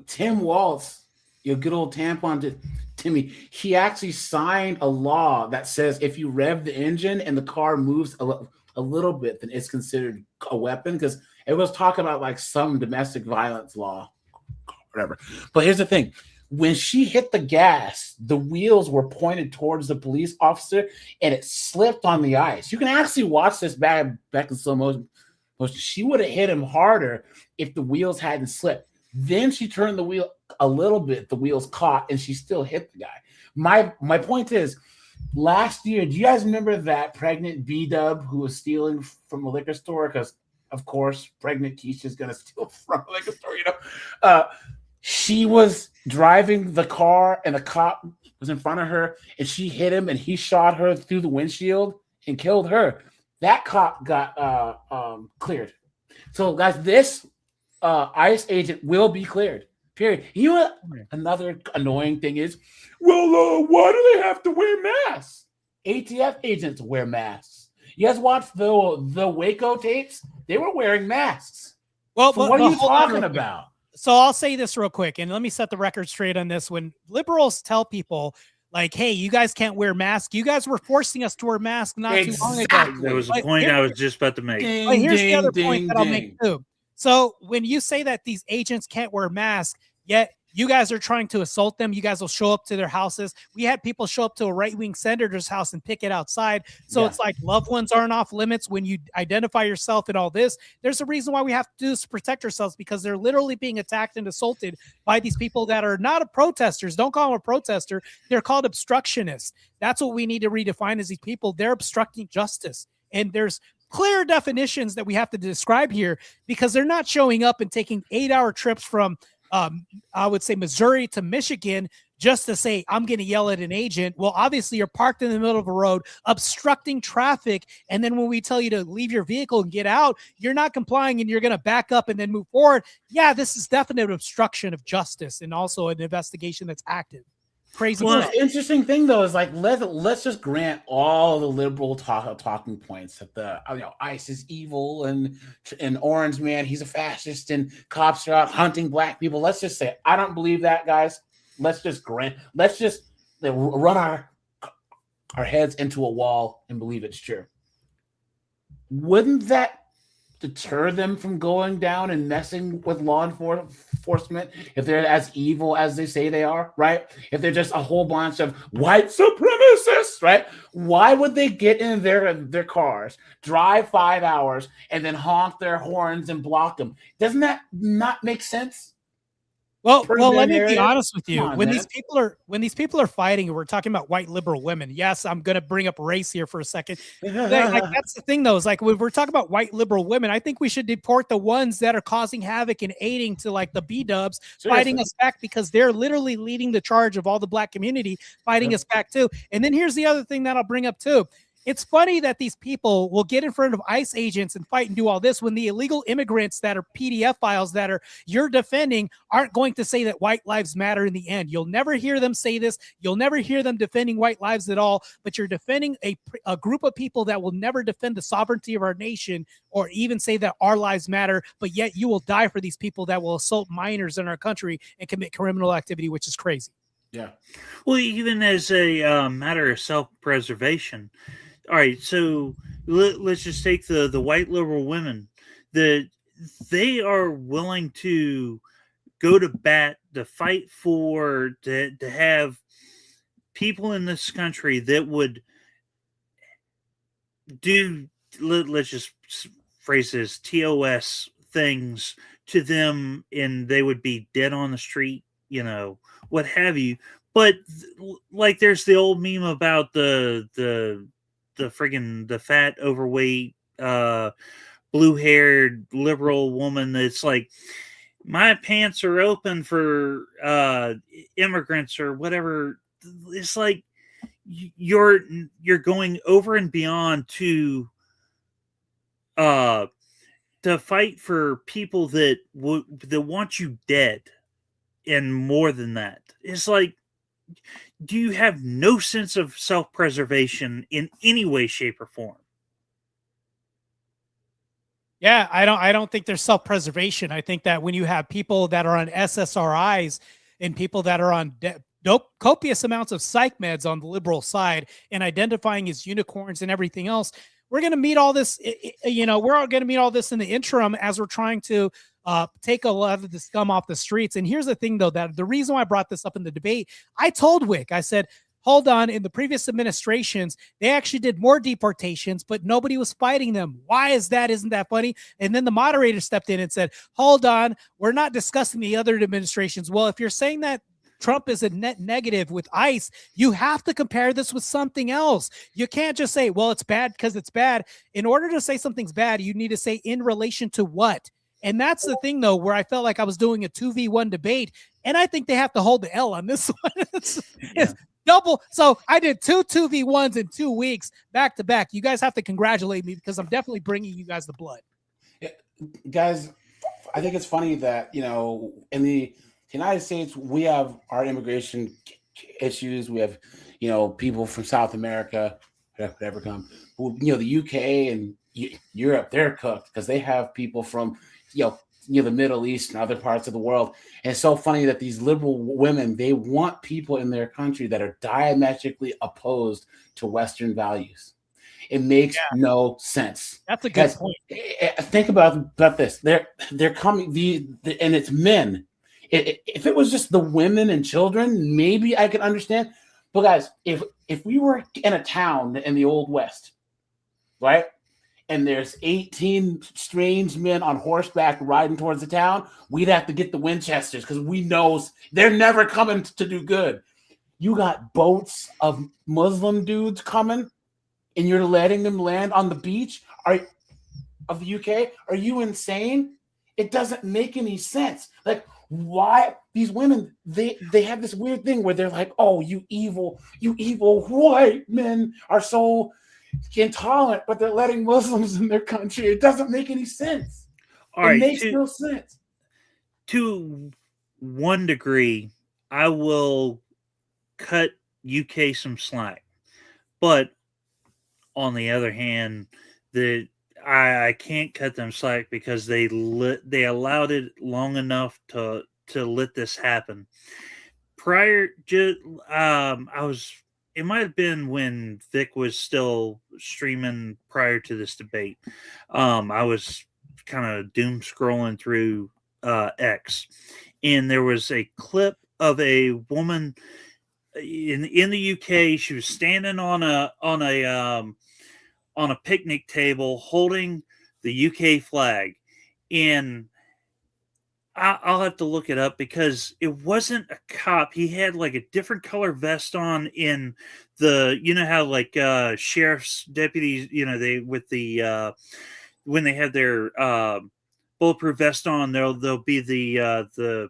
Tim Waltz, your good old tampon Timmy, he actually signed a law that says if you rev the engine and the car moves a little bit, then it's considered a weapon, because it was talking about like some domestic violence law, whatever. But here's the thing. When she hit the gas, the wheels were pointed towards the police officer and it slipped on the ice. You can actually watch this back in slow motion. She would have hit him harder if the wheels hadn't slipped. Then she turned the wheel a little bit, the wheels caught, and she still hit the guy. My point is, last year, do you guys remember that pregnant B-dub who was stealing from a liquor store? Because, of course, pregnant Keisha's going to steal from a liquor store, you know? She was driving the car, and the cop was in front of her, and she hit him, and he shot her through the windshield and killed her. That cop got cleared. So, guys, this ICE agent will be cleared. Period. You know what? Another annoying thing is, well, why do they have to wear masks? ATF agents wear masks. You guys watched the Waco tapes? They were wearing masks. Well, so what are you talking about? So I'll say this real quick, and let me set the record straight on this. When liberals tell people, like, hey, you guys can't wear masks, you guys were forcing us to wear masks not too long ago. That was a point I was just about to make. But here's the other point that I'll make too. So when you say that these agents can't wear masks, yet you guys are trying to assault them, you guys will show up to their houses. We had people show up to a right-wing senator's house and pick it outside. So it's like loved ones aren't off limits when you identify yourself and all this. There's a reason why we have to do this to protect ourselves, because they're literally being attacked and assaulted by these people that are not protesters. Don't call them a protester. They're called obstructionists. That's what we need to redefine as these people. They're obstructing justice. And there's clear definitions that we have to describe here, because they're not showing up and taking 8-hour trips from I would say Missouri to Michigan just to say, I'm going to yell at an agent. Well, obviously you're parked in the middle of a road, obstructing traffic. And then when we tell you to leave your vehicle and get out, you're not complying and you're going to back up and then move forward. Yeah, this is definite obstruction of justice and also an investigation that's active. crazy Well, stuff. the interesting thing though is like let's just grant all the liberal talking points that the ICE is evil and Orange Man he's a fascist and cops are out hunting black people. Let's just say I don't believe that, guys. Let's just run our heads into a wall and believe it's true. Wouldn't that deter them from going down and messing with law enforcement if they're as evil as they say they are, right? If they're just a whole bunch of white supremacists, right? Why would they get in their cars, drive 5 hours, and then honk their horns and block them? Doesn't that not make sense? Well, For let their me be narrative? honest with you. Come on, When man. these people are fighting, and we're talking about white liberal women. Yes, I'm going to bring up race here for a second. Like, that's the thing, though. Is like when we're talking about white liberal women, I think we should deport the ones that are causing havoc and aiding to like the B-dubs fighting us back because they're literally leading the charge of all the black community fighting us back too. And then here's the other thing that I'll bring up too. It's funny that these people will get in front of ICE agents and fight and do all this when the illegal immigrants that are PDF files that are you're defending aren't going to say that white lives matter in the end. You'll never hear them say this. You'll never hear them defending white lives at all, but you're defending a group of people that will never defend the sovereignty of our nation or even say that our lives matter, but yet you will die for these people that will assault minors in our country and commit criminal activity, which is crazy. Yeah. Well, even as a matter of self-preservation. All right, so let's just take the white liberal women. They are willing to go to bat to fight for to have people in this country that would do let's just phrase this TOS things to them, and they would be dead on the street, what have you. But like, there's the old meme about the fat, overweight, blue-haired liberal woman that's like, my pants are open for immigrants or whatever. It's like you're going over and beyond to fight for people that want you dead, and more than that. It's like, do you have no sense of self-preservation in any way, shape, or form? Yeah, I don't think there's self-preservation. I think that when you have people that are on SSRIs and people that are on copious amounts of psych meds on the liberal side and identifying as unicorns and everything else, we're going to meet all this, we're all going to meet all this in the interim as we're trying to take a lot of the scum off the streets. And here's the thing, though, that the reason why I brought this up in the debate, I told Whick, I said, hold on, in the previous administrations, they actually did more deportations, but nobody was fighting them. Why is that? Isn't that funny? And then the moderator stepped in and said, hold on, we're not discussing the other administrations. Well, if you're saying that Trump is a net negative with ICE, you have to compare this with something else. You can't just say, well, it's bad because it's bad. In order to say something's bad, you need to say in relation to what? And that's the thing, though, where I felt like I was doing a 2v1 debate, and I think they have to hold the L on this one. It's double. So I did 2v1s in 2 weeks back to back. You guys have to congratulate me because I'm definitely bringing you guys the blood. Yeah, guys, I think it's funny that, in the United States, we have our immigration issues. We have, people from South America, whatever come. The UK and Europe, they're cooked because they have people from, the Middle East and other parts of the world. And it's so funny that these liberal women, they want people in their country that are diametrically opposed to Western values. It makes no sense. That's a good point. Think about this. They're coming, and it's men. If it was just the women and children, maybe I could understand. But guys, if we were in a town in the Old West, right, and there's 18 strange men on horseback riding towards the town, we'd have to get the Winchesters because we know they're never coming to do good. You got boats of Muslim dudes coming, and you're letting them land on the beach of the UK? Are you insane? It doesn't make any sense. Like, why these women, they have this weird thing where they're like, oh, you evil white men are so intolerant, but they're letting Muslims in their country. It doesn't make any sense. It makes no sense. To one degree, I will cut UK some slack. But on the other hand, I can't cut them slack because they allowed it long enough to let this happen. Prior, I was. It might have been when Vic was still streaming prior to this debate. I was kind of doom scrolling through X, and there was a clip of a woman in the UK. She was standing on a picnic table holding the UK flag, and I'll have to look it up because it wasn't a cop. He had like a different color vest on in you know how like sheriff's deputies, you know, they with the when they have their bulletproof vest on, there'll be the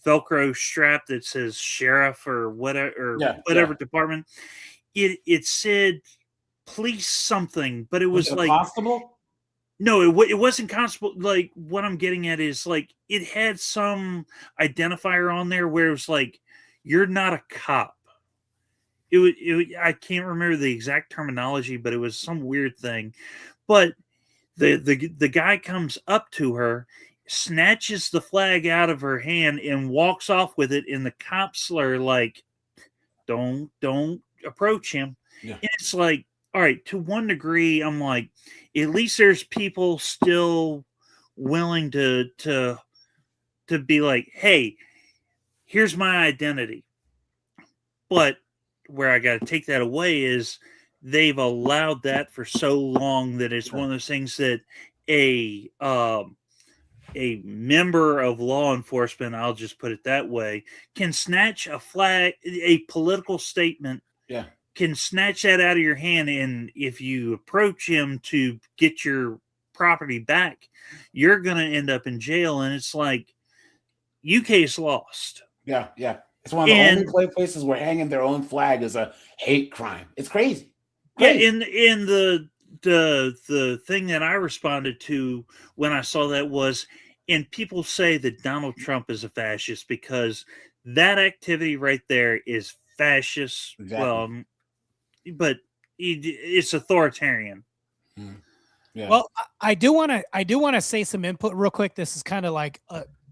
Velcro strap that says sheriff or whatever department. It said police something, but it was it like constable. No, it wasn't constable. Like what I'm getting at is like it had some identifier on there where it was like you're not a cop. I can't remember the exact terminology, but it was some weird thing. But the guy comes up to her, snatches the flag out of her hand, and walks off with it. And the cops are like, "Don't approach him." Yeah. And it's like, all right, to one degree, I'm like, at least there's people still willing to be like, hey, here's my identity. But where I got to take that away is they've allowed that for so long that it's one of those things that a member of law enforcement, I'll just put it that way, can snatch a flag, a political statement. Yeah. Can snatch that out of your hand, and if you approach him to get your property back, you're going to end up in jail. And it's like UK's lost. Yeah. It's one of the only places where hanging their own flag is a hate crime. It's crazy. Yeah, in the thing that I responded to when I saw that was, and people say that Donald Trump is a fascist because that activity right there is fascist. Exactly. Well, but it's authoritarian. Yeah. Well, I do want to say some input real quick. This is kind of like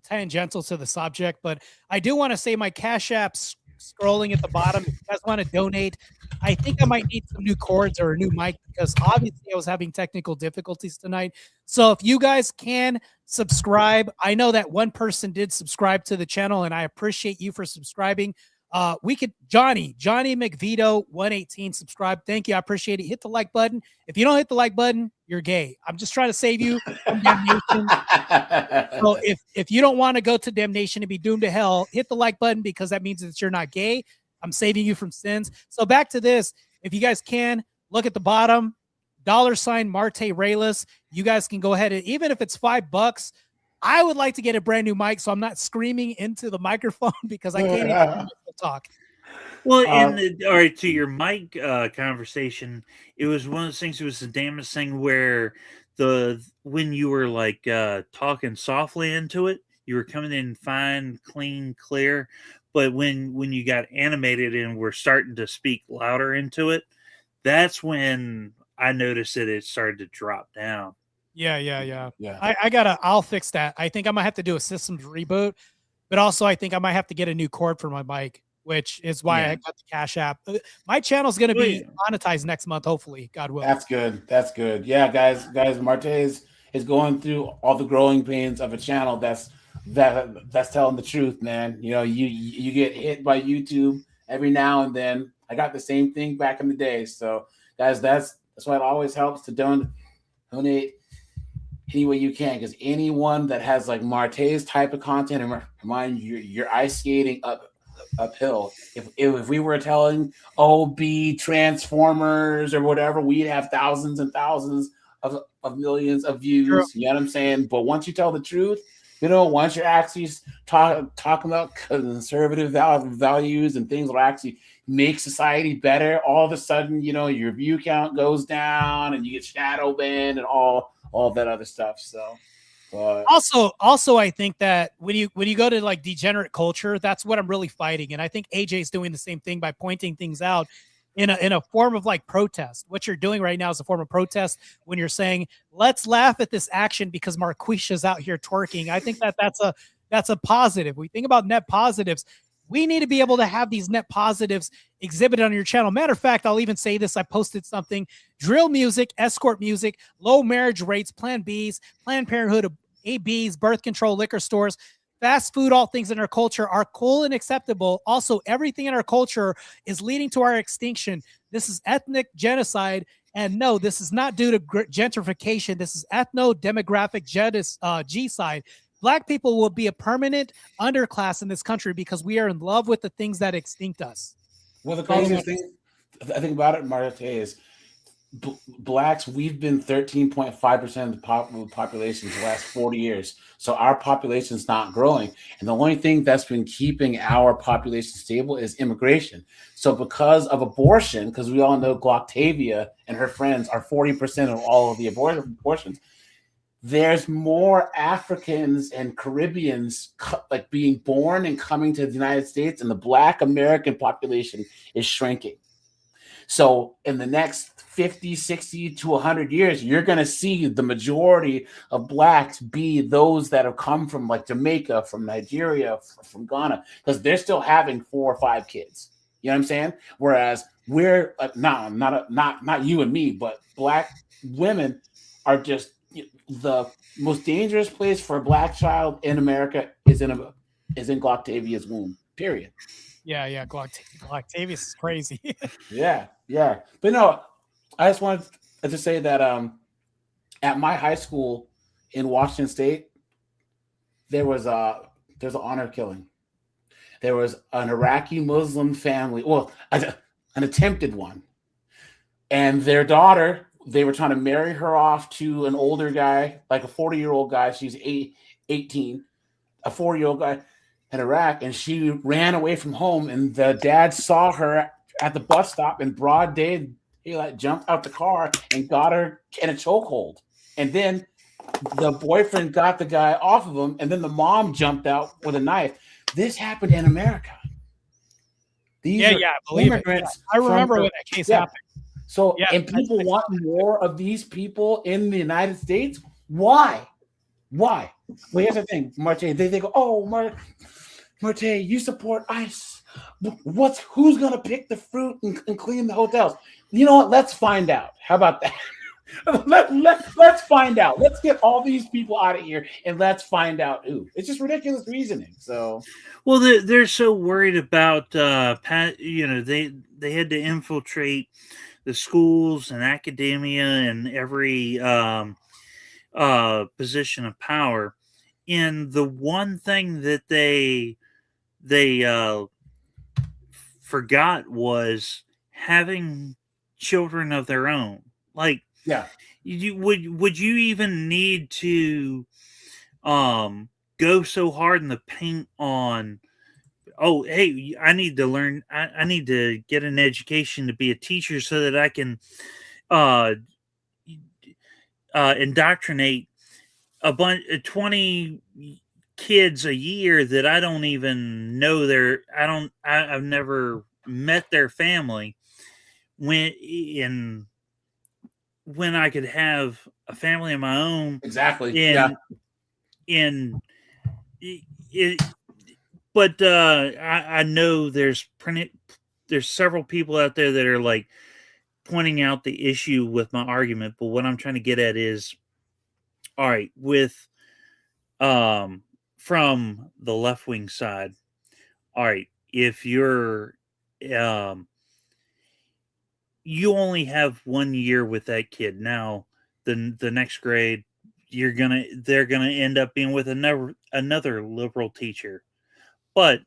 tangential to the subject, but I do want to say my Cash App's scrolling at the bottom. If you guys want to donate, I think I might need some new cords or a new mic because obviously I was having technical difficulties tonight. So if you guys can subscribe, I know that one person did subscribe to the channel, and I appreciate you for subscribing. Johnny McVito 118 subscribe. Thank you. I appreciate it. Hit the like button. If you don't hit the like button, you're gay. I'm just trying to save you from damnation. So if you don't want to go to damnation and be doomed to hell, hit the like button because that means that you're not gay. I'm saving you from sins. So back to this. If you guys can look at the bottom, $ Martae Ruelas. You guys can go ahead and even if it's $5, I would like to get a brand new mic so I'm not screaming into the microphone because I can't even talk. Well, all right, to your mic conversation, it was one of those things. It was the damnest thing where when you were like talking softly into it, you were coming in fine, clean, clear. But when you got animated and were starting to speak louder into it, that's when I noticed that it started to drop down. Yeah. I'll fix that. I think I might have to do a systems reboot, but also I think I might have to get a new cord for my mic, which is why I got the Cash App. My channel's going to be monetized next month, hopefully, God willing. That's good. Yeah, guys, Martae is going through all the growing pains of a channel that's telling the truth, man. You know, you get hit by YouTube every now and then. I got the same thing back in the day. So, guys, that's why it always helps to donate any way you can, because anyone that has like Martae's type of content, and remind you, you're ice skating uphill. If we were telling OB Transformers or whatever, we'd have thousands and thousands of millions of views. True. You know what I'm saying? But once you tell the truth, you know, once you're actually talking about conservative values and things that actually make society better, all of a sudden, you know, your view count goes down and you get shadow banned and all that other stuff. So But Also, I think that when you go to like degenerate culture, that's what I'm really fighting. And I think AJ's doing the same thing by pointing things out in a form of like protest. What you're doing right now is a form of protest when you're saying, let's laugh at this action because Marquisha's out here twerking. I think that's a positive. We think about net positives. We need to be able to have these net positives exhibited on your channel. Matter of fact, I'll even say this. I posted something: drill music, escort music, low marriage rates, Plan Bs, Planned Parenthood, ABs, birth control, liquor stores, fast food, all things in our culture are cool and acceptable. Also, everything in our culture is leading to our extinction. This is ethnic genocide. And no, this is not due to gentrification. This is ethno-demographic genocide. Black people will be a permanent underclass in this country because we are in love with the things that extinct us. well, the craziest thing I think about it, Martae, is blacks. We've been 13.5% of the population for the last 40 years. So our population is not growing. And the only thing that's been keeping our population stable is immigration. So because of abortion, because we all know Glocktavia and her friends are 40% of all of the abortions, there's more Africans and Caribbeans like being born and coming to the United States, and the Black American population is shrinking. So in the next 50, 60 to 100 years, you're going to see the majority of blacks be those that have come from like Jamaica, from Nigeria, from Ghana, because they're still having 4 or 5 kids. You know what I'm saying? Whereas we're not you and me, but black women are just the most dangerous place for a black child in America is in Glocktavia's womb. Period. Yeah. Glocktavius is crazy. Yeah. But no, I just wanted to say that at my high school in Washington State, there's an honor killing. There was an Iraqi Muslim family, well, an attempted one, and their daughter. They were trying to marry her off to an older guy, like a 40-year-old guy. She's 18, a 40-year-old guy in Iraq, and she ran away from home. And the dad saw her at the bus stop in broad day. He like jumped out the car and got her in a chokehold. And then the boyfriend got the guy off of him, and then the mom jumped out with a knife. This happened in America. These are I believe immigrants. it. Yeah. I remember when that case happened. So, and people want more of these people in the United States. Why? Well, here's the thing, Martae. They go, oh, Martae, you support ICE. Who's gonna pick the fruit and clean the hotels? You know what? Let's find out. How about that? Let's find out. Let's get all these people out of here and let's find out who. It's just ridiculous reasoning. So, well, they're so worried about they had to infiltrate the schools and academia and every position of power. And the one thing that they forgot was having children of their own. Like, yeah, would you even need to go so hard in the paint on? Oh, hey, I need to learn. I need to get an education to be a teacher so that I can indoctrinate a bunch of 20 kids a year that I don't even know I've never met their family. When I could have a family of my own. Exactly. But I know there's several people out there that are like pointing out the issue with my argument. But what I'm trying to get at is, all right, with from the left wing side, all right, if you're you only have 1 year with that kid, now the next grade they're gonna end up being with another liberal teacher. But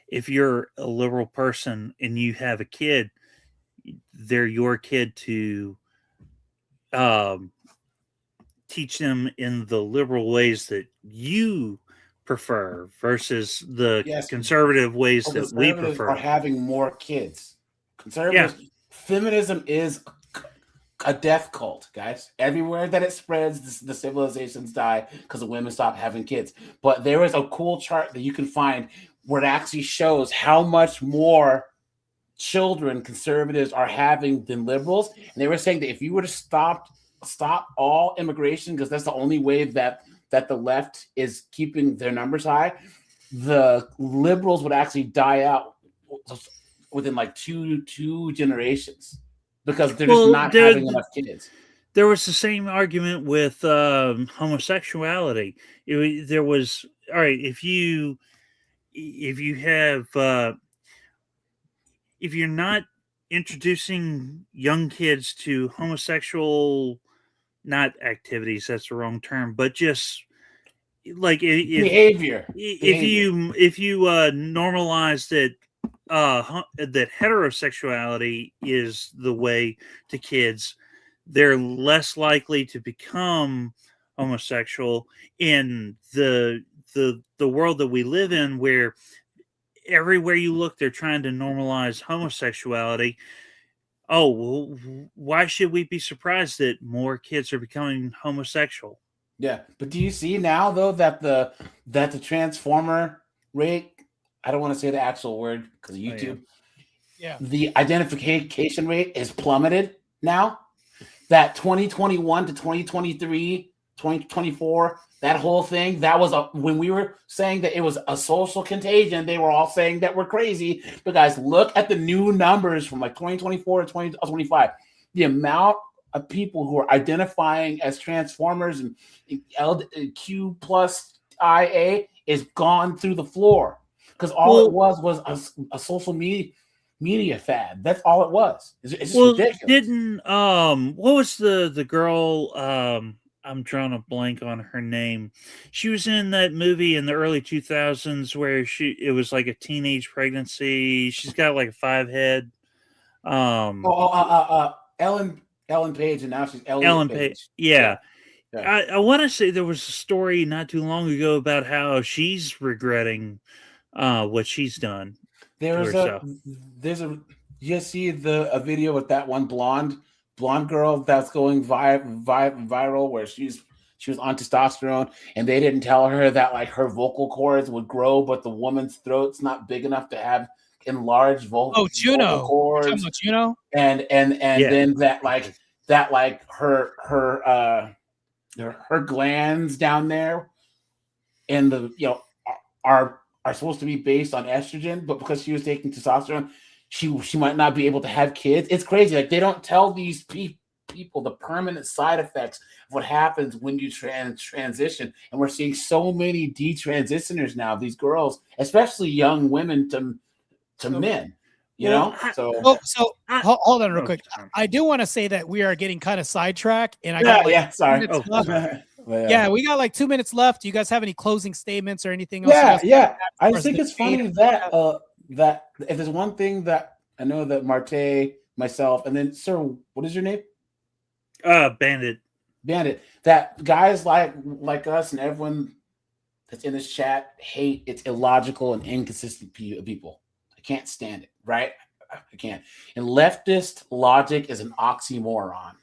if you're a liberal person and you have a kid, they're your kid to teach them in the liberal ways that you prefer versus the conservative ways that we prefer. Are having more kids. Conservatives, feminism is a death cult, guys. Everywhere that it spreads, the civilizations die because the women stop having kids. But there is a cool chart that you can find where it actually shows how much more children conservatives are having than liberals. And they were saying that if you were to stop all immigration, because that's the only way that the left is keeping their numbers high, the liberals would actually die out within like two generations because they're just not having enough kids. There was the same argument with homosexuality. There was, all right, if you have if you're not introducing young kids to homosexual, not activities, that's the wrong term, but just like behavior. If you normalize that that heterosexuality is the way to kids, they're less likely to become homosexual in the world that we live in, where everywhere you look, they're trying to normalize homosexuality. Oh, well, why should we be surprised that more kids are becoming homosexual? Yeah, but do you see now though that the transformer rate? I don't want to say the actual word because of YouTube. Yeah, the identification rate is plummeted now. That 2021 to 2023, 2024, that whole thing, that was when we were saying that it was a social contagion, they were all saying that we're crazy. But guys, look at the new numbers from like 2024 to 2025. The amount of people who are identifying as transformers and Q plus IA is gone through the floor because all it was a social media fad. That's all it was. It's just ridiculous. Didn't what was the girl, I'm drawing a blank on her name. She was in that movie in the early 2000s where it was like a teenage pregnancy. She's got like a 5 head. Ellen Page, and now she's Ellen Page. Yeah. I want to say there was a story not too long ago about how she's regretting what she's done. There's a you see a video with that one blonde girl that's going viral where she was on testosterone and they didn't tell her that like her vocal cords would grow, but the woman's throat's not big enough to have enlarged vocal cords. Juno. And then that her glands down there and the are supposed to be based on estrogen, but because she was taking testosterone, she might not be able to have kids. It's crazy. Like they don't tell these people the permanent side effects of what happens when you transition. And we're seeing so many detransitioners now. These girls, especially young women to men. Hold on real quick. I do want to say that we are getting kind of sidetracked, and I got sorry. We got like 2 minutes left. Do you guys have any closing statements or anything else? I think it's funny that that if there's one thing that I know that Martae, myself, and then sir, what is your name? Bandit. That guys like us and everyone that's in this chat hate it's illogical and inconsistent people. I can't stand it, right? I can't. And leftist logic is an oxymoron.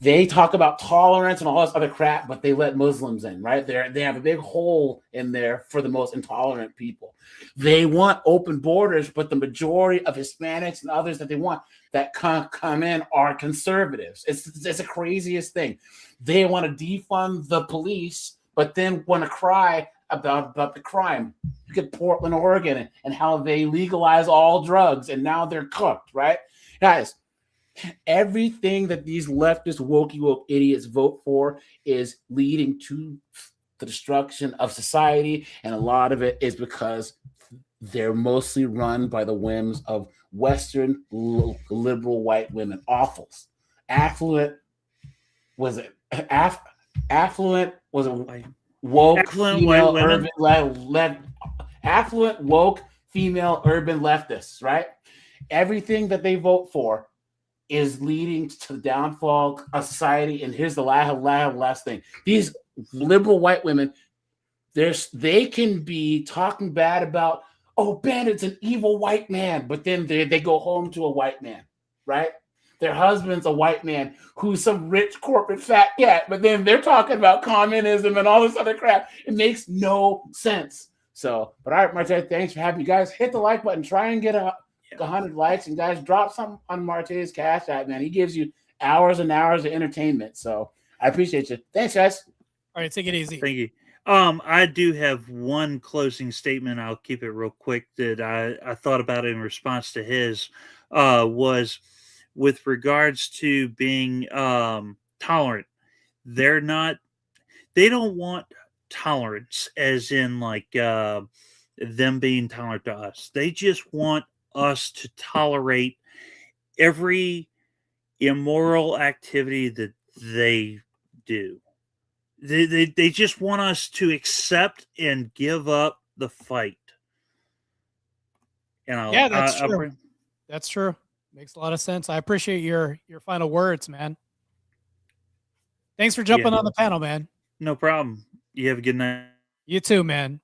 They talk about tolerance and all this other crap, but they let Muslims in, right? They have a big hole in there for the most intolerant people. They want open borders, but the majority of Hispanics and others that they want that come in are conservatives. It's the craziest thing. They want to defund the police, but then want to cry about the crime. Look at Portland, Oregon, and how they legalize all drugs, and now they're cooked, right? Guys, everything that these leftist woke idiots vote for is leading to the destruction of society, and a lot of it is because they're mostly run by the whims of Western liberal white women. Awfuls. Affluent was it? Affluent was a woke Affluent female white women. affluent woke female urban leftists, right? Everything that they vote for is leading to the downfall of society. And here's the last thing. These liberal white women, they can be talking bad about, Bandit's an evil white man, but then they go home to a white man, right? their husband's a white man who's some rich corporate fat cat, but then they're talking about communism and all this other crap. It makes no sense. So, but all right, Martae, thanks for having you guys. Hit the like button. Try and get 100 likes, and guys, drop something on Martae's Cash App, man. He gives you hours and hours of entertainment. So I appreciate you. Thanks, guys. All right, take it easy. Thank you. I do have one closing statement. I'll keep it real quick that I thought about in response to his was with regards to being tolerant. They don't want tolerance as in like them being tolerant to us. They just want us to tolerate every immoral activity that they do. They just want us to accept and give up the fight. Yeah, that's true. That's true. Makes a lot of sense. I appreciate your final words, man. Thanks for jumping on the panel, man. No problem. You have a good night. You too, man.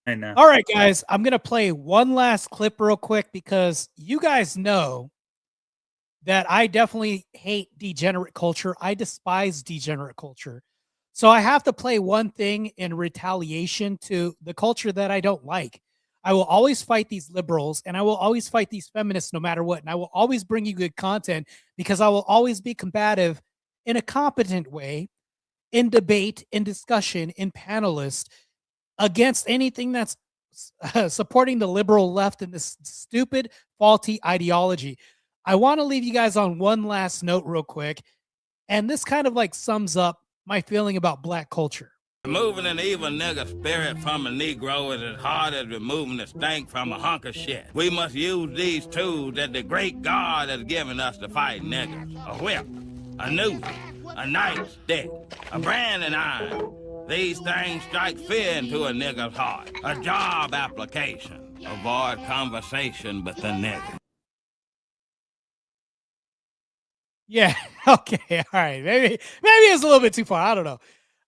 I know. All right, guys. I'm going to play one last clip real quick because you guys know that I definitely hate degenerate culture. I despise degenerate culture. So I have to play one thing in retaliation to the culture that I don't like. I will always fight these liberals and I will always fight these feminists no matter what. And I will always bring you good content because I will always be combative in a competent way, in debate, in discussion, in panelist against anything that's supporting the liberal left and this stupid, faulty ideology. I want to leave you guys on one last note real quick. And this kind of like sums up my feeling about black culture. Removing an evil nigger spirit from a Negro is as hard as removing the stank from a hunk of shit. We must use these tools that the great God has given us to fight niggers. A whip, a noose, a nightstick, a branding iron. These things strike fear into a nigger's heart. A job application. Avoid conversation with the nigger. Yeah. Okay. All right. Maybe it's a little bit too far. I don't know.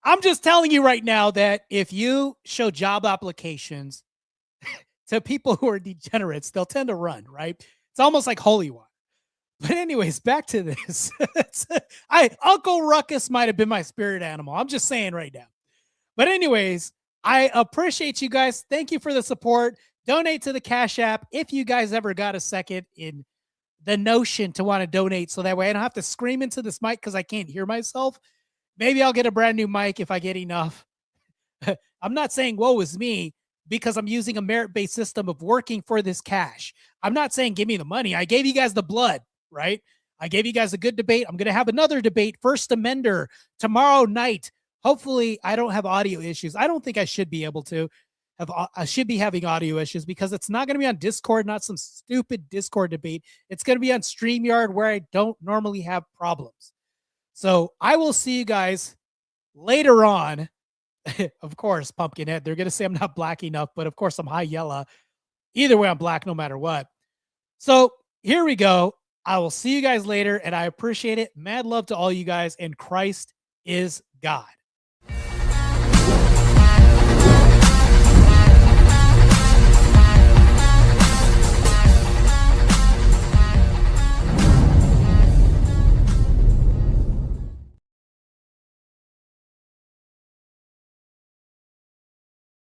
I'm just telling you right now that if you show job applications to people who are degenerates, they'll tend to run, right? It's almost like holy water. But anyways, back to this. Uncle Ruckus might have been my spirit animal. I'm just saying right now. But anyways, I appreciate you guys. Thank you for the support. Donate to the Cash App if you guys ever got a second in the notion to want to donate so that way I don't have to scream into this mic because I can't hear myself. Maybe I'll get a brand new mic if I get enough. I'm not saying woe is me because I'm using a merit-based system of working for this cash. I'm not saying give me the money. I gave you guys the blood, right? I gave you guys a good debate. I'm going to have another debate, First Amender, tomorrow night. Hopefully I don't have audio issues. I don't think I should be able to. I should be having audio issues because it's not going to be on Discord, not some stupid Discord debate. It's going to be on StreamYard where I don't normally have problems. So I will see you guys later on. Of course, Pumpkinhead, they're going to say I'm not black enough, but of course I'm high yellow. Either way, I'm black no matter what. So here we go. I will see you guys later, and I appreciate it. Mad love to all you guys, and Christ is God.